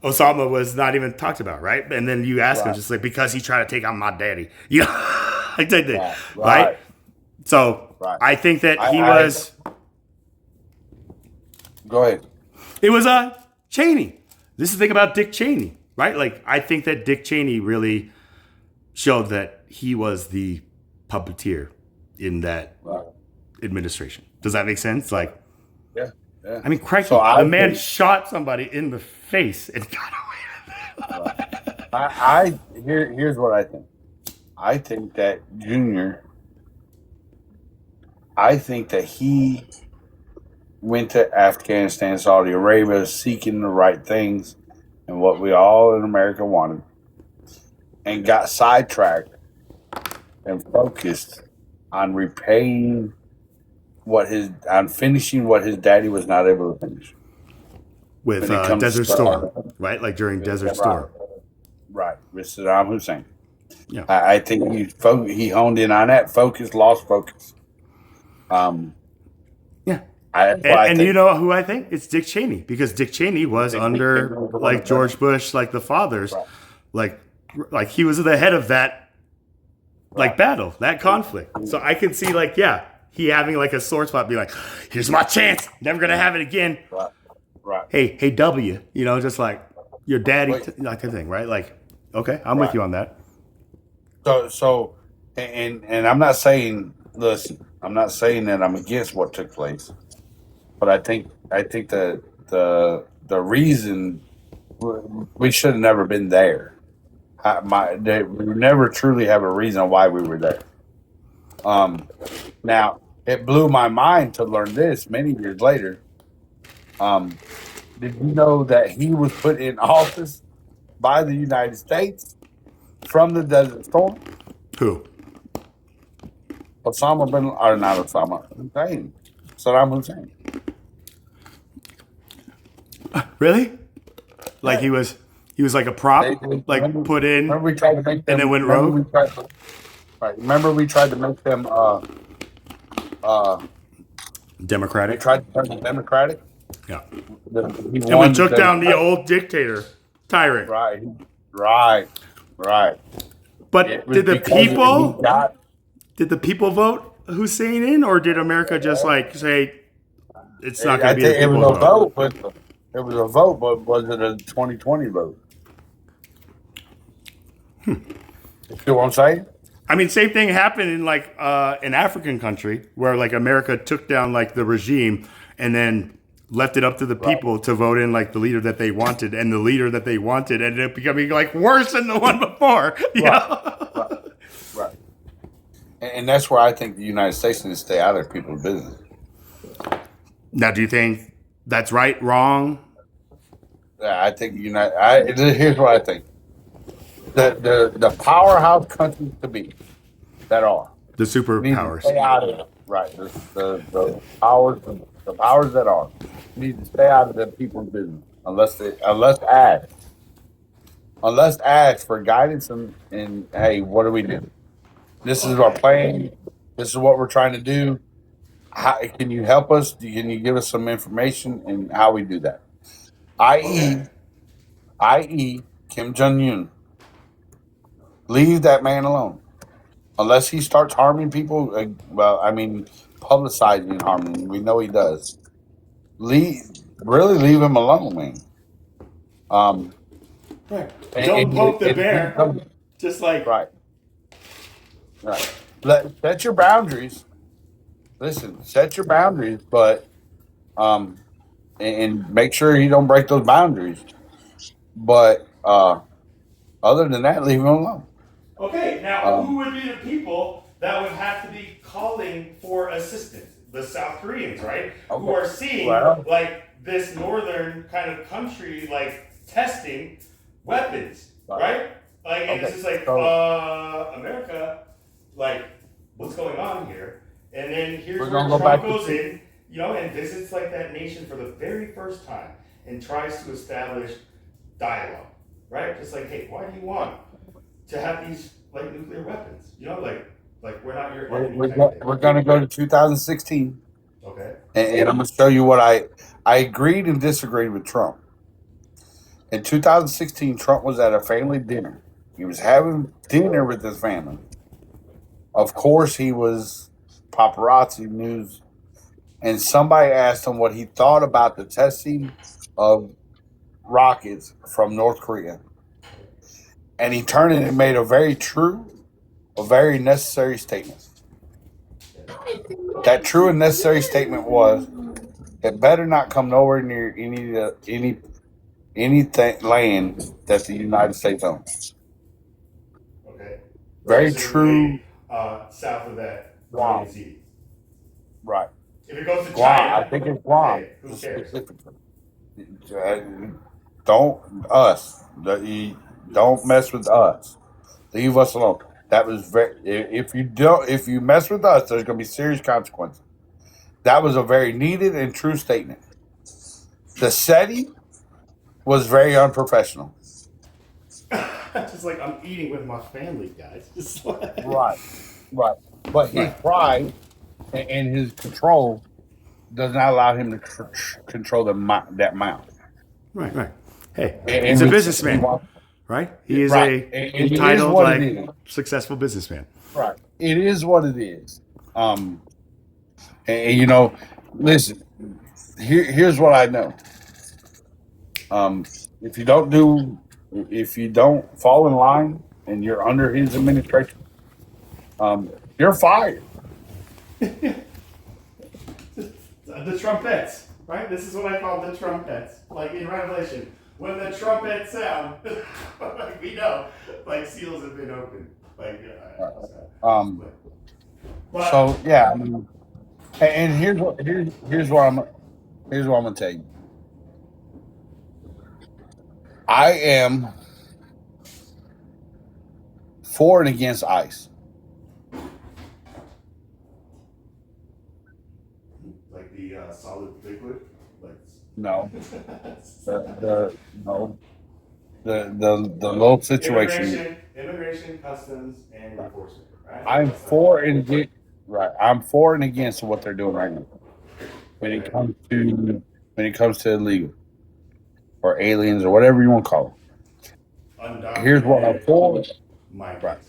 Osama was not even talked about, right? And then you ask him just like because he tried to take out my daddy, you know, like they did, right? So I think that he was. Go ahead. It was Cheney. This is the thing about Dick Cheney, right? Like I think that Dick Cheney really showed that he was the puppeteer in that administration. Does that make sense? Like, yeah. I mean, crikey, So a man shot somebody in the face and got away with it. Here's what I think. I think that Junior. I think that he went to Afghanistan, Saudi Arabia, seeking the right things and what we all in America wanted, and got sidetracked and focused on repaying on finishing what his daddy was not able to finish. With When it comes Desert to- Storm, right? Like during Desert Storm. Right, with Saddam Hussein. Yeah. I think he honed in on that, lost focus. Yeah. And you know who I think? It's Dick Cheney, because Dick Cheney was under like George Bush, like the fathers, like he was the head of that like battle, that conflict. So I can see like, yeah, he having like a sore spot, be like, here's my chance, never gonna have it again. Right. Hey W, you know, just like your daddy, like a thing, right? Like, okay, I'm with you on that. So, and I'm not saying, listen, I'm not saying that I'm against what took place, but I think the reason we should have never been there. We never truly have a reason why we were there. Now it blew my mind to learn this many years later. Did you know that he was put in office by the United States from the Desert Storm? Who? Osama bin, or not Osama, Hussein. Saddam Hussein. Really? Like he was like a prop, like put in, Remember we tried to make them, and then went rogue. Remember we tried to make them Democratic. We tried to turn them democratic. Yeah. And And we took down the old dictator, tyrant. Right. But It was did the because people he got- did the people vote Hussein in, or did America just like say it's not going to be the it people was a vote? vote, but it was a vote, but was it a 2020 vote? You see what I'm saying? I mean, same thing happened in like an African country where like America took down like the regime and then left it up to the people to vote in like the leader that they wanted, and the leader that they wanted ended up becoming like worse than the one before. You know? Right. And that's where I think the United States needs to stay out of people's business. Now, do you think that's right, wrong? Yeah, I think here's what I think. The powerhouse countries to be that are The need to superpowers. stay out of it. Right. The powers that are need to stay out of the people's business unless asked for guidance and hey, what do we do? This is our plan. This is what we're trying to do. How can you help us? Can you give us some information and how we do that? I.e. Kim Jong-un. Leave that man alone. Unless he starts harming people, publicizing harming. We know he does. Really leave him alone, man. Don't poke the bear. Just like right. Set your boundaries. Listen, set your boundaries, but and make sure you don't break those boundaries. But other than that, leave him alone. Okay, now who would be the people that would have to be calling for assistance? The South Koreans, right? Who are seeing like this northern kind of country like testing weapons, right? Like, and it's just like America, like, what's going on here? And then here's where Trump goes in, you know, and visits like that nation for the very first time and tries to establish dialogue, right? Just like, hey, why do you want to have these like nuclear weapons? You know, like we're not your enemy. We're gonna go to 2016. Okay. And I'm gonna show you what I agreed and disagreed with Trump. In 2016, Trump was at a family dinner. He was having dinner with his family. Of course, he was paparazzi news, and somebody asked him what he thought about the testing of rockets from North Korea. And he turned it and made a very true, a very necessary statement. That true and necessary statement was, it better not come nowhere near anything land that the United States owns. Okay. Very true. South of that. Guam. Right. If it goes to Guam, China, I think it's Guam. okay, who cares? Don't mess with us. Leave us alone. That was if you mess with us, there's going to be serious consequences. That was a very needed and true statement. The setting was very unprofessional. Just like, I'm eating with my family, guys. Just like... Right. But his pride and his control does not allow him to control that mouth. Right. Hey, he's a businessman, right? He is a entitled, like, successful businessman. Right. It is what it is. And you know, listen. Here's what I know. If you don't fall in line and you're under his administration, you're fired. The trumpets, right? This is what I call the trumpets. Like in Revelation, when the trumpets sound, like we know, like seals have been opened. Like, so yeah, I mean, and here's what I'm gonna tell you. I am for and against ICE. Like the solid liquid? Like... No. The little situation. Immigration, customs, and enforcement. Right? I'm for and against what they're doing right now. When it comes to illegal or aliens or whatever you want to call them. Here's what I'm for. Right.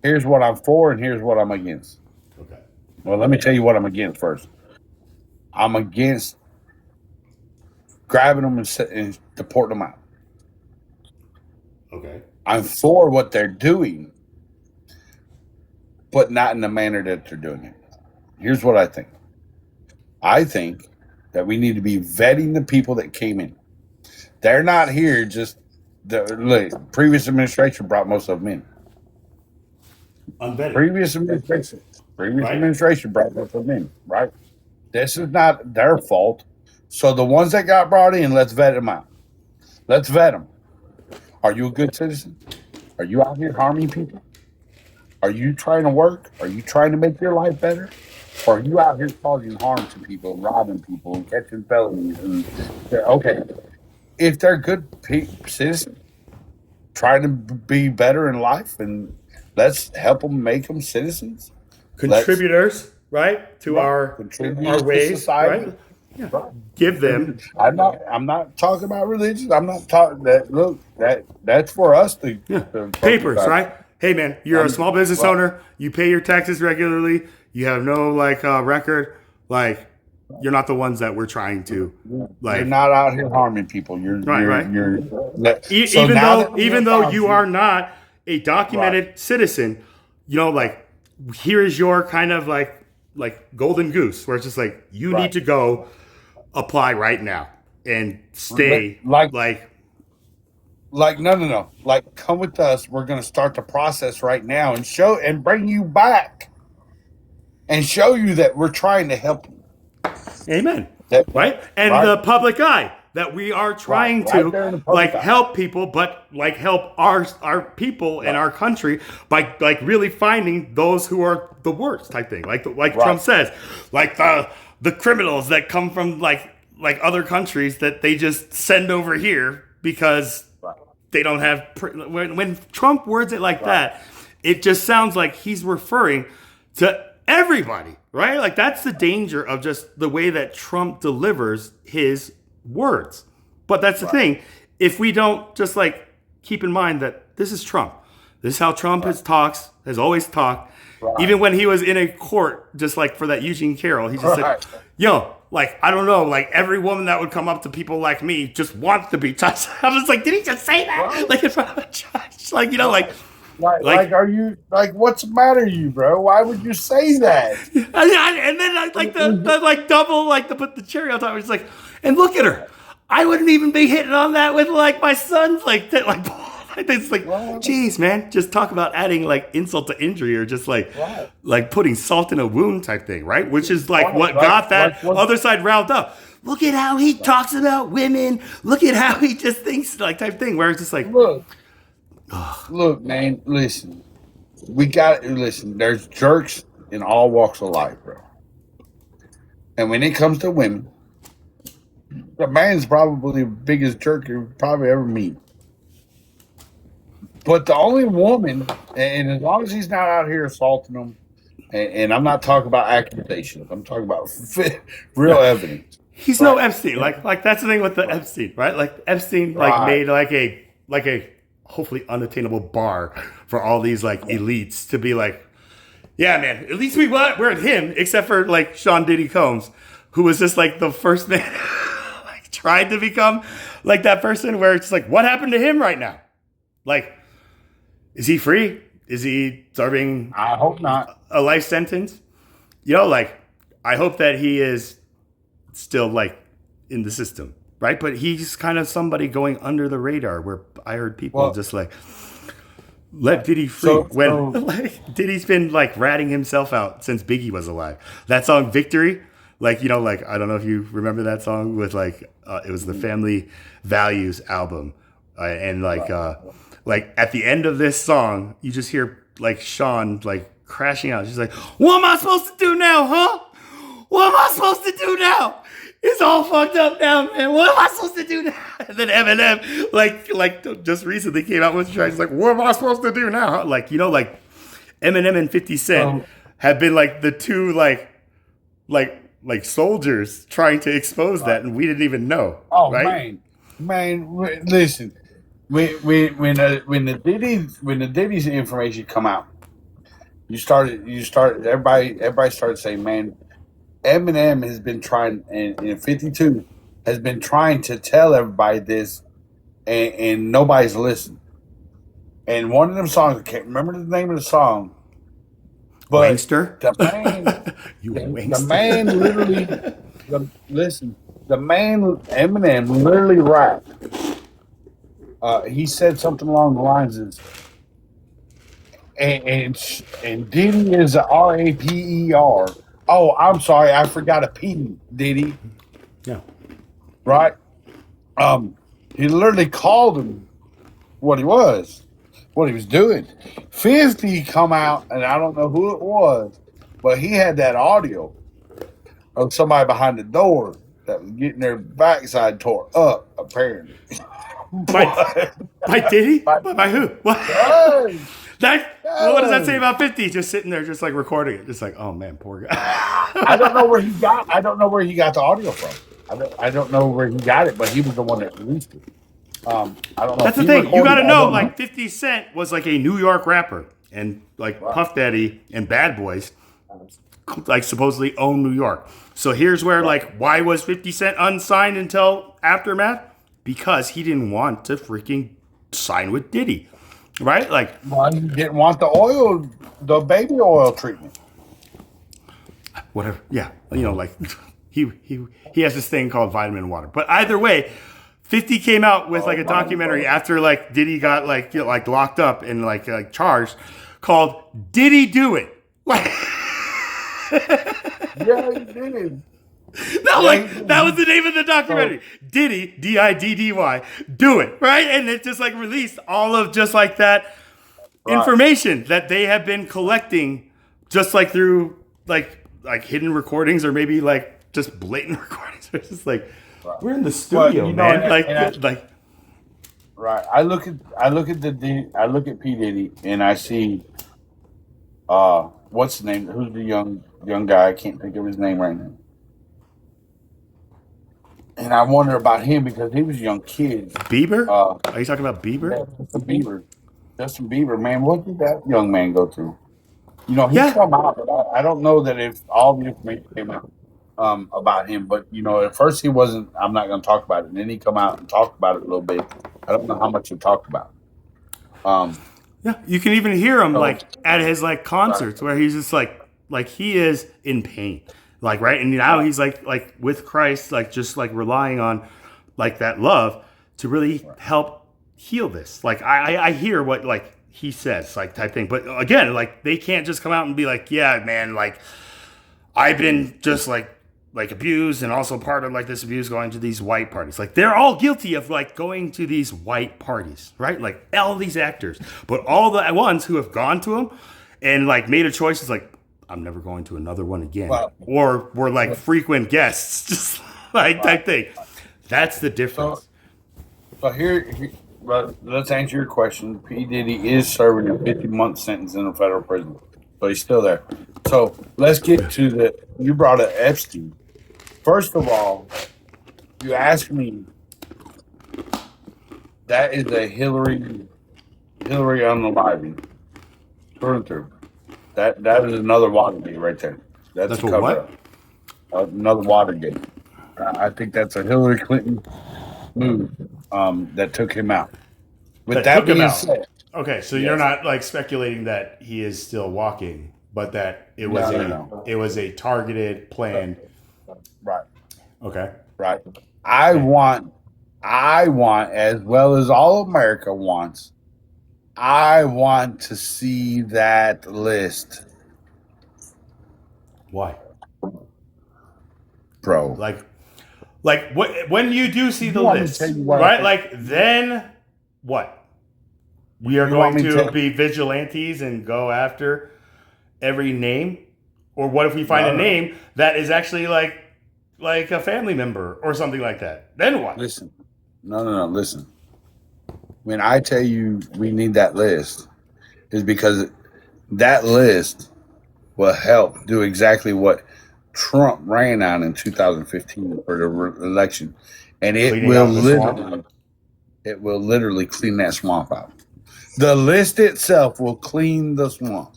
Here's what I'm for and here's what I'm against. Okay. Well, let me tell you what I'm against first. I'm against grabbing them and deporting them out. Okay. I'm for what they're doing, but not in the manner that they're doing it. Here's what I think. I think that we need to be vetting the people that came in. They're not here just the previous administration brought most of them in. Unvetted. Previous administration brought most of them in, right? This is not their fault. So the ones that got brought in, let's vet them out. Let's vet them. Are you a good citizen? Are you out here harming people? Are you trying to work? Are you trying to make your life better? Or are you out here causing harm to people, robbing people, and catching felonies? And okay, if they're good citizens, trying to be better in life, and let's help them make them citizens. Contributors, right, to our ways, society. Right? Yeah. Right. Give them. I'm not talking about religion. I'm not talking that. Look, that's for us to papers, right? Hey, man, you're a small business owner. You pay your taxes regularly. You have no record. Like, you're not the ones that we're trying to like. You're not out here harming people. Even though you are not a documented citizen, you know, like, here is your kind of like golden goose, where it's just like you need to go apply right now and stay like no. Like, come with us. We're going to start the process right now and show and bring you back and show you that we're trying to help you. Amen. That, right? And right. the public eye that we are trying Right there in to the public eye. help people, but like help our people and our country by like really finding those who are the worst type thing. Like Trump says, like the criminals that come from like other countries that they just send over here because they don't have when Trump words it like that, it just sounds like he's referring to everybody, right? Like that's the danger of just the way that Trump delivers his words. But that's the thing. If we don't just like keep in mind that this is Trump. This is how Trump has always talked. Even when he was in a court, just like for that Eugene Carroll, he just said, yo, like, I don't know, like every woman that would come up to people like me just wants to be touched. I was like, did he just say that? Like in front of a judge? Like, you know, like are you like, what's the matter, you bro? Why would you say that? And then like the like double, like to put the cherry on top. It's like, and look at her. I wouldn't even be hitting on that with like my sons, like that, like. It's like, geez, man, just talk about adding like insult to injury or just like putting salt in a wound type thing, right? Which is like what got that other side riled up. Look at how he talks about women. Look at how he just thinks like type thing. Where it's just like, look, man, listen. Listen, there's jerks in all walks of life, bro. And when it comes to women, the man's probably the biggest jerk you probably ever meet. But the only woman, and as long as he's not out here assaulting them, and I'm not talking about accusations, I'm talking about real evidence. He's no Epstein. Like that's the thing with the Epstein, right? Like Epstein made like a hopefully unattainable bar for all these like elites to be like, yeah, man, at least we're at him, except for like Sean Diddy Combs, who was just like the first man like tried to become like that person where it's like, what happened to him right now? Like, is he free? Is he serving? I hope not. A life sentence? You know, like, I hope that he is still like in the system, right? But he's kind of somebody going under the radar where I heard people just like, let Diddy free. Like, Diddy's been like ratting himself out since Biggie was alive. That song, Victory, like, you know, like, I don't know if you remember that song with like, it was the Family Values album. And like at the end of this song, you just hear like Sean like crashing out. She's like, what am I supposed to do now, huh? What am I supposed to do now? It's all fucked up now, man. What am I supposed to do now? And then Eminem, like just recently came out with a track. He's like, what am I supposed to do now? Huh? Like, you know, like Eminem and 50 Cent have been like the two like soldiers trying to expose that, and we didn't even know. Oh, right? man, listen. When the Diddy's information come out, everybody started saying, man, Eminem has been trying, and 52 has been trying to tell everybody this, and nobody's listened. And one of them songs, I can't remember the name of the song, but Wangster? The man literally, Eminem literally rapped. He said something along the lines of, and Diddy is a R-A-P-E-R. Oh, I'm sorry, I forgot a P, Diddy. Yeah. Right? He literally called him what he was doing. 50 come out, and I don't know who it was, but he had that audio of somebody behind the door that was getting their backside tore up, apparently. By Diddy? By who? What? What does that say about 50? Just sitting there, just like recording it, just like, oh man, poor guy. I don't know where he got the audio from. I don't know where he got it, but he was the one that released it. I don't know. That's the thing. You got to know, like 50 Cent was like a New York rapper, and like Puff Daddy and Bad Boys, like supposedly own New York. So here's where like, why was 50 Cent unsigned until Aftermath? Because he didn't want to freaking sign with Diddy, right? Like, well, he didn't want the baby oil treatment. Whatever. Yeah, you know, like he has this thing called vitamin water. But either way, 50 came out with like a documentary after like Diddy got like like locked up and like charged, called "Did He Do It?" Like, Yeah, he did. no, like that was the name of the documentary. Diddy, Diddy, do it, right? And it just like released all of just like that information that they have been collecting, just like through like hidden recordings or maybe like just blatant recordings. It's just like we're in the studio, you know, man. and right. I look at P Diddy and I see what's the name? Who's the young guy? I can't think of his name right now. And I wonder about him because he was a young kid. Bieber? Are you talking about Bieber? Yeah, Justin Bieber, man. What did that young man go through? You know, he come out. But I don't know that if all the information came out about him, but you know, at first he wasn't. I'm not going to talk about it. And then he come out and talked about it a little bit. I don't know how much he talked about. Yeah, you can even hear him like at his like concerts where he's just like he is in pain, like right, and now he's like with Christ, like just like relying on like that love to really help heal this. Like I hear what like he says, like type thing, but again, like they can't just come out and be like, yeah, man, like I've been just like abused and also part of like this abuse going to these white parties. Like they're all guilty of like going to these white parties, right? Like all these actors, but all the ones who have gone to them and like made a choice is like, I'm never going to another one again. Wow. Or were like frequent guests, just like type thing. That's the difference. So here, let's answer your question. P. Diddy is serving a 50-month sentence in a federal prison. So he's still there. So let's get to you brought up Epstein. First of all, you asked me, that is a Hillary unaliving. Through and through. That is another Watergate right there. That's a cover up. Another Watergate. I think that's a Hillary Clinton move that took him out. With that being said, okay, so you're not like speculating that he is still walking, but that it was it was a targeted plan. Right. Okay. Right. I want, as well as all of America wants, I want to see that list. Why? Bro. Like when you do see the list, right? Like then what? We are going to be vigilantes and go after every name? Or what if we find a name that is actually like a family member or something like that? Then what? Listen. No. Listen. When I tell you we need that list, is because that list will help do exactly what Trump ran on in 2015 for the election. And it will literally clean that swamp out. The list itself will clean the swamp.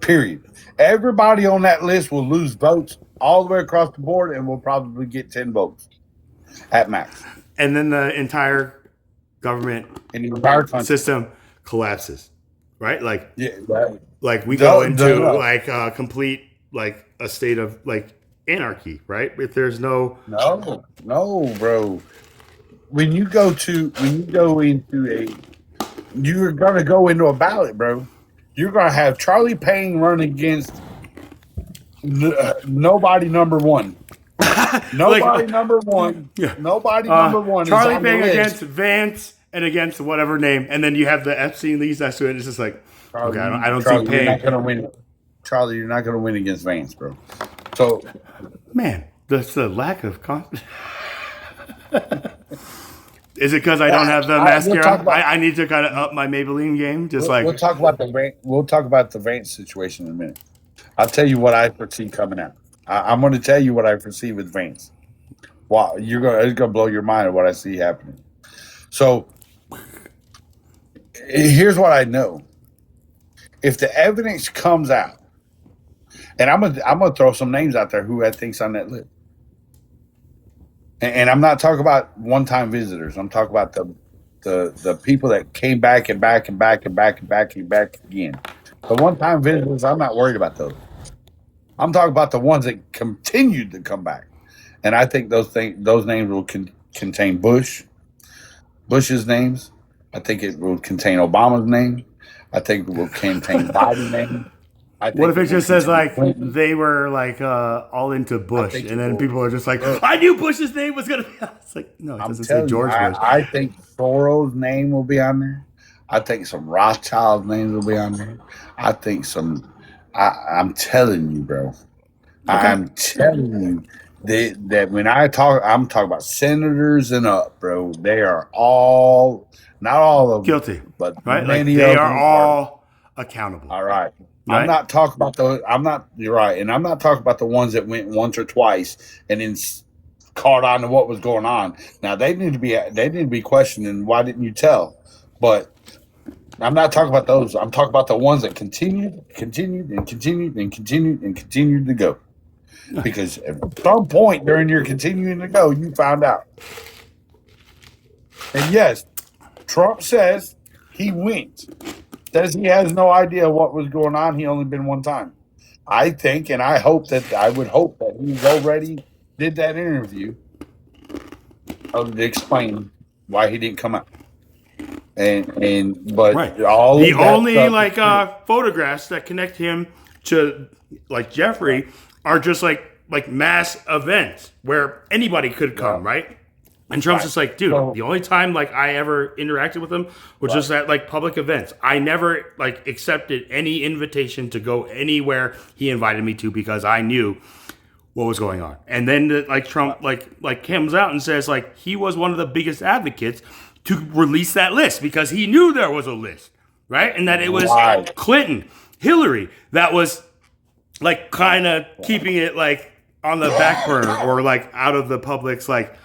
Period. Everybody on that list will lose votes all the way across the board and will probably get 10 votes at max. And then the entire government and the entire system collapses, right? Like, right. Like we go into like complete like a state of like anarchy, right? If there's no, bro. When you go into you're gonna go into a ballot, bro. You're gonna have Charlie Payne run against nobody number one. Nobody number one. Yeah. Nobody number one. Charlie Payne against Vance and against whatever name, and then you have the Epstein leads next to it. It's just like, Charlie, okay, I don't Charlie, see Payne. You're not gonna win. Charlie, you're not gonna win against Vance, bro. So, man, that's the lack of confidence. Is it because I don't have the mascara? I need to kind of up my Maybelline game. We'll talk about the Vance situation in a minute. I'll tell you what I foresee coming out. I'm going to tell you what I foresee with Vance. Wow, it's going to blow your mind at what I see happening. So here's what I know. If the evidence comes out, and I'm gonna throw some names out there who I think's on that list. And I'm not talking about one-time visitors. I'm talking about the people that came back and back and back and back and back and back again. The one-time visitors, I'm not worried about those. I'm talking about the ones that continued to come back. And I think those names will contain Bush's names. I think it will contain Obama's name. I think it will contain Biden's name. What if it just says like Clinton. they were like all into Bush, think and then it people will. are just like, I knew Bush's name was gonna be. It's like, no, it I'm doesn't say telling George you, Bush. I think Soros' name will be on there. I think some Rothschild's names will be on there. I think I'm telling you, bro. I'm telling you that when I'm talking about senators and up, bro. They are all, not all of them, Guilty, but right? Like many they of are them all accountable. all right. Right? I'm not talking about those. You're right. And I'm not talking about the ones that went once or twice and then caught on to what was going on. Now they need to be questioning. Why didn't you tell? But I'm not talking about those. I'm talking about the ones that continued to go. Because at some point during your continuing to go, you found out. And yes, Trump says he went. Says he has no idea what was going on. He only been one time. I think, and I would hope that he's already did that interview to explain why he didn't come out. But Right. all The of that only stuff like is- photographs that connect him to like Jeffrey are just like mass events where anybody could come, right? And Trump's just like, dude, the only time like I ever interacted with him was just at like public events. I never like accepted any invitation to go anywhere he invited me to because I knew what was going on. And then like Trump like comes out and says like he was one of the biggest advocates to release that list because he knew there was a list, right? And that it was Clinton, Hillary that was like kind of keeping it like on the back burner or like out of the public's like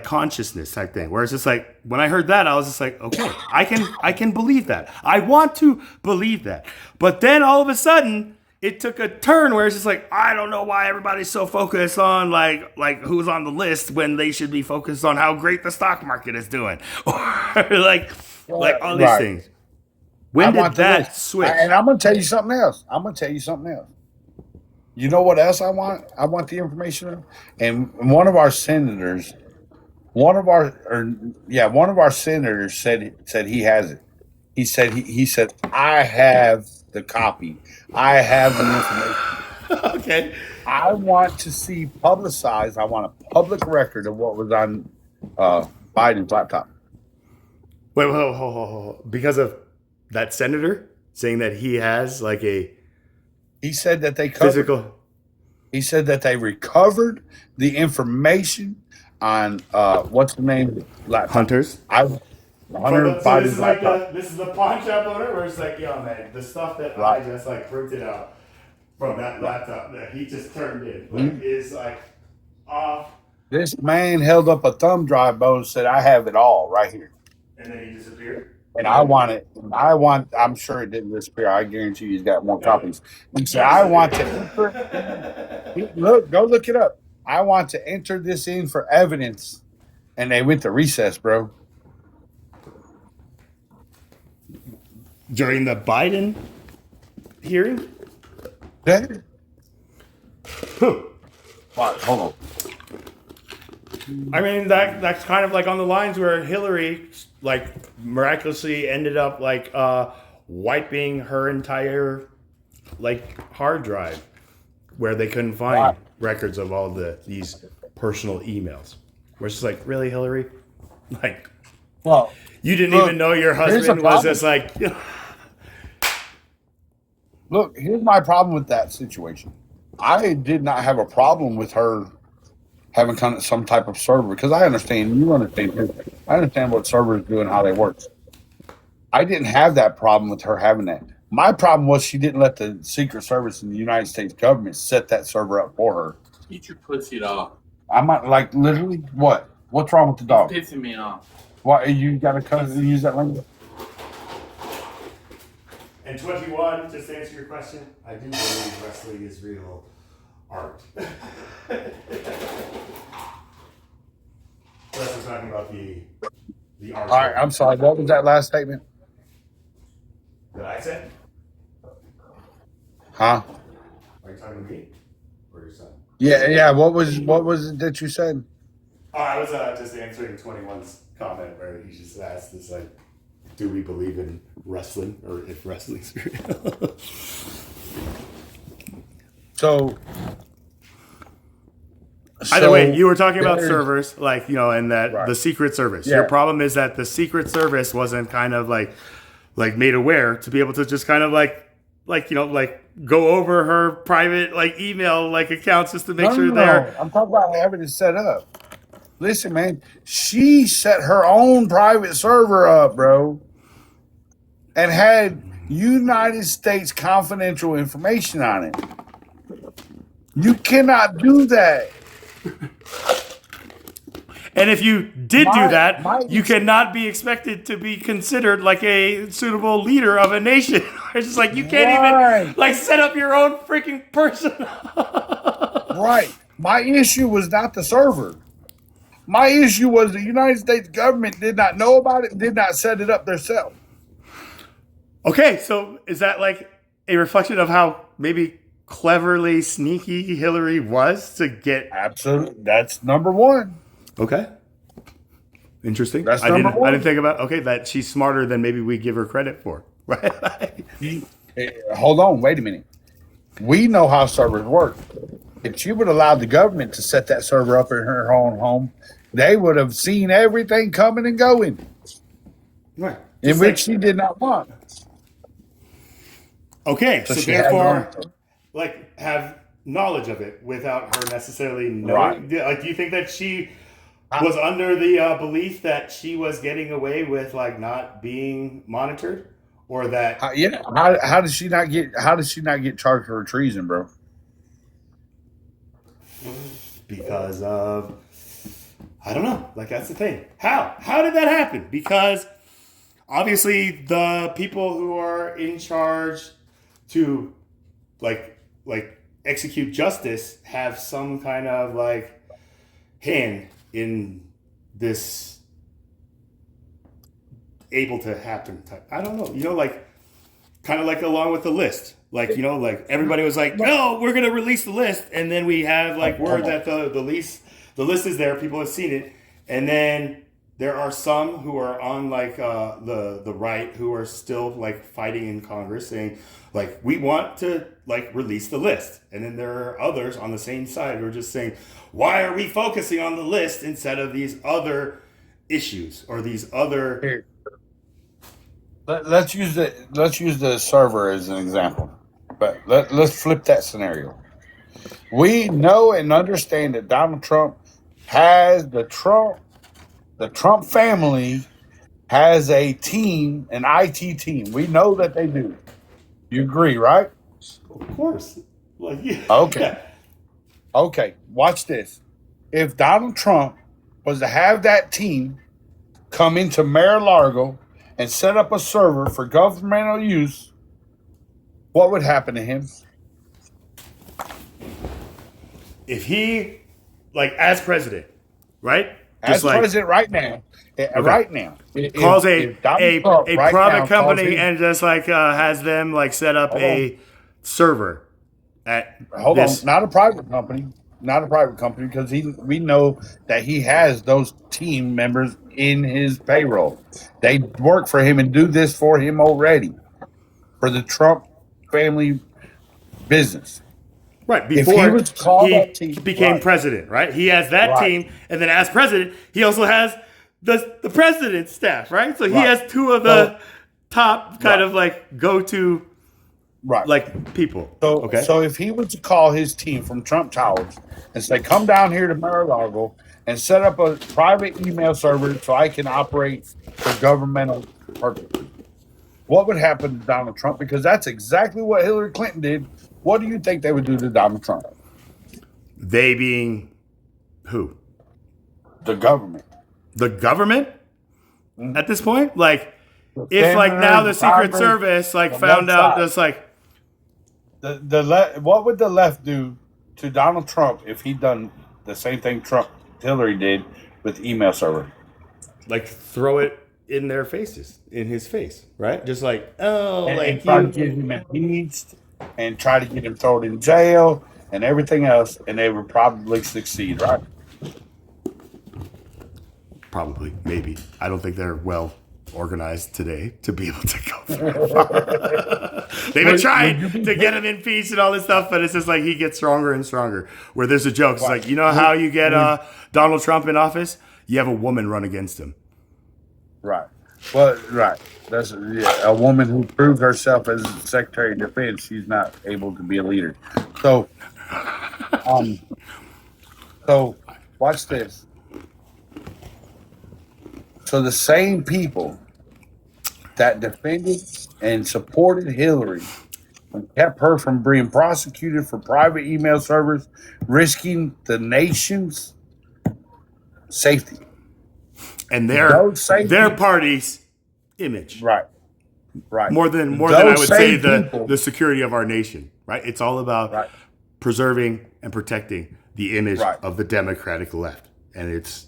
consciousness type thing. Whereas it's like when I heard that, I was just like, okay, I can believe that. I want to believe that. But then all of a sudden, it took a turn where it's just like, I don't know why everybody's so focused on like who's on the list when they should be focused on how great the stock market is doing, or like all these things. When did that switch? And I'm going to tell you something else. You know what else I want? I want the information of? And one of our senators said he has it. He said I have the copy. I have the information. Okay. I want to see publicized. I want a public record of what was on Biden's laptop. Wait, hold. Because of that senator saying that he has like a. He said that they covered. Physical. He said that they recovered the information on what's the name? Laptop. Hunter's. Hunter Biden's laptop. This is the pawn shop owner where it's like, yo, man, the stuff that I just like printed out from that laptop that he just turned in is like off. This man held up a thumb drive, Bo, and said, I have it all right here. And then he disappeared. And I want it. I'm sure it didn't disappear. I guarantee you he's got more copies. He said, I want to go look it up. I want to enter this in for evidence. And they went to recess, bro. During the Biden hearing? Yeah. Hold on. I mean, that's kind of like on the lines where Hillary like miraculously ended up like wiping her entire like hard drive where they couldn't find records of all these personal emails. Where it's just like, really, Hillary? Like, well, you didn't even know your husband was just like. Look, here's my problem with that situation. I did not have a problem with her having kind of some type of server because I understand. You understand. I understand what servers do and how they work. I didn't have that problem with her having that. My problem was she didn't let the Secret Service and the United States government set that server up for her. Eat your pussy dog. I'm not like literally what? What's wrong with the dog? It's pissing me off. Why you got to use that language? And 21, just to answer your question, I do believe wrestling is real art. Unless we're talking about the art. All right, I'm sorry. What was that last statement? That I said? Huh? Are you talking to me or your son? Yeah. What was it that you said? Oh, I was just answering 21's comment where he just asked this, like, do we believe in wrestling or if wrestling's real? So, either way, you were talking about servers, like, you know, and that the Secret Service. Yeah. Your problem is that the Secret Service wasn't kind of like made aware to be able to just kind of like you know, like go over her private like email like accounts just to make sure they're. I'm talking about having it set up. Listen, man, she set her own private server up, bro, and had United States confidential information on it. You cannot do that. And if you did do that, you cannot be expected to be considered like a suitable leader of a nation. It's just like you can't even like set up your own freaking person. Right. My issue was not the server. My issue was the United States government did not know about it, did not set it up themselves. Okay, so is that like a reflection of how maybe cleverly sneaky Hillary was to get? Absolutely, that's number one. Okay, interesting. That's I number didn't. one. I didn't think about. Okay, that she's smarter than maybe we give her credit for. Right. Hold on, wait a minute. We know how servers work. If she would have allowed the government to set that server up in her own home, they would have seen everything coming and going. Right. In which she did not want. Okay, So so she had therefore, no- like, have knowledge of it without her necessarily knowing. Right. Like, do you think that she was under the belief that she was getting away with like not being monitored, or that? How did she not get? How did she not get charged for treason, bro? Because of, I don't know. Like, that's the thing. How did that happen? Because obviously the people who are in charge to like execute justice have some kind of like hand in this able to happen type. I don't know. You know, like kind of like along with the list. Like, you know, like everybody was like, no, we're going to release the list. And then we have like word that the list is there. People have seen it. And then there are some who are on like the right who are still like fighting in Congress saying like, we want to like release the list. And then there are others on the same side who are just saying, why are we focusing on the list instead of these other issues or these other. Let's use the server as an example. But let's flip that scenario. We know and understand that Donald Trump has the Trump family has a team, an IT team. We know that they do. You agree, right? Of course. Like, yeah. Okay. Okay. Watch this. If Donald Trump was to have that team come into Mar-a-Lago and set up a server for governmental use, what would happen to him? If he, like, as president, right? As president right now, right now, calls if a Donald Trump right private now company calls him- and just like has them like set up a server at Hold this. on, not a private company, because we know that he has those team members in his payroll. They work for him and do this for him already for the Trump family business. Right, If before he was called that team, became right. president, right? He has that Right. team, and then as president, he also has the president's staff, right? So he Right. has two of the top kind of like go-to right like people. So, so if he was to call his team from Trump Towers and say, "Come down here to Mar-a-Lago and set up a private email server so I can operate for governmental purposes," what would happen to Donald Trump? Because that's exactly what Hillary Clinton did. What do you think they would do to Donald Trump? They being who? The government. The government? At this point? Like, if like now the Secret Congress, Service like the found left out side. just like What would the left do to Donald Trump if he'd done the same thing Hillary did with email server? like throw it in their faces, in his face, right? Just like, oh, And like try you. to get him impeached and try to get him thrown in jail and everything else, and they would probably succeed, right? Probably, maybe. I don't think they're well organized today to be able to go very far. They've been trying to get him in peace and all this stuff, but it's just like he gets stronger and stronger. Where there's a joke, it's like, you know how you get Donald Trump in office? You have a woman run against him. Right. Well, right. That's a woman who proved herself as Secretary of Defense. She's not able to be a leader. So, so watch this. So the same people that defended and supported Hillary and kept her from being prosecuted for private email servers, risking the nation's safety. And their party's image. Right. More than I would say the security of our nation. Right. It's all about preserving and protecting the image of the Democratic left and its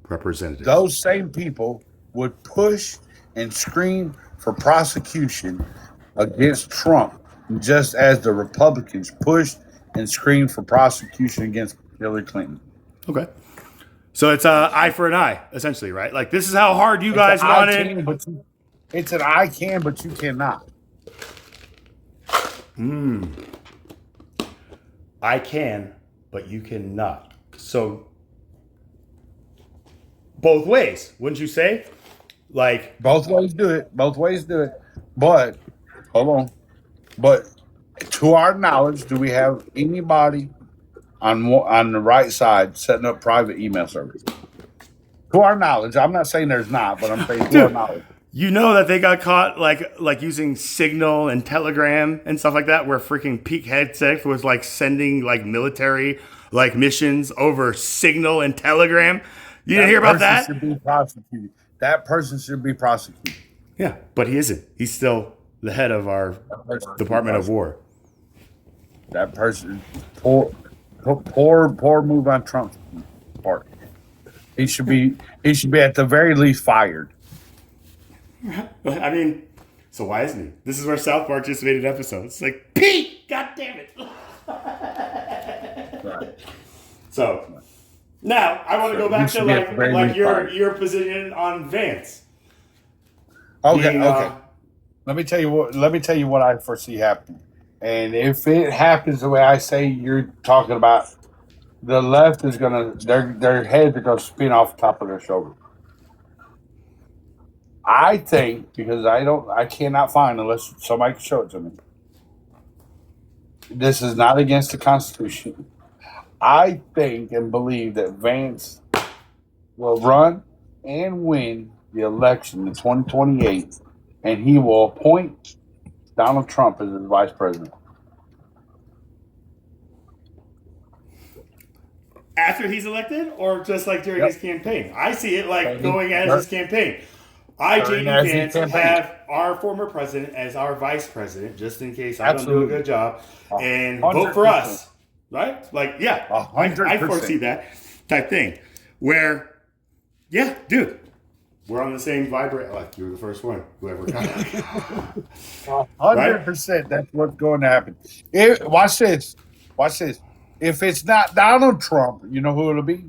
representatives. Those same people would push and scream for prosecution against Trump, just as the Republicans pushed and screamed for prosecution against Hillary Clinton. Okay. So it's an eye for an eye, essentially, right? Like, this is how hard you guys want it. It's an I can, but you cannot. I can, but you cannot. So, both ways, wouldn't you say? Like, both ways do it. Both ways do it. But, hold on. But, to our knowledge, do we have anybody on the right side setting up private email servers? To our knowledge, I'm not saying there's not, but I'm saying to our knowledge. You know that they got caught like using Signal and Telegram and stuff like that, where freaking Pete Hegseth was like sending like military like missions over Signal and Telegram. You didn't hear about that? Should be prosecuted. That person should be prosecuted. Yeah, but he isn't. He's still the head of our Department of War. That person, poor move on Trump's part. He should be at the very least fired. I mean, so why isn't he? This is where South Park just made an episode. It's like, Pete, God damn it. Right. So now I want to go back to like your position on Vance. Okay. Let me tell you what I foresee happening. And if it happens the way I say you're talking about, the left is their heads are gonna spin off the top of their shoulder. I think, because I cannot find, unless somebody can show it to me. This is not against the Constitution. I think and believe that Vance will run and win the election in 2028, and he will appoint Donald Trump as his vice president. After he's elected, or just like during his campaign? I see it like going as his campaign. J.D. Vance have our former president as our vice president, just in case I don't do a good job, and 100%. Vote for us, right? Like, yeah, 100%. I foresee that type thing. Where, yeah, dude, we're on the same vibrate. Like, you were the first one, whoever got it. 100%. That's what's going to happen. Watch this. If it's not Donald Trump, you know who it'll be?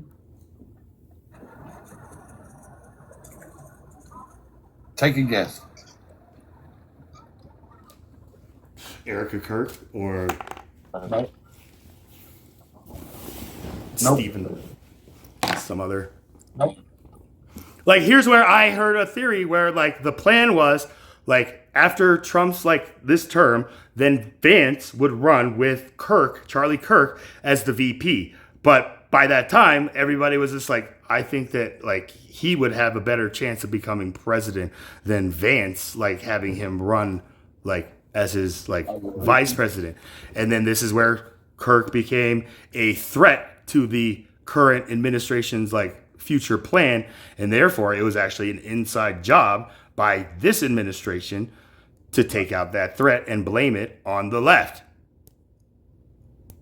Take a guess. Erica Kirk or Nope. Stephen, some other. Nope. Like, here's where I heard a theory where like the plan was like after Trump's like this term, then Vance would run with Charlie Kirk as the VP. But by that time, everybody was just like, I think that like he would have a better chance of becoming president than Vance, like having him run like as his like vice president. And then this is where Kirk became a threat to the current administration's like future plan. And therefore it was actually an inside job by this administration to take out that threat and blame it on the left.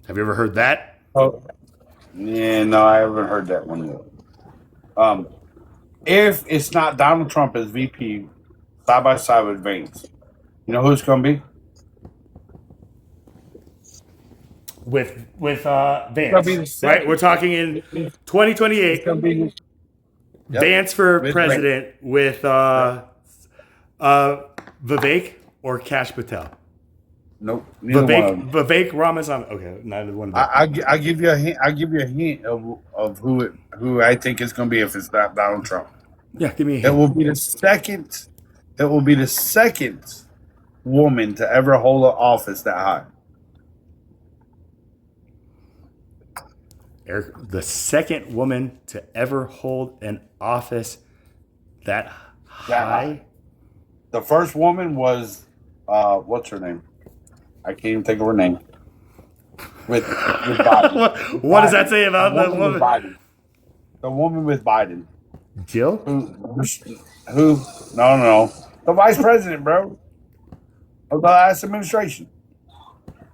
Have you ever heard that? Oh, yeah, no, I haven't heard that one yet. If it's not Donald Trump as VP side by side with Vance, you know who it's going to be? With Vance, right? We're talking in 2028. Vance for With president with Vivek or Kash Patel? Nope. Neither one of them. Vivek Ramaswamy. Okay, neither one of them. I give you a hint. I give you a hint of who I think it's going to be if it's not Donald Trump. Yeah, give me a hint. It will be the second. It will be the second woman to ever hold an office that high. Eric, the second woman to ever hold an office that high. The first woman was what's her name? I can't even think of her name. With Biden. What does that say about the woman? With Biden. The woman with Biden. Jill? Who? No. The vice president, bro. Of the last administration.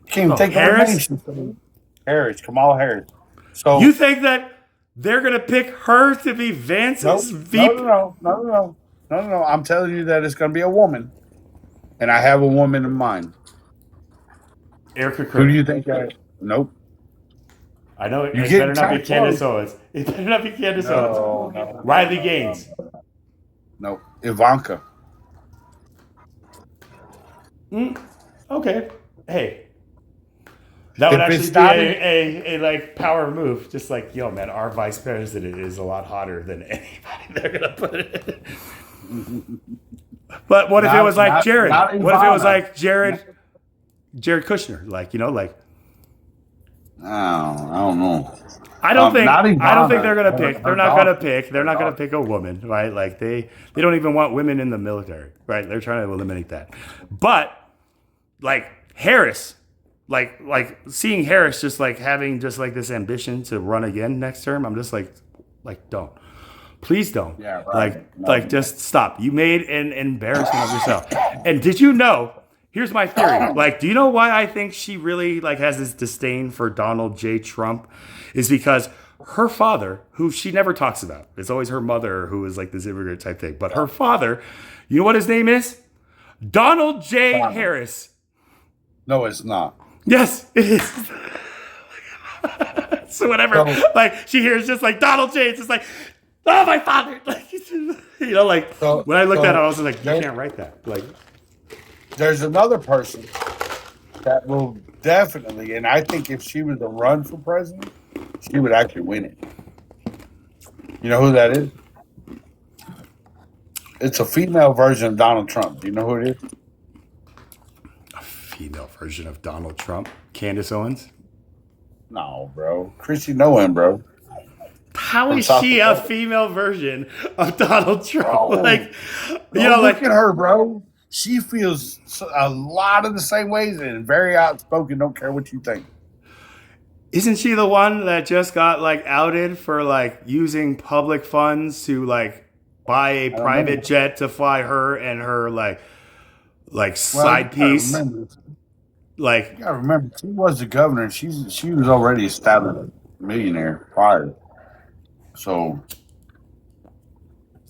Can't even think of her name. Harris, Kamala Harris. So you think that they're gonna pick her to be Vance's VP? No. I'm telling you that it's gonna be a woman, and I have a woman in mind. Erica Kirk. Who do you think? Nope. I know it better not be Candace Owens. It better not be Candace Owens. No. Riley Gaines. No, Ivanka. Okay. Hey. That would actually be a like power move. Just like, yo, man, our vice president is a lot hotter than anybody they're gonna put it. But what if it was like Jared? What if it was like Jared Kushner? Like, you know, like I don't know. I don't think they're gonna pick. They're not gonna pick. They're not gonna pick a woman, right? Like they don't even want women in the military, right? They're trying to eliminate that. But like Harris, like seeing Harris just like having just like this ambition to run again next term, I'm just like don't. Please don't. Yeah, right. Like just stop. You made an embarrassment of yourself. And did you know? Here's my theory. Like, do you know why I think she really like has this disdain for Donald J. Trump? Is because her father, who she never talks about, it's always her mother who is like this immigrant type thing. But her father, you know what his name is? Donald J. Harris. No, it's not. Yes, it is. So whatever, like she hears just like Donald J. It's just like, oh my father, like you know, like when I looked at it, I was like, you can't write that. Like, there's another person that will definitely, and I think if she was to run for president, she would actually win it. You know who that is? It's a female version of Donald Trump. Do you know who it is? A female version of Donald Trump? Candace Owens? No, bro. Chrissy Nolan, bro. How is she a female version of Donald Trump? Bro, like, you know, look like at her, bro. She feels a lot of the same ways and very outspoken. Don't care what you think. Isn't she the one that just got like outed for like using public funds to like buy a private jet to fly her and her like side piece? Like, you gotta remember, she was the governor. She was already established millionaire prior. So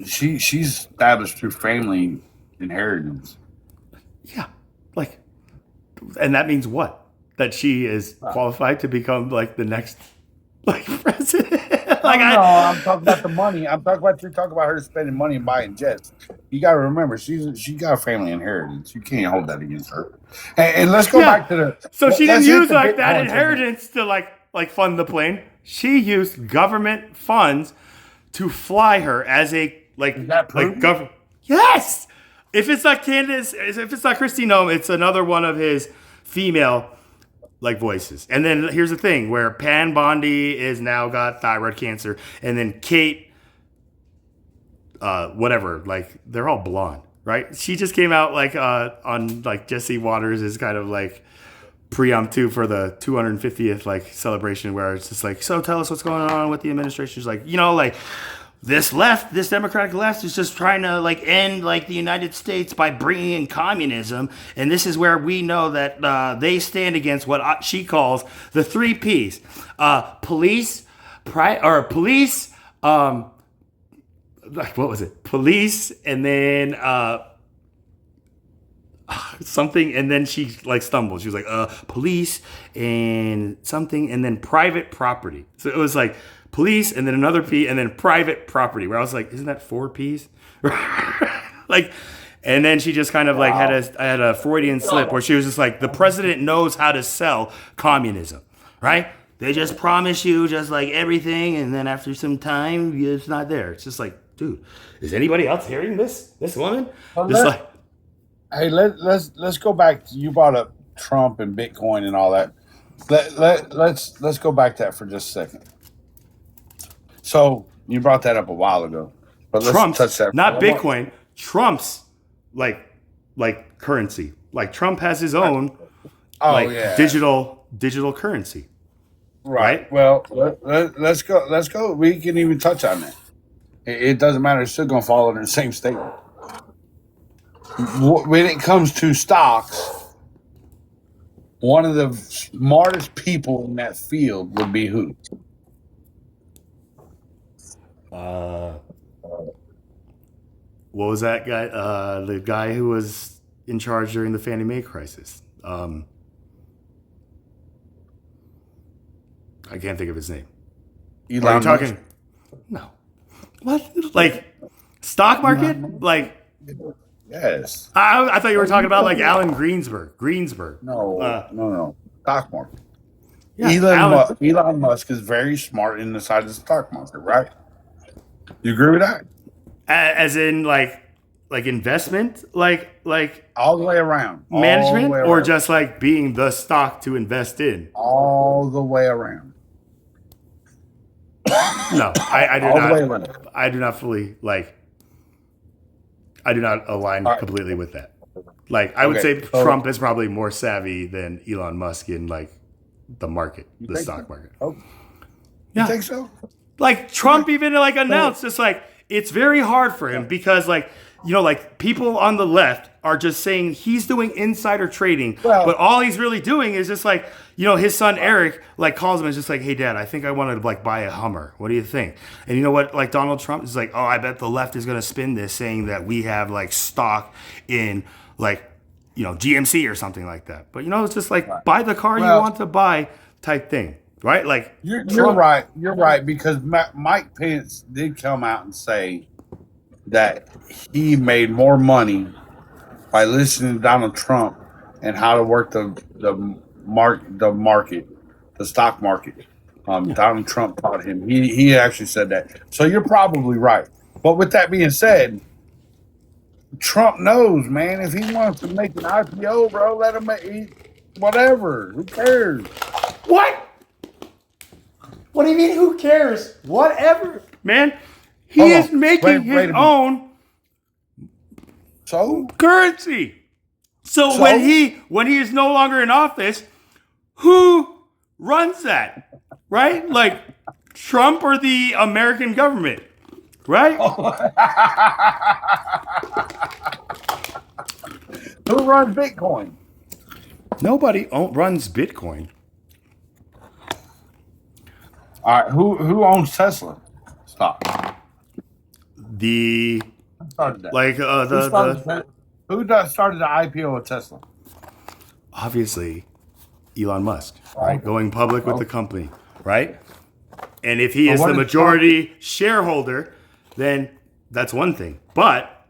she's established through family inheritance. Yeah, like, and that means what? That she is qualified to become like the next like president. Like I'm talking about the money. I'm talking about her spending money and buying jets. You got to remember, she got a family inheritance. You can't hold that against her. And let's go back to the. So she didn't use like that inheritance to like fund the plane. She used government funds to fly her as a like government. Yes. If it's not Candace, if it's not Kristi Noem, it's another one of his female like voices. And then here's the thing where Pan Bondi is now got thyroid cancer, and then Kate, whatever, like they're all blonde, right? She just came out like on like Jesse Waters is kind of like preemptive for the 250th like celebration where it's just like, so tell us what's going on with the administration. She's like, you know, like this Democratic left is just trying to like end like the United States by bringing in communism. And this is where we know that they stand against what she calls the 3 Ps, police, like what was it? Police, and then something, and then she like stumbled. She was like, police and something, and then private property. So it was like police, and then another P, and then private property. Where I was like, isn't that 4 P's? Like, and then she just kind of like had a Freudian slip where she was just like, the president knows how to sell communism, right? They just promise you just like everything, and then after some time, it's not there. It's just like, dude, is anybody else hearing this? This woman? Hey, let's go back to, you brought up Trump and Bitcoin and all that. Let's go back to that for just a second. So you brought that up a while ago, but Trump's, let's touch that. not Bitcoin. Trump's like currency. Like Trump has his own digital currency. Right. Well, let's go. Let's go. We can even touch on that. It doesn't matter. It's still going to fall under the same statement. When it comes to stocks, one of the smartest people in that field would be who? What was that guy? The guy who was in charge during the Fannie Mae crisis. I can't think of his name. Elon Are you talking? Musk? No. What? Like stock market? Like yes. I thought you were talking about like Alan Greensburg. No. Stock market. Yeah, Elon Musk is very smart in the side of the stock market, right? You agree with that? As in like investment, like all the way around, management, or just like being the stock to invest in, all the way around. No, I do all not. The way around. I do not fully like. I do not align completely with that. Like I would say, Trump is probably more savvy than Elon Musk in like the market, the stock market. Oh, yeah, you think so? Like Trump even like announced just like it's very hard for him because like, you know, like people on the left are just saying he's doing insider trading, but all he's really doing is just like, you know, his son Eric like calls him and is just like, hey dad, I think I want to like buy a Hummer. What do you think? And you know what? Like Donald Trump is like, oh, I bet the left is going to spin this saying that we have like stock in like, you know, GMC or something like that. But you know, it's just like buy the car you want to buy type thing. Right? Like you're right. You're right, because Mike Pence did come out and say that he made more money by listening to Donald Trump and how to work the market, the stock market. Donald Trump taught him. He actually said that. So you're probably right. But with that being said, Trump knows, man. If he wants to make an IPO, bro, let him eat whatever. Who cares? What? What do you mean, who cares? Whatever. Man, he is making his own currency. So when he is no longer in office, who runs that? Right? Like Trump or the American government? Right? Who runs Bitcoin? Nobody runs Bitcoin. All right, who owns Tesla stock? The started that? Like who started the IPO of Tesla? Obviously, Elon Musk, right? Going public with the company, right? And if he is the majority shareholder, then that's one thing. But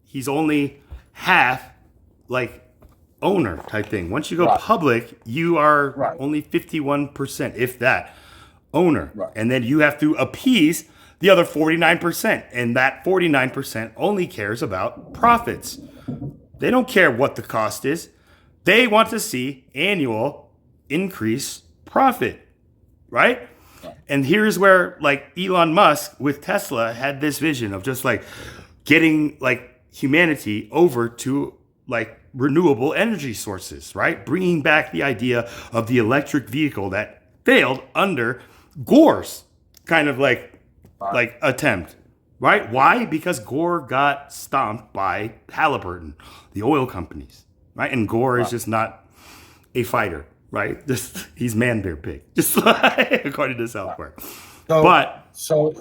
he's only half like owner type thing. Once you go public, you are only 51%, if that, owner. And then you have to appease the other 49%. And that 49% only cares about profits. They don't care what the cost is. They want to see annual increase profit, right? And here's where like Elon Musk with Tesla had this vision of just like getting like humanity over to like renewable energy sources, right? Bringing back the idea of the electric vehicle that failed under Gore's kind of like attempt, right? Why? Because Gore got stomped by Halliburton, the oil companies, right? And Gore is just not a fighter, right? Just he's man bear pig, just like, according to South Park. So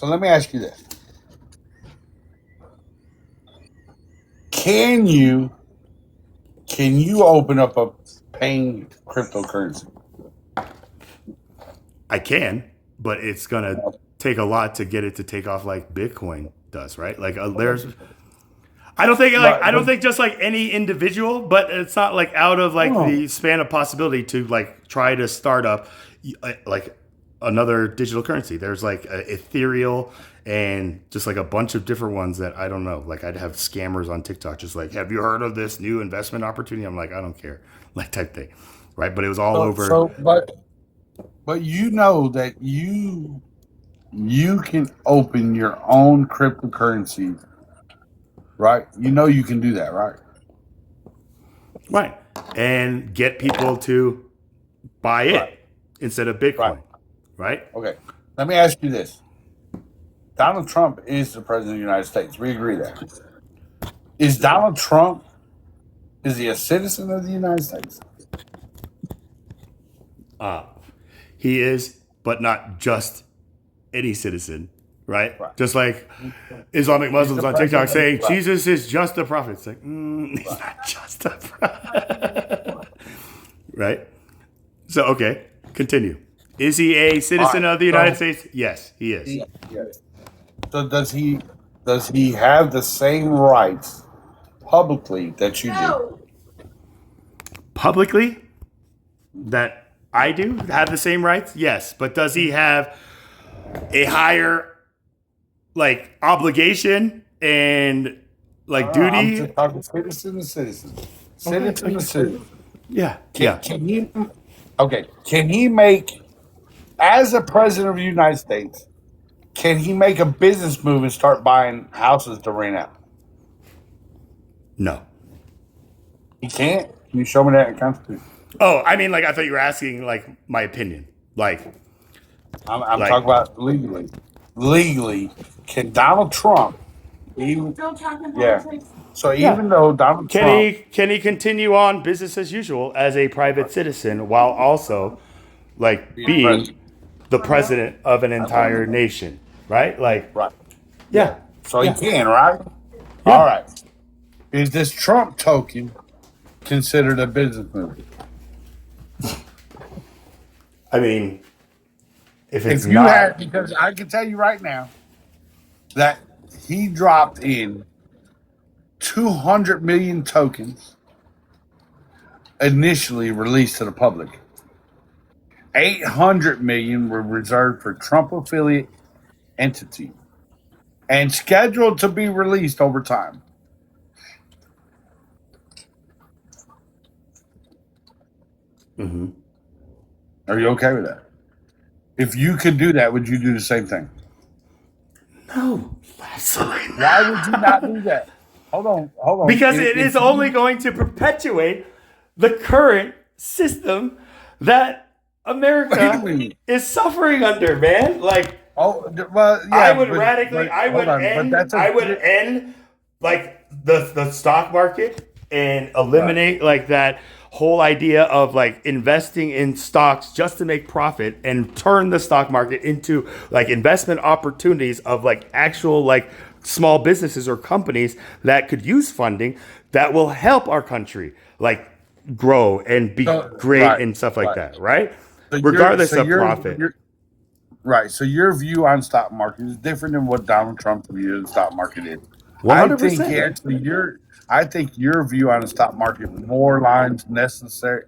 let me ask you this: Can you open up a paying cryptocurrency? I can. but it's gonna take a lot to get it to take off like Bitcoin does, right? Like there's, I don't think just like any individual, but it's not like out of like the span of possibility to like try to start up like another digital currency. There's like ethereal and just like a bunch of different ones that I don't know. Like I'd have scammers on TikTok just like, have you heard of this new investment opportunity? I'm like, I don't care, like type thing, right? But it was all over. But you know that you can open your own cryptocurrency, right? You know you can do that, right? Right. And get people to buy it instead of Bitcoin, right? Okay. Let me ask you this. Donald Trump is the president of the United States. We agree that. Is Donald Trump, is he a citizen of the United States? He is, but not just any citizen, right? Just like Islamic Muslims on TikTok saying Jesus is just a prophet. It's like, he's not just a prophet. Right? So, okay, continue. Is he a citizen of the United States? Yes, he is. Yes. So does he have the same rights publicly that you do? Publicly? That I do have the same rights? Yes. But does he have a higher like obligation and like duty? I'm just talking citizen to citizen. Citizen to citizen. Yeah. Can he make, as a president of the United States, can he make a business move and start buying houses to rent out? No. He can't? Can you show me that in the Constitution? Oh, I mean, like I thought you were asking like my opinion. Like I'm talking about legally. Legally, can Donald Trump even? So even though Donald Trump can he continue on business as usual as a private citizen while also like being the president of an entire nation, right? Like yeah. So he can, right? Yeah. All right. Is this Trump token considered a business move? I mean, if you had, because I can tell you right now that he dropped in 200 million tokens initially released to the public. 800 million were reserved for Trump affiliate entity and scheduled to be released over time. Mm-hmm. Are you okay with that? If you could do that, would you do the same thing? No, absolutely not. Why would you not do that? Hold on. Because it is only going to perpetuate the current system that America is suffering under, man. Like, I would end like the stock market and eliminate like that whole idea of like investing in stocks just to make profit and turn the stock market into like investment opportunities of like actual like small businesses or companies that could use funding that will help our country like grow and be great and stuff like that, right? So regardless of profit. Right. So your view on stock market is different than what Donald Trump's view of the stock market is. 100%. I think your view on the stock market more lines necessary.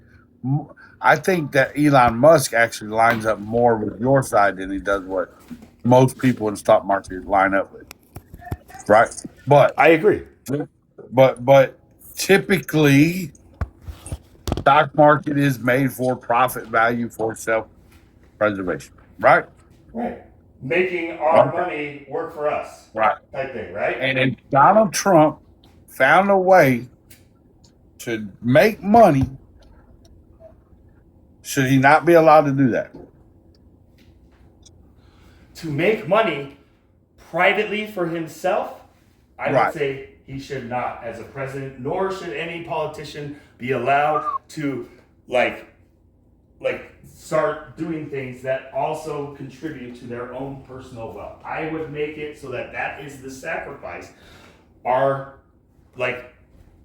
I think that Elon Musk actually lines up more with your side than he does what most people in the stock market line up with. Right? But I agree. But typically, stock market is made for profit value for self-preservation. Right? Right. Making our money work for us. Right. Type thing, right? And if Donald Trump found a way to make money, should he not be allowed to do that? To make money privately for himself, I would say he should not as a president, nor should any politician be allowed to like start doing things that also contribute to their own personal wealth. I would make it so that is the sacrifice our like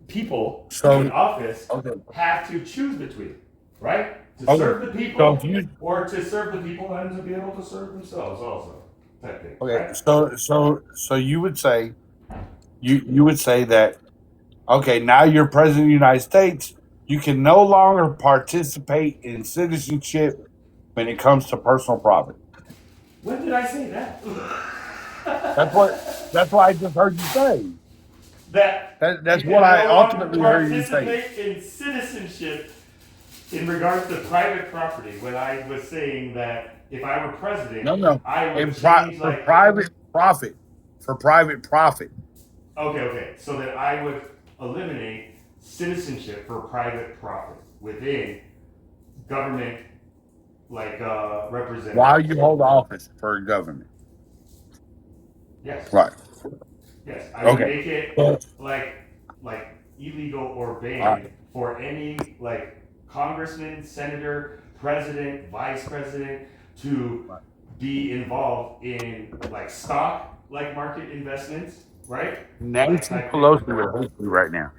people in office have to choose between, right? to serve the So people, if you or to serve the people and to be able to serve themselves also, type thing. okay, Right? so you would say you would say that okay, now you're president of the United States, you can no longer participate in citizenship when it comes to personal profit. When did I say that? That's what I just heard you say. That's You what can I no longer ultimately heard you say. participate in citizenship in regards to private property. When I was saying that if I were president, No. I would For change like private profit. For private profit. okay, so that I would eliminate citizenship for private profit within government, like representative. While you hold office for government. Yes. Right. Yes, I would Okay. make it like illegal or banned for any like congressman, senator, president, vice president to be involved in like stock like market investments, right? Nancy Like, Pelosi would hate you right now.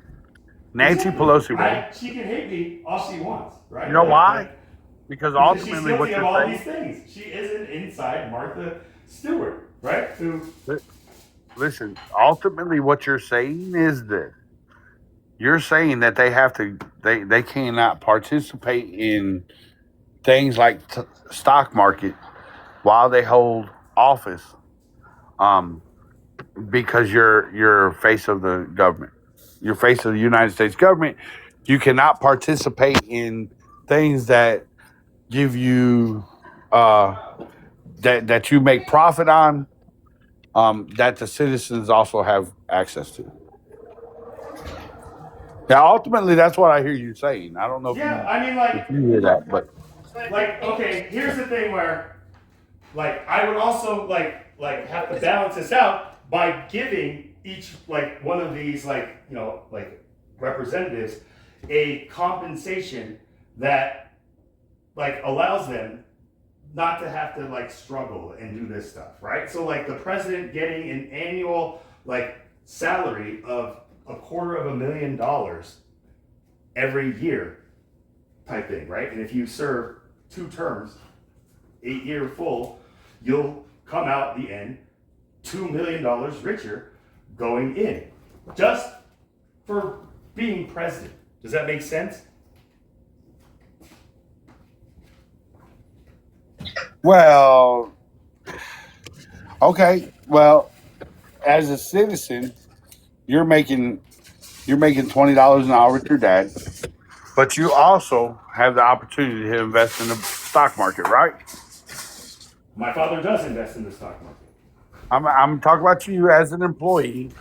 Nancy exactly. Pelosi would. She can hate me all she wants, right? You know why? Because Because she's ultimately what guilty of you're all saying. these things. She isn't inside Martha Stewart, right? Who Listen, ultimately what you're saying is that you're saying that they cannot participate in things like stock market while they hold office, because you're face of the government, you're face of the United States government. You cannot participate in things that give you that you make profit on, that the citizens also have access to. Now, ultimately, that's what I hear you saying. I don't know if I mean, like, if you hear that, but okay, here's the thing where, like, I would also like have to balance this out by giving each like one of these like like representatives a compensation that like allows them not to have to like struggle and do this stuff, right? So like the president getting an annual like salary of $250,000 every year type thing, right? And if you serve 2 terms, 8-year full, you'll come out the end $2 million richer going in just for being president. Does that make sense? well, okay. Well, as a citizen, you're making $20 an hour with your dad, but you also have the opportunity to invest in the stock market, right? My father does invest in the stock market. I'm talking about you as an employee.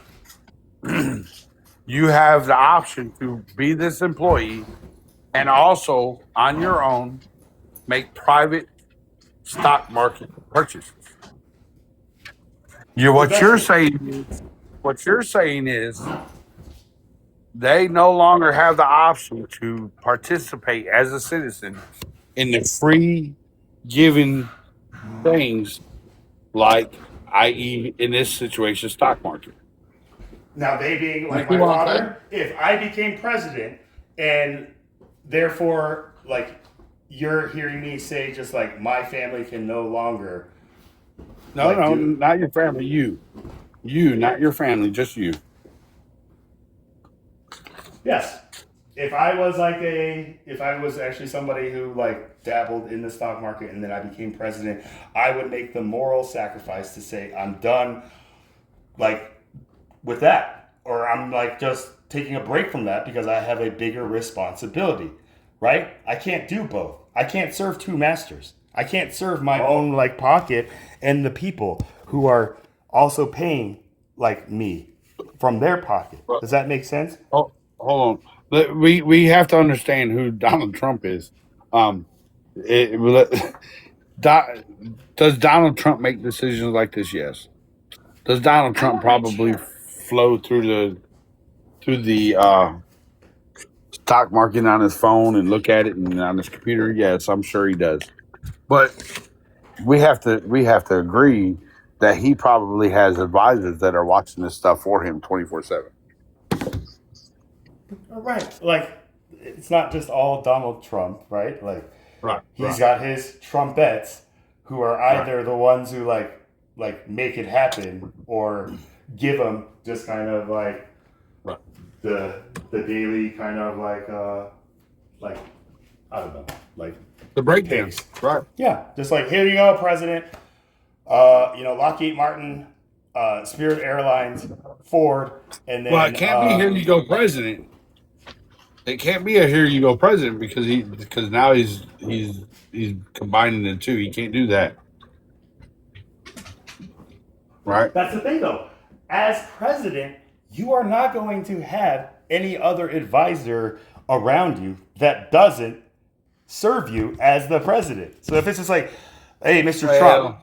You have the option to be this employee and also on your own make private stock market purchases. What you're saying is they no longer have the option to participate as a citizen in the free given things like, i.e., in this situation, stock market. Now, they being like You my see what I'm father, if I became president and therefore, like, you're hearing me say just like my family can no longer. No, not your family. You, not your family, just you. Yes. If I was actually somebody who like dabbled in the stock market and then I became president, I would make the moral sacrifice to say I'm done like with that, or I'm like just taking a break from that because I have a bigger responsibility, right? I can't do both. I can't serve 2 masters. I can't serve my own like pocket and the people who are also paying like me from their pocket. Does that make sense? Oh, hold on. We have to understand who Donald Trump is. Does Donald Trump make decisions like this? Yes. Does Donald Trump probably flow through the stock market on his phone and look at it and on his computer? Yes, I'm sure he does. But we have to agree that he probably has advisors that are watching this stuff for him 24/7. Right. Like, it's not just all Donald Trump, right? Like, Right. He's got his trumpets, who are either the ones who like make it happen or give him just kind of like the daily kind of like I don't know, like the breakdowns. Right. Yeah, just like, here you go, President. Lockheed Martin, Spirit Airlines, Ford, and then. Well, it can't be here you go, President. It can't be a here you go, President, because now he's combining the two. He can't do that. Right. That's the thing, though. As president, you are not going to have any other advisor around you that doesn't serve you as the president. So if it's just like, hey, Mr. Trump,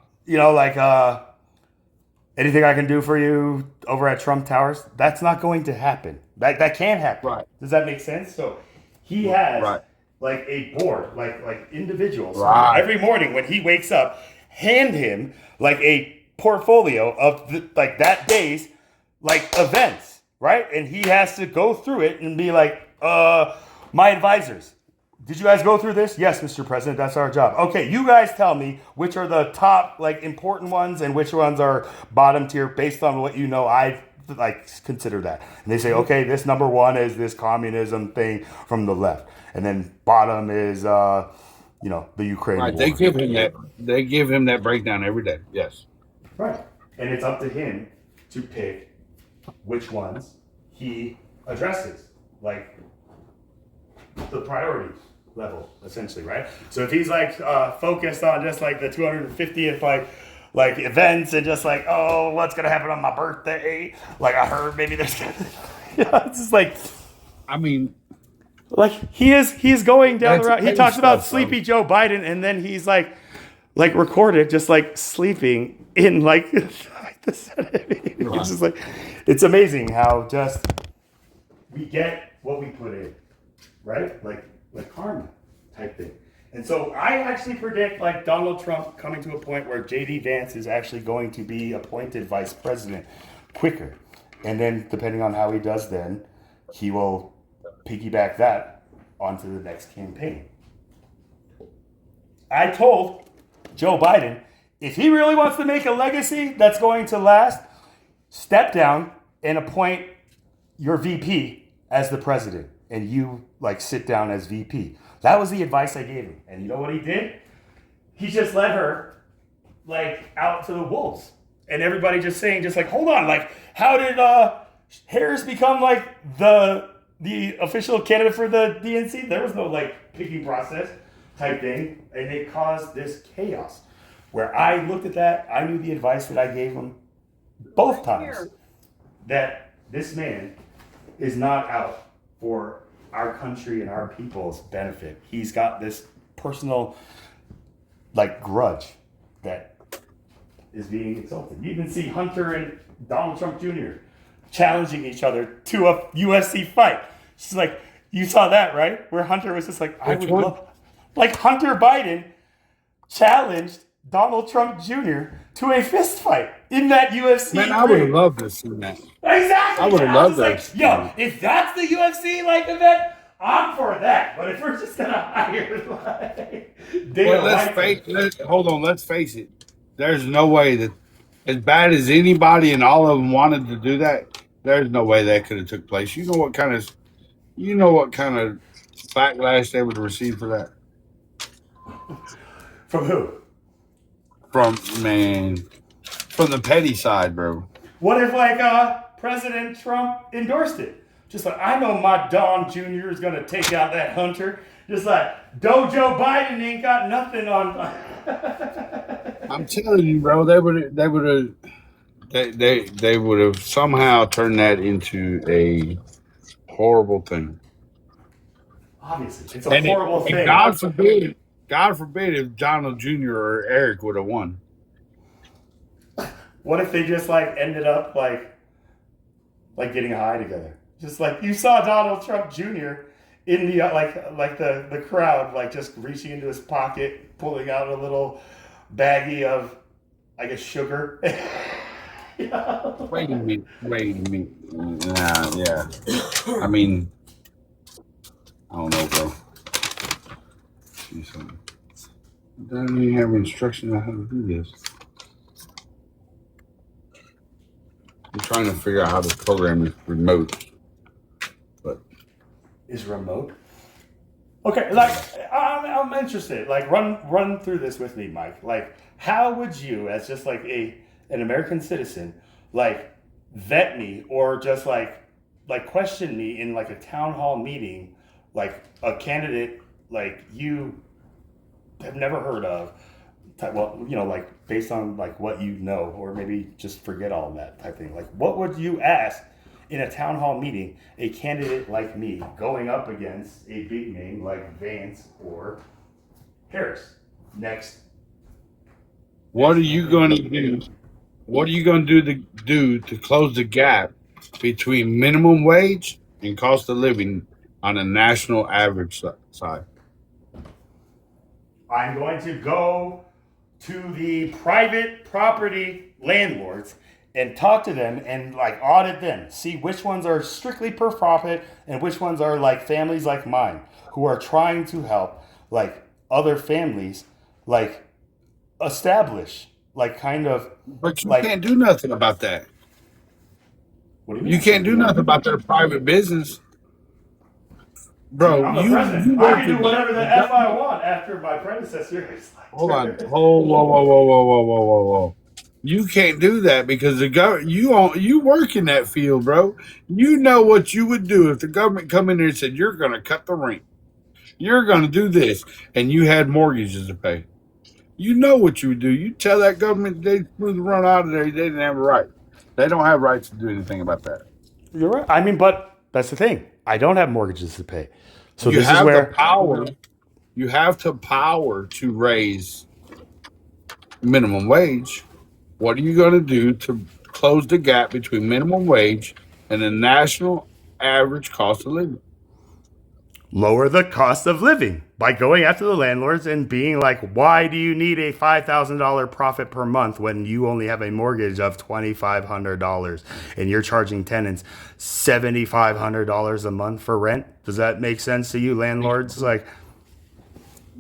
anything I can do for you over at Trump Towers, that's not going to happen. That can't happen. Right. Does that make sense? So he has like a board, like individuals. Right. Every morning when he wakes up, hand him like a portfolio of that day's like events, right? And he has to go through it and be like, my advisors, did you guys go through this? Yes, Mr. President, that's our job. Okay, you guys tell me which are the top like important ones and which ones are bottom tier based on what you know. I like consider that. And they say, okay, this number one is this communism thing from the left. And then bottom is the Ukraine war. They give him that breakdown every day. Yes. Right. And it's up to him to pick which ones he addresses, like the priorities level, essentially, right? So if he's like focused on just like the 250th like events and just like, oh, what's gonna happen on my birthday? Like I heard maybe there's it's just like, I mean, like he is going down the route. He talks about stuff, sleepy Joe Biden, and then he's like recorded just like sleeping in like the Senate meeting. It's just like, it's amazing how just we get what we put in, right? Like karma type thing. And so I actually predict like Donald Trump coming to a point where JD Vance is actually going to be appointed vice president quicker. And then depending on how he does then, he will piggyback that onto the next campaign. I told Joe Biden, if he really wants to make a legacy that's going to last, step down and appoint your VP as the president, and you like sit down as VP. That was the advice I gave him. And you know what he did? He just let her like out to the wolves. And everybody just saying, just like, hold on, like, how did Harris become like the official candidate for the DNC? There was no like picking process type thing. And it caused this chaos where I looked at that. I knew the advice that I gave him both times, that this man is not out for our country and our people's benefit. He's got this personal like grudge that is being insulted. You even see Hunter and Donald Trump Jr. challenging each other to a UFC fight. It's like, you saw that, right? Where Hunter was just like, I would love, like Hunter Biden challenged Donald Trump Jr. to a fist fight in that UFC. Man, I would have loved to see that. Exactly. I would have loved that. Like, yo, if that's the UFC like event, I'm for that. But if we're just gonna hire like hold on, let's face it. There's no way that, as bad as anybody and all of them wanted to do that, there's no way that could have took place. You know what kind of backlash they would have received for that? From who? From the petty side, bro. What if like President Trump endorsed it? Just like, I know my Don Jr. is gonna take out that Hunter. Just like Dojo Biden ain't got nothing on. I'm telling you, bro, they would have somehow turned that into a horrible thing. Obviously, it's a horrible thing. God forbid if Donald Jr. or Eric would have won. What if they just like ended up like getting high together? Just like you saw Donald Trump Jr. in the like the crowd like just reaching into his pocket, pulling out a little baggie of, I guess, sugar. Wait a minute. Yeah. I mean, I don't know, bro. See something. Doesn't even have instructions on how to do this. I'm trying to figure out how to program this remote. But Is remote? Okay, like I'm interested. Like run through this with me, Mike. Like, how would you, as just like an American citizen, like vet me or just like question me in like a town hall meeting, like a candidate like you have never heard of, well, you know, like based on like what you know, or maybe just forget all that type thing. Like, what would you ask in a town hall meeting a candidate like me going up against a big name like Vance or Harris next? what are you going to do? What are you going to do to close the gap between minimum wage and cost of living on a national average side? I'm going to go to the private property landlords and talk to them and like audit them, see which ones are strictly per profit and which ones are like families like mine who are trying to help like other families like establish like kind of. But you like, can't do nothing about that. What do you mean? You can't do nothing about their private business. Bro, I'm the you president. work I can do whatever the F I want after my predecessor is like. Hold on. Whoa. You can't do that because the government. You work in that field, bro. You know what you would do if the government come in there and said you're going to cut the rent, you're going to do this, and you had mortgages to pay. You know what you would do. You tell that government they move the run out of there. They didn't have a right. They don't have rights to do anything about that. You're right. I mean, but that's the thing. I don't have mortgages to pay, so You this have is where the power. You have the power to raise minimum wage. What are you going to do to close the gap between minimum wage and the national average cost of living? lower the cost of living by going after the landlords and being like, why do you need a $5,000 profit per month when you only have a mortgage of $2,500 and you're charging tenants $7,500 a month for rent? Does that make sense to you, landlords? Like,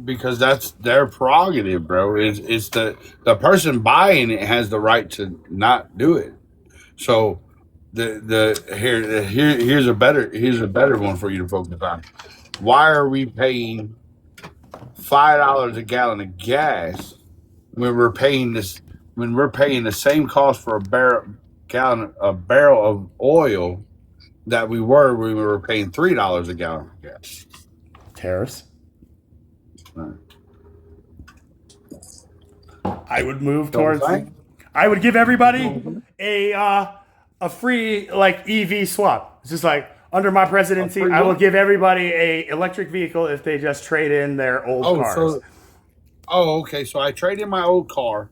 because that's their prerogative, bro. It's the person buying it has the right to not do it. So here's a better one for you to focus on. Why are we paying $5 a gallon of gas when we're paying the same cost for a barrel of oil that we were when we were paying $3 a gallon of gas? Tariffs. I would move towards. I would give everybody a free like EV swap. It's just like under my presidency, I will give everybody a electric vehicle if they just trade in their old cars. Okay. So I trade in my old car,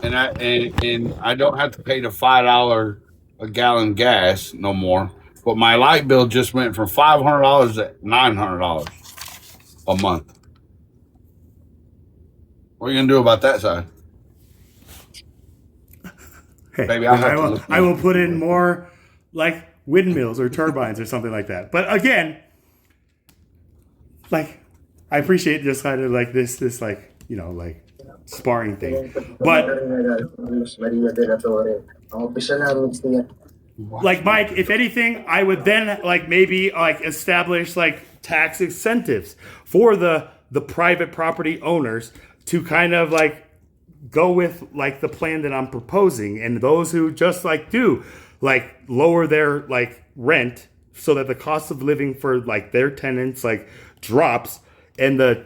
and I don't have to pay the $5 a gallon gas no more. But my light bill just went from $500 to $900 a month. What are you gonna do about that side? Hey, Baby, I will put in more like windmills or turbines or something like that. But again, like I appreciate just kind of like this like, you know, like sparring thing. But like Mike, if anything, I would then like maybe like establish like tax incentives for the private property owners to kind of like go with like the plan that I'm proposing, and those who just like do like lower their like rent so that the cost of living for like their tenants like drops and the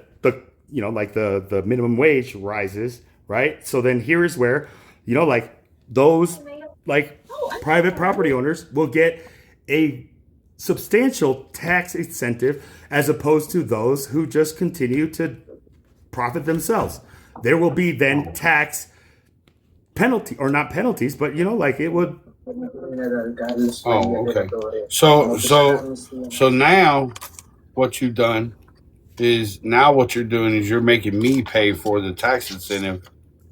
you know like the minimum wage rises, right? So then here's where, you know, like those like private property owners will get a substantial tax incentive as opposed to those who just continue to profit themselves. There will be then tax penalty, or not penalties, but you know, like it would. Oh, okay. So now what you've done is what you're doing is you're making me pay for the tax incentive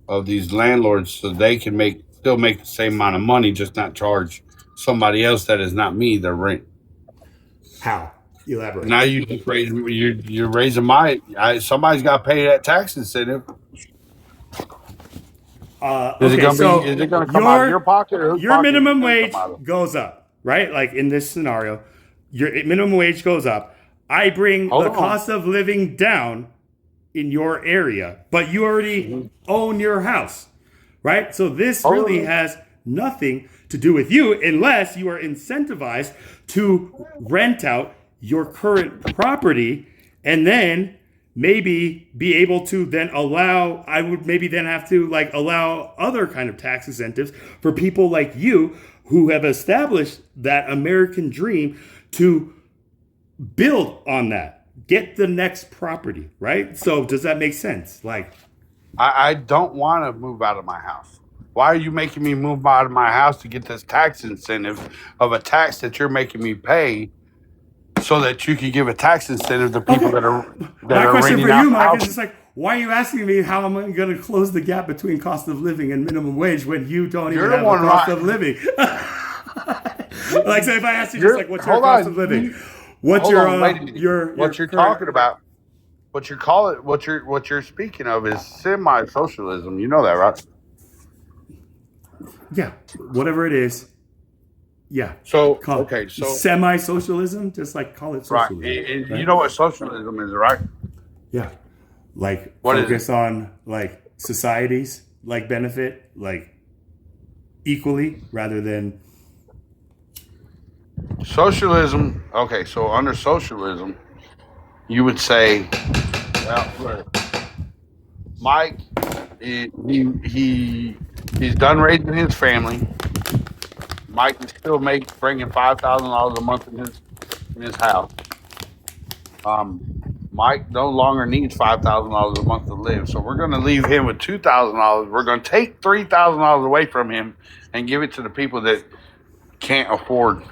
of these landlords so they can still make the same amount of money, just not charge somebody else that is not me their rent. How? Elaborate. Now you just you're raising my. Somebody's got to pay that tax incentive. Is it going to come out of your pocket or whose your pocket is it minimum gonna wage come out of? goes up, right? Like in this scenario, your minimum wage goes up. I bring Hold the on. cost of living down in your area, but you already own your house, right? So this really has nothing to do with you unless you are incentivized to rent out your current property and then maybe be able to then allow, I would maybe then have to like allow other kind of tax incentives for people like you who have established that American dream to build on that, get the next property, right? So does that make sense? Like, I don't want to move out of my house. Why are you making me move out of my house to get this tax incentive of a tax that you're making me pay so that you can give a tax incentive to people that are my question renting for out you, Mike, houses? is just like, why are you asking me how am I going to close the gap between cost of living and minimum wage when you don't You're even the have a one cost right. of living? Like, so if I asked you just like, what's your Hold cost on. of living? What's Hold your on, wait a minute. your What you're current- talking about, what you're speaking of is semi-socialism. You know that, right? Yeah, whatever it is. Yeah. So So semi-socialism, just like call it right, socialism. and right? you know what socialism is, right? Yeah. Like What is focus on like societies like benefit like equally rather than Socialism. Okay, so under socialism, you would say, well, look, Mike, he's done raising his family. Mike is still bringing $5,000 a month in his house. Mike no longer needs $5,000 a month to live, so we're going to leave him with $2,000. We're going to take $3,000 away from him and give it to the people that can't afford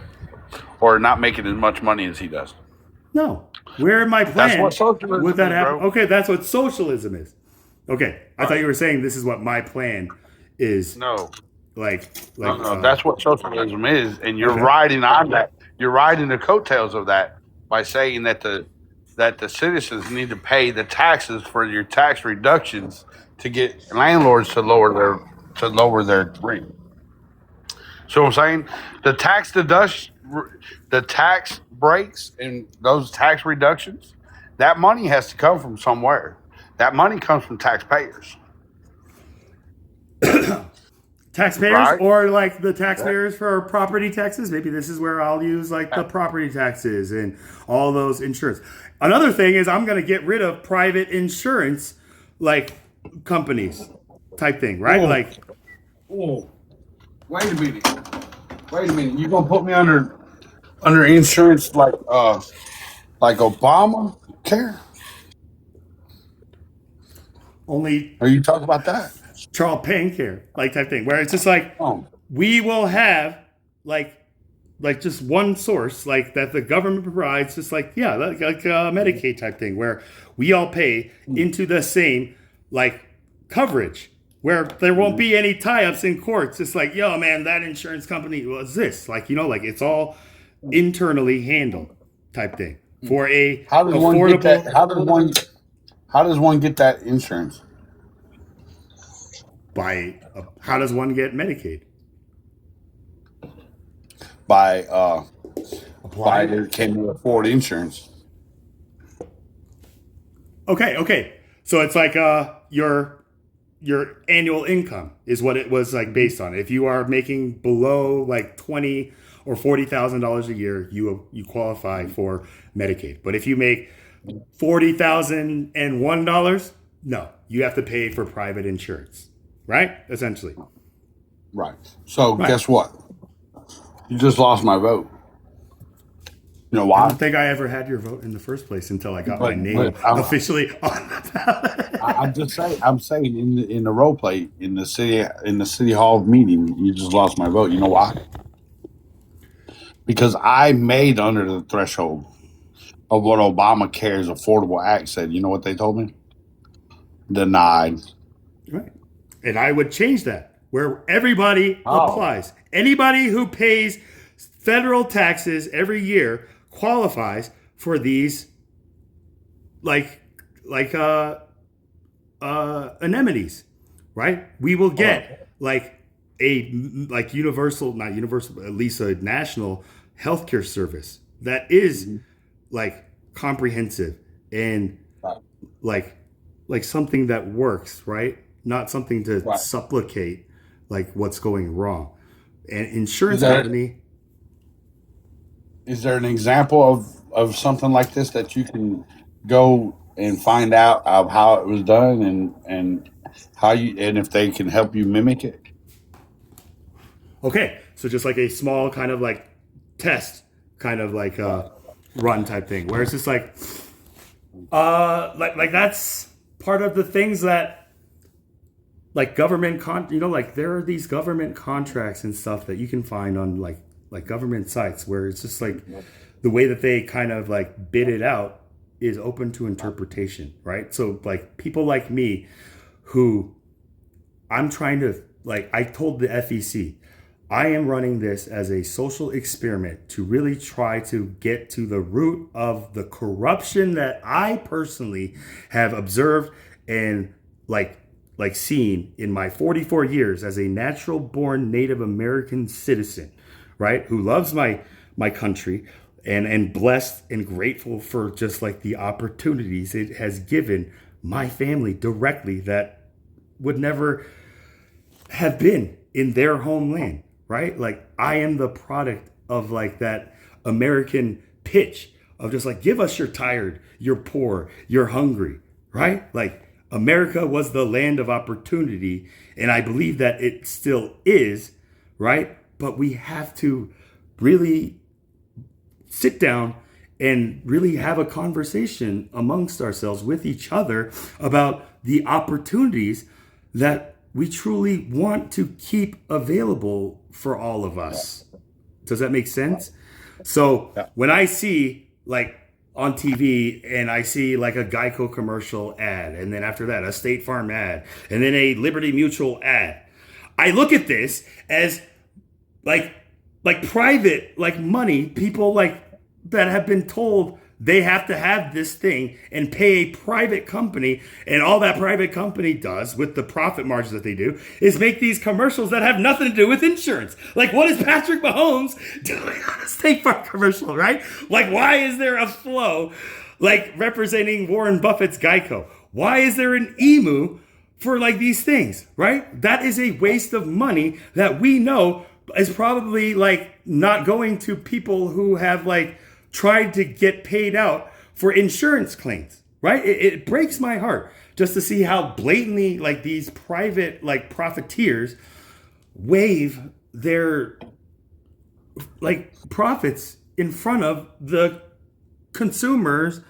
or not making as much money as he does. no. Where in my plan That's what socialism would that is, happen? bro. Okay, that's what socialism is. Okay, I thought you were saying this is what my plan is. No. Like No, that's what socialism is, and you're Okay. riding on that. You're riding the coattails of that by saying that the citizens need to pay the taxes for your tax reductions to get landlords to lower their rent. So I'm saying the tax breaks and those tax reductions, that money has to come from somewhere. That money comes from taxpayers. taxpayers Right. or like the taxpayers for property taxes. Maybe this is where I'll use like the property taxes and all those insurance. Another thing is I'm going to get rid of private insurance like companies type thing, right? Whoa. Like Oh, wait a minute. You gonna put me under insurance like Obama care? only Are you talking about that? Charles Payne care, like type thing, where it's just like Oh, we will have like just one source like that the government provides, just like like a Medicaid type thing, where we all pay into the same like coverage, where there won't be any tie-ups in courts. It's like, yo, man, that insurance company was this, like like it's all internally handled type thing for a how does one get affordable. that? How does one get that insurance? How does one get Medicaid? By they can afford insurance. Okay. So it's like your annual income is what it was like based on. If you are making below like $20,000 or $40,000 a year, you qualify for Medicaid. But if you make $40,001, no, you have to pay for private insurance, right? Essentially. Right. So Right. guess what? You just lost my vote. You know I why? don't think I ever had your vote in the first place until I got my But- name but I'm- officially on the ballot. I'm just saying. I'm saying in the role play in the city hall meeting, you just lost my vote. You know why? Because I made under the threshold of what Obamacare's Affordable Act said. You know what they told me? Denied. Right. And I would change that where everybody Oh. applies. Anybody who pays federal taxes every year qualifies for these like anemones, right? We will get like a like not universal, but at least a national healthcare service that is like comprehensive and like something that works, right? Not something to supplicate like what's going wrong. And insurance company. Is there an example of something like this that you can go and find out of how it was done and how you and if they can help you mimic it? Okay, so just like a small kind of like test, kind of like a run type thing, where it's just like that's part of the things that like government like there are these government contracts and stuff that you can find on like government sites where it's just like the way that they kind of like bid it out is open to interpretation, right? So like people like me who I'm trying to like, I told the FEC, I am running this as a social experiment to really try to get to the root of the corruption that I personally have observed and like seen in my 44 years as a natural born Native American citizen, right? Who loves my country and blessed and grateful for just like the opportunities it has given my family directly that would never have been in their homeland, right? Like I am the product of like that American pitch of just like, give us you're tired, you're poor, you're hungry, right? Like America was the land of opportunity. And I believe that it still is, right? But we have to really sit down and really have a conversation amongst ourselves with each other about the opportunities that we truly want to keep available for all of us. Does that make sense? So when I see like on TV and I see like a Geico commercial ad, and then after that, a State Farm ad, and then a Liberty Mutual ad, I look at this as like private, like money, people like that have been told they have to have this thing and pay a private company. And all that private company does with the profit margins that they do is make these commercials that have nothing to do with insurance. Like what is Patrick Mahomes doing on a State Farm commercial, right? Like why is there a flow like representing Warren Buffett's Geico? Why is there an emu for like these things, right? That is a waste of money that we know is probably like not going to people who have like tried to get paid out for insurance claims, right? It breaks my heart just to see how blatantly like these private like profiteers wave their like profits in front of the consumers'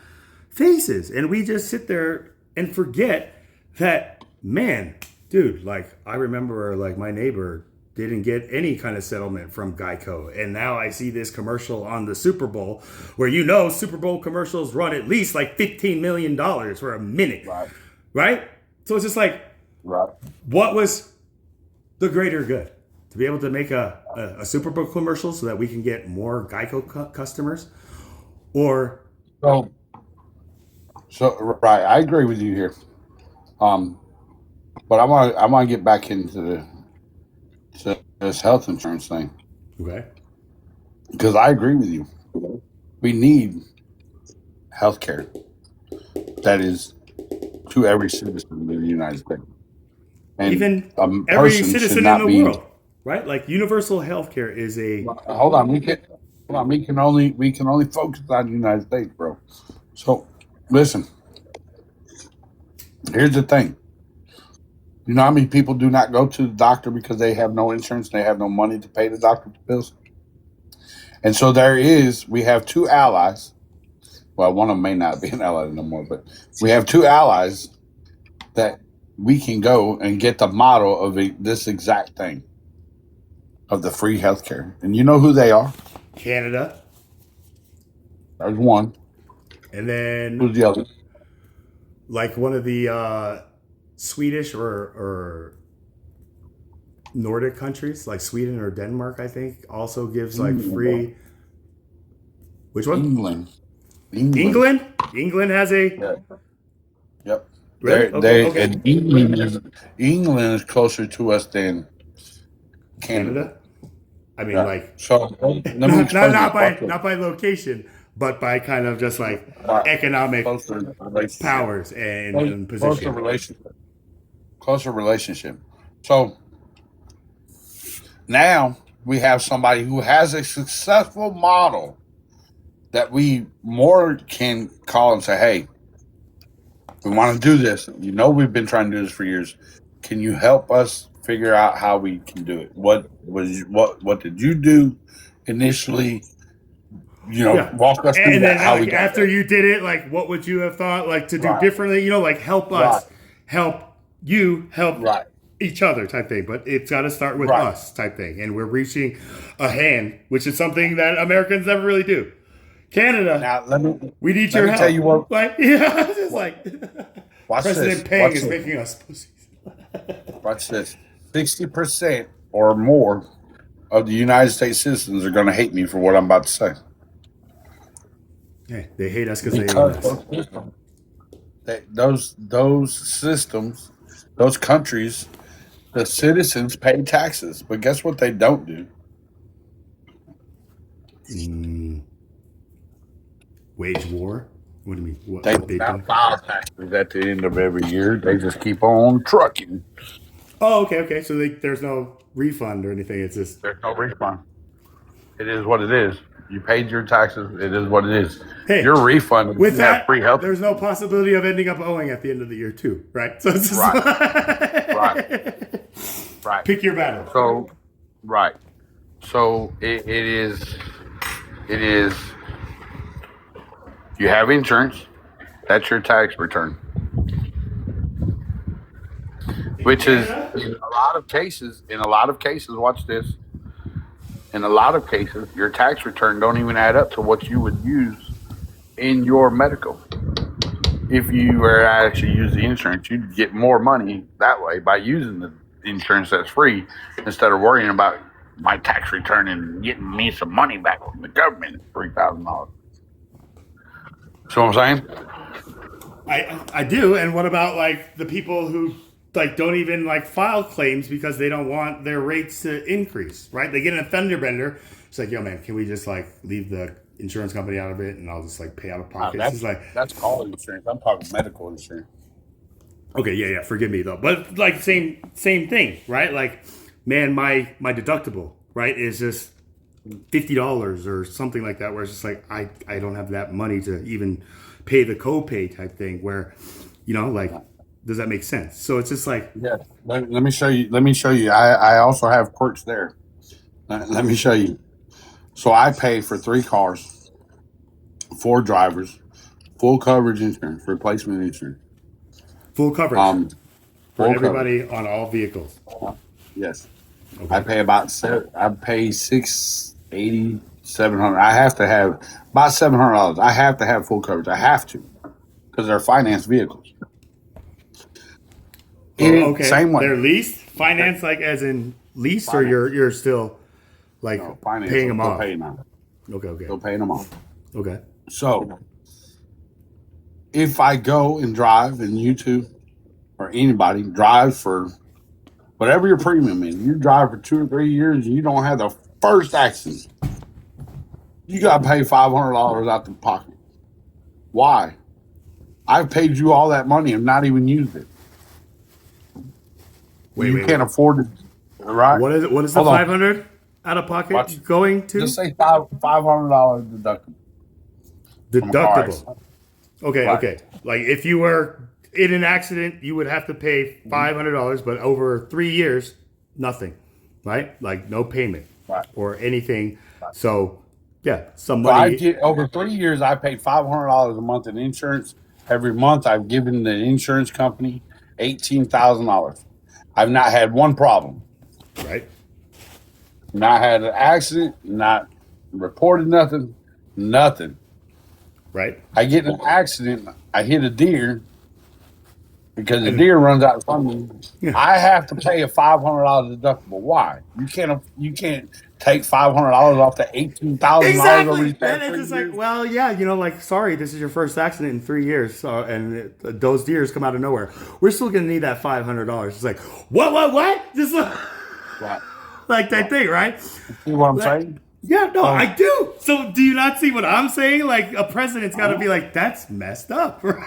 faces. And we just sit there and forget that, man, dude, like I remember like my neighbor didn't get any kind of settlement from Geico. And now I see this commercial on the Super Bowl where, you know, Super Bowl commercials run at least like $15 million for a minute, right? So it's just like, what was the greater good? To be able to make a Super Bowl commercial so that we can get more Geico customers? Or... So right, I agree with you here. But I want to get back into this health insurance thing. Okay. Because I agree with you. We need health care that is to every citizen of the United States. And even every citizen in the world, right? Like universal health care is a... Hold on. We can only focus on the United States, bro. So listen, here's the thing. You know how many people do not go to the doctor because they have no insurance, they have no money to pay the doctor's bills? And so we have two allies. Well, one of them may not be an ally no more, but we have two allies that we can go and get the model of this exact thing, of the free healthcare. And you know who they are? Canada. There's one. And then... Who's the other? Like one of the... Swedish or Nordic countries like Sweden or Denmark, I think, also gives like free. Which one? England has a. Yeah. Yep. Really? Okay. And England is closer to us than Canada. I mean, Yeah. like So let me explain not this. by location, but by kind of just like economic Closer relationship. powers and position. Closer relationship. So now we have somebody who has a successful model that we more can call and say, hey, we want to do this. You know, we've been trying to do this for years. Can you help us figure out how we can do it? What did you do initially? You know, walk us through And then that, how we like, got after there. you did it, like what would you have thought like to do Right. differently? You know, like help us, Right. help you, help Right. each other type thing. But it's got to start with Right. us type thing. And we're reaching a hand, which is something that Americans never really do. Canada, Now we need let your me help. tell you what. Like, yeah, it's just like Watch President this. Peng Watch is this. making us pussies. Watch this. 60% or more of the United States citizens are going to hate me for what I'm about to say. Yeah, they hate us because they own us. Those systems, those countries, the citizens pay taxes, but guess what they don't do? Wage war? What do you mean? What They they not do? file taxes at the end of every year. They just keep on trucking. Oh, okay. So there's no refund or anything. It's just There's no refund. It is what it is. You paid your taxes. It is what it is. Hey, your refund. with you have that, free health. there's no possibility of ending up owing at the end of the year too, right? So it's just Right. Pick your battle. So, right. So it is. You have insurance. That's your tax return. Which is in a lot of cases. Watch this. In a lot of cases, your tax return don't even add up to what you would use in your medical. If you were to actually use the insurance, you'd get more money that way by using the insurance that's free instead of worrying about my tax return and getting me some money back from the government, $3,000. So what I'm saying? I do. And what about like the people who like don't even like file claims because they don't want their rates to increase, right? They get an offender bender. It's like, yo, man, can we just like leave the insurance company out of it and I'll just like pay out of pocket? It's like That's called insurance. I'm talking medical insurance. okay, yeah. Forgive me though, but like same thing, right? Like, man, my deductible, right, is just $50 or something like that. Where it's just like I don't have that money to even pay the copay type thing. Where, you know, like, does that make sense? So it's just like Yeah. Let me show you. I also have quirks there. Let me show you. So I pay for 3 cars, 4 drivers, full coverage insurance, replacement insurance. full coverage for Full everybody on all vehicles. Yes. Okay. I pay $680, $700. I have to have about $700. I have to have full coverage. I have to because they're financed vehicles. Okay. Same way. They're leased, financed, like as in leased, or you're still like Finance, paying them still off. paying them. Okay. Still paying them off. Okay. So if I go and drive, and you two or anybody drives for whatever your premium is, you drive for 2 or 3 years and you don't have the first accident, you got to pay $500 out the pocket. Why? I've paid you all that money and not even used it. You can't afford it, right? What is it? What is the Hold on. 500 out of pocket Watch. going to? Just say $500 deductible. Deductible. Okay. Right. Okay. Like if you were in an accident, you would have to pay $500, but over 3 years, nothing, right? Like no payment or anything. So yeah, So I somebody. get over 3 years. I paid $500 a month in insurance. Every month, I've given the insurance company $18,000. I've not had one problem. Right. Not had an accident. Not reported nothing. Nothing. Right. I get in an accident. I hit a deer. because the deer runs out from me. Yeah. I have to pay a $500 deductible. Why? You can't take $500 off the $18,000 Exactly. over these And past it's 3 just years. like, well, yeah, like, sorry, this is your first accident in 3 years, so those deers come out of nowhere. We're still gonna need that $500. It's like, what? Just Right. like that thing, right? See what I'm saying? Yeah, no, I do. So do you not see what I'm saying? Like, a president's got to be like, that's messed up, right?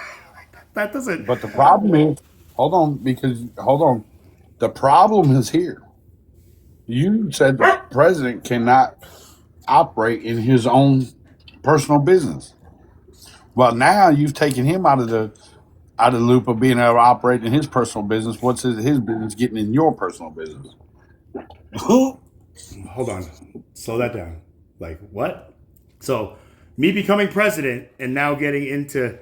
That doesn't. But the problem is, hold on. The problem is here. You said the president cannot operate in his own personal business. Well, now you've taken him out of the loop of being able to operate in his personal business. What's his business getting in your personal business? Hold on, slow that down. Like, what? So, me becoming president and now getting into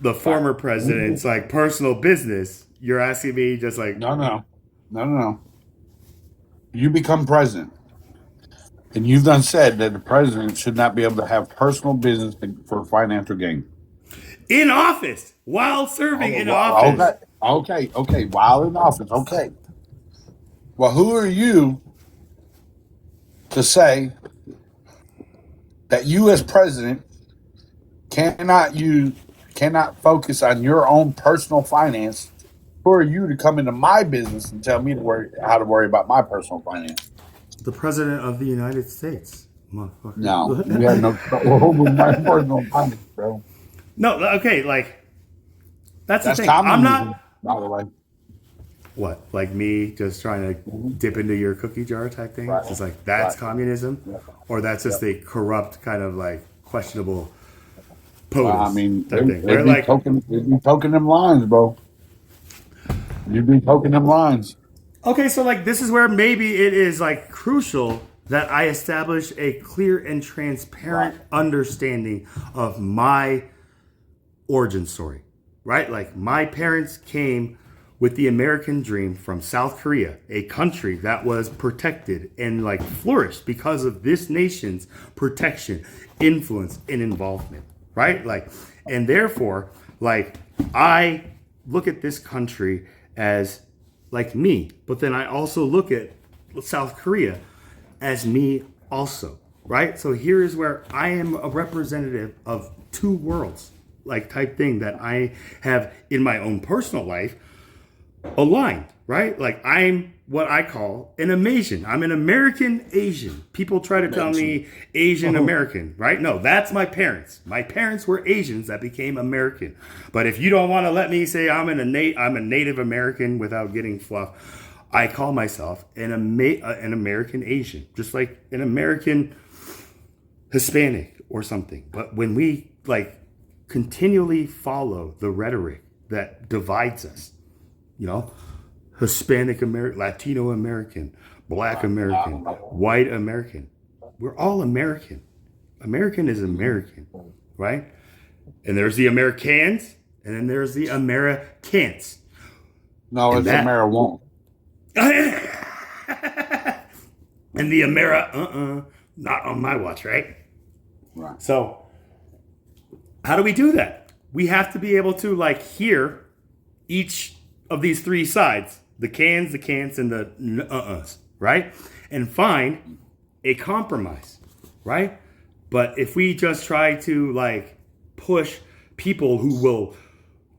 the former president's like personal business. You're asking me just like No. You become president, and you've done said that the president should not be able to have personal business for financial gain. in office while serving in office. Okay. While in office, okay. Well, who are you to say that you as president cannot focus on your own personal finance? Who are you to come into my business and tell me how to worry about my personal finance? The president of the United States, motherfucker. No, you have no trouble with my personal finance, bro. No, okay, like that's the thing. Communism, I'm not. by the way. What, like me just trying to dip into your cookie jar type thing? Right. It's like that's Right. communism, or that's just a corrupt kind of like questionable Well, POTUS I mean, type they'd thing. be They're like, poking them lines, bro. You'd be poking them lines. okay, so like this is where maybe it is like crucial that I establish a clear and transparent understanding of my origin story, right? Like my parents came with the American dream from South Korea, a country that was protected and like flourished because of this nation's protection, influence, and involvement, right? Like, and therefore, like I look at this country as like me, but then I also look at South Korea as me also, right? So here is where I am a representative of two worlds, like type thing that I have in my own personal life aligned, right? Like I'm what I call an Amasian. I'm an American Asian. People try to tell me Asian American, right? No, that's my parents. My parents were Asians that became American. But if you don't want to let me say I'm a Native American without getting fluff, I call myself an American Asian, just like an American Hispanic or something. But when we like continually follow the rhetoric that divides us, you know, Hispanic American, Latino American, Black American, White American. We're all American. American is American, right? And there's the Americans, and then there's the Americans. No, And it's that- America. And the not on my watch, right? Right. So, how do we do that? We have to be able to like hear each of these three sides, the cans, the can'ts, and the right? And find a compromise, right? But if we just try to like push people who will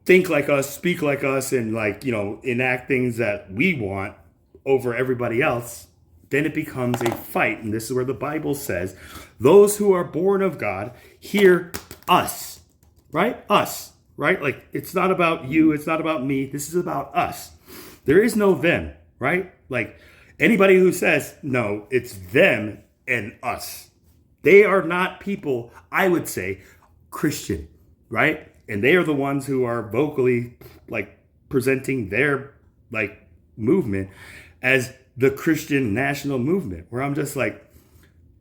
think like us, speak like us, and like, you know, enact things that we want over everybody else, then it becomes a fight. And this is where the Bible says, those who are born of God hear us, right? Us, right? Like it's not about you. It's not about me. This is about us. There is no them, right? Like anybody who says, no, it's them and us. They are not people, I would say, Christian, right? And they are the ones who are vocally like presenting their like movement as the Christian national movement, where I'm just like,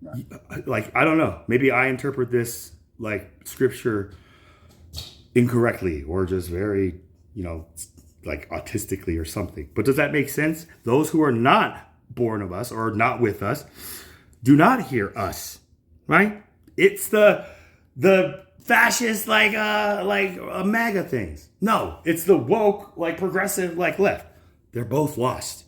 I don't know. Maybe I interpret this like scripture incorrectly or just very, you know, like autistically or something. But does that make sense? Those who are not born of us or not with us do not hear us, right? It's the fascist like MAGA things. No, it's the woke like progressive like left. They're both lost,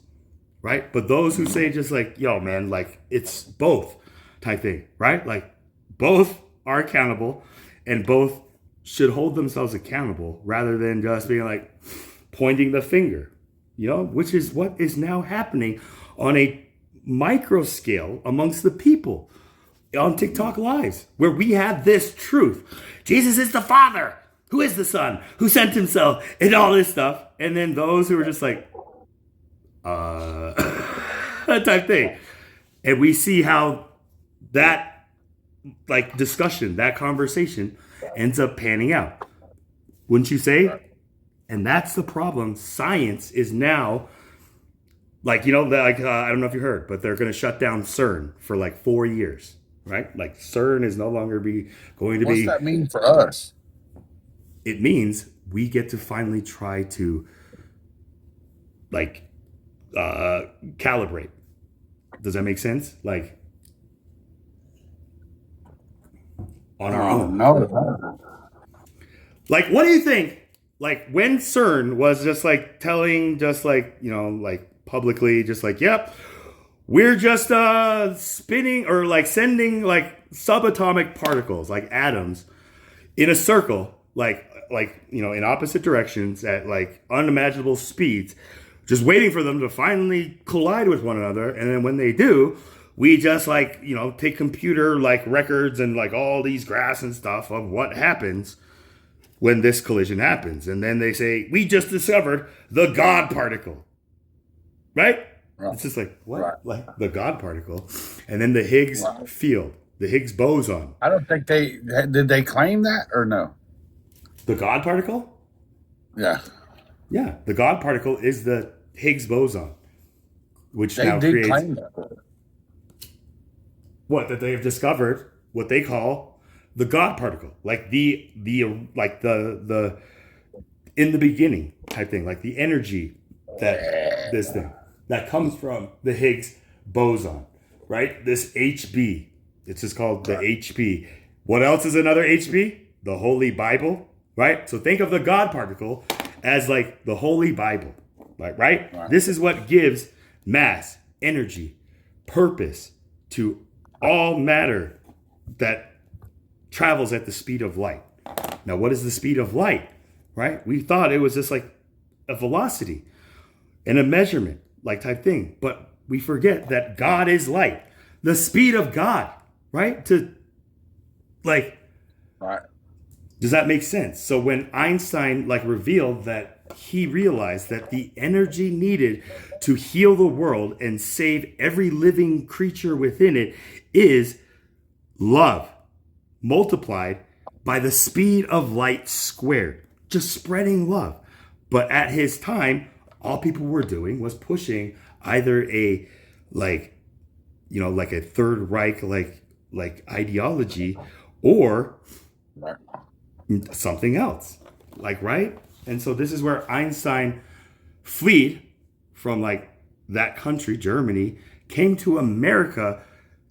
right? But those who say just like, yo, man, like it's both type thing, right? Like both are accountable and both should hold themselves accountable rather than just being like pointing the finger, you know, which is what is now happening on a micro scale amongst the people on TikTok lives, where we have this truth. Jesus is the Father, who is the Son, who sent himself, and all this stuff. And then those who are just like, that type thing. And we see how that like discussion, that conversation ends up panning out. Wouldn't you say? And that's the problem. Science is now like, you know, like I don't know if you heard, but they're going to shut down CERN for like 4 years, right? Like CERN is no longer going to be. What's that mean for us? It means we get to finally try to like calibrate. Does that make sense? Like on our own. No. Like, what do you think? Like when CERN was just like telling, just like, you know, like publicly, just like, yep, we're just spinning or like sending like subatomic particles, like atoms, in a circle, like you know, in opposite directions at like unimaginable speeds, just waiting for them to finally collide with one another. And then when they do, we just like, you know, take computer like records and like all these graphs and stuff of what happens when this collision happens. And then they say, we just discovered the God particle. Right? It's just like, what? Right. Like the God particle. And then the Higgs field, the Higgs boson. I don't think did they claim that or no? The God particle? Yeah. Yeah. The God particle is the Higgs boson, which They now did creates claim that. what? That they have discovered what they call the God particle. Like the in the beginning type thing, like the energy that this thing that comes from the Higgs boson, right? This HB, it's just called the HB. What else is another HB? The Holy Bible, right? So think of the God particle as like the Holy Bible, like, right? This is what gives mass, energy, purpose to all matter that travels at the speed of light. Now, what is the speed of light, right? We thought it was just like a velocity and a measurement, like type thing. But we forget that God is light. The speed of God, right? To like, does that make sense? So when Einstein like revealed that he realized that the energy needed to heal the world and save every living creature within it is love multiplied by the speed of light squared, just spreading love. But at his time, all people were doing was pushing either a like, you know, like a Third Reich like ideology or something else, like, right? And so this is where Einstein fled from like that country, Germany, came to America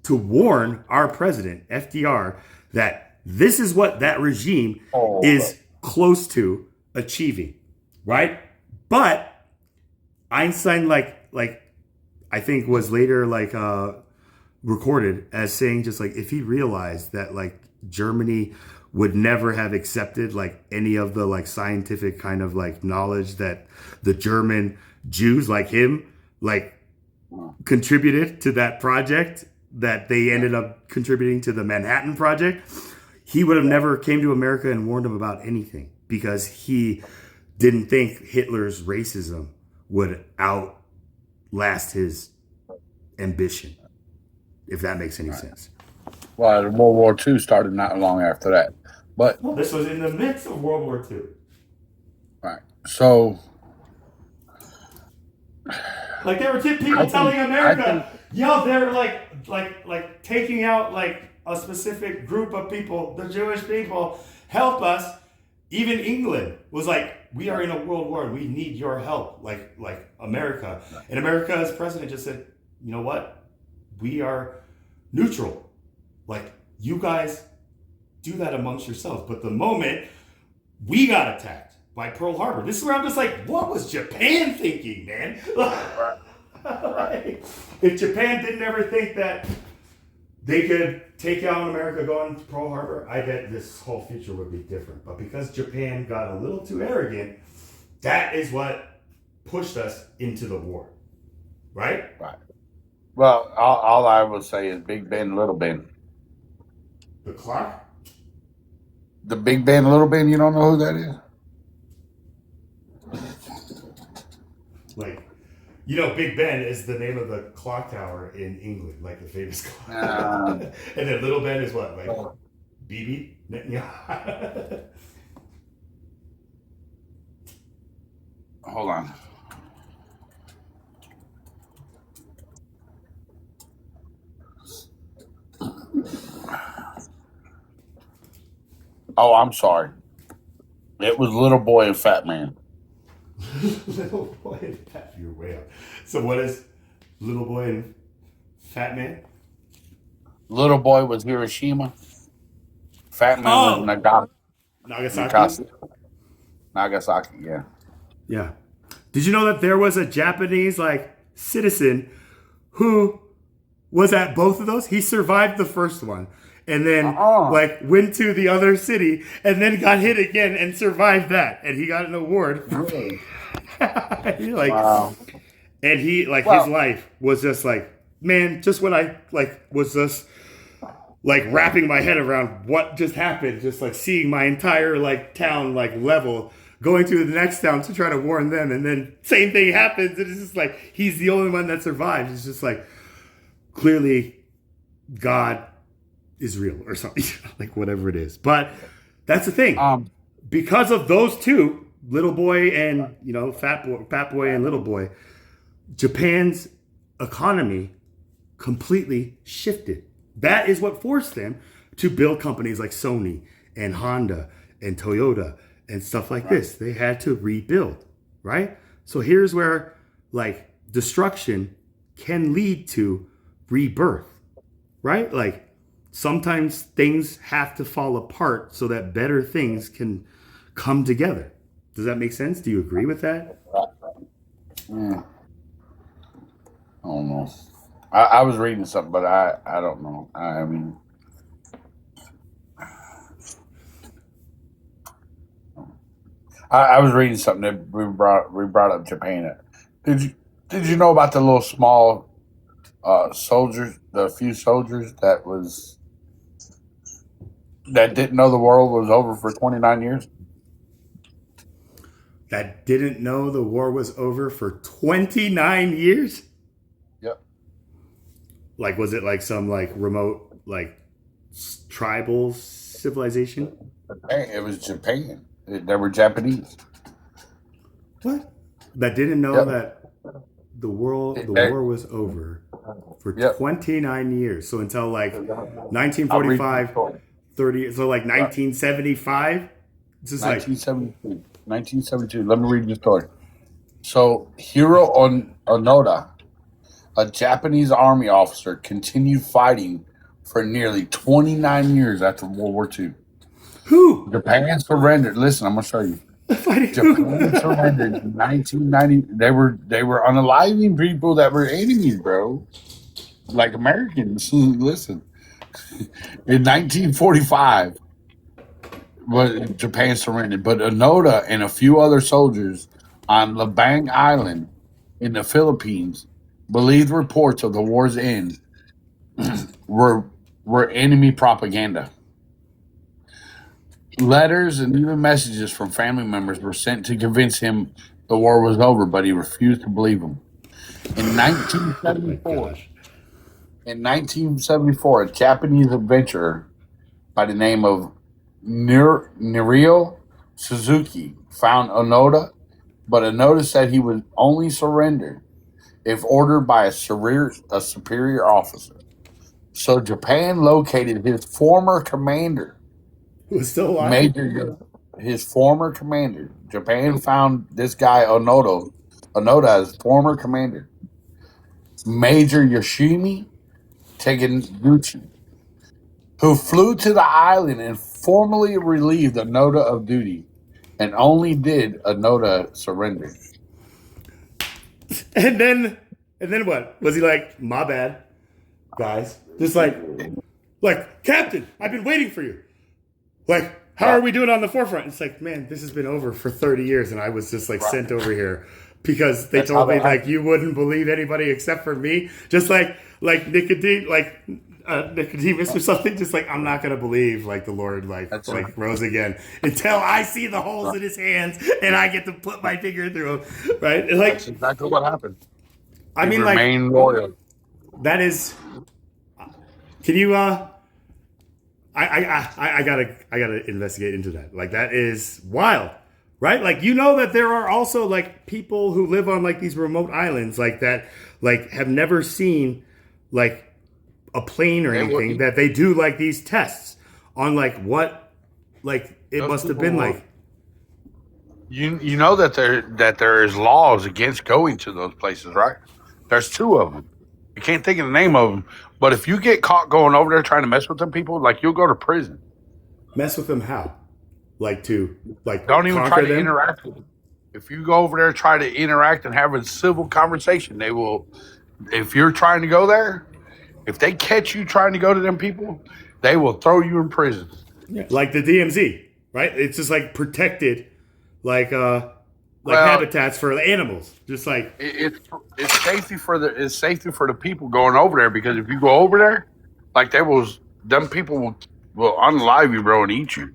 to warn our president, FDR, that this is what that regime is close to achieving, right? But Einstein, like I think was later like recorded as saying just like if he realized that like Germany would never have accepted like any of the like scientific kind of like knowledge that the German Jews like him like contributed to that project, that they ended up contributing to the Manhattan Project, he would have never came to America and warned them about anything because he didn't think Hitler's racism would outlast his ambition, if that makes any sense. Well, World War II started not long after that. But well, this was in the midst of World War II. Right. So like there were people telling America, yo, they're like taking out like a specific group of people, the Jewish people, help us. Even England was like, we are in a world war and we need your help, like America. And America's president just said, you know what? We are neutral. Like, you guys do that amongst yourselves. But the moment we got attacked by Pearl Harbor, this is where I'm just like, what was Japan thinking, man? Like, if Japan didn't ever think that they could take out America going to Pearl Harbor, I bet this whole future would be different. But because Japan got a little too arrogant, that is what pushed us into the war. Right? Right. Well, all I will say is Big Ben, Little Ben. The clock? The Big Ben, Little Ben, you don't know who that is? Like, you know, Big Ben is the name of the clock tower in England, like the famous clock. And then Little Ben is what? Like BB? Yeah. Hold on. Oh, I'm sorry. It was Little Boy and Fat Man. Little Boy and Fat, you're way up. So what is Little Boy and Fat Man? Little Boy was Hiroshima. Fat Man was Nagasaki. Nagasaki, yeah. Yeah. Did you know that there was a Japanese like citizen who was at both of those? He survived the first one and then like went to the other city and then got hit again and survived that, and he got an award. Really? Like, wow. And he like his life was just like, man, just when I like was just like wrapping my head around what just happened, just like seeing my entire like town like level, going to the next town to try to warn them, and then same thing happens, and it's just like he's the only one that survives. It's just like clearly God is real or something, like whatever it is. But that's the thing. Because of those two, Little Boy and Fat Boy and Little Boy, Japan's economy completely shifted. That is what forced them to build companies like Sony and Honda and Toyota and stuff like this. They had to rebuild, right? So here's where like destruction can lead to rebirth, right? Like sometimes things have to fall apart so that better things can come together. Does that make sense? Do you agree with that? I don't know. I was reading something, but I don't know. I mean, I was reading something that we brought up Japan. Did you know about the little small soldiers, the few soldiers that didn't know the world was over for 29 years? That didn't know the war was over for 29 years? Yep. Like, was it like some like remote, like tribal civilization? It was Japan. They were Japanese. What? That didn't know that the war was over for 29 years. So until like 1945, 30, so like 1975? This is 1972. 1972. Let me read the story. So Hiro Onoda, a Japanese army officer, continued fighting for nearly 29 years after World War II. Who? Japan surrendered. Listen, I'm gonna show you. Japan surrendered in 1990. They were unaliving people that were enemies, bro. Like Americans. Listen. In 1945, Japan surrendered, but Onoda and a few other soldiers on Labang Island in the Philippines believed reports of the war's end were enemy propaganda. Letters and even messages from family members were sent to convince him the war was over, but he refused to believe them. In 1974, a Japanese adventurer by the name of Nirio Suzuki found Onoda, but Onoda said he would only surrender if ordered by a superior officer. So Japan located his former commander, who was still alive. His former commander. Japan found this guy Onoda as former commander, Major Yoshimi Takeguchi, who flew to the island and formally relieved a nota of duty and only did a nota surrender. And then what? Was he like, my bad, guys? Just like, Captain, I've been waiting for you. Like, how are we doing on the forefront? It's like, man, this has been over for 30 years, and I was just like sent over here because they told me like you wouldn't believe anybody except for me. Just like Nicodemus or something. Just like, I'm not gonna believe like the Lord rose again until I see the holes in his hands and I get to put my finger through them. Right? And, like, that's exactly what happened. I mean, remain loyal. That is. Can you? I gotta investigate into that. Like, that is wild, right? Like, you know that there are also like people who live on like these remote islands like that, like have never seen like a plane or anything, that they do like these tests on like what like it must have been like. You know that there is laws against going to those places, right? There's 2 of them. You can't think of the name of them, but if you get caught going over there trying to mess with them people, like, you'll go to prison. Mess with them how? Like, to like don't even try to them? interact with them. If you go over there, try to interact and have a civil conversation, they will. If you're trying to go there, if they catch you trying to go to them people, they will throw you in prison. Yeah. Like the DMZ, right? It's just like protected, like habitats for animals. Just like it's safety for the people going over there, because if you go over there, like, them people will unalive you, bro, and eat you.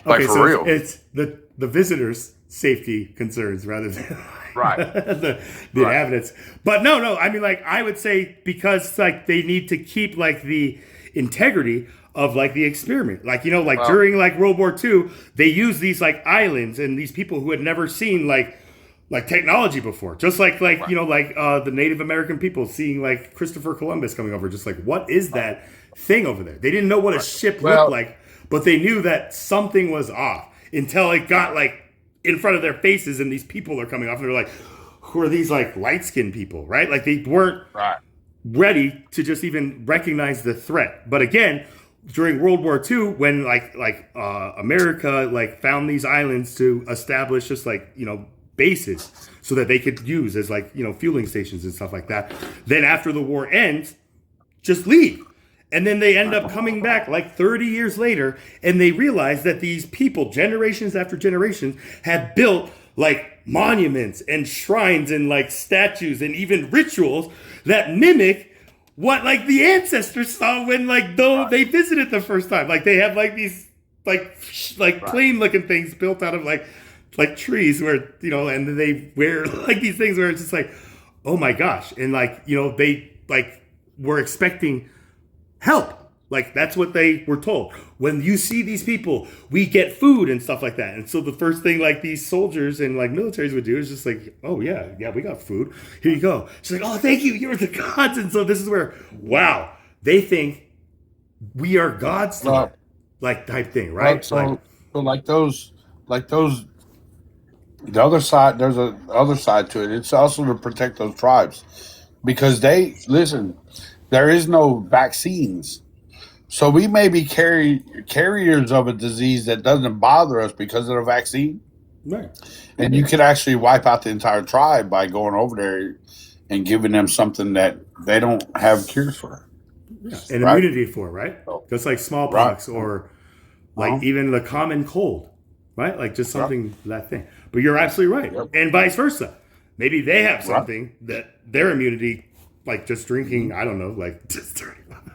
Like, for real. It's the visitors' safety concerns rather than right the inhabitants. But no, I mean, like, I would say because like they need to keep like the integrity of like the experiment. Like, you know, like during like World War II, they used these like islands and these people who had never seen like technology before. Just like you know, like the Native American people seeing like Christopher Columbus coming over, just like, what is that thing over there? They didn't know what a ship looked like, but they knew that something was off until it got like in front of their faces and these people are coming off and they're like, who are these like light-skinned people, right? Like, they weren't ready to just even recognize the threat. But again, during World War II, when America like found these islands to establish just like, you know, bases so that they could use as like, you know, fueling stations and stuff like that. Then after the war ends, just leave. And then they end up coming back like 30 years later, and they realize that these people, generations after generations, had built like monuments and shrines and like statues and even rituals that mimic what like the ancestors saw when like they visited the first time. Like, they have like these like plane looking things built out of like trees where, you know, and they wear like these things where it's just like, oh my gosh. And like, you know, they like were expecting help. Like, that's what they were told. When you see these people, we get food and stuff like that. And so the first thing like these soldiers and like militaries would do is just like, oh yeah, we got food. Here you go. She's like, oh, thank you. You're the gods. And so this is where, wow, they think we are gods, like type thing, right? So those, the other side, there's a other side to it. It's also to protect those tribes, because there is no vaccines. So we may be carriers of a disease that doesn't bother us because of the vaccine. Right. And you could actually wipe out the entire tribe by going over there and giving them something that they don't have cures for. Yeah. And immunity for, right? Just like smallpox or like even the common cold, right? Like just something, that thing. But you're absolutely right. Yep. And vice versa. Maybe they have something that their immunity, like just drinking, I don't know, like just,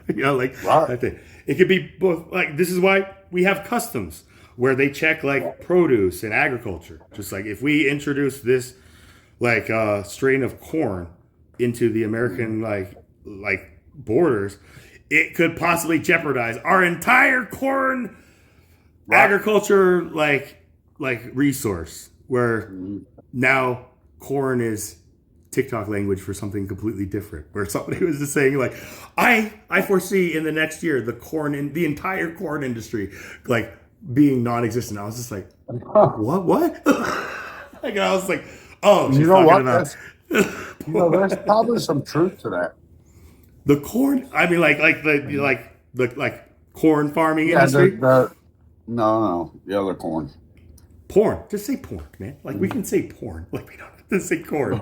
you know, like that thing. It could be both. Like, this is why we have customs where they check like produce and agriculture. Just like if we introduce this like strain of corn into the American like borders, it could possibly jeopardize our entire corn agriculture like resource, where now corn is TikTok language for something completely different, where somebody was just saying like, I foresee in the next year the entire corn industry like being non-existent. I was just like, what? Like, I was like, oh, she's talking about. There's probably some truth to that. The corn. I mean, like the corn farming Yeah, industry. no, the other corn. Porn. Just say porn, man. Like we can say porn. Like we don't have to say corn.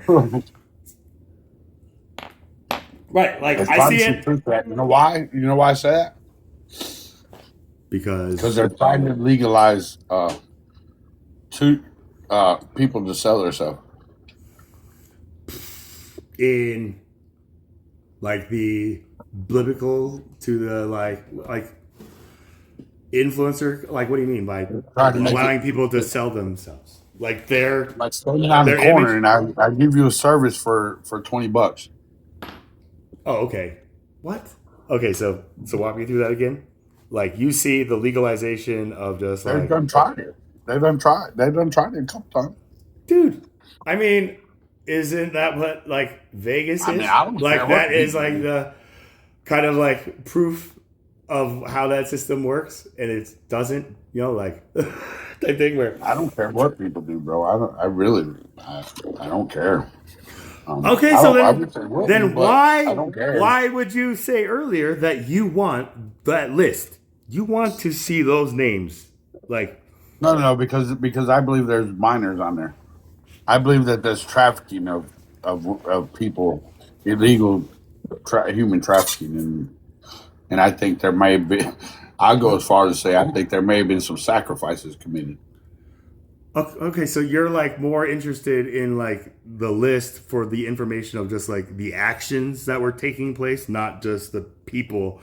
Right. Like There's I probably see some it truth to that. You know why? You know why I say that? Because they're trying to legalize people to sell their stuff. In like the biblical to the like influencer, like what do you mean by allowing people to sell themselves? Like they're like standing on the corner and I give you a service for $20. Oh, okay. What? Okay, so walk me through that again. Like you see the legalization of just They've like done tried it. They've done tried it a couple times. Dude, I mean, isn't that what like Vegas is? I mean, I don't like care that what is people like do. the kind of like proof of how that system works, and it doesn't, like type thing where I don't care what people do, bro. I don't care. Okay, I so would say will then do, but I don't care. why would you say earlier that you want that list? You want to see those names, like No, because I believe there's minors on there. I believe that there's trafficking of people, illegal human trafficking, and I think there may be. I'll go as far as to say I think there may have been some sacrifices committed. Okay, so you're like more interested in like the list for the information of just like the actions that were taking place, not just the people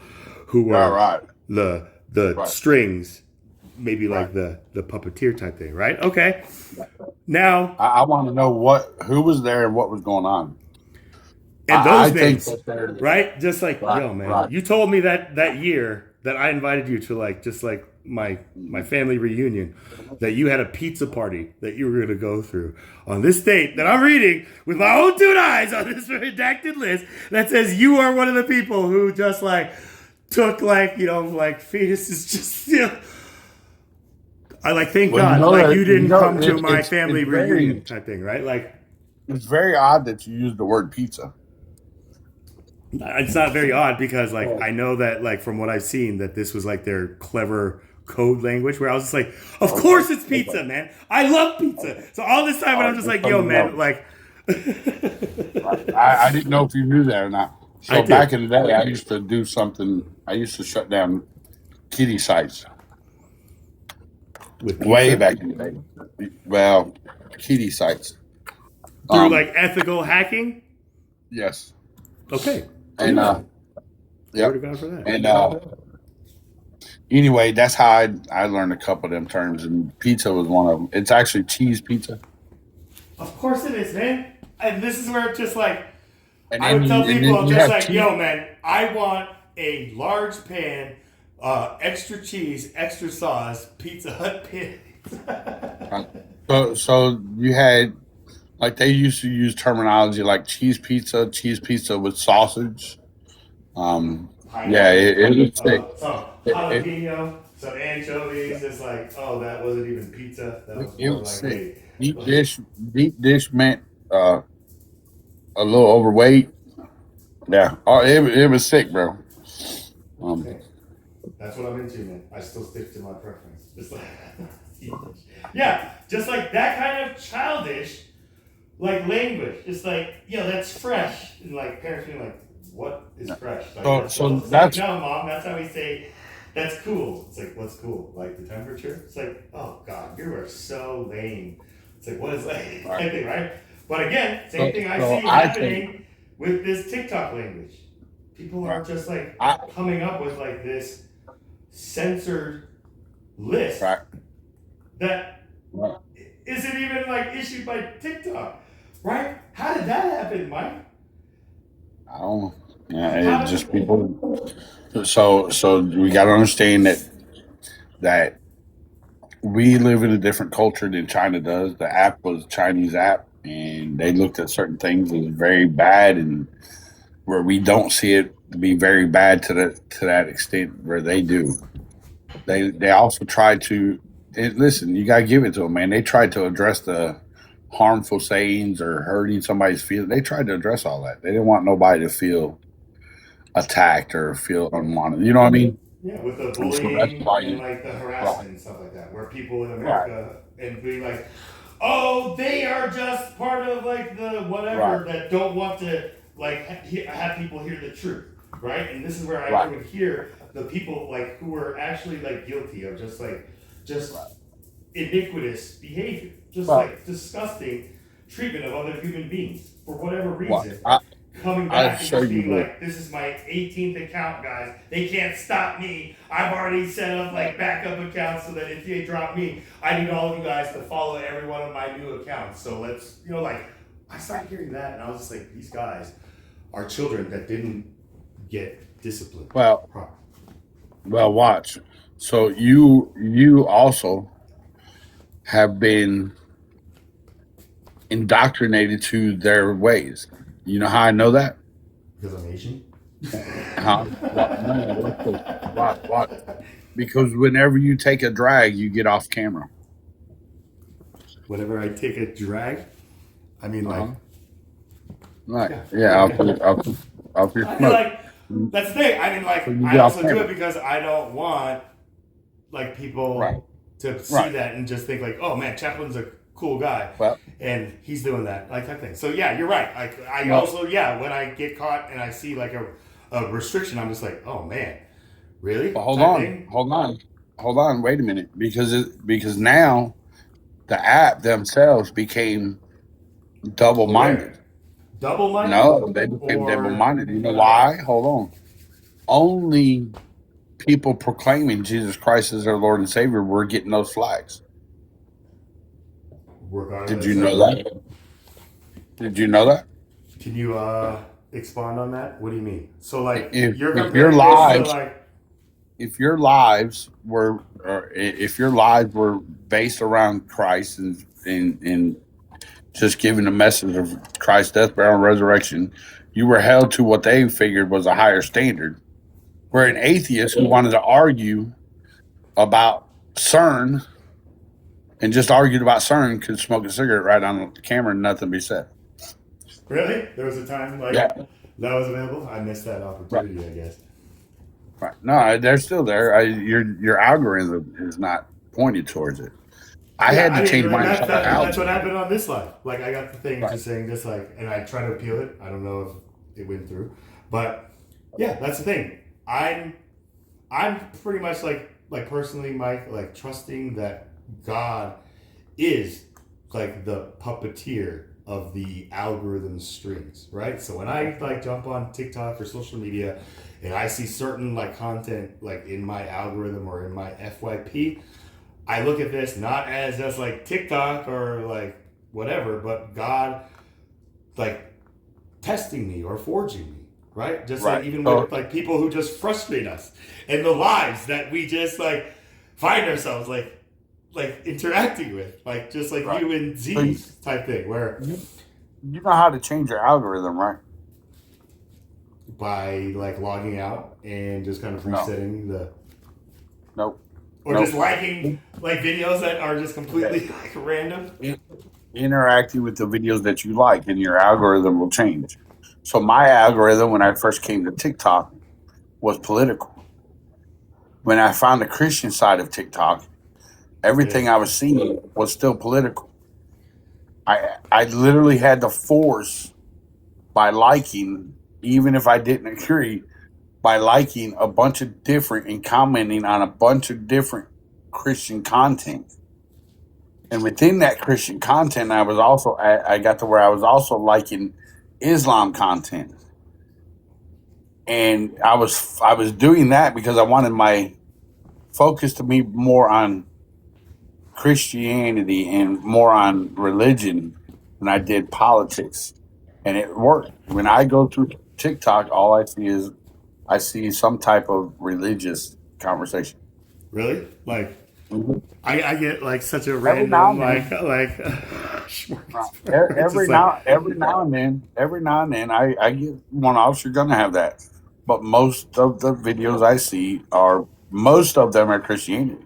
who were the strings, maybe like the puppeteer type thing, right? Okay. Now I want to know who was there and what was going on. And those I names, think that right? Just like, yo, man, you told me that year that I invited you to like, just like my family reunion, that you had a pizza party that you were going to go through on this date that I'm reading with my own two eyes on this redacted list that says you are one of the people who just like took like, like fetuses just, I like, thank God, like you didn't come to my family reunion type thing, right? Like, it's very odd that you used the word pizza. It's not very odd because like I know that like from what I've seen that this was like their clever code language where I was just like, of course it's pizza, man. I love pizza. So all this time when I'm just like, yo, man, like I didn't know if you knew that or not. So back in the day, I used to do something. I used to shut down kiddie sites. Way back in the day. Well, kiddie sites. Through like ethical hacking? Yes. Okay. And Word to God for that. And anyway, that's how I learned a couple of them terms, and pizza was one of them. It's actually cheese pizza. Of course it is, man. And this is where it's just like And I would tell people just like, cheese. yo, man, I want a large pan, extra cheese, extra sauce, Pizza Hut pan. So you had, like, they used to use terminology like cheese pizza with sausage. Yeah, it was thick. Some jalapeno, some anchovies. It's like, oh, that wasn't even pizza. That was more like Deep dish meant a little overweight. Yeah, it was sick, bro. That's what I'm into, man. I still stick to my preference. Just like, yeah, just like that kind of childish, like language. Just like, that's fresh, and like parents being like, what is fresh? Like, So that's no, mom. That's how we say. That's cool. It's like, what's cool? Like the temperature? It's like, oh God, you are so lame. It's like, what is that? Thing, right? But again, same thing I see happening with this TikTok language. People are just like coming up with like this censored list that isn't even like issued by TikTok, right? How did that happen, Mike? I don't know. Yeah, it's just people. So we got to understand that we live in a different culture than China does. The app was a Chinese app, and they looked at certain things as very bad, and where we don't see it to be very bad to that extent where they do. They also try to listen. You gotta give it to them, man. They tried to address the harmful sayings or hurting somebody's feelings. They tried to address all that. They didn't want nobody to feel attacked or feel unwanted. You know what I mean? Yeah, with the And so that's bullying why and you, like the right, harassment and stuff like that, where people in right, America and be like, oh, they are just part of like the whatever right, that don't want to like have people hear the truth, right? And this is where I right, would hear the people like who were actually like guilty of just right. iniquitous behavior, just Well, like disgusting treatment of other human beings for whatever well, reason, I coming I'll back and show just you being the like, this is my 18th account, guys. They can't stop me. I've already set up like backup accounts so that if they drop me, I need all of you guys to follow every one of my new accounts. So let's, like, I started hearing that and I was just like, these guys are children that didn't get disciplined well, properly. well. Watch. So you also have been indoctrinated to their ways. You know how I know that? Because I'm Asian? Huh? No, watch. Because whenever you take a drag, you get off camera. Whenever I take a drag, I mean, like, Right. yeah. Yeah. I'll I mean, like, that's the thing. I mean, like, So you I get off also do camera. it because I don't want, like, people Right. to see Right. that and just think, like, oh, man, Chaplin's a cool guy. Well, And he's doing that, like, type thing. So, yeah, you're right. Like, I well, also, yeah, when I get caught and I see, like, a restriction, I'm just like, oh, man, really? well, hold Type on, thing? hold on. Wait a minute, because now the app themselves became double-minded. Aware. Double-minded? No, they became Or, double-minded. You know why? Hold on. Only people proclaiming Jesus Christ as their Lord and Savior were getting those flags. Did you know that? Did you know that? Can you expand on that? What do you mean? So, like, If you're if your comparing this to, lives like, if your lives were based around Christ and just giving the message of Christ's death, burial, and resurrection, you were held to what they figured was a higher standard. Where an atheist who wanted to argue about CERN and just argued about CERN could smoke a cigarette right on the camera and nothing be said. really? There was a time like Yeah. that was available? I missed that Right. opportunity, I guess. Right. No, they're still there. Your algorithm is not pointed towards it. I Yeah, had I to mean, change like, my that's entire what algorithm. happened on this live. Like, I got the thing Right. just saying this, like, and I tried to appeal it. I don't know if it went through, but yeah, that's the thing. I'm pretty much like personally, Mike, like trusting that God is like the puppeteer of the algorithm strings, right? So when I like jump on TikTok or social media and I see certain like content like in my algorithm or in my FYP, I look at this not as just like TikTok or like whatever, but God like testing me or forging me, right? Just like Right. even So with like people who just frustrate us and the lives that we just like find ourselves like interacting with, like just like right. you and So you, Z's type thing, where you know how to change your algorithm, right? by like logging out and just kind of No. resetting the Nope. or Nope. just liking like videos that are just Okay. completely like random. Interacting with the videos that you like, and your algorithm will change. So my algorithm, when I first came to TikTok, was political. When I found the Christian side of TikTok, everything I was seeing was still political. I literally had to force by liking, even if I didn't agree, by liking a bunch of different and commenting on a bunch of different Christian content. And within that Christian content, I got to where I was also liking Islam content. And I was doing that because I wanted my focus to be more on Christianity and more on religion than I did politics. And it worked. When I go through TikTok, all I see some type of religious conversation. Really? Like Mhm. I get like such a Every now random and then, like Right. it's just like every now and then, I get one off. You're gonna have that, but most of the videos I see most of them are Christianity.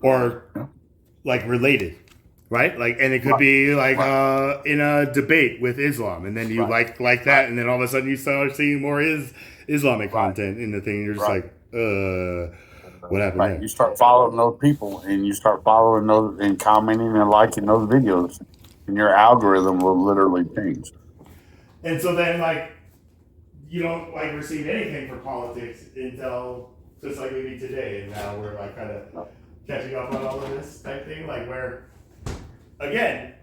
or Yeah. like related, right? Like, and it could Right. be like Right. in a debate with Islam, and then you Right. like that, and then all of a sudden you start seeing more Islamic content in the thing. You're just like, what happened Right. there? You start following those people, and you start following those and commenting and liking those videos, and your algorithm will literally change. And so then, like, you don't like receive anything for politics until just like maybe today, and now we're like kind of catching up on all of this type thing, like where, again,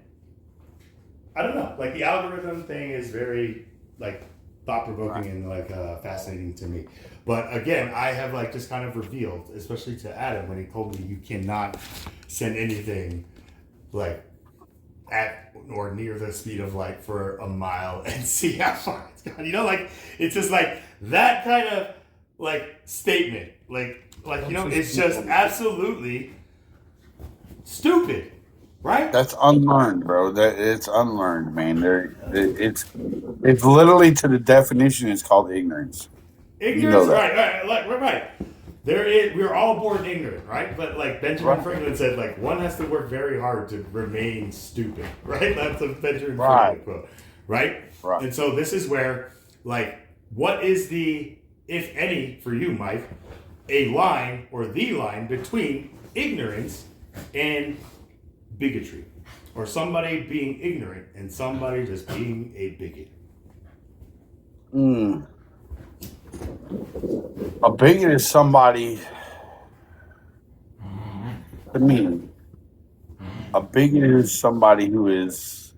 I don't know, like the algorithm thing is very like thought provoking and like fascinating to me. But again, I have like just kind of revealed, especially to Adam when he told me you cannot send anything like at or near the speed of light for a mile and see how far it's gone. You know, like it's just like that kind of like statement. Like you know, it's just absolutely stupid, right? That's unlearned, bro. That it's unlearned, man. It's literally to the definition. It's called ignorance. Ignorance, You know that. right. We're all born ignorant, right? But like Benjamin Franklin said, like one has to work very hard to remain stupid, right? That's a Benjamin Franklin quote, right? And so this is where, like, what is the, if any, for you, Mike, a line or the line between ignorance and bigotry, or somebody being ignorant and somebody just being a bigot? A bigot is somebody, to me, a bigot is somebody who is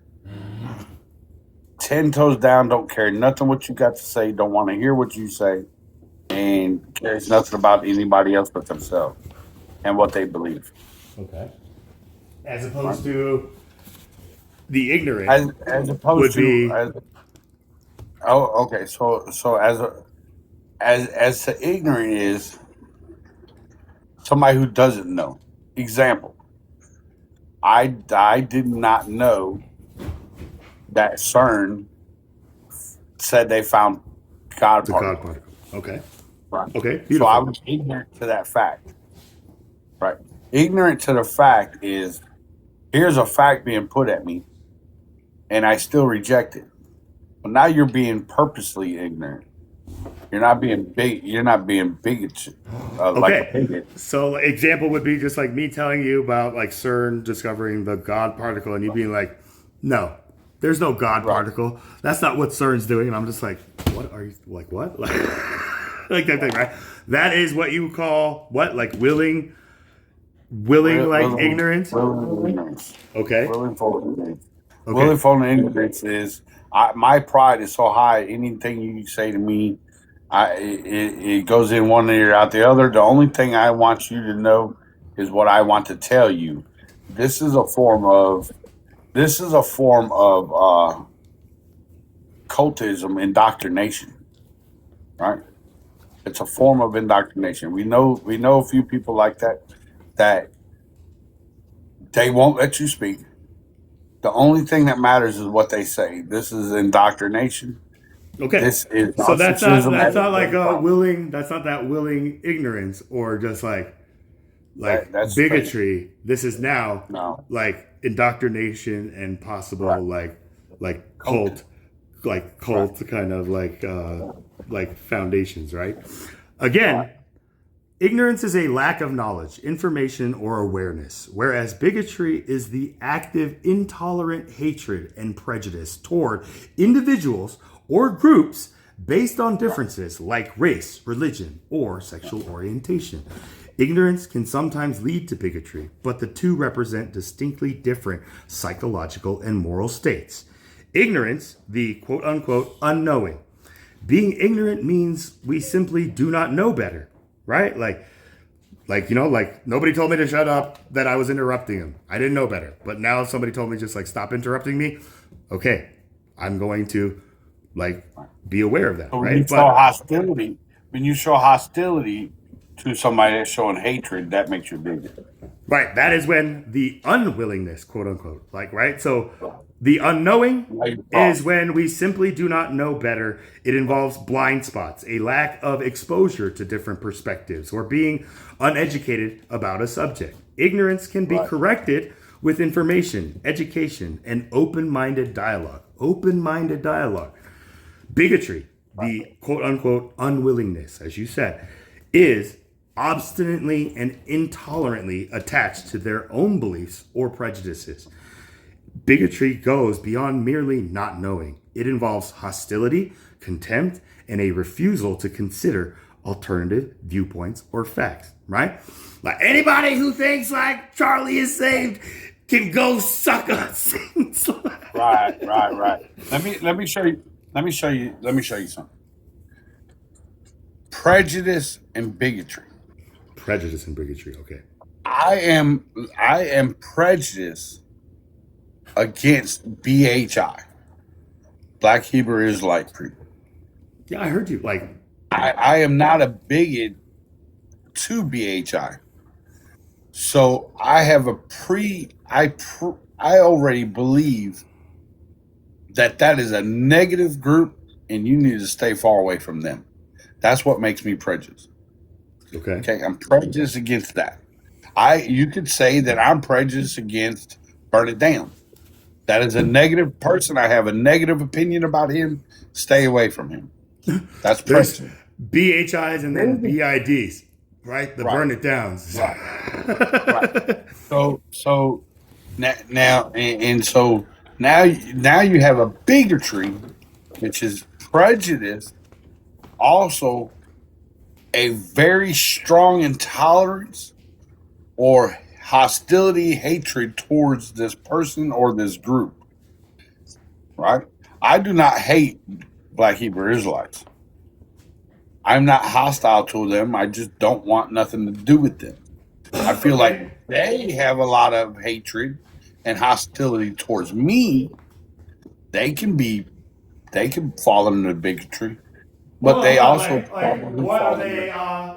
10 toes down, don't care nothing what you got to say, don't want to hear what you say, and cares nothing about anybody else but themselves and what they believe. Okay. As opposed to the ignorant, as opposed would to be okay. So as the ignorant is somebody who doesn't know. Example: I did not know that CERN said they found God particles. Okay. Right. Okay. So Beautiful. I was ignorant to that fact. Right. Ignorant to the fact is, here's a fact being put at me, and I still reject it. But now you're being purposely ignorant. You're not being big. You're not being bigoted. Like a bigot. So example would be just like me telling you about like CERN discovering the God particle, and you being like, "No, there's no God particle. That's not what CERN's doing." And I'm just like, "What are you like? What like that thing, right? That is what you call what? Like willing like ignorance. Willing ignorance. Okay. Willful ignorance is my pride is so high. Anything you say to me, it goes in one ear out the other. The only thing I want you to know is what I want to tell you. This is a form of cultism, indoctrination, right? It's a form of indoctrination. We know a few people like that they won't let you speak. The only thing that matters is what they say. This is indoctrination. Okay. This is so that's not like willing. That's not that willing ignorance or just like that's bigotry. fake. This is now like indoctrination and possible like cult kind of like foundations, right? Again, ignorance is a lack of knowledge, information, or awareness, whereas bigotry is the active, intolerant hatred and prejudice toward individuals or groups based on differences like race, religion, or sexual orientation. Ignorance can sometimes lead to bigotry, but the two represent distinctly different psychological and moral states. Ignorance, the quote-unquote unknowing. Being ignorant means we simply do not know better, right? Like nobody told me to shut up, that I was interrupting him. I didn't know better. But now if somebody told me just like stop interrupting me, okay, I'm going to like be aware of that, But right? when you show hostility to somebody that's showing hatred, that makes you bigot. Right. That is when the unwillingness, quote unquote, like, right? So the unknowing is when we simply do not know better. It involves blind spots, a lack of exposure to different perspectives, or being uneducated about a subject. Ignorance can be corrected with information, education, and open-minded dialogue. Open-minded dialogue. Bigotry. the quote unquote unwillingness, as you said, is obstinately and intolerantly attached to their own beliefs or prejudices. Bigotry goes beyond merely not knowing. It involves hostility, contempt, and a refusal to consider alternative viewpoints or facts, right? Like anybody who thinks like Charlie is saved can go suck us. Right. Let me show you something. Prejudice and bigotry. Prejudice and bigotry, okay. I am prejudiced against BHI, Black Hebrew Israelite people. Yeah, I heard you. Like, I am not a bigot to BHI. So I have I already believe that is a negative group and you need to stay far away from them. That's what makes me prejudiced. Okay, I'm prejudiced against that. You could say that I'm prejudiced against Burn It Down. That is a negative person. I have a negative opinion about him. Stay away from him. That's prejudice. BHIs and then BIDs, right? The Burn It Downs. Right. So now you have a bigotry, which is prejudice, also a very strong intolerance or hostility, hatred towards this person or this group. Right? I do not hate Black Hebrew Israelites. I'm not hostile to them. I just don't want nothing to do with them. I feel like they have a lot of hatred and hostility towards me. They can fall into bigotry, but they also what are they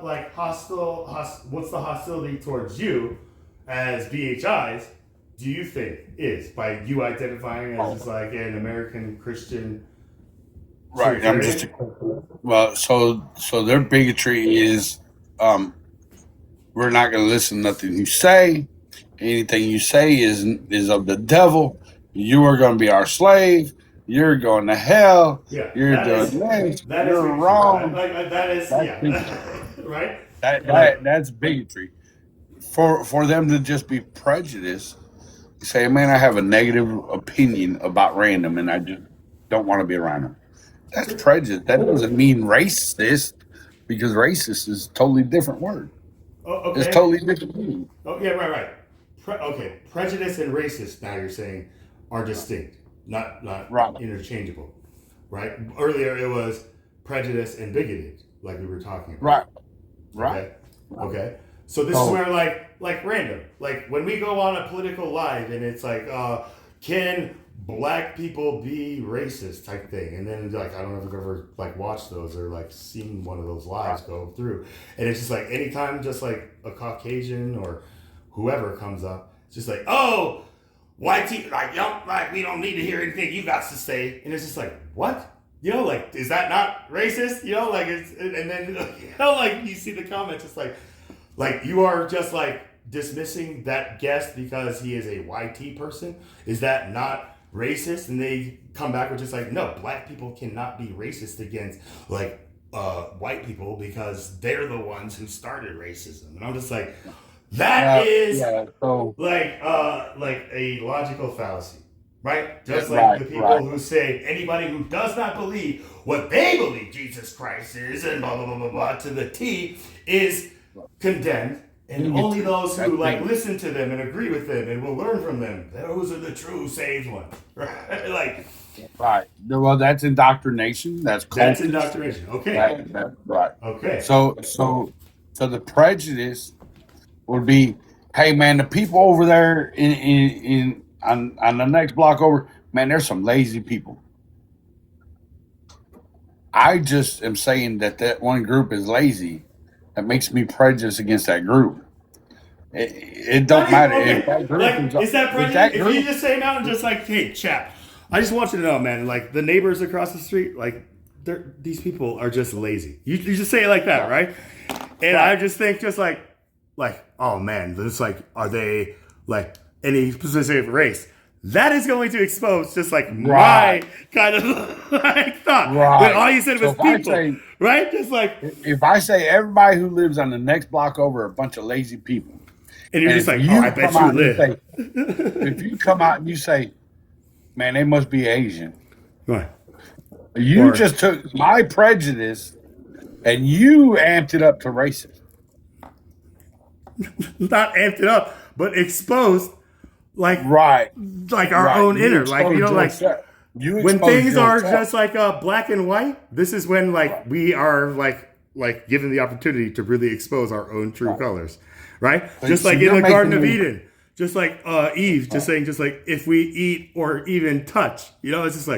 like hostile? What's the hostility towards you as BHIs? Do you think is by you identifying as just like an American Christian? Right. I'm just so their bigotry is we're not going to listen to nothing you say. Anything you say is of the devil. You are going to be our slave. You're going to hell. Yeah, you're doing this. You're wrong. That is right. That's bigotry. For them to just be prejudiced, say, man, I have a negative opinion about random, and I just don't want to be around them. That's prejudice. That doesn't mean racist, because racist is a totally different word. Oh, okay. It's totally different meaning. Oh yeah, right. Prejudice and racist. Now you're saying are distinct, not interchangeable, right? Earlier it was prejudice and bigoted, like we were talking about. Right. Okay. So this is where like random, like when we go on a political live and it's like, can Black people be racist type thing, and then like I don't know if you've ever like watched those or like seen one of those lives go through, and it's just like anytime just like a Caucasian or whoever comes up, it's just like, oh, white people, like we don't need to hear anything you got to say, and it's just like, what? You know, like, is that not racist? You know, like it's, and then you know, like you see the comments, it's like you are just like dismissing that guest because he is a YT person. Is that not racist? And they come back with just like, no, Black people cannot be racist against like white people because they're the ones who started racism. And I'm just like, that is like a logical fallacy, right? Just like the people who say anybody who does not believe what they believe Jesus Christ is and blah blah blah blah blah to the T is condemned. And only those who like listen to them and agree with them and will learn from them, those are the true saved ones, right? Right. Well, that's indoctrination. That's indoctrination. Okay. Right. Okay. So the prejudice would be, hey man, the people over there on the next block over, man, there's some lazy people. I just am saying that one group is lazy. That makes me prejudiced against that group. It don't matter. Okay. If that group is that prejudice? If you just say now and just like, hey, chap, I just want you to know, man, like the neighbors across the street, like these people are just lazy. You just say it like that, right? And I just think just like, oh man, it's like, are they like any specific race? that is going to expose just like Right. my kind of like thought. Right. When all you said So was if I people, say- right? Just like, If I say everybody who lives on the next block over are a bunch of lazy people, and you're and just if like, you oh, I bet come out you and live. if you come out and you say, man, they must be Asian. Right. You Or- just took my prejudice and you amped it up to racist. Not amped it up, but exposed like Right. like our Right. own You inner. Like, you know, like exposed yourself. when things are yourself. just like black and white, this is when like we are like given the opportunity to really expose our own true colors, right? But Just so like in you're the Garden of making- Eden, just like Eve, just saying, just like if we eat or even touch, you know, it's just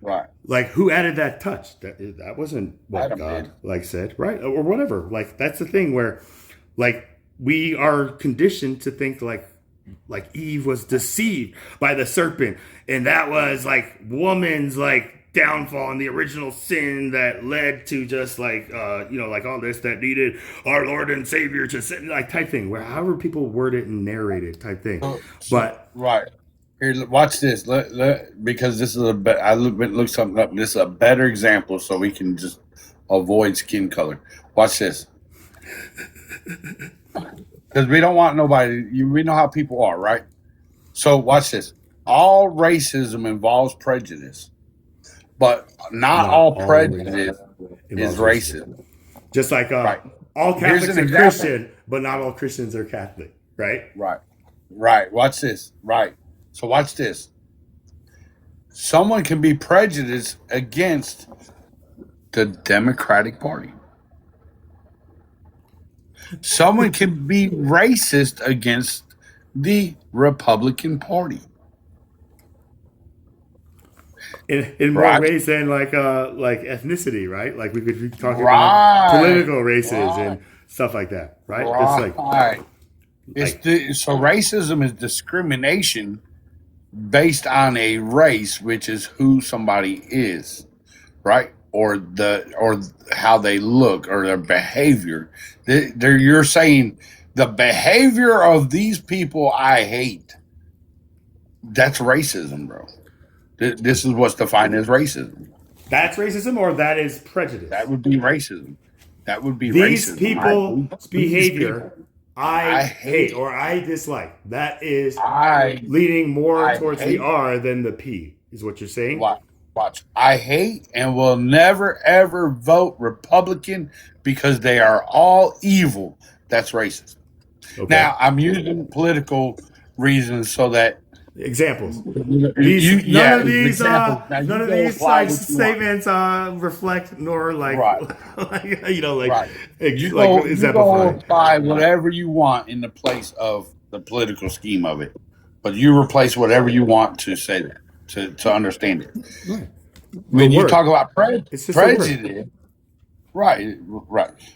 Right. like who added that touch? That wasn't what Adam God did. like said, right? Or whatever. Like that's the thing where like we are conditioned to think like Eve was deceived by the serpent, and that was like woman's like downfall and the original sin that led to just like you know, like all this that needed our Lord and Savior to sit like type thing, where however people word it and narrate it type thing. But Right. Here, watch this. Because this is I look something up. This is a better example, so we can just avoid skin color. Watch this. Because we don't want nobody. We know how people are, right? So watch this. All racism involves prejudice, but not all prejudice is racism. just like Right. all Here's Catholics an are example. Christian, but not all Christians are Catholic, right? Right. Watch this. Right. So watch this. Someone can be prejudiced against the Democratic Party. Someone can be racist against the Republican Party. In more Right. ways than like ethnicity, right? Like we could be talking Right. about political races Right. and stuff like that, right? It's Right. like So racism is discrimination based on a race, which is who somebody is, right? Or how they look or their behavior. You're saying the behavior of these people I hate. That's racism, bro. This is what's defined as racism. that's racism, or that is prejudice. That would be racism. That would be These racism. people's These behavior, people. I hate hate. or I dislike. That is I leaning more I towards hate. the R than the P, is what you're saying. Watch. I hate and will never ever vote Republican because they are all evil. That's racist. Okay. Now I'm using political reasons so that Examples. none These, none of these like statements. statements reflect nor like, Right. like you know, like, Right. ex- You like go exemplify. apply whatever you want in the place of the political scheme of it, but you replace whatever you want to say that to understand it. Right. When The you word. talk about It's just a word. prejudice, right.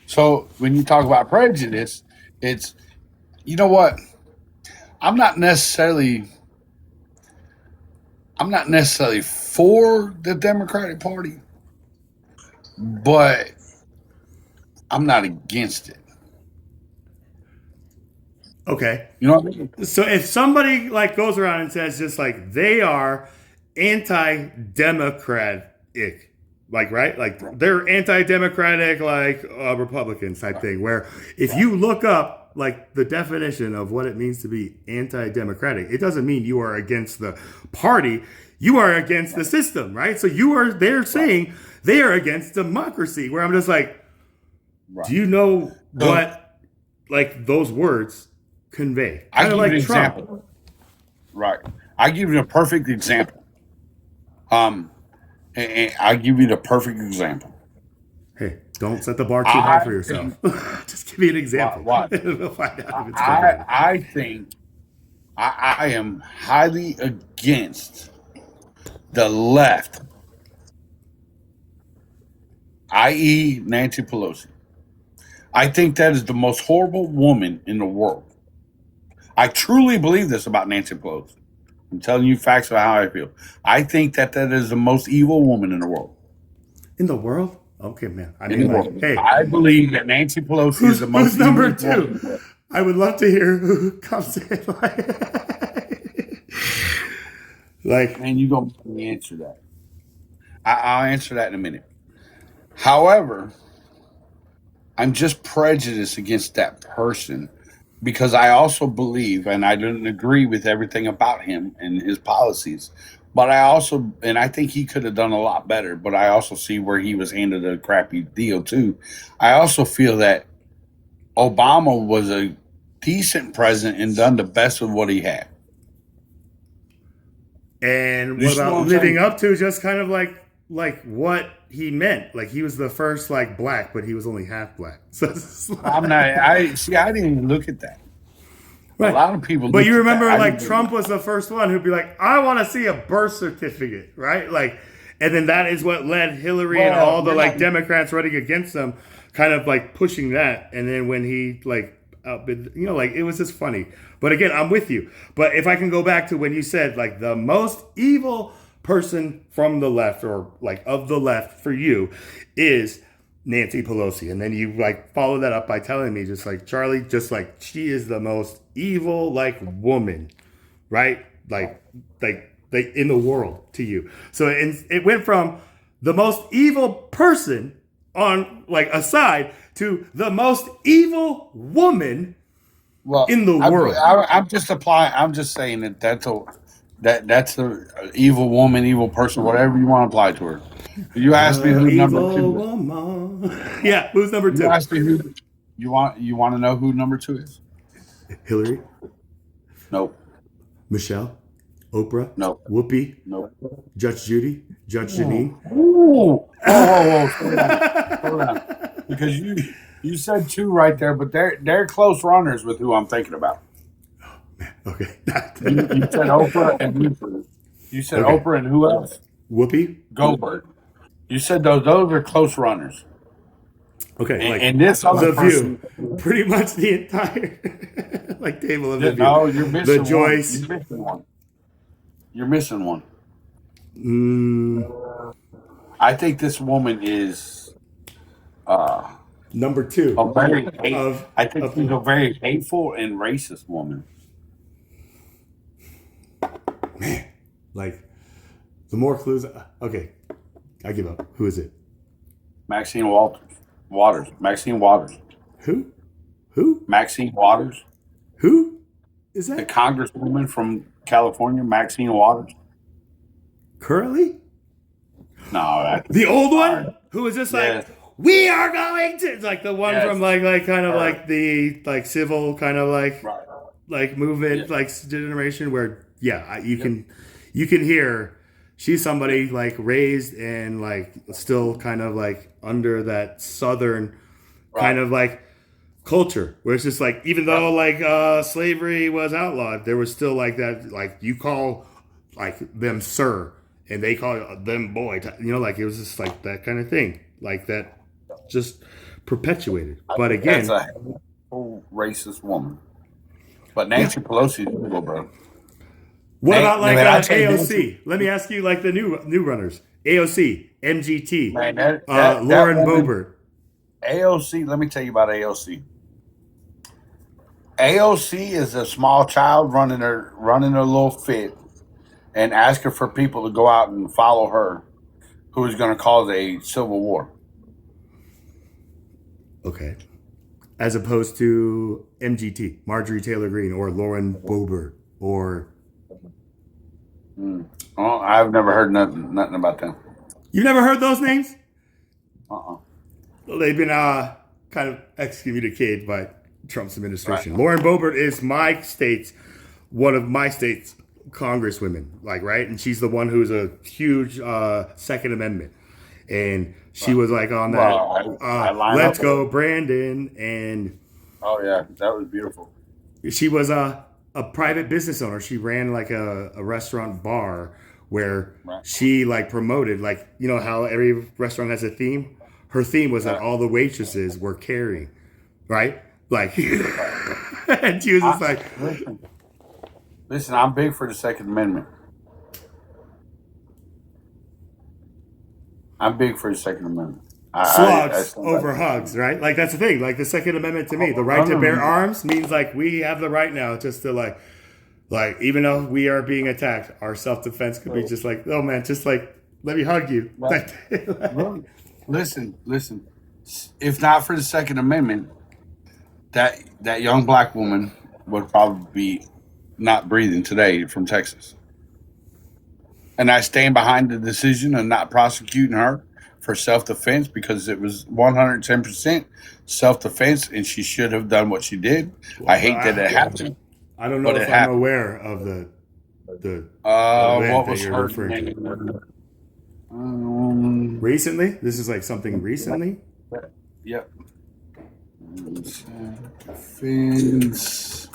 So when you talk about prejudice, it's, you know what? I'm not necessarily for the Democratic Party, but I'm not against it. Okay. You know what I mean? So if somebody like goes around and says just like they are anti-democratic, like, right? Like they're anti-democratic, like Republicans type thing, where if you look up like the definition of what it means to be anti-democratic, it doesn't mean you are against the party. You are against the system, right? So they're saying they are against democracy, where I'm just like, do you know what like those words convey? I Kind give of like you an Trump. example. Right. I give you a perfect example. And I give you the perfect example. Hey, don't set the bar too high for yourself. Just give me an example. What? We'll find out if it's good. I think I am highly against the left, i.e., Nancy Pelosi. I think that is the most horrible woman in the world. I truly believe this about Nancy Pelosi. I'm telling you facts about how I feel. I think that is the most evil woman in the world. In the world? Okay, man. I In mean, the like, world. hey, I believe that Nancy Pelosi who's is the most number evil woman in the two? I would love to hear who comes in. Like, And you gonna make me answer that? I'll answer that in a minute. However, I'm just prejudiced against that person because I also believe, and I didn't agree with everything about him and his policies, but I think he could have done a lot better. But I also see where he was handed a crappy deal too. I also feel that Obama was a decent president and done the best with what he had. and You what see what about I'm living saying? up to just kind of like what he meant? Like he was the first like black, but he was only half black. So it's like- I'm not. I didn't even look at that. Right. A lot of people. But look you at remember, that. I like didn't- Trump was the first one who'd be like, "I want to see a birth certificate," right? Like, and then that is what led Hillary and Well, all the we're like not- Democrats running against them, kind of like pushing that. And then when he like outbid, like it was just funny. But again, I'm with you. But if I can go back to when you said like the most evil person from the left or like of the left for you is Nancy Pelosi. And then you like follow that up by telling me just like Charlie, just like she is the most evil like woman, right? Like in the world to you. So it went from the most evil person on like a side to the most evil woman in the world. I'm just applying. I'm just saying that's the evil woman, evil person, whatever you want to apply to her. You asked me who number two is. Woman. Yeah, who's number You two? asked me who. You want to know who number two is? Hillary, Nope. Michelle, Oprah, Nope. Whoopi, Nope. Judge Judy, Judge Janine. Ooh. Whoa. Slow down. Because you said two right there, but they're close runners with who I'm thinking about. Okay. You said Oprah and who? You said Okay. Oprah and who else? Whoopi. Goldberg. You said those are close runners. Okay. Like And this other The person, View. Pretty much the entire like table of the View. no, you're missing The Joyce. one. You're missing one. You're missing one. I think this woman is Number two. a very I think of- she's a very hateful and racist woman. Like the more clues. Okay. I give up. Who is it? Maxine Waters. Maxine Waters. Who? Who? Maxine Waters. Who is The that? congresswoman from California, Maxine Waters. Currently? No, that, The old one? Who was just like, Yes. we are going to, like the one Yes. from like kind of Her. like the like civil kind of like movement, Yeah. like generation where, you can hear she's somebody like raised and like still kind of like under that Southern kind of like culture where it's just like, even though like slavery was outlawed, there was still like that, like you call like them sir and they call them boy, like it was just like that kind of thing, like that just perpetuated. But again, that's a hateful, racist woman. But Nancy Pelosi is evil, bro. what about like Man, I'll tell you this. AOC? Let me ask you like the new runners. AOC, MGT, Man, that Lauren woman- Boebert. AOC, let me tell you about AOC. AOC is a small child running her little fit and asking for people to go out and follow her, who is going to cause a civil war. Okay. As opposed to MGT, Marjorie Taylor Greene, or Lauren Boebert, or Well, I've never heard nothing about them. you never heard those names? Uh-uh. Well, they've been kind of excommunicated by Trump's administration. Lauren Boebert is one of my state's congresswomen, like, right? And she's the one who's a huge Second Amendment. And she was like on that, Well, I line let's up go, Brandon. And Oh, yeah, that was beautiful. she was a private business owner. She ran like a restaurant bar where she like promoted, like, you know how every restaurant has a theme? Her theme was that all the waitresses were carrying, right? Like, and she was just like, Listen, I'm big for the Second Amendment. I'm big for the Second Amendment. slugs over hugs, right? Like, that's the thing. Like, the Second Amendment to me, the right to bear arms means like we have the right now just to like Like, even though we are being attacked, our self-defense could be just like, oh man, just like, let me hug you. Right. Listen. If not for the Second Amendment, that young black woman would probably be not breathing today from Texas. And I stand behind the decision of not prosecuting her for self-defense because it was 110% self-defense, and she should have done what she did. I hate that it happened. I don't know but if it I'm happened. aware of the event What that was you're her referring to. name? Recently? This is like something recently? Yep. Defense.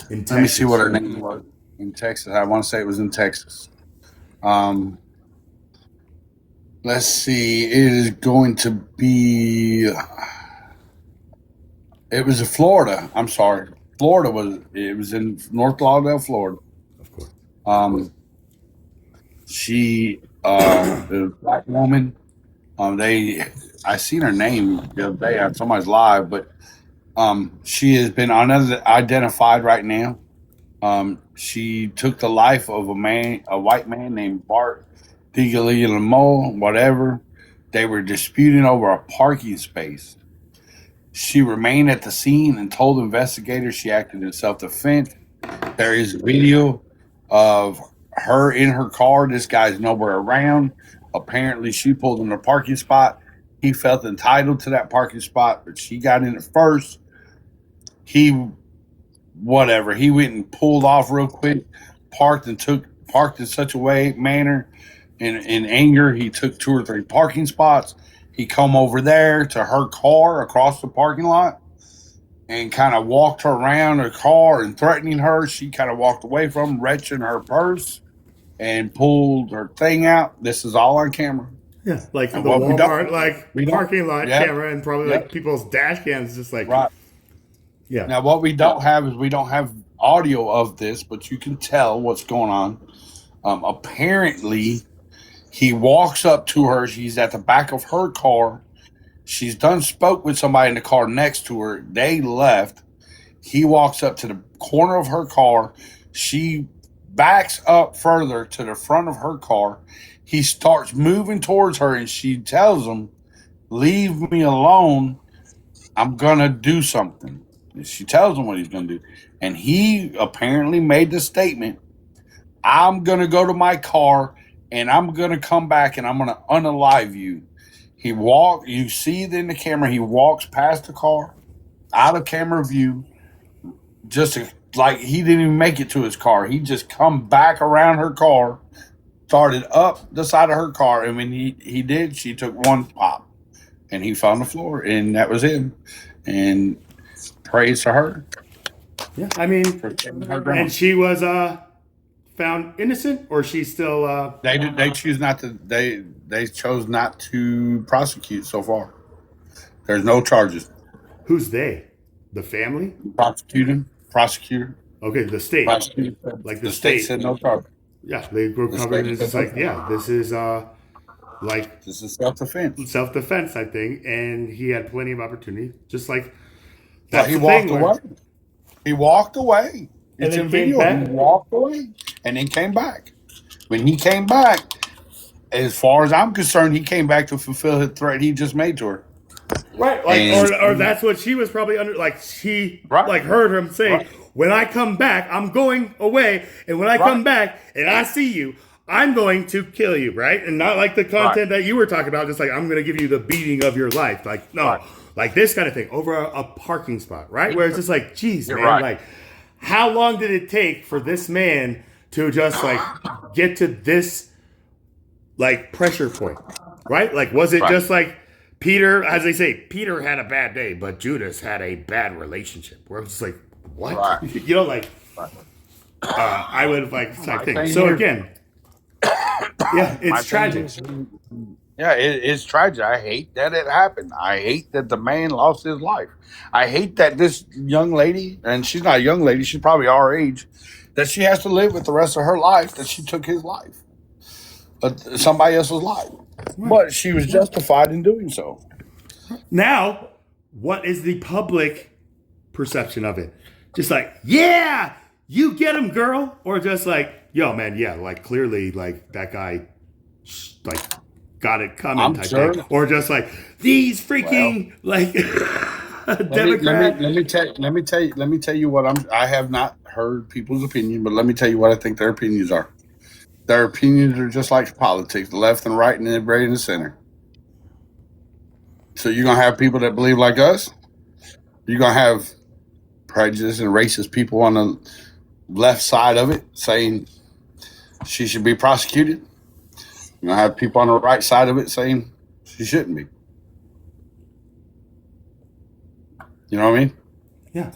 In Let me see Texas. what her name was. In Texas. I want to say it was in Texas. Let's see. It is going to be. It was in Florida. I'm sorry. It was in North Lauderdale, Florida. Of course. She, the black woman, I seen her name the other day on somebody's live, but she has been unidentified right now. She took the life of a white man named Bart DiGiuliamo, whatever. They were disputing over a parking space. She remained at the scene and told investigators she acted in self-defense. There is video of her in her car. This guy's nowhere around. Apparently, she pulled in a parking spot. He felt entitled to that parking spot, but she got in it first. He went and pulled off real quick, parked in such a manner in anger. He took 2 or 3 parking spots. He come over there to her car across the parking lot and kind of walked her around her car and threatening her. She kind of walked away from him, retching her purse and pulled her thing out. This is all on camera. Yeah, like And the what we Walmart, don't- like we don't- parking lot yeah. camera, and probably like people's dash cams, just like Right. Yeah. Now, what we don't have is we don't have audio of this, but you can tell what's going on. Apparently, he walks up to her. She's at the back of her car. She's done spoke with somebody in the car next to her. They left. He walks up to the corner of her car. She backs up further to the front of her car. He starts moving towards her, and she tells him, "Leave me alone. I'm going to do something." And she tells him what he's going to do. And he apparently made the statement, "I'm going to go to my car, and I'm going to come back, and I'm going to unalive you." You see it in the camera, he walks past the car, out of camera view, like he didn't even make it to his car. He just come back around her car, started up the side of her car, and when he did, she took 1 pop, and he fell on the floor, and that was him. And praise to her. Yeah, I mean, Her grandma. and she was found innocent, or she's still They choose not to. They chose not to prosecute so far. There's no charges. Who's they? The family? Prosecutor. Okay, the state. Prosecutor. Like The state said no charge. Yeah, they were The covered. state It's just said no like, yeah, this is This is self-defense. self-defense, I think, and he had plenty of opportunity. Just like Well, he walked away. He walked away. And It's then in came video. back? He walked away and then came back. When he came back, as far as I'm concerned, he came back to fulfill his threat he just made to her. Right, like, And- or that's what she was probably under. Like she like heard him say, Right. "When I come back, I'm going away, and when I come back and I see you, I'm going to kill you." Right, and not like the content that you were talking about. Just like, I'm going to give you the beating of your life. Like no, like this kind of thing over a parking spot. Right, where it's just like, geez, You're man, right. like how long did it take for this man to just like get to this like pressure point? Right, like was it just like Peter, as they say, Peter had a bad day, but Judas had a bad relationship. Where it's like, what? Right. You know, like, I would like same thing. thing So here- again, yeah, My it's thing tragic. is- Yeah, it's tragic. I hate that it happened. I hate that the man lost his life. I hate that this young lady, and she's not a young lady, she's probably our age, that she has to live with the rest of her life that she took his life. Somebody else's life. But she was justified in doing so. Now, what is the public perception of it? Just like, yeah, you get him, girl, or just like, yo, man, yeah, like clearly, like that guy, like got it coming, I'm type sure. thing, or just like these freaking like Democrat. Let me tell you what I have not heard people's opinion, but let me tell you what I think their opinions are. Their opinions are just like politics, the left and right, and the right and the center. So you're gonna have people that believe like us. You're gonna have prejudice and racist people on the left side of it saying she should be prosecuted. You're gonna have people on the right side of it saying she shouldn't be. You know what I mean? Yeah,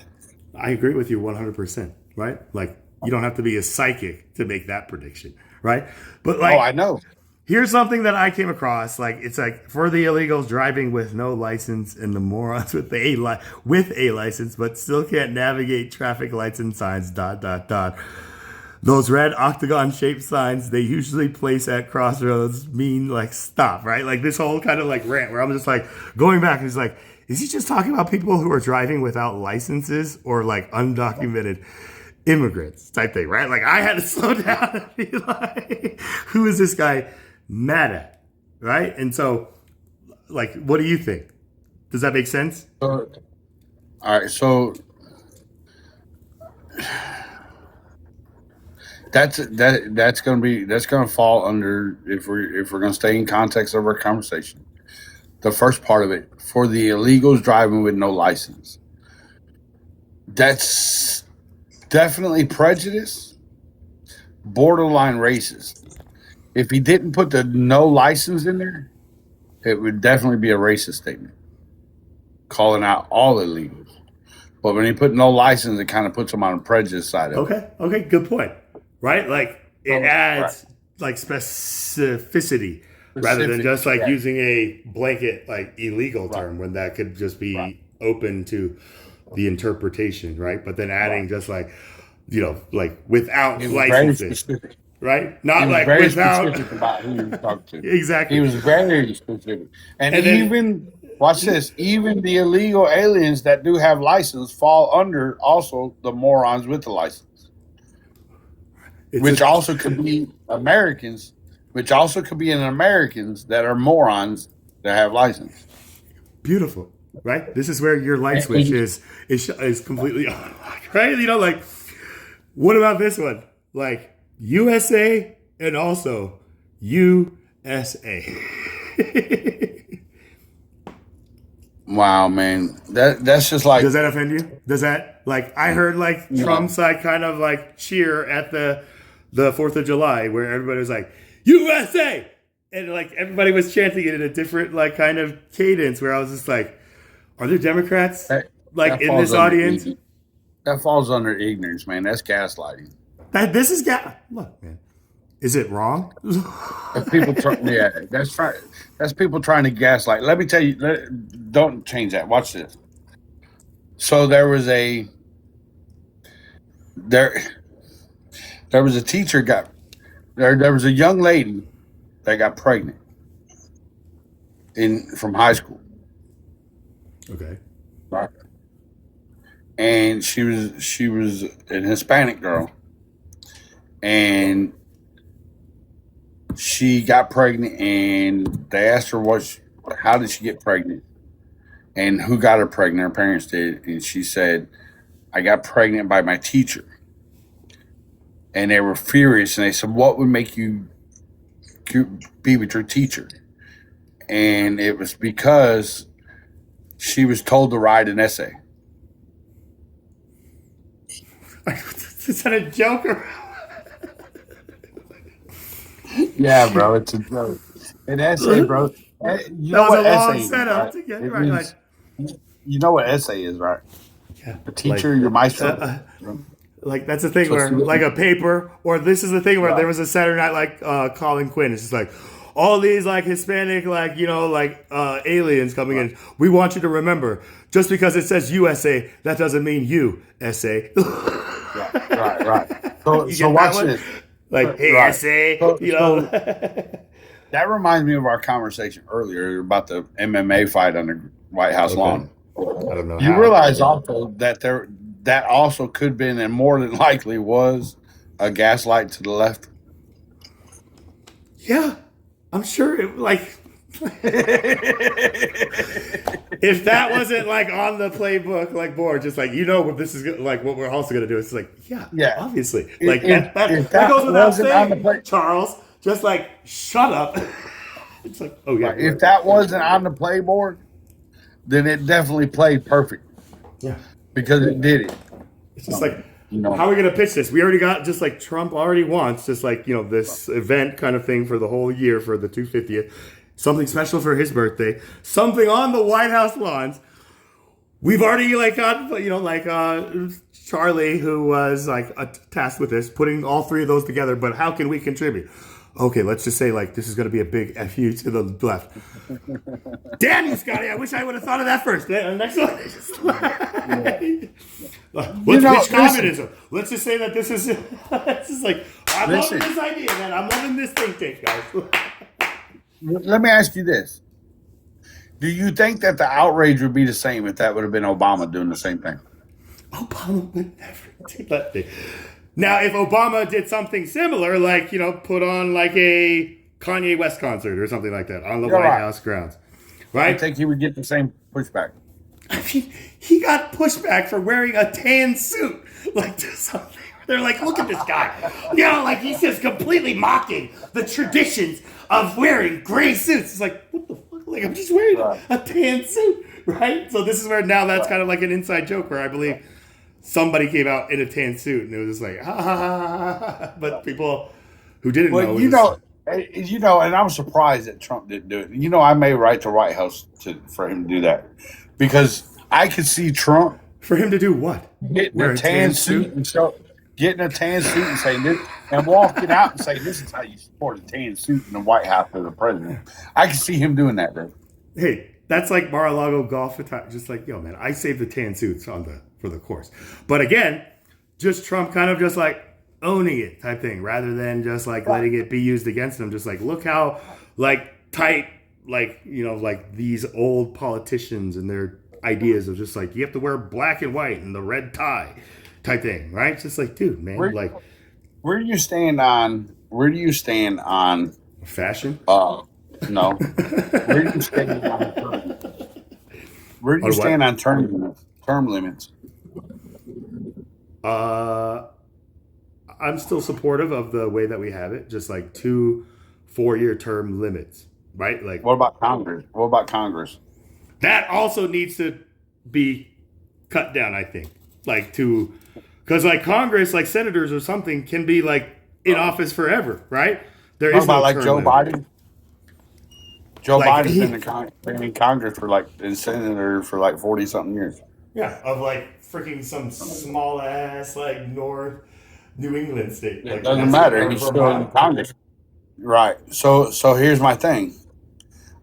I agree with you 100%. Right? Like you don't have to be a psychic to make that prediction, right? But like, oh, I know. Here's something that I came across. Like it's like for the illegals driving with no license and the morons with a license, but still can't navigate traffic lights and signs. ... Those red octagon-shaped signs they usually place at crossroads mean like stop, right? Like this whole kind of like rant where I'm just like going back and it's like, is he just talking about people who are driving without licenses or like undocumented immigrants type thing, right? Like I had to slow down and be like, who is this guy mad at, right? And so, like, what do you think? Does that make sense? All right, so that's gonna fall under if we're gonna stay in context of our conversation. The first part of it for the illegals driving with no license. That's definitely prejudice, borderline racist. If he didn't put the no license in there, it would definitely be a racist statement, calling out all illegals. But when he put no license, it kind of puts him on the prejudice side of it. Okay, good point. Right? Like it adds like specificity rather than just like using a blanket like illegal term when that could just be open to the interpretation, right? But then adding just like, you know, like without licenses. Right? Not like very without specific about who you talk to. Exactly. He was very specific. And then, even watch this, even the illegal aliens that do have license fall under also the morons with the license. Which also could be Americans, which also could be Americans that are morons that have license. Beautiful. Right? This is where your light switch is completely on, right? You know, like what about this one? Like USA and also USA. Wow, man. That's just like. Does that offend you? Does that like I heard like Trump's side kind of like cheer at the 4th of July where everybody was like USA and like everybody was chanting it in a different like kind of cadence where I was just like, are there Democrats like in this audience? That falls under ignorance, man. That's gaslighting. This is look, man. Is it wrong? That's people that's people trying to gaslight. Let me tell you. Don't change that. Watch this. So there was a teacher there was a young lady that got pregnant from high school. Okay. Right. And she was an Hispanic girl. And she got pregnant, and they asked her how did she get pregnant, and who got her pregnant. Her parents did, and she said, "I got pregnant by my teacher." And they were furious, and they said, "What would make you be with your teacher?" And it was because she was told to write an essay. Is that a joke or? Yeah, bro, it's a joke. An essay, bro. You know what essay is, right? To get right. Like, you know what essay is, right? Yeah. A teacher, your maestro. Like that's the thing where like a paper, or this is the thing where there was a Saturday Night like Colin Quinn. It's just like all these like Hispanic like aliens coming in. We want you to remember, just because it says USA, that doesn't mean you essay. Right. So watch this. Like, hey, essay, That reminds me of our conversation earlier about the MMA fight on the White House lawn. I don't know. You realize also that that also could have been, and more than likely was, a gaslight to the left? Yeah, I'm sure it like if that wasn't like on the playbook like board, just like what this is like what we're also gonna do. It's like yeah, obviously like If that goes without wasn't on the saying, Charles. Just like shut up. It's like yeah. If that wasn't on the playboard, then it definitely played perfect. Yeah, because it did it. It's just like, how are we going to pitch this? We already got, just like Trump already wants, just like, this event kind of thing for the whole year for the 250th. Something special for his birthday. Something on the White House lawns. We've already got, Charlie, who was tasked with this, putting all three of those together. But how can we contribute? Okay, let's just say this is going to be a big FU to the left. Damn you, Scotty! I wish I would have thought of that first. Next one. Let's pitch communism. Let's just say that this is. This is I'm loving this idea, man. I'm loving this think tank, guys. Let me ask you this: do you think that the outrage would be the same if that would have been Obama doing the same thing? Obama would never do that thing. Now, if Obama did something similar, put on a Kanye West concert or something like that on the White House grounds, right? I think he would get the same pushback. I mean, he got pushback for wearing a tan suit, to something. They're like, look at this guy. He's just completely mocking the traditions of wearing gray suits. It's like, what the fuck? I'm just wearing a tan suit, right? So this is where now that's kind of like an inside joke where I believe somebody came out in a tan suit and it was just like, ha ha ha ha. But people who didn't know. And I'm surprised that Trump didn't do it. I may write the White House for him to do that because I could see Trump. For him to do what? Getting a tan suit and saying this and walking out and saying, this is how you support a tan suit in the White House for the president. I can see him doing that, bro. Hey, that's like Mar-a-Lago golf attack. Just like, yo, man, I saved the tan suits for the course. But again, just Trump kind of just owning it type thing rather than just letting it be used against him. Just look how tight, these old politicians and their ideas of just you have to wear black and white and the red tie type thing, right? It's just dude, man, where do you stand on fashion? No. Where do you stand on term limits? I'm still supportive of the way that we have it, just 2 4-year term limits, right? What about Congress? That also needs to be cut down, I think. Because Congress, senators or something, can be in office forever, right? There is no term Joe limit. Biden. Joe Biden's been in Congress for in senator for 40-something years. Yeah, of freaking some small ass North New England state. It doesn't matter. He's still in Congress. Right. So here's my thing.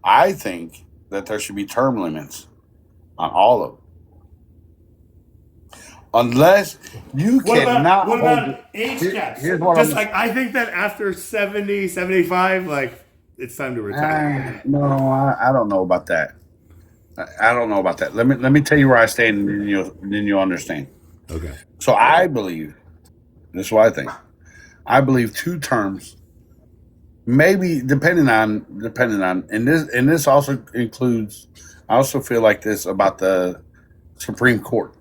I think that there should be term limits on all of them. Unless you cannot. What about age caps? I think that after 70, 75, it's time to retire. No, I don't know about that. I don't know about that. Let me tell you where I stand, and then you'll understand. Okay. So I believe, this is what I think. I believe 2 terms, maybe depending on, and this also includes. I also feel like this about the Supreme Court.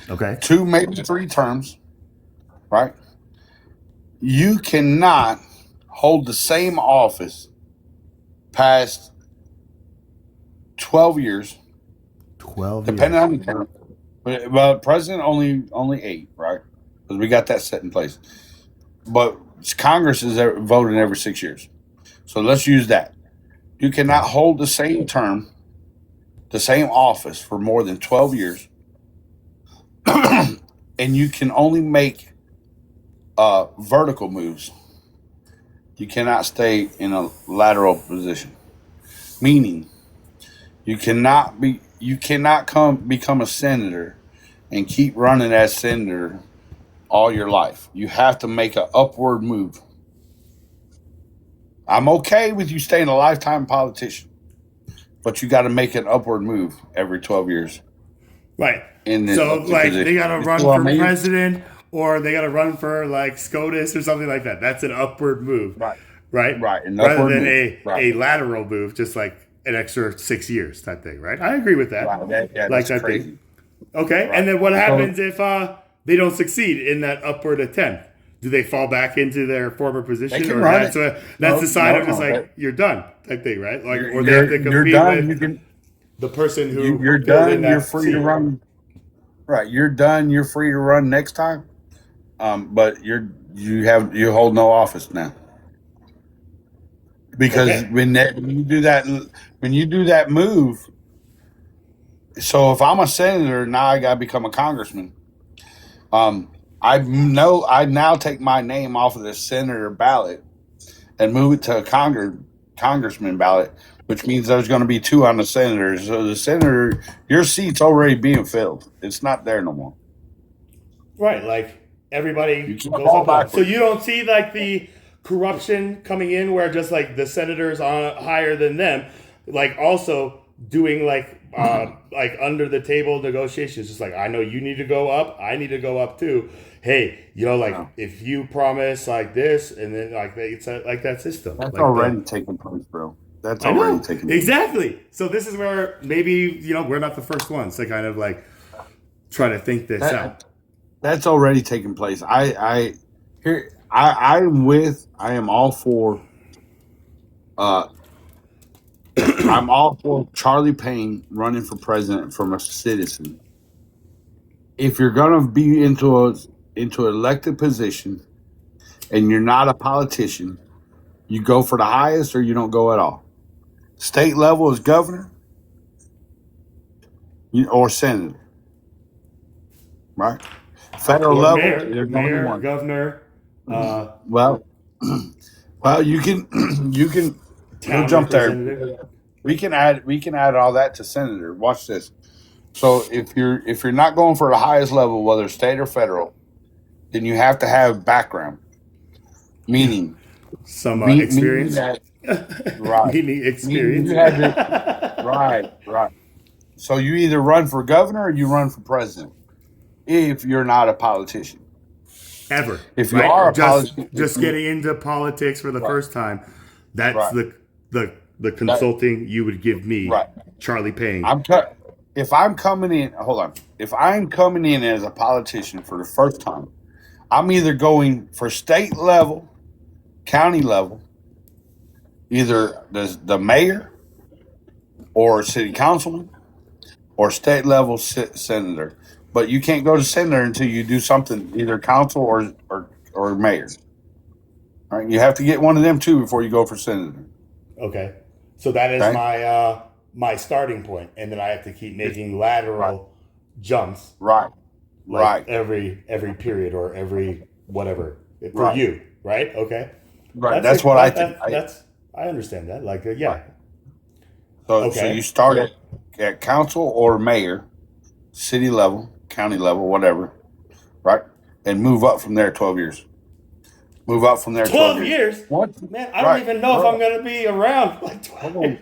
Okay. 2, maybe 3 terms, right? You cannot hold the same office past 12 years. 12 depending on the term. But president only 8, right? Because we got that set in place. But Congress is voting every 6 years. So let's use that. You cannot hold the same term, the same office for more than 12 years. And you can only make vertical moves. You cannot stay in a lateral position. Meaning, you cannot become a senator and keep running as senator all your life. You have to make an upward move. I'm okay with you staying a lifetime politician, but you got to make an upward move every 12 years. Right. in the So like position. they gotta You run see what I for mean? president, or they gotta run for like SCOTUS or something like that. That's an upward move, Right. right? Right. An Rather upward than move. a Right. lateral move, just like an extra 6 years type thing, right? I agree with that. Right. Yeah, like that's that crazy. thing. Okay, Right. and then what So- happens if they don't succeed in that upward attempt? Do they fall back into their former position, can or run that's it. that's No, the sign no, of just no, like that- you're done type thing, right? Like, You're- or they have to you're compete done. with You can. the person who You're filled done. in that You're free to seat. run. Right. You're done. You're free to run next time. But you hold no office now. Because Okay. when you do that move, so if I'm a senator now, I gotta become a congressman. I now take my name off of the senator ballot and move it to a congressman ballot, which means there's going to be 2 on the senator. So the senator, your seat's already being filled. It's not there no more. Right, like everybody You goes can't fall up. backwards. So you don't see like the corruption coming in where just like the senators on higher than them, like also doing like under the table negotiations. Just like, I know you need to go up, I need to go up too. Hey, like if you promise like this, and then like it's like that system. That's like already taking place, bro. That's I know already taking place. exactly. So this is where maybe we're not the first ones to kind of like try to think this out. That's already taken place. I am all for I'm all for Charlie Payne running for president from a citizen. If you're gonna be into an elected position and you're not a politician, you go for the highest or you don't go at all. State level is governor or senator. Right? Federal Or level, mayor, there's only mayor, one. governor, Well, you can town we'll jump there. representative. We can add all that to senator. Watch this. So if you're not going for the highest level, whether state or federal, then you have to have background, meaning Some meaning experience. that- right, Meaning experience. you had to, right. So you either run for governor or you run for president. If you're not a politician, Ever. If you right? are a just politician, just getting into politics for the first time, that's Right. the consulting you would give me, Right. Charlie Payne. if I'm coming in, hold on. If I'm coming in as a politician for the first time, I'm either going for state level, county level, either the mayor or city councilman or state level senator. But you can't go to senator until you do something, either council or mayor. All right, you have to get one of them two before you go for senator. Okay, so that is Okay. my starting point, and then I have to keep making lateral jumps, Right. like Right. every period or every whatever for Right. you, right? Okay, Right. That's what I think. I understand that. Like, yeah, So Okay. you start at council or mayor, city level, county level, whatever, right? And move up from there 12 years. Move up from there 12 years. What? Man, I don't even know if I'm gonna be around. Like 12.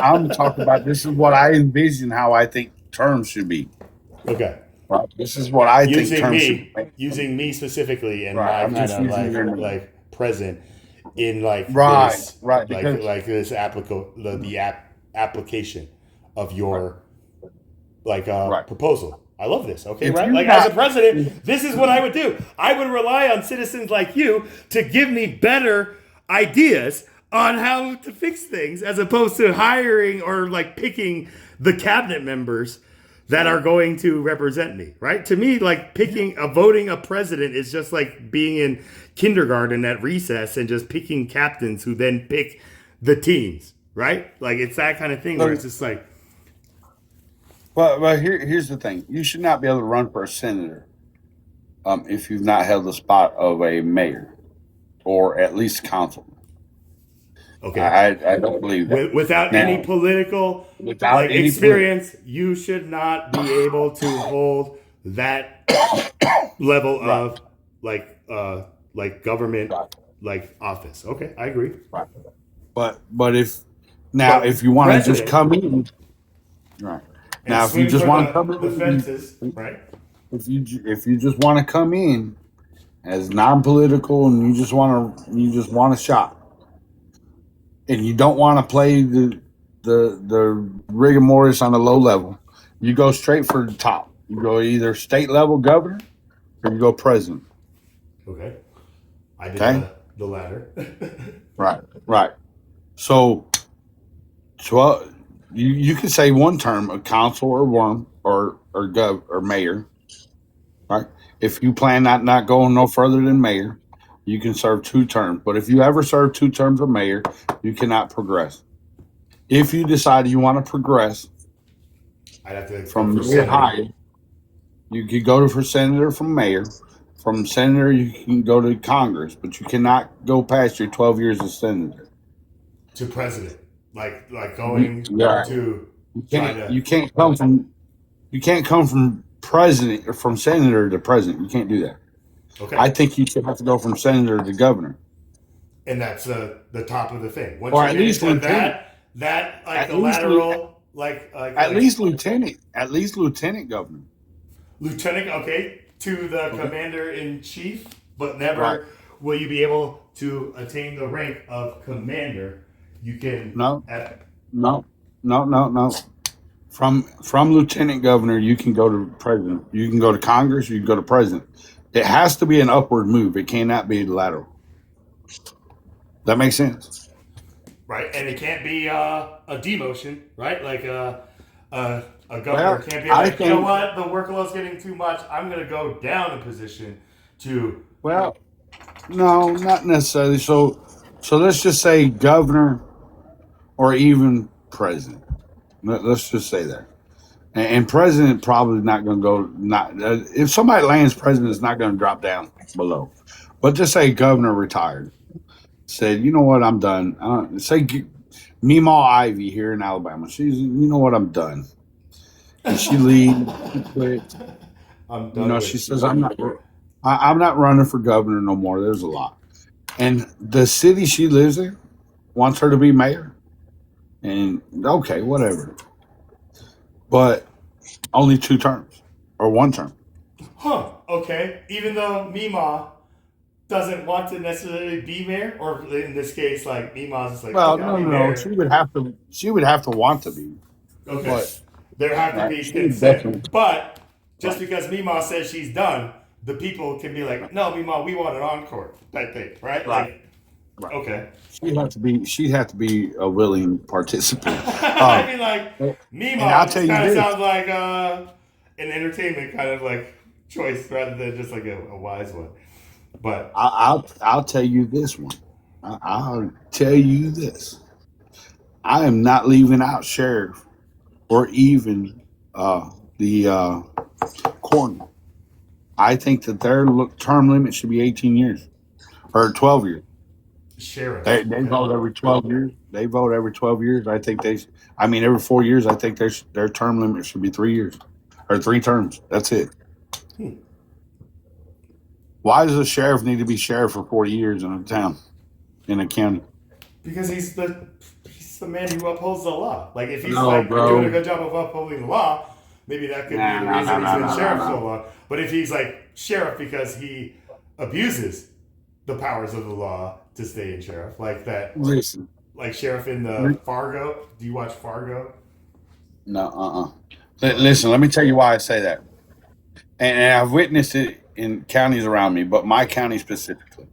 I'm talking about this is what I envision how I think terms should be. Okay. Right. This is what I think using terms me, should be. using me specifically, and Right, I'm my just kind of using your name. like present in like Right, this, right, like because- like this application of your proposal. I love this. Okay, If right? you're Like not- as a president, this is what I would do. I would rely on citizens like you to give me better ideas on how to fix things, as opposed to hiring or like picking the cabinet members that are going to represent me, right? To me, like voting a president is just like being in kindergarten at recess and just picking captains who then pick the teams, right? Like it's that kind of thing where it's just like, Well, here's the thing. You should not be able to run for a senator if you've not held the spot of a mayor or at least councilman. okay, I don't believe that. without Now, any political without any experience, you should not be able to hold that level of like government office. Okay, I agree. But if you want to just president- come in, right? And Now, if you swing just for want to come the in, fences, right? if you just want to come in as non-political and you just want a shot, and you don't want to play the rigor mortis on a low level, you go straight for the top. You go either state level governor or you go president. Okay. I did Okay. the latter. Right. So you could say one term, a council or one or mayor. Right. If you plan not going no further than mayor, you can serve 2 terms. But if you ever serve 2 terms of mayor, you cannot progress. If you decide you want to progress I'd have to from go for mayor senator. high, you could go for senator from mayor. From senator, you can go to Congress, but you cannot go past your 12 years as senator. To president. Like going Yeah. to You can't come from president or from senator to president. You can't do that. Okay. I think you should have to go from senator to governor. And that's the top of the thing. Once Or you at get least into lieutenant. that like At the least lateral, At least lieutenant governor. lieutenant, okay, to the commander in chief, but never Right. will you be able to attain the rank of commander. You can No. From lieutenant governor, you can go to president. You can go to Congress. You can go to president. It has to be an upward move. It cannot be lateral. That makes sense. right, and it can't be a demotion, right? Like a governor Well, can't be I like, you know think- what, the workload's getting too much. I'm going to go down a position to. Well, no, not necessarily. So let's just say governor or even president. Let's just say that. And president probably not going to go. If somebody lands president, it's not going to drop down below. But just say governor retired, said, you know what, I'm done. Say Meemaw Ivy here in Alabama. She's, you know what, I'm done. And she leaves. She quits. I'm done. with She you. says, I'm not running for governor no more. There's a lot. And the city she lives in wants her to be mayor. And okay, whatever. But only 2 terms or 1 term. Huh, okay. Even though Meemaw doesn't want to necessarily be mayor, or in this case, like Meemaw's just like, Well, okay, I'll be no. mayor. She would have to want to be. Okay. But There have to Right. be She's consent. definitely- But just because Meemaw says she's done, the people can be like, no, Meemaw, we want an encore type thing, right? Right. Like, okay. she'd have to be a willing participant. I mean, like, and Meemaw I'll just tell you kind of this. sounds like an entertainment kind of like choice rather than just like a wise one. But I'll tell you this one. I'll tell you this. I am not leaving out sheriff or even the coroner. I think that their term limit should be 18 years or 12 years. sheriff. They vote every 12 years. They vote every 12 years. I think every 4 years. I think their term limit should be 3 years or 3 terms. That's it. Why does a sheriff need to be sheriff for 40 years in a town, in a county? Because he's the man who upholds the law. Like if he's No, bro. doing a good job of upholding the law, maybe that could be the reason he's been sheriff so long. But if he's like sheriff because he abuses the powers of the law to stay in sheriff, like that, Listen, like sheriff in the Fargo. Do you watch Fargo? no, Listen, let me tell you why I say that. And I've witnessed it in counties around me, but my county specifically.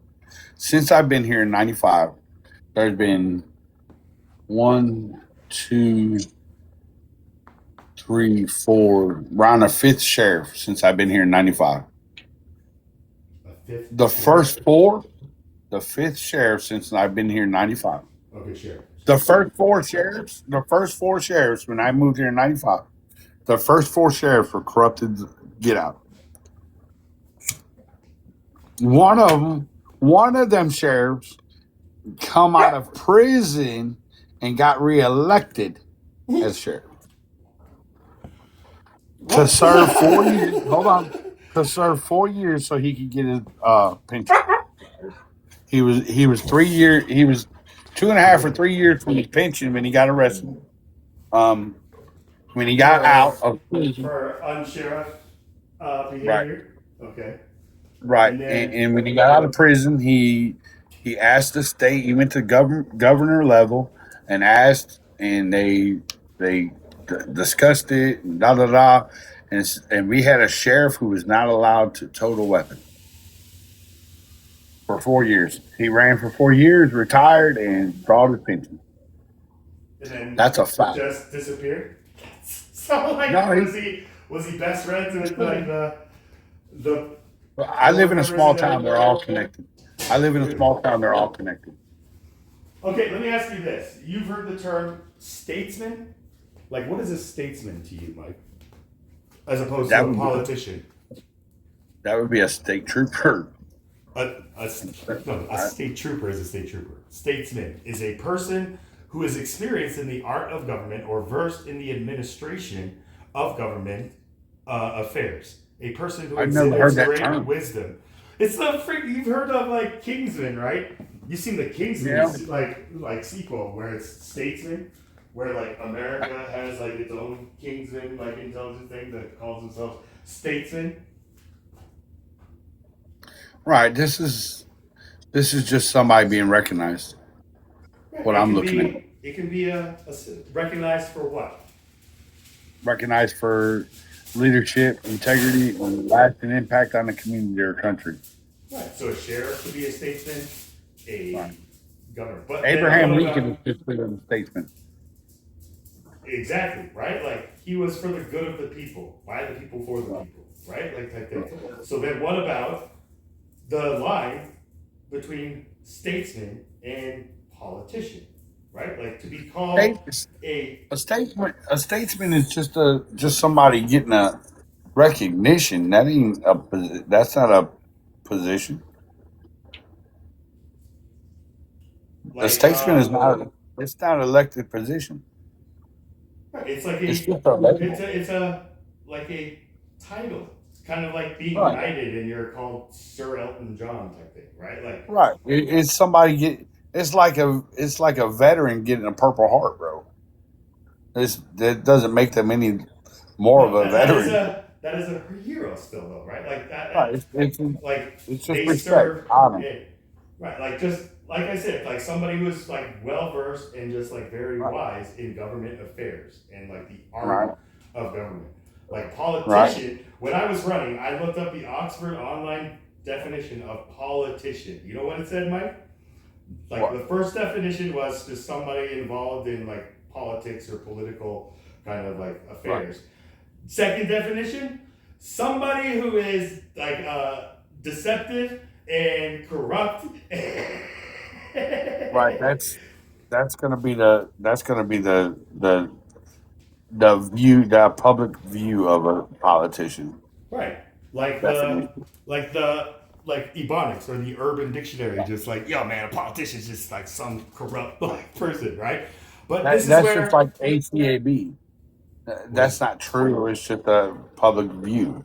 Since I've been here in 95, there's been 1, 2, 3, 4, around a 5th sheriff since I've been here in 95. The first 4, the 5th sheriff since I've been here in 95. Okay, sheriff. The first 4 sheriffs when I moved here in 95, the first 4 sheriffs were corrupted. Get out. One of them sheriffs come out of prison and got reelected as sheriff to serve 4 years. Hold on, to serve 4 years so he could get his pension. He was 3 years. He was 2.5 or 3 years from his pension when he got arrested. when he got out of prison, for unsheriff behavior. Okay. right, And then and when he got out of prison, he asked the state. He went to governor level and asked, and they discussed it. And da da da, and we had a sheriff who was not allowed to tote a weapon for 4 years. He ran for 4 years, retired, and brought his pension. and then That's a fact. just disappeared. So like, No, was he best friends with like the I live in a small town. They're all connected. I live in a small town. They're all connected. Okay, let me ask you this. You've heard the term statesman? Like, what is a statesman to you, Mike? As opposed That to a would be- politician? That would be a state trooper. A state trooper is a state trooper. Statesman is a person who is experienced in the art of government or versed in the administration of government affairs. A person who I've never heard exhibits that great term. wisdom. It's the freak you've heard of, like Kingsman, right? You've seen the Kingsman Yeah. like sequel where it's statesman, where like America has like its own Kingsman like intelligence thing that calls themselves statesman. Right. This is just somebody being recognized. What It I'm can looking be- at. It can be recognized for what? Recognized for leadership, integrity, and lasting impact on the community or country. Right. So a sheriff could be a statesman, a governor. But Abraham then what Lincoln about- is just a statesman. Exactly, right? Like he was for the good of the people, by the people, for the people, right? Like that thing. So then what about the line between statesman and politician, right? Like to be called A statesman is just somebody getting a recognition. That's not a position. A statesman is not. It's not an elected position. It's like It's just a label. it's a like a title. It's kind of like being Right. knighted and you're called Sir Elton John type thing, right? Like Right. It's somebody get. It's like a veteran getting a Purple Heart, bro. That doesn't make them any more of a veteran. That is a hero still though, right? Like that. Right. It's Like just they respect, serve honor. it. Right, like just like I said, like somebody who's like well versed and just like very wise in government affairs and like the art of government. Like politician, when I was running, I looked up the Oxford online definition of politician. You know what it said, Mike? Like the first definition was just somebody involved in like politics or political kind of like affairs. Second definition, somebody who is like deceptive and corrupt. Right. That's gonna be the view, the public view of a politician. Right. Like Definition. like Ebonics or the Urban Dictionary, just like, yo man, a politician's just like some corrupt like person, right? But this is That's where just like ACAB. That's not true. It's just a public view,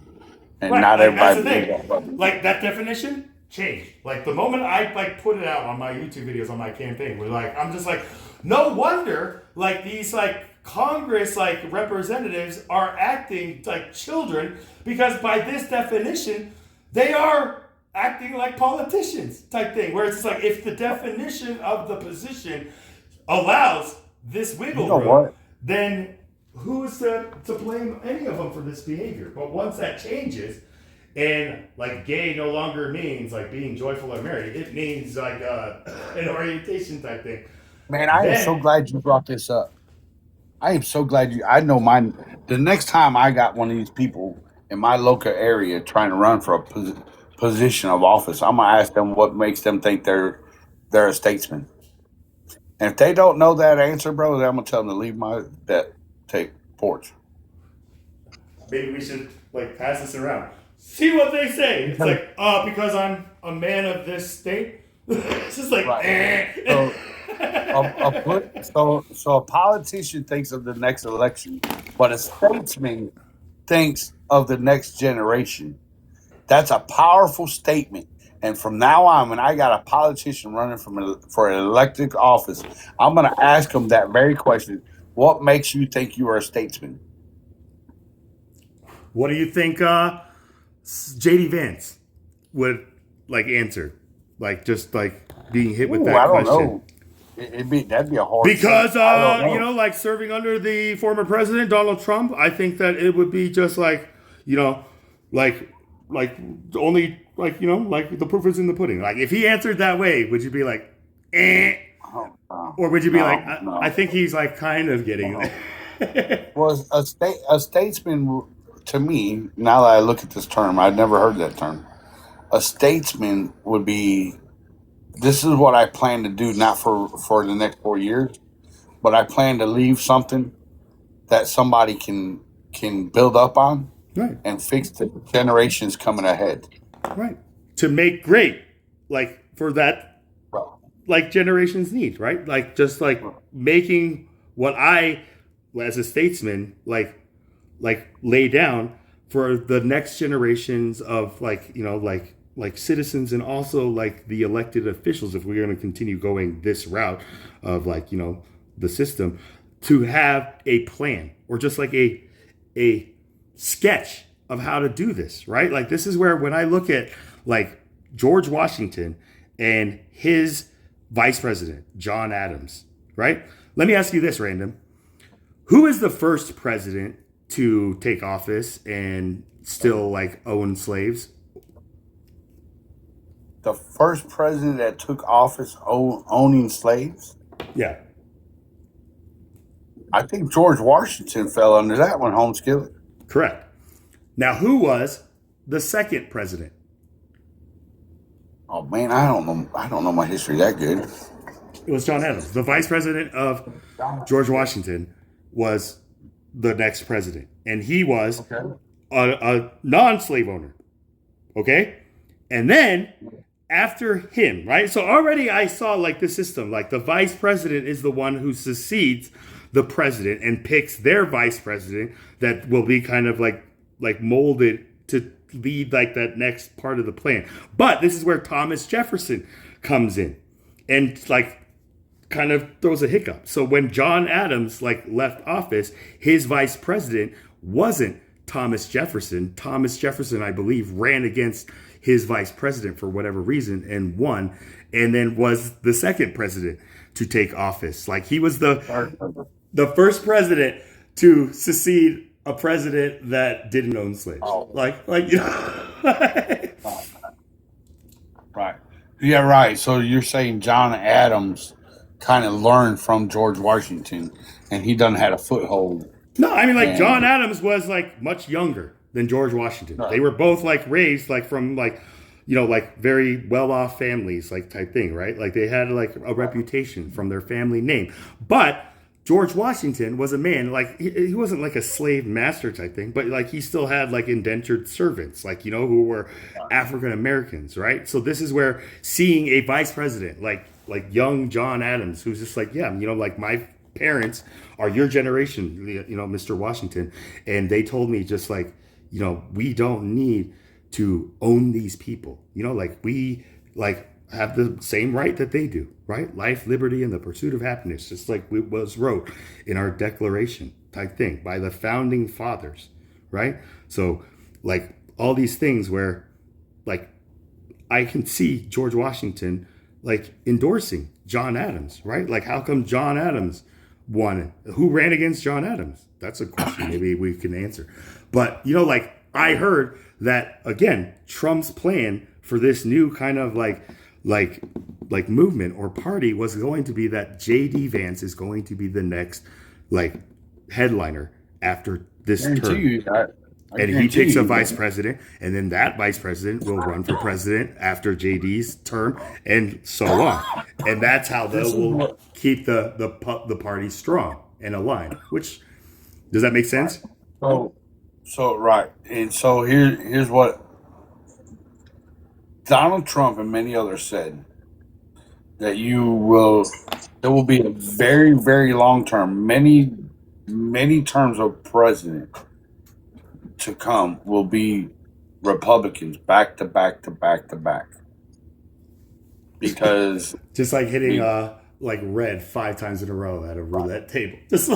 and right, not like, that's everybody the believes thing. that public. Like that definition changed. Like the moment I like put it out on my YouTube videos on my campaign, we're like, I'm just like, no wonder like these like Congress like representatives are acting like children because by this definition, they are acting like politicians type thing. Where it's just like if the definition of the position allows this wiggle You know room, what? then who's to blame any of them for this behavior? But once that changes, and like gay no longer means like being joyful or married, it means like an orientation type thing. Man, I am so glad you brought this up. I am so glad you. I know mine. The next time I got one of these people in my local area trying to run for a position of office, I'm gonna ask them what makes them think they're a statesman. And if they don't know that answer, bro, then I'm gonna tell them to leave my porch. Maybe we should like pass this around. See what they say. It's like, because I'm a man of this state. It's just like, So a politician thinks of the next election, but a statesman thinks of the next generation. That's a powerful statement. And from now on, when I got a politician running for an elected office, I'm going to ask him that very question. What makes you think you are a statesman? What do you think JD Vance would like answer? Like just like being hit with Ooh, that I don't question. know. That'd be a hard Because I don't know. you know, like serving under the former president Donald Trump, I think that it would be just like, you know, like only like, you know, like the proof is in the pudding. Like if he answered that way, would you be like, eh? Or would you be like, I think he's like kind of getting it. Well, a statesman, to me, now that I look at this term, I'd never heard that term. A statesman would be, this is what I plan to do, not for the next 4 years, but I plan to leave something that somebody can build up on, right, and fix the generations coming ahead. Right. To make great, like for that, like generations need, right? Like just like making what I, as a statesman, like lay down for the next generations of like, you know, like citizens and also like the elected officials, if we're going to continue going this route of like, you know, the system, to have a plan or just like a sketch of how to do this, right? Like this is where when I look at like George Washington and his vice president, John Adams, right? Let me ask you this, random. Who is the first president to take office and still like own slaves? The first president that took office owning slaves? Yeah. I think George Washington fell under that one, Home Skillet. Correct. Now, who was the second president? Oh man, I don't know my history that good. It was John Adams. The vice president of George Washington was the next president, and he was a non-slave owner. Okay, and then after him, right? So already I saw like the system, like the vice president is the one who succeeds the president and picks their vice president that will be kind of like molded to lead like that next part of the plan. But this is where Thomas Jefferson comes in and like kind of throws a hiccup. So when John Adams like left office, his vice president wasn't Thomas Jefferson. Thomas Jefferson, I believe, ran against his vice president for whatever reason and won, and then was the second president to take office. Like he was the first president to succeed a president that didn't own slaves. Like you know. Right. Yeah, right. So you're saying John Adams kind of learned from George Washington, and he done had a foothold. No, I mean like John Adams was like much younger than George Washington. Right. They were both like raised like from like, you know, like very well-off families, like type thing, right? Like they had like a reputation from their family name. But George Washington was a man, like he wasn't like a slave master type thing, but like he still had like indentured servants, like, you know, who were African Americans, right? So this is where seeing a vice president like young John Adams, who's just like, yeah, you know, like my parents are your generation, you know, Mr. Washington, and they told me just like, you know, we don't need to own these people, you know, like we like have the same right that they do, right? Life, liberty, and the pursuit of happiness, just like it was wrote in our Declaration type thing by the founding fathers, right? So like all these things where like I can see George Washington like endorsing John Adams, right? Like how come John Adams won? Who ran against John Adams? That's a question maybe we can answer. But, you know, like I heard that, again, Trump's plan for this new kind of like movement or party was going to be that JD Vance is going to be the next like headliner after this term. And he picks a vice president, and then that vice president will run for president after JD's term, and so on. And that's how they will keep the party strong and aligned. Which, does that make sense? So right, and so here's what Donald Trump and many others said, that there will be a very, very long term, many terms of president to come will be Republicans back to back to back to back. Because just like hitting like red 5 times in a row at a roulette table. Just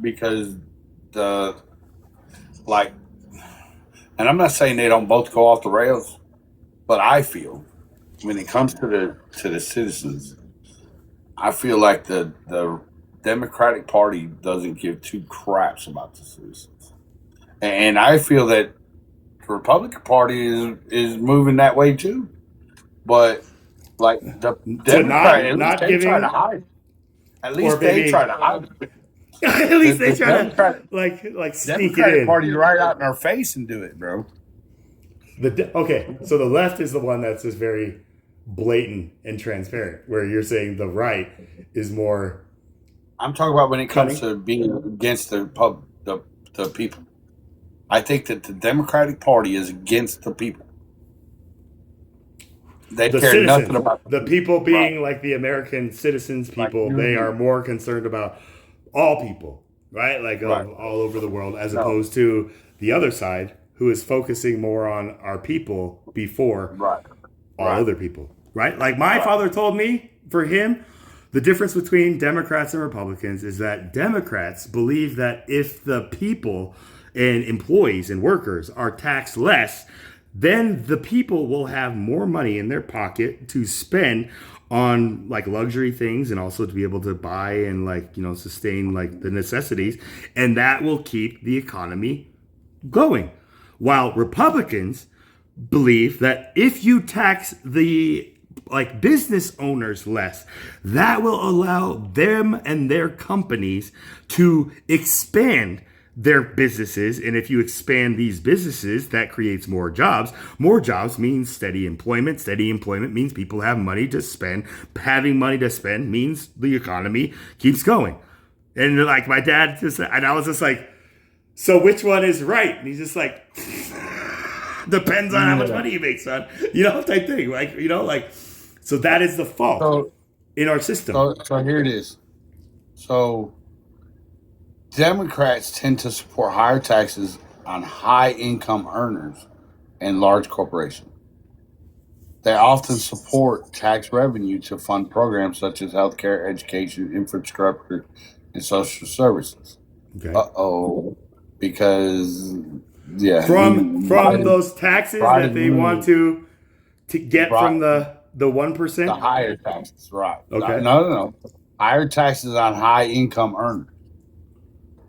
because the like, and I'm not saying they don't both go off the rails, but I feel when it comes to the citizens, I feel like the Democratic Party doesn't give two craps about the citizens, and I feel that the Republican Party is moving that way too. But like the Democrat, not giving, try to hide. At least they try to hide. At least they try to like sneak it in. Party right out in our face and do it, bro. Okay, so the left is the one that's just very blatant and transparent, where you're saying the right is more. I'm talking about when it comes to being against the people. I think that the Democratic Party is against the people. They the care citizens, nothing about the people being like the American citizens people. Like they are more concerned about all people, right? Like all over the world, as opposed to the other side, who is focusing more on our people before all other people, right? Like my father told me, for him, the difference between Democrats and Republicans is that Democrats believe that if the people and employees and workers are taxed less, then the people will have more money in their pocket to spend on like luxury things and also to be able to buy and like, you know, sustain like the necessities. And that will keep the economy going. While Republicans believe that if you tax the like business owners less, that will allow them and their companies to expand their businesses. And if you expand these businesses, that creates more jobs. More jobs means steady employment. Steady employment means people have money to spend. Having money to spend means the economy keeps going. And like my dad just, and I was just like, so which one is right? And he's just like, depends on how much money you make, son. You know, type thing. Like, you know, like, so that is the fault in our system. So here it is. So Democrats tend to support higher taxes on high income earners and large corporations. They often support tax revenue to fund programs such as healthcare, education, infrastructure, and social services. Okay. Because from those taxes that they want to get from the 1%, the higher taxes, right? Okay. No. Higher taxes on high income earners.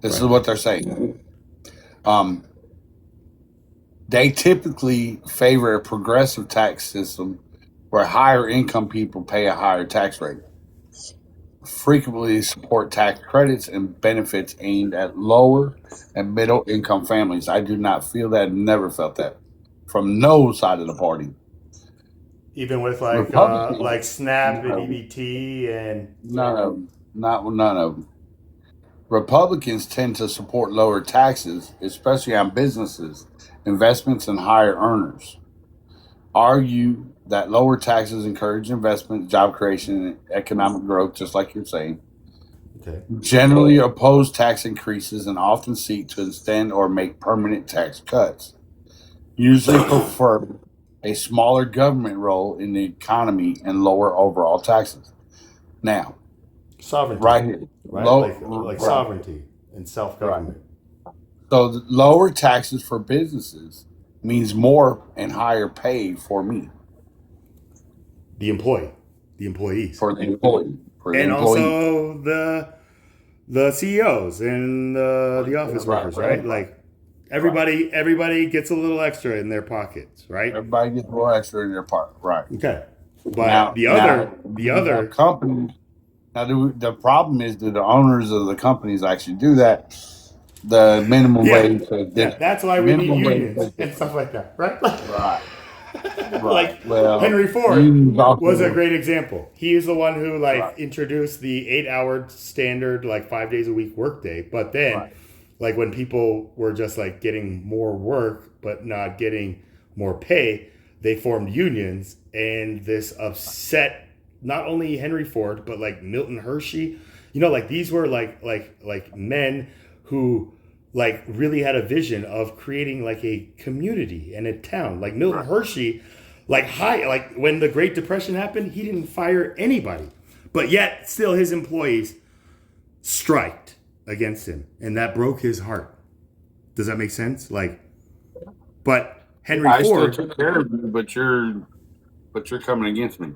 This is what they're saying. They typically favor a progressive tax system where higher income people pay a higher tax rate. Frequently support tax credits and benefits aimed at lower and middle income families. I do not feel that, never felt that from no side of the party. Even with like SNAP and EBT and none of them. Republicans tend to support lower taxes, especially on businesses, investments, and higher earners. Argue that lower taxes encourage investment, job creation, and economic growth, just like you're saying. Okay. Generally oppose tax increases and often seek to extend or make permanent tax cuts. Usually prefer a smaller government role in the economy and lower overall taxes. Now, sovereignty, right here, like sovereignty and self-government. So the lower taxes for businesses means more and higher pay for me. The employees. For the employee. Also the CEOs and the office workers, right? Like everybody gets a little extra in their pockets, right? Everybody gets a little extra in their pocket, right? Okay. But the other companies. Now, the problem is that the owners of the companies actually do that. The minimum wage. That's why we need unions and stuff like that, right? Like Henry Ford was a great example. He is the one who introduced the 8-hour standard, 5 days a week workday. But then, when people were just getting more work but not getting more pay, they formed unions, and this upset not only Henry Ford but Milton Hershey. These were men who really had a vision of creating a community and a town. Milton Hershey, when the Great Depression happened, he didn't fire anybody, but yet still his employees striked against him, and that broke his heart. Does that make sense? Like, but Henry I still Ford, took care of you, but you're coming against me.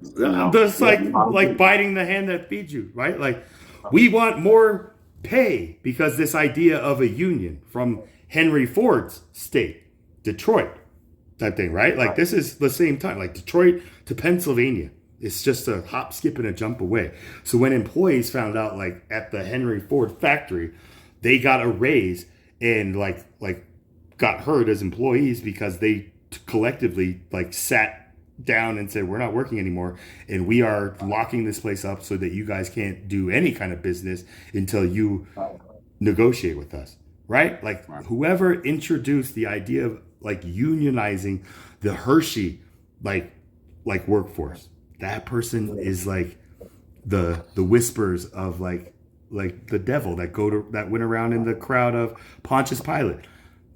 You know? that's like biting the hand that feeds you, right? Like, we want more pay because this idea of a union from Henry Ford's state, Detroit, type thing, right? Like, this is the same time, like Detroit to Pennsylvania. It's just a hop, skip, and a jump away. So when employees found out, like at the Henry Ford factory, they got a raise and like got hurt as employees because they collectively like sat down and said, we're not working anymore, and we are locking this place up so that you guys can't do any kind of business until you negotiate with us, right? Like whoever introduced the idea of like unionizing the Hershey like workforce, that person is like the whispers of like the devil that went around in the crowd of Pontius Pilate,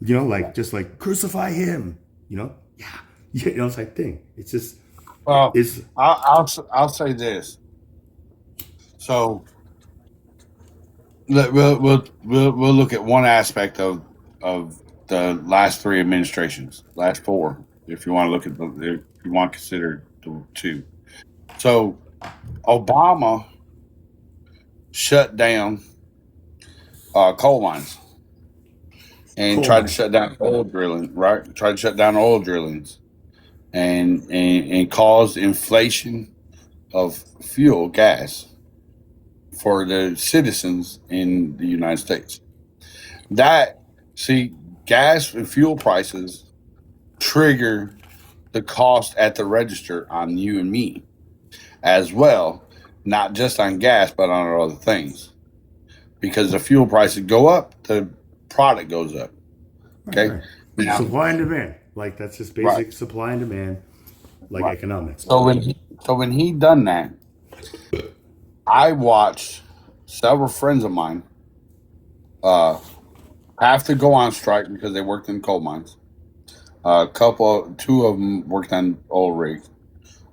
you know, like just like crucify him, you know, you know, type thing. It's just, well, I'll say this. So we'll look at one aspect of the last three administrations, last four, if you want to look at if you want to consider the two. So Obama shut down coal mines and tried to shut down oil drilling, right? Tried to shut down oil drillings and caused inflation of fuel, gas for the citizens in the United States. Gas and fuel prices trigger the cost at the register on you and me as well, not just on gas, but on other things. Because the fuel prices go up, the product goes up. Okay? Right. Now, supply and demand. Like that's just basic supply and demand, like economics. So when he done that, I watched several friends of mine have to go on strike because they worked in coal mines. Two of them worked on oil rigs.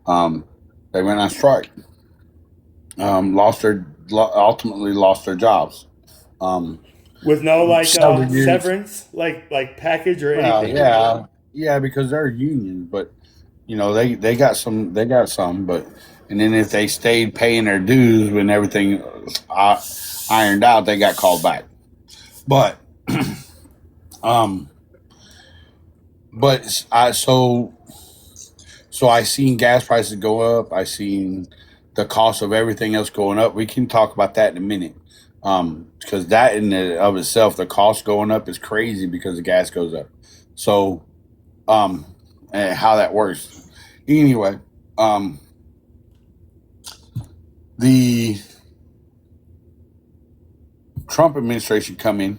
They went on strike. Ultimately lost their jobs. With no like severance, like package or anything. Yeah, because they're union, but you know they got some, but and then if they stayed paying their dues when everything ironed out, they got called back. But so I seen gas prices go up. I seen the cost of everything else going up. We can talk about that in a minute. Because that in and of itself, the cost going up is crazy because the gas goes up. So, and how that works. Anyway, the Trump administration come in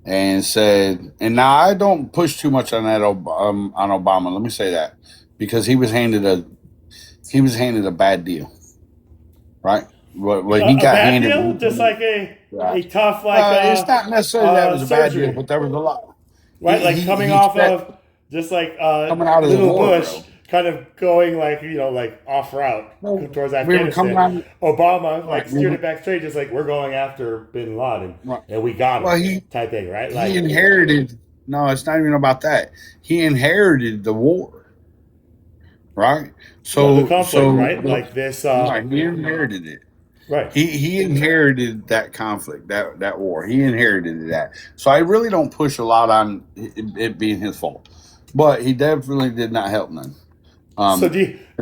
and said, and now I don't push too much on that on Obama. Let me say that because he was handed a bad deal, right? What he got handed, deal? Just like a tough it's not necessarily that it was a bad deal, but there was a lot, right? Like coming off of just like coming out of little the war, Bush, kind of going like like off route towards Afghanistan. We were coming out, Obama like steered it back straight, just like we're going after Bin Laden, and we got him, type thing, right? Like he inherited. No, it's not even about that. He inherited the war, right? So the conflict, right? Like this, he inherited it. Right. He inherited that conflict, that war. He inherited that. So I really don't push a lot on it being his fault, but he definitely did not help none. So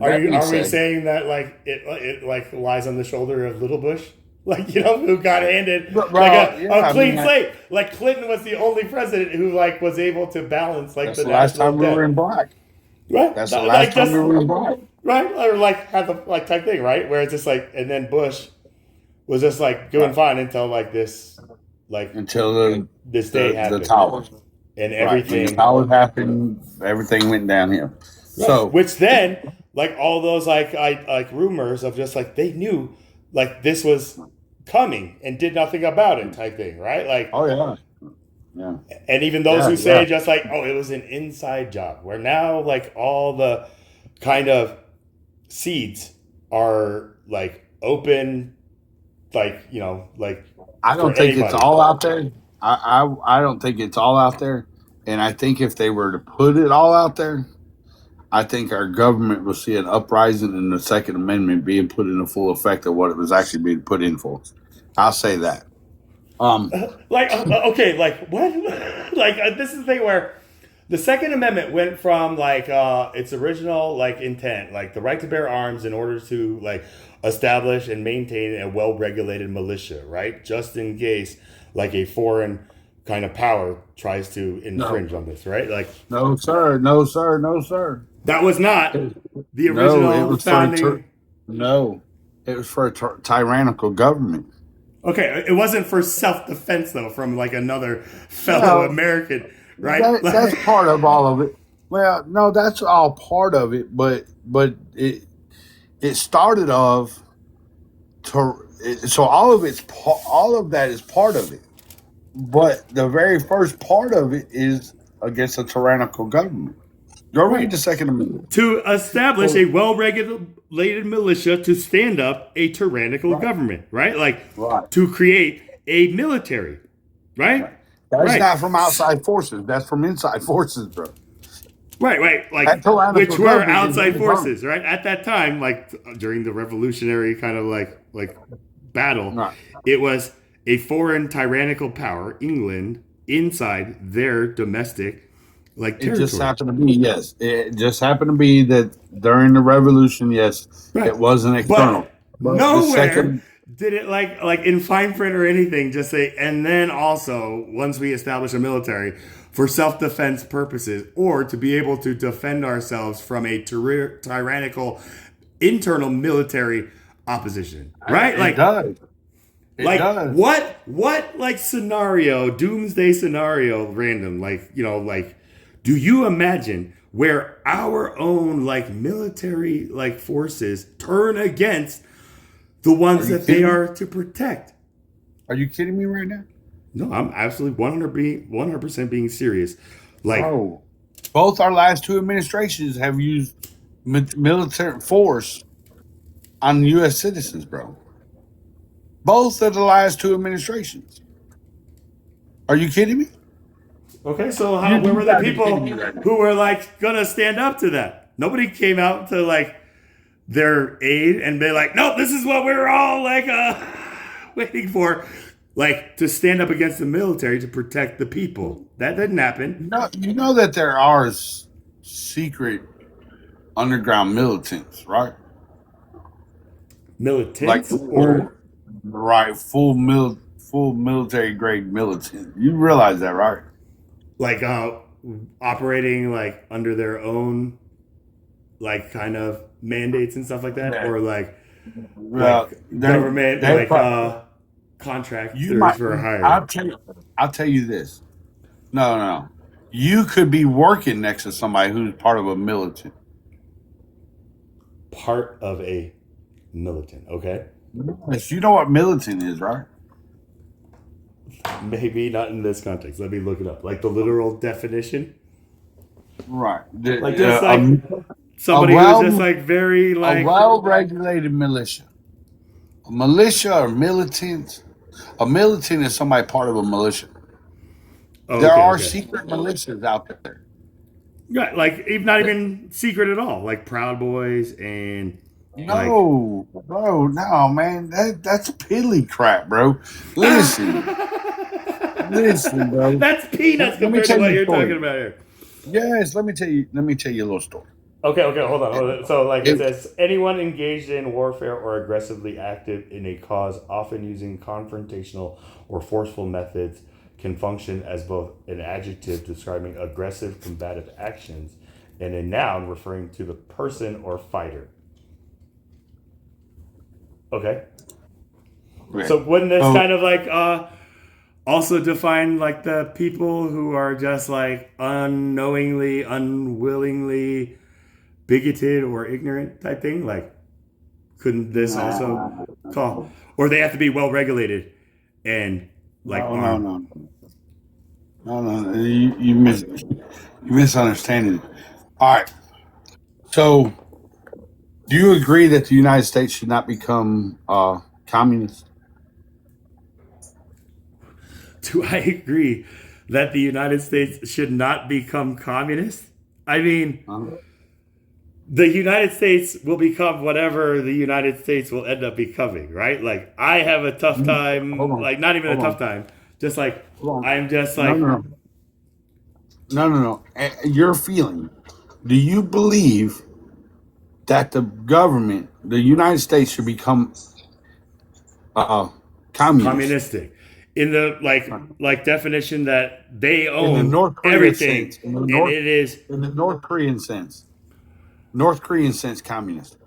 are we saying that like it like lies on the shoulder of Little Bush, like who got handed a clean slate? Like Clinton was the only president who like was able to balance like the last time we were in black. Right. That's the last time we were in black. Right. Or like had the like type thing, right? Where it's just like, and then Bush was just like doing fine until like this, like until this day happened, the towers, and everything. When the towers happened, everything went downhill. Right. So, which then, like all those like rumors of just like they knew like this was coming and did nothing about it, type thing, right? Like, oh yeah. Yeah. And even those who say just like, oh, it was an inside job, where now like all the kind of seeds are like open like, you know, like I don't for think it's anybody. all out there. I don't think it's all out there. And I think if they were to put it all out there, I think our government will see an uprising in the Second Amendment being put into full effect of what it was actually being put in for. I'll say that. Like, okay, like what? Like this is the thing where the Second Amendment went from like its original like intent, like the right to bear arms in order to like establish and maintain a well-regulated militia, right? Just in case like a foreign kind of power tries to infringe on this, right? Like, no, sir. No, sir. No, sir. that was not the No, it original was founding. no, it was for a tyrannical government. Okay, it wasn't for self-defense though from like another fellow No, American, right? that's part of all of it. Well, no, that's all part of it, but it started off so all of that is part of it. But the very first part of it is against a tyrannical government. Go read the Second Amendment. To establish a well-regulated militia to stand up a tyrannical government, right? Like to create a military, right? That's not from outside forces. That's from inside forces, bro. Right. Like That tyrannical which were government is outside in the forces, right? At that time, like during the revolutionary kind of like battle, Right. it was a foreign tyrannical power, England, inside their domestic like It territory. just happened to be, yes. It just happened to be that during the revolution, yes, Right. it wasn't external. But the Nowhere second, did it like in fine print or anything just say, and then also once we establish a military for self-defense purposes or to be able to defend ourselves from a tyrannical internal military opposition, right? it Like does. It like does. what like scenario, doomsday scenario, random, like, you know, like, do you imagine where our own like military like forces turn against the ones Are you that they kidding me? are to protect? Are you kidding me right now? No, I'm absolutely 100% being serious. Like, Bro, both our last two administrations have used military force on U.S. citizens, bro. Both of the last two administrations. Are you kidding me? okay, so where were the people who were like gonna stand up to that? Nobody came out to like their aid and be like, nope, this is what we're all like waiting for, like to stand up against the military to protect the people. That didn't happen. You know that there are secret underground militants, right? Militants Right, full military grade militant. You realize that, right? like operating like under their own like kind of mandates and stuff like that, Yeah. or like Well, government they like pro- contractors you might. for hire. I'll tell you this. No. You could be working next to somebody who's part of a militant. Part of a militant, okay? Yes, you know what militant is, right? Maybe not in this context. Let me look it up. Like the literal definition. Right. Like just like somebody who's just like very like a well-regulated militia. A militia or militant. A militant is somebody part of a militia. Oh, There okay, are okay. secret militias out there. Yeah, like not even secret at all. Like Proud Boys and No, bro, no, man. That's piddly crap, bro. Listen, bro. That's peanuts Let me compared to tell what you a you're story. talking about here. Yes, let me tell you a little story. Okay, hold on. So, like it says, anyone engaged in warfare or aggressively active in a cause, often using confrontational or forceful methods, can function as both an adjective describing aggressive combative actions and a noun referring to the person or fighter. Okay. So wouldn't this kind of like also define like the people who are just like unknowingly, unwillingly bigoted or ignorant type thing? Like, couldn't this also call? Or they have to be well regulated and like No. You misunderstanding it. All right. So, do you agree that the United States should not become communist? do I agree that the United States should not become communist? I mean, the United States will become whatever the United States will end up becoming, right? Like, I have a tough time, like, not even a tough time, just like, I'm just like, No. Your feeling. Do you believe that the government, the United States, should become communist? communistic in the like definition that they In the own North Korean everything, sense. In the and North, it is in the North Korean sense. North Korean sense, communist.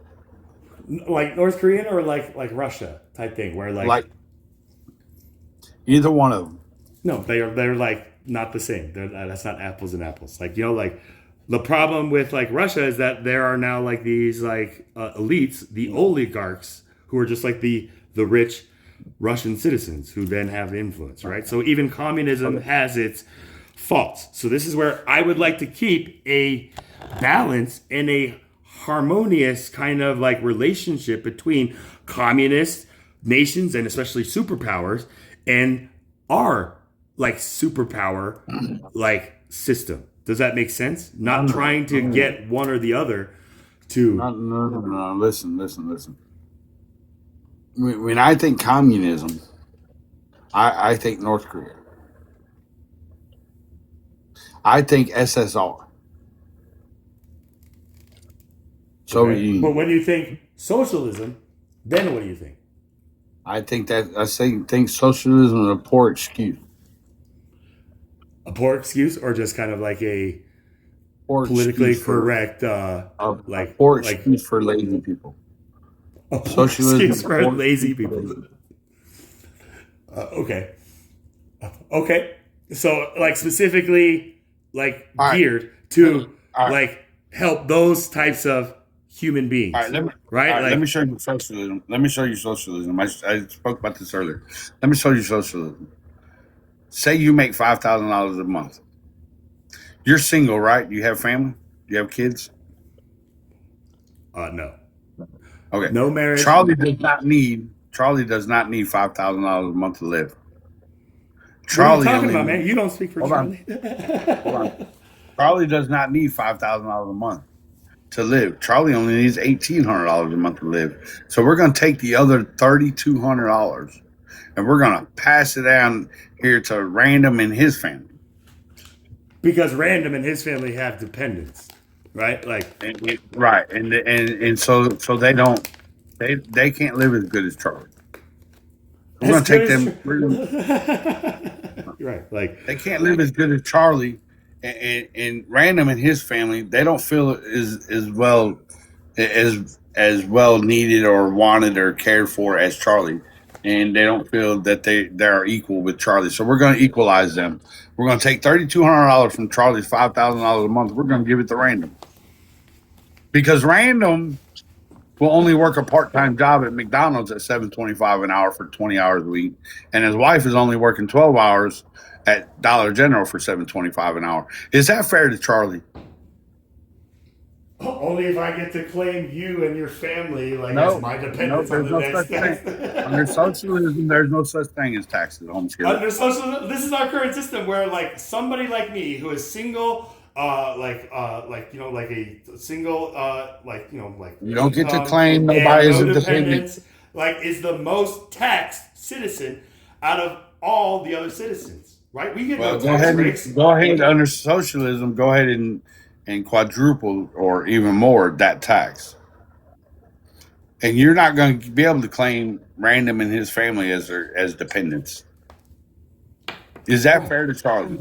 like North Korean or like Russia type thing, where Like either one of them. no, they're like not the same. That's not apples and apples. Like, you know, like the problem with like Russia is that there are now like these like elites, the oligarchs, who are just like the rich Russian citizens who then have influence, right? So even communism has its faults. So this is where I would like to keep a balance and a harmonious kind of like relationship between communist nations and especially superpowers and our like superpower like system. Does that make sense? Not trying to get one or the other to No. Listen. When I think communism, I think North Korea. I think SSR. Soviet But Union. when you think socialism, then what do you think? I think socialism is a poor excuse. A poor excuse, or just kind of like a Poor politically excuse for correct, a like poor like excuse for lazy people. a poor Socialism excuse is a for poor lazy excuse for people. lazy. Okay. So like specifically like All right. geared to All right. like help those types of human beings, All right, right? all right, Like, let me show you socialism. Let me show you socialism. I spoke about this earlier. Let me show you socialism. Say you make $5,000 a month. You're single, right? You have family? You have kids? no, Okay. no marriage. Charlie does not need $5,000 a month to live. What are you Charlie talking only about, man? You don't speak for Hold on. Charlie. Hold on. Charlie does not need $5,000 a month to live. Charlie only needs $1,800 a month to live. So we're going to take the other $3,200 and we're going to pass it down here to Random and his family. Because Random and his family have dependents, right? Like, Right, and so they don't they can't live as good as Charlie. We're going to take them. Right, like They can't live as good as Charlie, and Random and his family. They don't feel as well needed or wanted or cared for as Charlie, and they don't feel that they're equal with Charlie. So we're going to equalize them. We're going to take $3,200 from Charlie's $5,000 a month. We're going to give it to Random because Random will only work a part-time job at McDonald's at $7.25 an hour for 20 hours a week, and his wife is only working 12 hours at Dollar General for $7.25 an hour. Is that fair to Charlie? only if I get to claim you and your family like No, as my dependents on there's the no next such tax. thing. Under socialism, there's no such thing as taxes. Under socialism, this is our current system where like somebody like me who is single, like a single, You don't get to income claim and nobody is no a dependent. dependents, like is the most taxed citizen out of all the other citizens, right? We get Well, no go tax ahead breaks. under socialism. Go ahead and quadruple or even more that tax, and you're not going to be able to claim Random and his family as dependents. Is that fair to Charlie?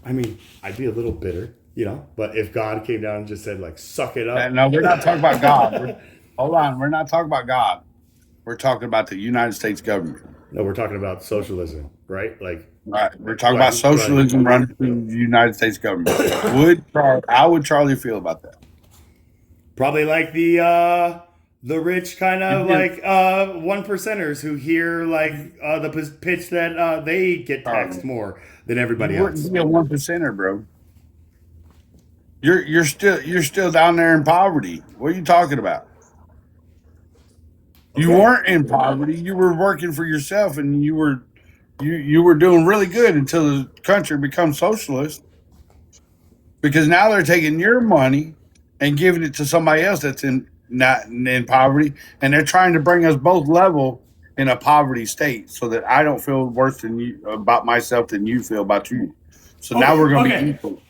I mean, I'd be a little bitter, you know, but if God came down and just said like, suck it up. No, we're not talking about God. Hold on, we're not talking about God. We're talking about the United States government. No, we're talking about socialism, right? Like, Right. We're talking about socialism running through the United States government. How would Charlie feel about that? probably like the rich kind of like one percenters who hear like the pitch that they get taxed more than everybody You else. wouldn't be a 1%er, bro. You're still down there in poverty. What are you talking about? You weren't in poverty. You were working for yourself, and you were you were doing really good until the country becomes socialist. Because now they're taking your money and giving it to somebody else that's not in poverty, and they're trying to bring us both level in a poverty state, so that I don't feel worse than you about myself than you feel about you. So now we're going to be equal.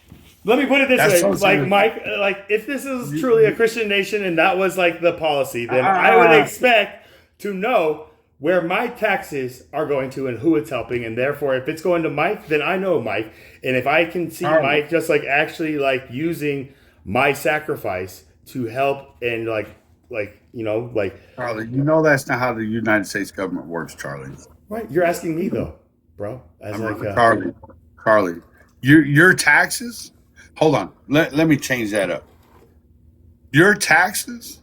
Let me put it this That's way, so like serious. Mike, like if this is truly a Christian nation and that was like the policy, then I would expect to know where my taxes are going to and who it's helping, and therefore, if it's going to Mike, then I know Mike, and if I can see Mike just like actually like using my sacrifice to help and like Charlie, you know that's not how the United States government works, Charlie. right? You're asking me though, bro. As Charlie, your taxes. Hold on, let me change that up. Your taxes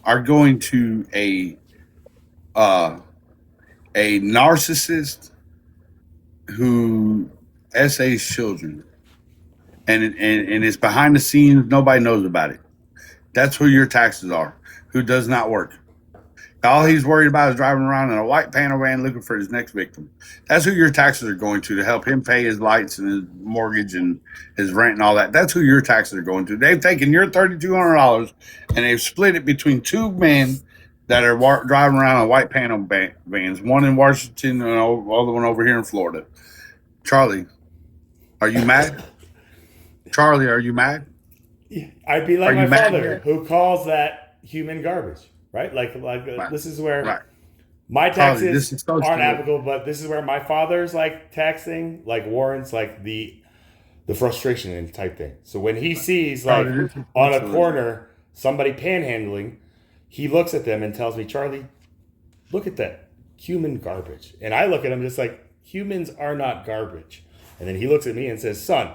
are going to a narcissist who essays children, and it's behind the scenes. Nobody knows about it. That's who your taxes are. Who does not work. All he's worried about is driving around in a white panel van looking for his next victim. That's who your taxes are going to help him pay his lights and his mortgage and his rent and all that. That's who your taxes are going to. They've taken your $3,200 and they've split it between two men that are driving around in white panel vans, one in Washington and the other one over here in Florida. Charlie, are you mad? Charlie, are you mad? I'd be like Are my you mad? father, who calls that human garbage, right? Like this is where my Charlie, taxes this is so aren't stupid. applicable, but this is where my father's like taxing, like warrants like the frustration and type thing. So when he sees like Charlie, this is on a absolutely- corner somebody panhandling, he looks at them and tells me, Charlie, look at that human garbage. And I look at him just like, humans are not garbage. And then he looks at me and says, son,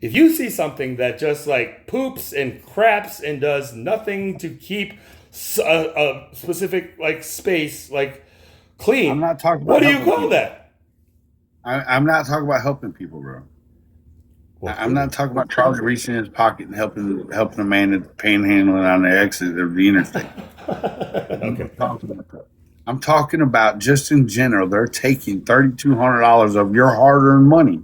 if you see something that just like poops and craps and does nothing to keep a specific like space like clean, I'm not talking about what do you helping call people. that? I'm not talking about helping people, bro. I'm not talking about Charlie reaching in his pocket and helping a man that's panhandling on the exit of the interstate. Okay. I'm talking about just in general. They're taking $3,200 of your hard-earned money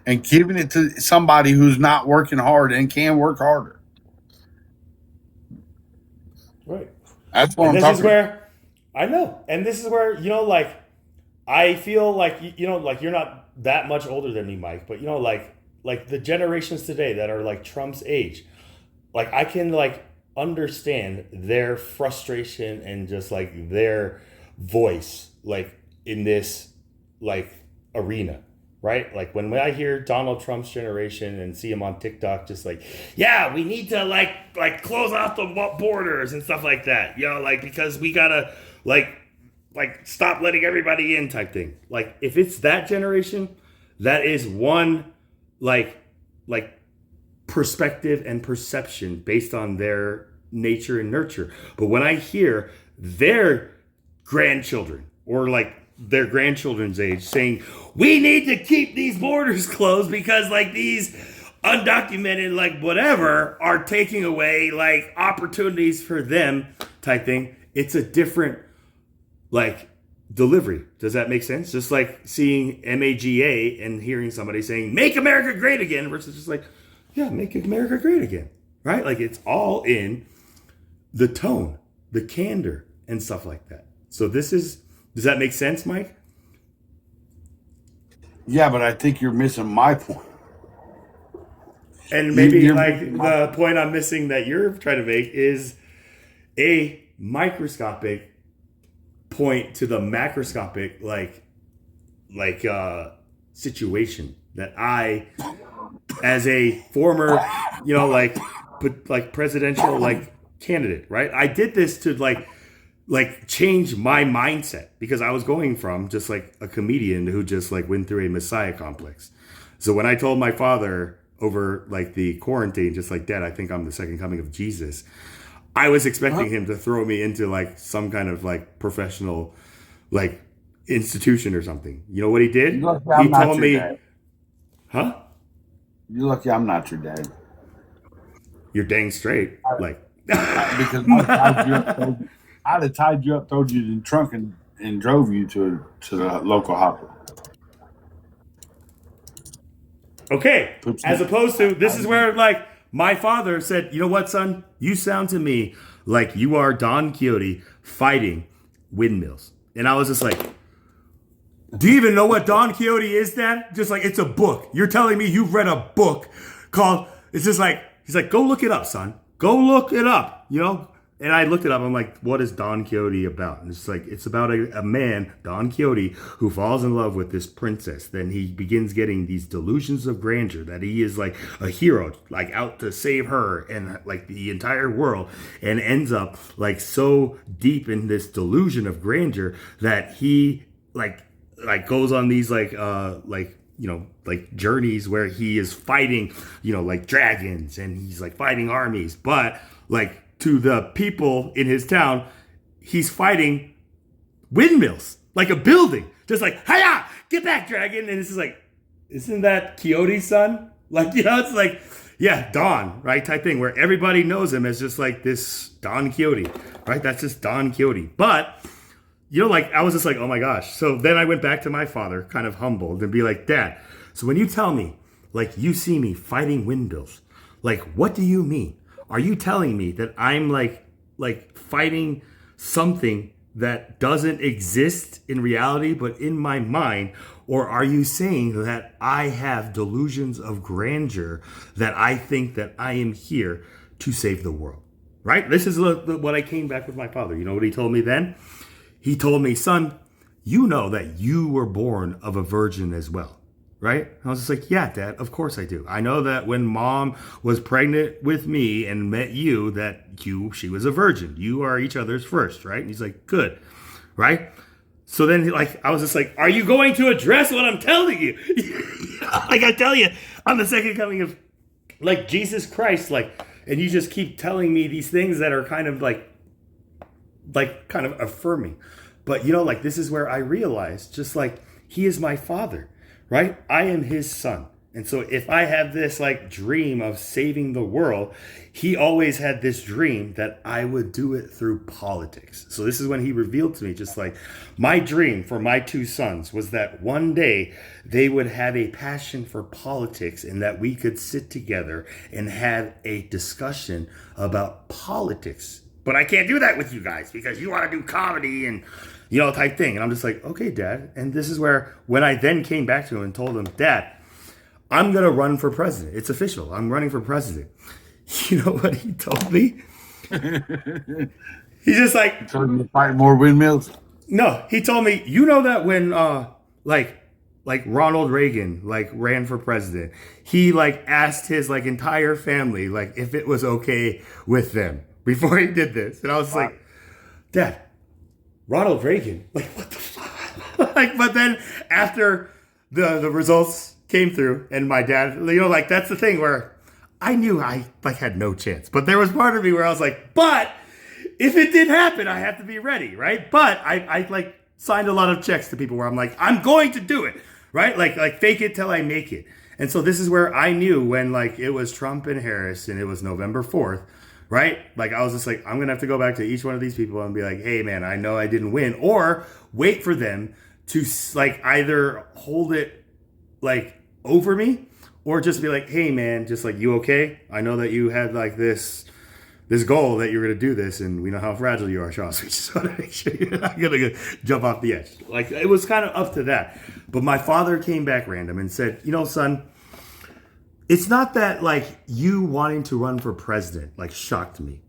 and giving it to somebody who's not working hard and can work harder. Right. That's what And I'm this talking is where I know. And this is where, like, I feel like, like you're not that much older than me, Mike, but like the generations today that are like Trump's age, like I can like understand their frustration and just like their voice, like in this like arena, right? Like when I hear Donald Trump's generation and see him on TikTok, just like, yeah, we need to like close off the borders and stuff like that, like because we gotta like stop letting everybody in type thing. Like if it's that generation, that is one like perspective and perception based on their nature and nurture. But when I hear their grandchildren or like their grandchildren's age saying, we need to keep these borders closed because like these undocumented like whatever are taking away like opportunities for them type thing, it's a different like delivery. Does that make sense? Just like seeing MAGA and hearing somebody saying, make America great again versus just like, yeah, make America great again, right? Like it's all in the tone, the candor and stuff like that. So does that make sense, Mike? Yeah, but I think you're missing my point. And maybe You're like missing the point I'm missing that you're trying to make is a microscopic point to the macroscopic situation that I, as a former, like presidential like candidate, right? I did this to like change my mindset because I was going from just like a comedian who just like went through a messiah complex. So when I told my father over like the quarantine, just like, Dad, I think I'm the second coming of Jesus, I was expecting him to throw me into like some kind of like professional like institution or something. You know what he did? He told me, huh? You're lucky I'm not your dad. You're dang straight. Like because I'd have tied you up, thrown you in the trunk, and and drove you to the local hospital. Okay. Oops. As opposed to, this is where, like, my father said, you know what, son? You sound to me like you are Don Quixote fighting windmills. And I was just like, do you even know what Don Quixote is, Dad? Just like, it's a book. You're telling me you've read a book called, it's just like, he's like, go look it up, son. Go look it up, you know? And I looked it up. I'm like, what is Don Quixote about? And it's like, it's about a man, Don Quixote, who falls in love with this princess. Then he begins getting these delusions of grandeur that he is like a hero, like out to save her and like the entire world, and ends up like so deep in this delusion of grandeur that he like goes on these like journeys where he is fighting, like dragons, and he's like fighting armies, but like to the people in his town, he's fighting windmills, like a building, just like, hiya, get back, dragon. And it's just like, isn't that Quixote's son? Like, it's like, yeah, Don, right, type thing, where everybody knows him as just like this Don Quixote, right? That's just Don Quixote. But like, I was just like, oh my gosh. So then I went back to my father, kind of humbled, and be like, Dad, so when you tell me, like, you see me fighting windmills, like, what do you mean? Are you telling me that I'm like fighting something that doesn't exist in reality, but in my mind? Or are you saying that I have delusions of grandeur, that I think that I am here to save the world, right? This is what I came back with my father. You know what he told me then? He told me, son, you know that you were born of a virgin as well, right? I was just like, yeah, Dad, of course I do. I know that when Mom was pregnant with me and met you, that she was a virgin. You are each other's first, right? And he's like, good, right? So then, like, I was just like, are you going to address what I'm telling you? Like I tell you, I'm the second coming of, like, Jesus Christ, like, and you just keep telling me these things that are kind of like kind of affirming. But, like, this is where I realized, just like, he is my father, right? I am his son. And so if I have this like dream of saving the world, he always had this dream that I would do it through politics. So this is when he revealed to me, just like, my dream for my two sons was that one day they would have a passion for politics, and that we could sit together and have a discussion about politics. But I can't do that with you guys because you want to do comedy and, type thing. And I'm just like, okay, Dad. And this is where, when I then came back to him and told him, Dad, I'm going to run for president. It's official. I'm running for president. You know what he told me? He's just like, you told him to fight more windmills? No, he told me, you know that when, like Ronald Reagan, like, ran for president, he, like, asked his, like, entire family, like, if it was okay with them before he did this. And I was like, Dad, Ronald Reagan, like, what the fuck? Like, but then after the results came through, and my dad, like, that's the thing where I knew I, like, had no chance. But there was part of me where I was like, but if it did happen, I have to be ready, right? But I like, signed a lot of checks to people where I'm like, I'm going to do it, right? Like fake it till I make it. And so this is where I knew when, like, it was Trump and Harris, and it was November 4th, right? Like, I was just like, I'm going to have to go back to each one of these people and be like, hey, man, I know I didn't win. Or wait for them to, like, either hold it, like, over me, or just be like, hey, man, just like, you okay? I know that you had, like, this goal that you're going to do this, and we know how fragile you are, Sean, so we just want to make sure you're not going to jump off the edge. Like, it was kind of up to that. But my father came back random and said, son, it's not that, like, you wanting to run for president, like, shocked me.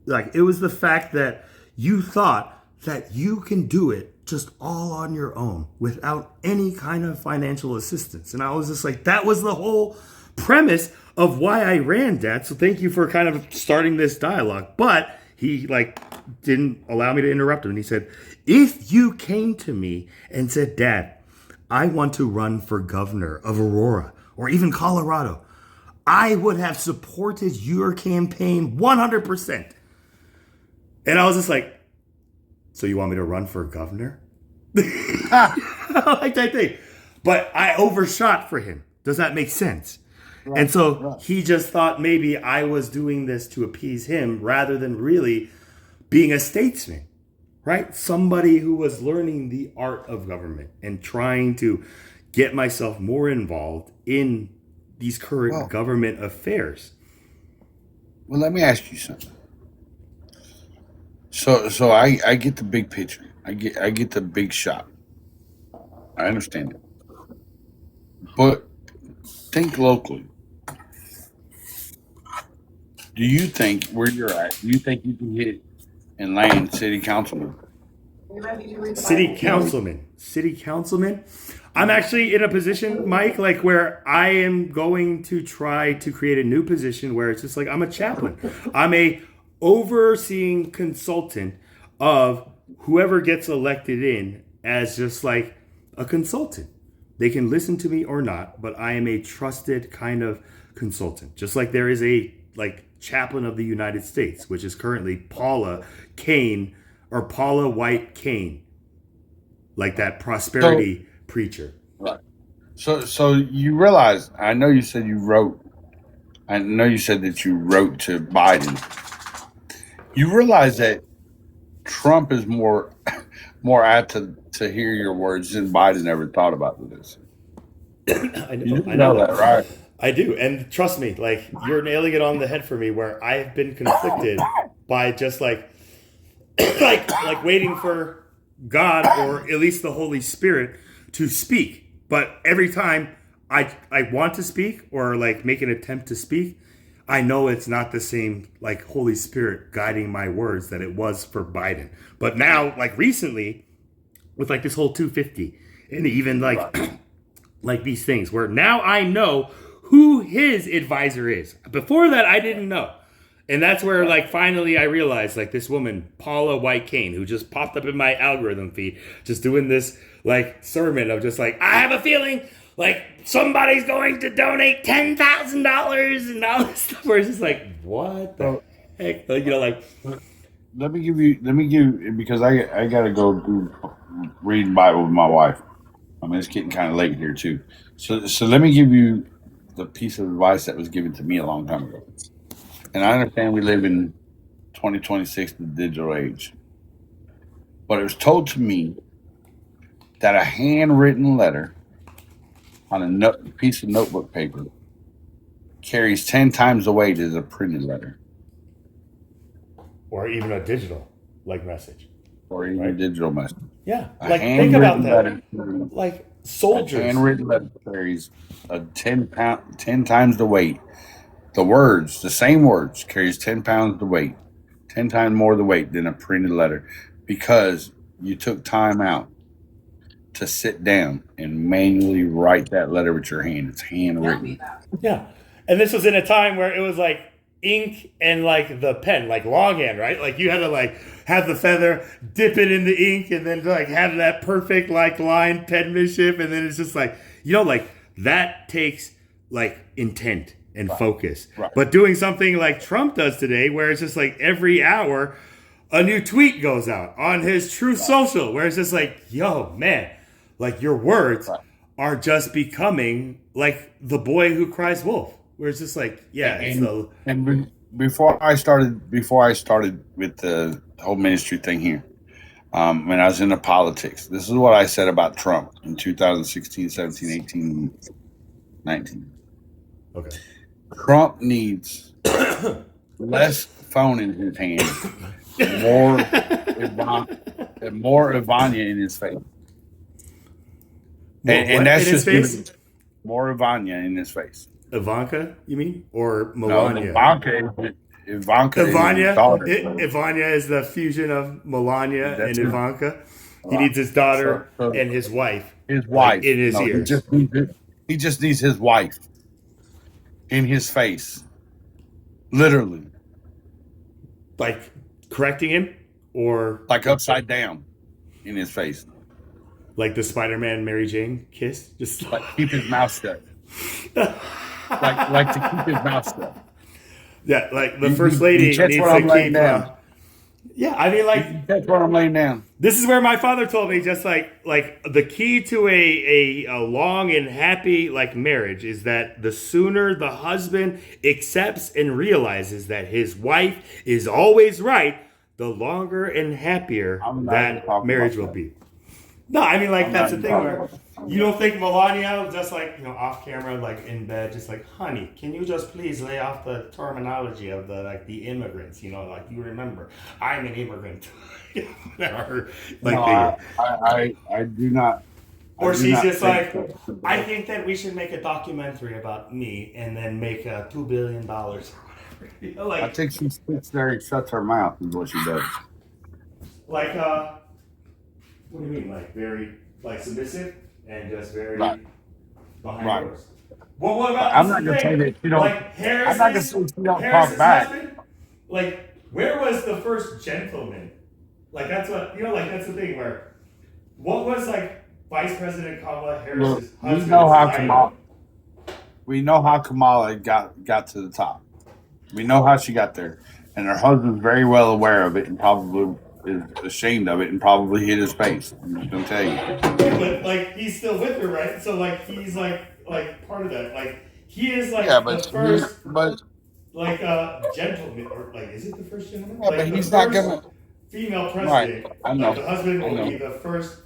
Like, it was the fact that you thought that you can do it just all on your own without any kind of financial assistance. And I was just like, that was the whole premise of why I ran, Dad. So thank you for kind of starting this dialogue. But he, like, didn't allow me to interrupt him. And he said, if you came to me and said, Dad, I want to run for governor of Aurora or even Colorado, I would have supported your campaign 100%. And I was just like, so you want me to run for governor? Like that thing. But I overshot for him. Does that make sense? Right, and so he just thought maybe I was doing this to appease him rather than really being a statesman. right? Somebody who was learning the art of government and trying to get myself more involved in these current government affairs. Well, let me ask you something. So I get the big picture. I get the big shot. I understand it. But think locally. Do you think where you're at, do you think you can hit and land city councilman? City councilman. I'm actually in a position, Mike, like where I am going to try to create a new position where it's just like I'm a chaplain. I'm a overseeing consultant of whoever gets elected in as just like a consultant. They can listen to me or not, but I am a trusted kind of consultant. Just like there is a like chaplain of the United States, which is currently Paula Kane or Paula White Kane, like that prosperity preacher. Right. So you realize, I know you said that you wrote to Biden. You realize that Trump is more apt to hear your words than Biden ever thought about this. I I know that, right? I do. And trust me, like you're nailing it on the head for me where I've been conflicted by just like waiting for God or at least the Holy Spirit to speak. But every time I want to speak or like make an attempt to speak, I know it's not the same like Holy Spirit guiding my words that it was for Biden. But now, like recently, with like this whole 250 and even like like these things where now I know who his advisor is. Before that, I didn't know. And that's where like finally I realized like this woman, Paula White Kane, who just popped up in my algorithm feed, just doing this like sermon of just like, I have a feeling like somebody's going to donate $10,000 and all this stuff. Where it's just like, what the heck? Like, you know, like. Let me give you because I gotta go do reading Bible with my wife. I mean, it's getting kind of late here too. So let me give you the piece of advice that was given to me a long time ago. And I understand we live in 2026, the digital age. But it was told to me that a handwritten letter on a piece of notebook paper carries 10 times the weight as a printed letter. Or even a digital like message. Or even a digital message. Yeah. Like think about that. Like soldiers. A handwritten letter carries a 10 times the weight. The words, the same words, carries 10 pounds the weight, 10 times more the weight than a printed letter, because you took time out to sit down and manually write that letter with your hand. It's handwritten. Yeah. And this was in a time where it was like ink and like the pen, like longhand, right? Like you had to like have the feather, dip it in the ink, and then like have that perfect like line penmanship. And then it's just like, you know, like that takes like intent and focus. Right. But doing something like Trump does today, where it's just like every hour a new tweet goes out on his Truth Social, where it's just like, yo, man, like your words are just becoming like the boy who cries wolf. Where it's just like, yeah. Before I started with the whole ministry thing here, when I was into politics, this is what I said about Trump in 2016, 17, 18, 19. Okay. Trump needs less phone in his hand, more Ivania in his face. And that's just face? More Ivania in his face. Ivanka, you mean? Or Melania? No, Ivanka Ivania is the fusion of Melania and Ivanka. He needs his daughter and his wife. His wife. In his ears. He just needs his wife in his face. Literally. Like correcting him? Or like upside down in his face. Like the Spider-Man Mary Jane kiss? Just like keep his mouth shut. like to keep his mouth shut. Yeah, like the first lady needs to keep down. Yeah, I mean, like that's what I'm laying down. This is where my father told me, just like the key to a long and happy like marriage is that the sooner the husband accepts and realizes that his wife is always right, the longer and happier I'm not that talking marriage about will that. be. No, I mean, like, I'm that's not the thing talking where about you don't think Melania, just like, you know, off camera, like in bed, just like, honey, can you just please lay off the terminology of the immigrants, you know, like, you remember, I'm an immigrant. Or, like, No, I do not. or I do she's not just think like, that's the I best. think that we should make a documentary about me and then make $2 billion or whatever. You know, I like, think she sits there and shuts her mouth is what she does. like, what do you mean? Like, very, like, submissive and just very Right. behind Right. doors. Well, what about I'm this not gonna thing? say that she don't. Like I'm not gonna say she don't Harris's talk back. husband? Like, where was the first gentleman? Like, that's what, you know, like, that's the thing where, what was, like, Vice President Kamala Look, Harris's we husband's know how title? Kamala. We know how Kamala got to the top. We know how she got there, and her husband's very well aware of it, and probably is ashamed of it, and probably hid his face. I'm just gonna tell you. Yeah, but, like, he's still with her, right? So, like, he's, like part of that. Like, he is, like, Yeah, the but first, but like, gentleman, or, like, is it the first gentleman? yeah, Like, but the he's not first gonna. female Right. president, I know. like, the husband I will know. be the first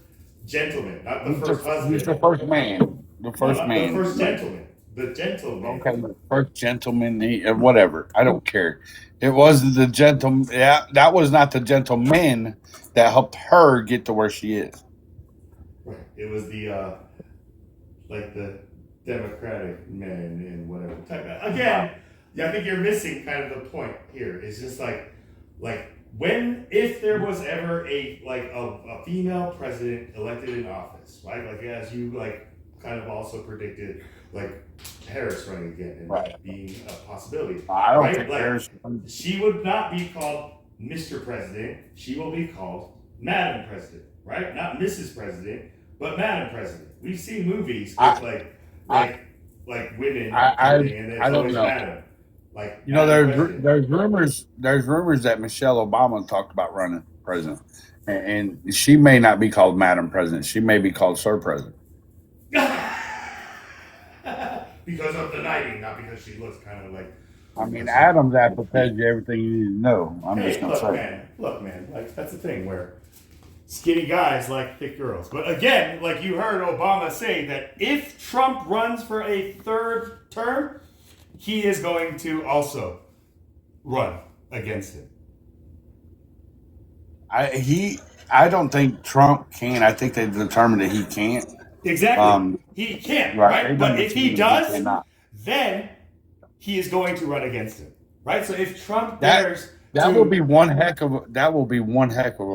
gentleman, not the He's first the, husband. he's the first man. The first No, not man. the first gentleman. The gentleman. Okay, the first gentleman. Whatever. I don't care. It wasn't the gentleman. Yeah, that was not the gentleman that helped her get to where she is. Right. It was the like the Democratic men and whatever type. Again, yeah, I think you're missing kind of the point here. It's just like when, if there was ever a female president elected in office, right? Like, as you like kind of also predicted, like Harris running again and Right. being a possibility. I don't right? think Like, Harris. she would not be called Mr. President. She will be called Madam President, right? Not Mrs. President, but Madam President. We've seen movies with like women and it's I don't always know. Madam. Like, You know, Madam President. there's rumors that Michelle Obama talked about running president, and she may not be called Madam President. She may be called Sir President. Because of the knighting, not because she looks kind of like. I mean, Adam's apple tells you everything you need to know. I'm Hey, just gonna say. look, man. Like, that's the thing where skinny guys like thick girls. But again, like you heard Obama say that if Trump runs for a third term, he is going to also run against him. I don't think Trump can. I think they determined that he can't. Exactly. He can't, Right. right? But if he does, cannot. then he is going to run against him, right? So if Trump That- dares That to, will be one heck of a runoff. That will be one heck of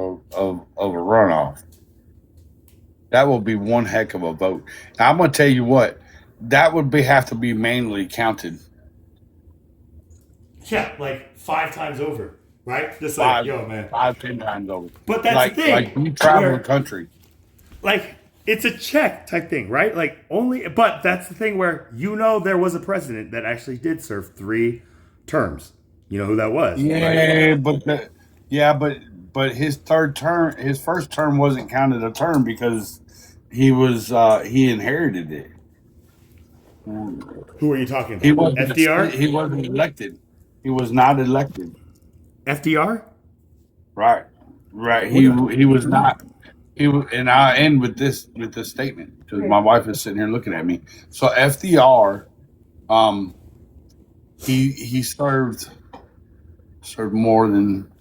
a vote. Now, I'm gonna tell you what, that would have to be manually counted. yeah, like 5 times over, right? Just like, yo, man. 5-10 times over. But that's like, the thing. like you travel where- the country. Like, it's a check type thing, right? Like, but that's the thing where, you know, there was a president that actually did serve 3 terms. You know who that was? Yeah, right? but his first term wasn't counted a term because he inherited it. Who are you talking about? He wasn't FDR? He wasn't elected. He was not elected. FDR? Right. He was not. And I'll end with this statement because my wife is sitting here looking at me. So FDR, he served more than.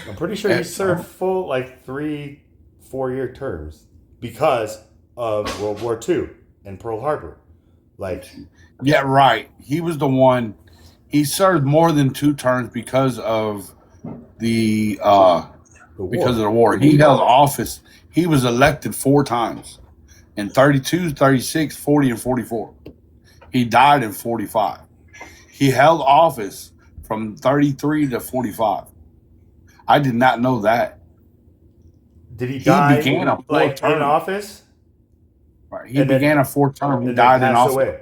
I'm pretty sure he served full 3-4-year terms because of World War II and Pearl Harbor. Yeah, right. He was the one. He served more than 2 terms because of the war. He held office. He was elected 4 times in 32, 36, 40, and 44. He died in 45. He held office from 33 to 45. I did not know that. Did he die began a 4th term. in office? Right. He began a 4th term. He And died then in passed office. away.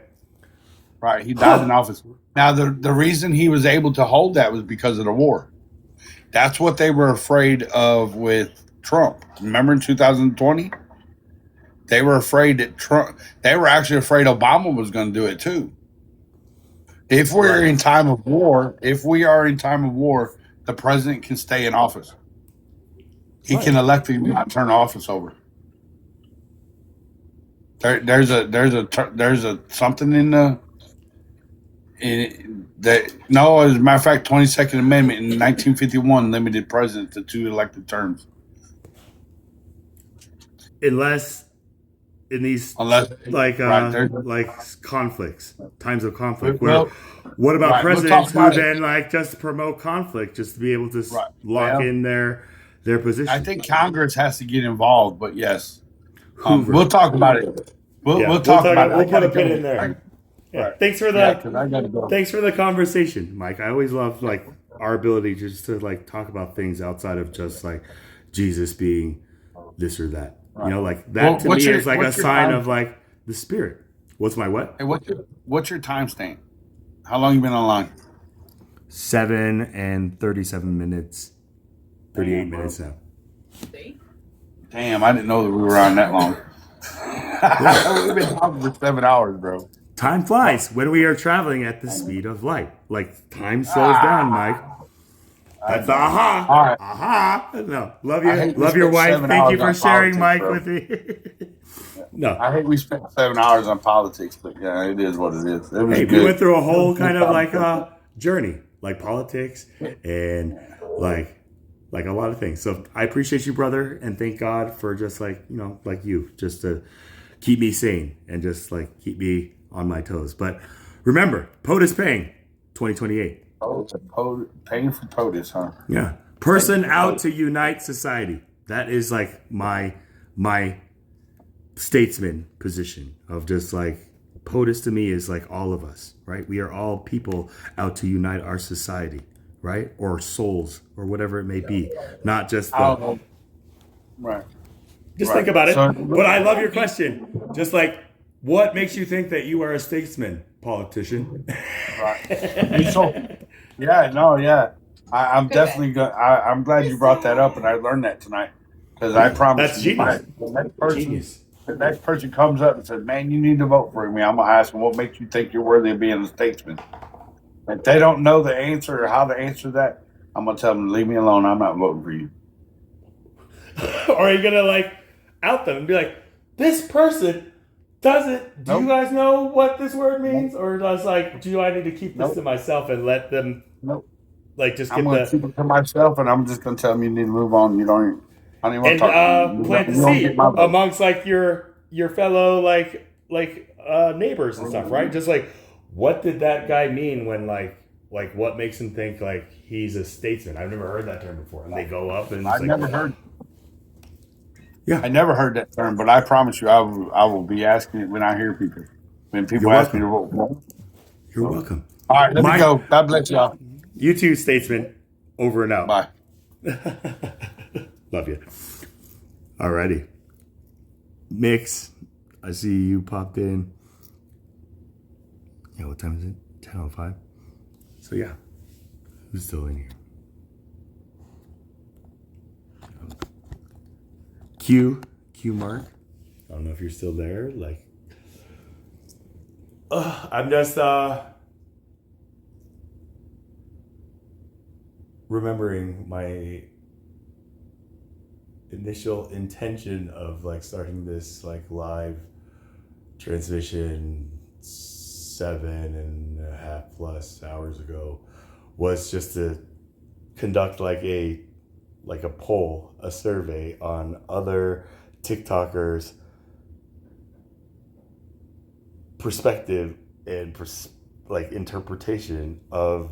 Right. He died in office. Now, the reason he was able to hold that was because of the war. That's what they were afraid of with Trump. Remember in 2020? They were afraid that they were actually afraid Obama was going to do it too. If we are in time of war, the president can stay in office. He can elect to not turn office over. There's a something in that. No, as a matter of fact, 22nd Amendment in 1951 limited presidents to 2 elected terms. Unless in these like conflicts, times of conflict. What about presidents who then like just promote conflict just to be able to lock in their position? I think Congress has to get involved, but yes, we'll talk about it. We'll talk about it. We'll put a pin in there. Yeah. Right. Thanks for I gotta go. Thanks for the conversation, Mike. I always love like our ability just to like talk about things outside of just like Jesus being this or that. Right. You know, like that to me is like a sign of like the Spirit. What's my what? Hey, what's your time stamp? How long you been online? 7 and 37 minutes. 38 minutes now. Damn, I didn't know that we were on that long. We've been talking for 7 hours, bro. Time flies when we are traveling at the speed of light. Like time slows down, Mike. That's aha. All right. Aha. No, love you. Love your wife. Thank you for sharing, Mike, with me. No, I hate we spent 7 hours on politics, but yeah, it is what it is. Hey, we went through a whole kind of like journey, like politics and like a lot of things. So I appreciate you, brother, and thank God for just like, you know, like you, just to keep me sane and just like keep me on my toes. But remember, POTUS paying 2028. Oh, it's paying for POTUS, huh? Yeah. Person out to unite society. That is like my statesman position of just like POTUS to me is like all of us, right? We are all people out to unite our society, right? Or souls or whatever it may be. Not just the... Right. Just think about it. But I love your question. Just like, what makes you think that you are a statesman, politician? Right. I'm definitely good. I'm glad you brought that up, and I learned that tonight because I promise. That's genius. The next person comes up and says, "Man, you need to vote for me." I'm gonna ask them, "What makes you think you're worthy of being a statesman?" If they don't know the answer or how to answer that, I'm gonna tell them, "Leave me alone. I'm not voting for you." Or are you gonna like out them and be like, "This person doesn't. Do you guys know what this word means?" Or just like, do I need to keep this to myself and let them? Like just I'm gonna keep it to myself, and I'm just gonna tell them you need to move on. I don't even want to talk to you. Plant the seed amongst like your fellow like neighbors and stuff, right? Just like, what did that guy mean when like what makes him think like he's a statesman? I've never heard that term before. And they go up and I've never heard. Yeah, I never heard that term, but I promise you, I will be asking it when I hear people. When people ask me to vote. You're welcome. All right, let me go. God bless y'all. You too, statesman. Over and out. Bye. Love you. Alrighty. Mix, I see you popped in. Yeah, what time is it? 10:05. So yeah, who's still in here? Q Mark. I don't know if you're still there. Like, I'm just remembering my initial intention of like starting this like live transmission 7.5 plus hours ago was just to conduct like a poll, a survey on other TikTokers' perspective and interpretation of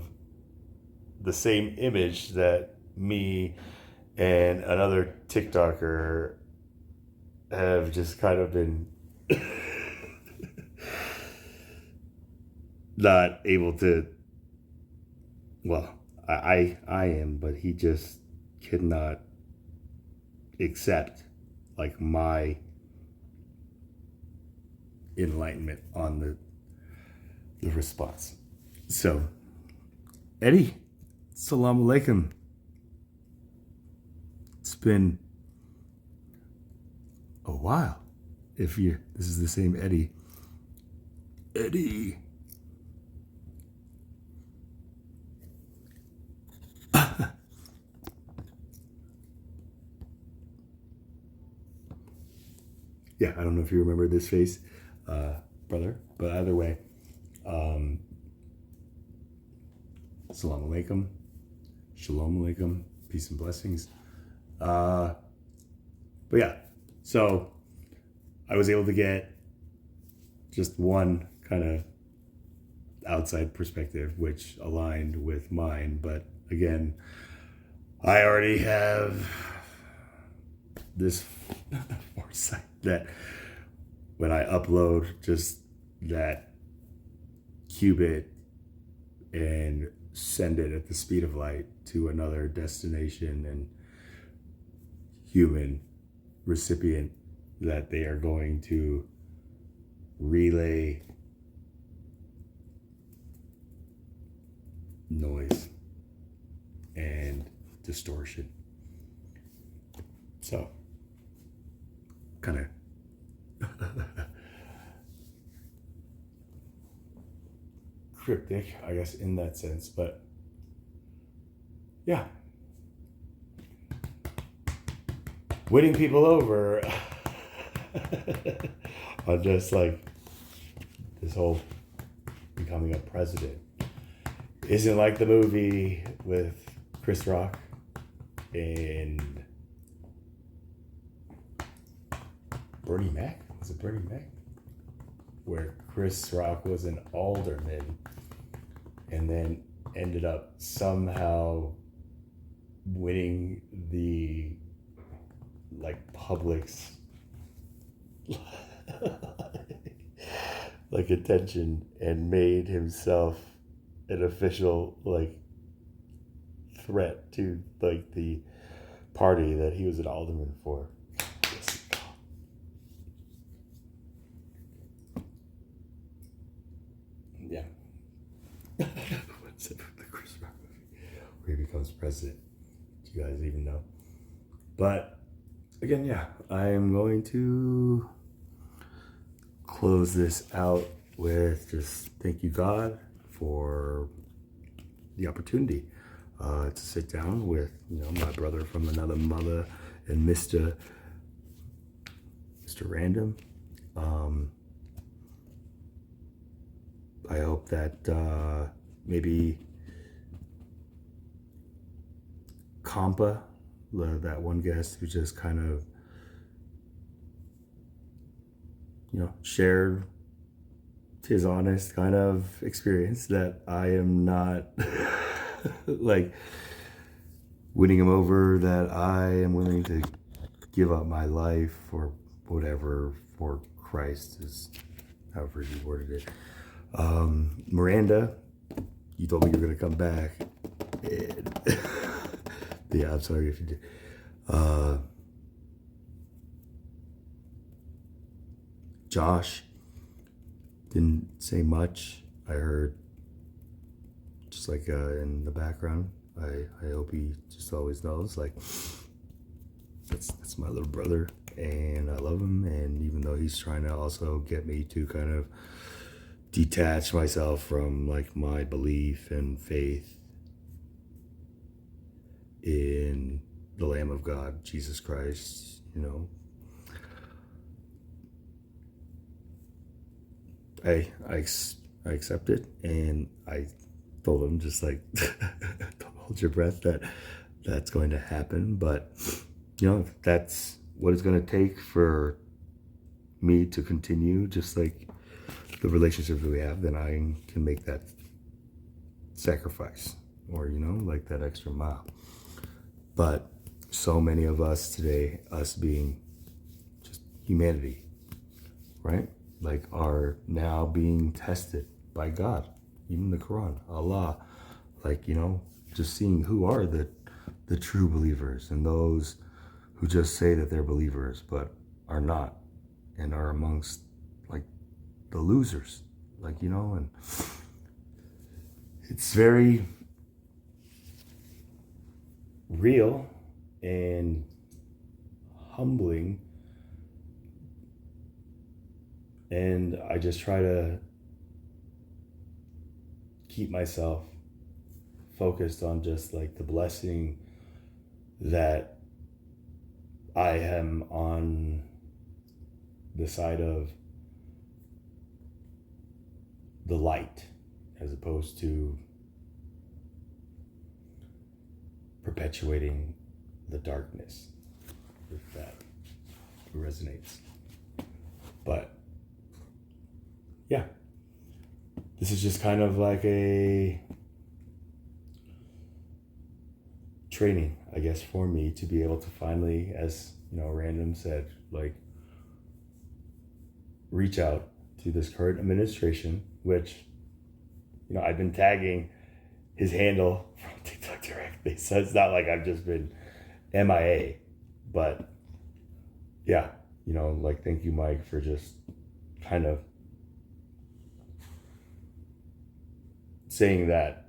the same image that me and another TikToker have just kind of been not able to. Well, I am, but he just cannot accept like my enlightenment on the response. So, Eddie, Assalamu alaikum. It's been a while. This is the same Eddie. Eddie. yeah, I don't know if you remember this face, brother, but either way, Assalamu alaikum, Shalom alaikum, peace and blessings. But yeah, so I was able to get just one kind of outside perspective, which aligned with mine. But again, I already have this foresight that when I upload just that qubit and send it at the speed of light to another destination and human recipient, that they are going to relay noise and distortion. So, kind of cryptic, I guess, in that sense, but yeah. Winning people over on just like this whole becoming a president isn't like the movie with Chris Rock and Bernie Mac. Was it Bernie Mac? Where Chris Rock was an alderman and then ended up somehow winning the like Publix like attention and made himself an official like threat to like the party that he was an alderman for. Yeah. What's it from the Chris Rock movie where he becomes president? Do you guys even know? But again, yeah, I am going to close this out with just thank you, God, for the opportunity to sit down with, you know, my brother from another mother and Mr. Random. I hope that maybe Compa, that one guest who just kind of, you know, shared his honest kind of experience, that I am not like winning him over, that I am willing to give up my life or whatever for Christ, is however you worded it. Miranda, you told me you were going to come back. And yeah, I'm sorry if you did. Josh didn't say much. I heard just like in the background. I hope he just always knows, like, that's my little brother and I love him. And even though he's trying to also get me to kind of detach myself from like my belief and faith in the Lamb of God, Jesus Christ, you know, I accept it, and I told him just like, don't hold your breath, that's going to happen. But you know, that's what it's going to take for me to continue, just like the relationships that we have, then I can make that sacrifice, or, you know, like that extra mile. But so many of us today, us being just humanity, right? Like, are now being tested by God, even the Quran, Allah, like, you know, just seeing who are the true believers and those who just say that they're believers but are not, and are amongst like the losers, like, you know. And it's very real and humbling, and I just try to keep myself focused on just like the blessing that I am on the side of the light as opposed to perpetuating the darkness, if that resonates. But yeah, this is just kind of like a training, I guess, for me to be able to finally, as you know, Random said, like, reach out to this current administration, which, you know, I've been tagging his handle from TikTok directly, so it's not like I've just been MIA, but yeah, you know, like, thank you, Mike, for just kind of saying that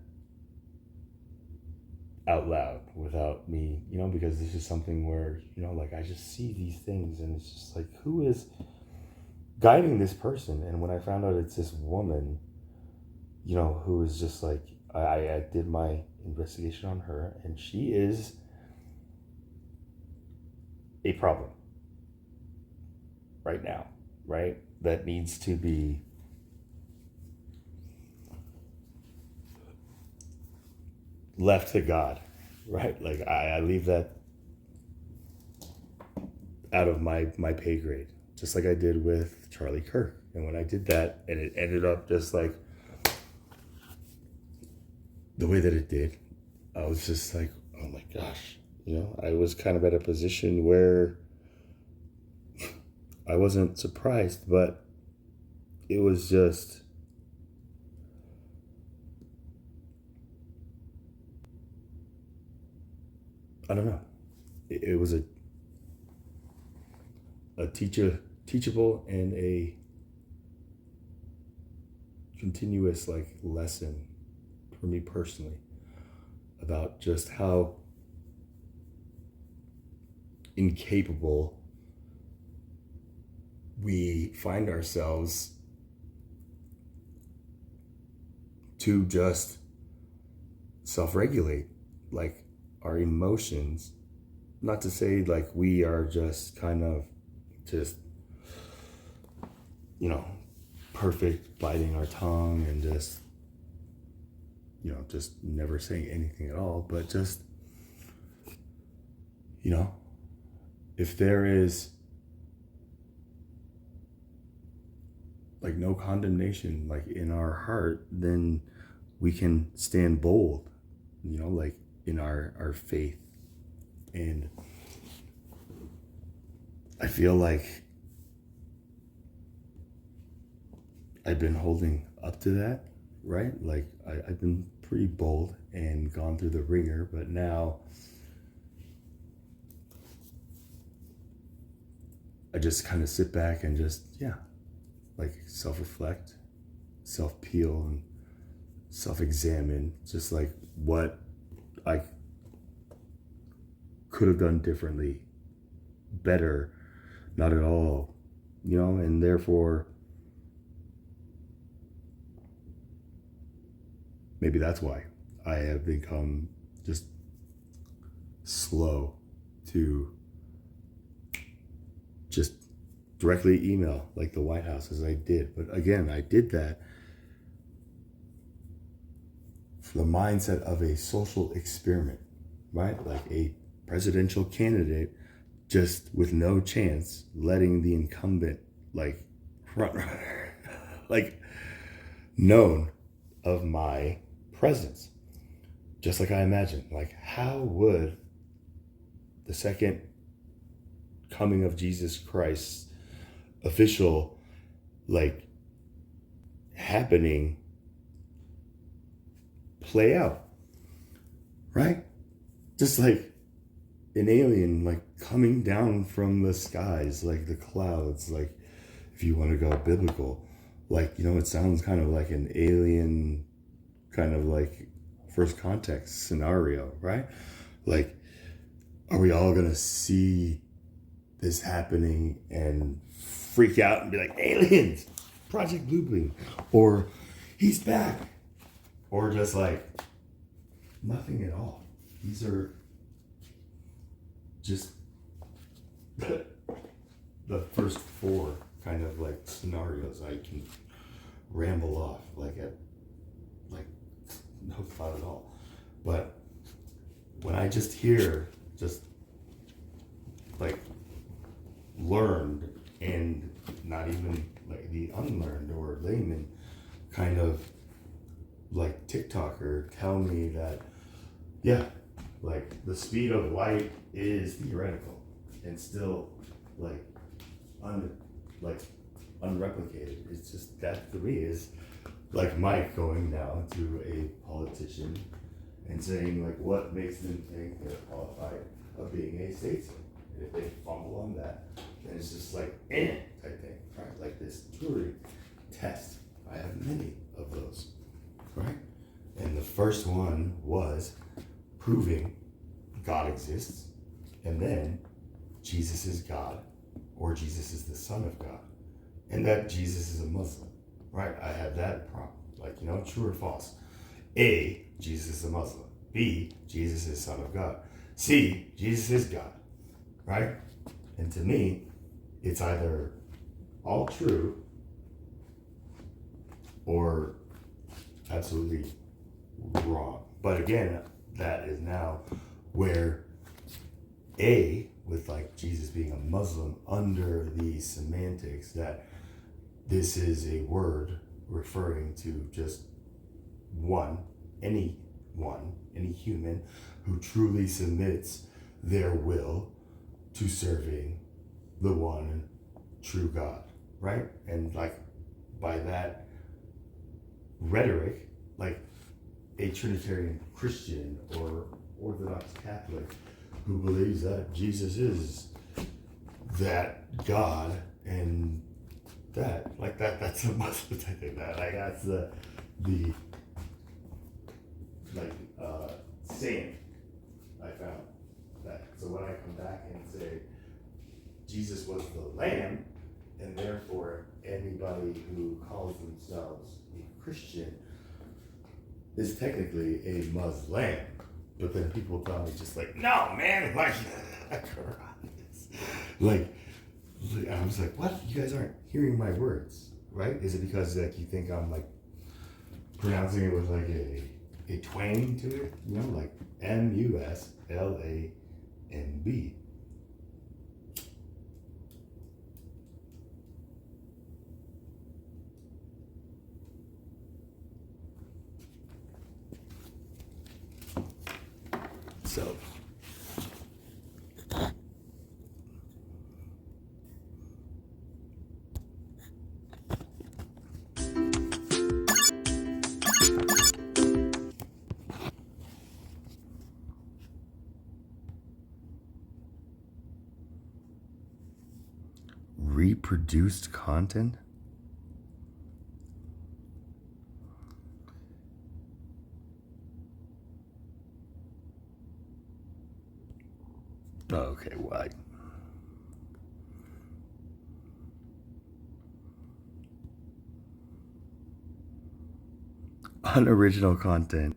out loud without me, you know, because this is something where, you know, like, I just see these things and it's just like, who is guiding this person? And when I found out it's this woman, you know, who is just like, I did my investigation on her, and she is a problem right now, right? That needs to be left to God, right? Like, I leave that out of my pay grade, just like I did with Charlie Kirk. And when I did that, and it ended up just like the way that it did, I was just like, oh my gosh, you know, I was kind of at a position where I wasn't surprised, but it was just, I don't know. It was a teachable and a continuous like lesson for me personally about just how incapable we find ourselves to just self-regulate, like, our emotions. Not to say like we are just kind of just, you know, perfect, biting our tongue and just, you know, just never saying anything at all, but just, you know, if there is like no condemnation like in our heart, then we can stand bold, you know, like in our faith. And I feel like I've been holding up to that, right? Like I've been pretty bold and gone through the ringer, but now I just kind of sit back and just, yeah, like self-reflect, self-peel, and self-examine, just like what I could have done differently, better, not at all, you know, and therefore maybe that's why I have become just slow to just directly email like the White House as I did. But again, I did that for the mindset of a social experiment, right? Like a presidential candidate just with no chance letting the incumbent like front runner like known of my presence. Just like I imagined, like, how would the second coming of Jesus Christ official like happening play out, right? Just like an alien like coming down from the skies, like the clouds, like if you want to go biblical, like, you know, it sounds kind of like an alien kind of like first context scenario, right? Like, are we all gonna see this happening and freak out and be like, aliens, Project Bluebeam, or he's back, or just like nothing at all? These are just the first 4 kind of like scenarios. I can ramble off like no thought at all. But when I just hear just like learned and not even like the unlearned or layman kind of like TikToker tell me that, yeah, like the speed of light is theoretical and still like unreplicated. It's just that for me is like Mike going now to a politician and saying like what makes them think they're qualified of being a statesman. And if they fumble on that, then it's just like type thing, right? Like this Turing test. I have many of those, right? And the first one was proving God exists, and then Jesus is God, or Jesus is the Son of God, and that Jesus is a Muslim, right? I had that problem, like, true or false. A, Jesus is a Muslim. B, Jesus is Son of God. C, Jesus is God, right? And to me, it's either all true or absolutely wrong. But again, that is now where A, with like Jesus being a Muslim, under the semantics that this is a word referring to just any human who truly submits their will to serving the one true God, right? And like by that rhetoric, like a Trinitarian Christian or Orthodox Catholic who believes that Jesus is that God and that's a Muslim type thing. That like that's the saying I found that. So when I come back and say Jesus was the Lamb, and therefore anybody who calls themselves a Christian is technically a Muslim. But then people tell me just like, no, man, like, I was like, what? You guys aren't hearing my words, right? Is it because like you think I'm like pronouncing it with like a twang to it? Like M-U-S-L-A-M-B. So reproduced content? Okay, why? Unoriginal content.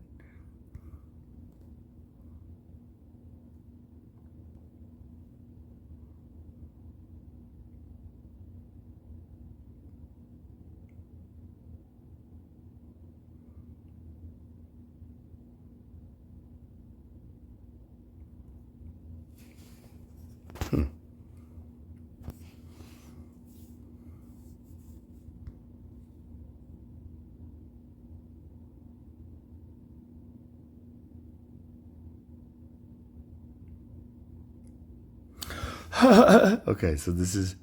Okay, so this is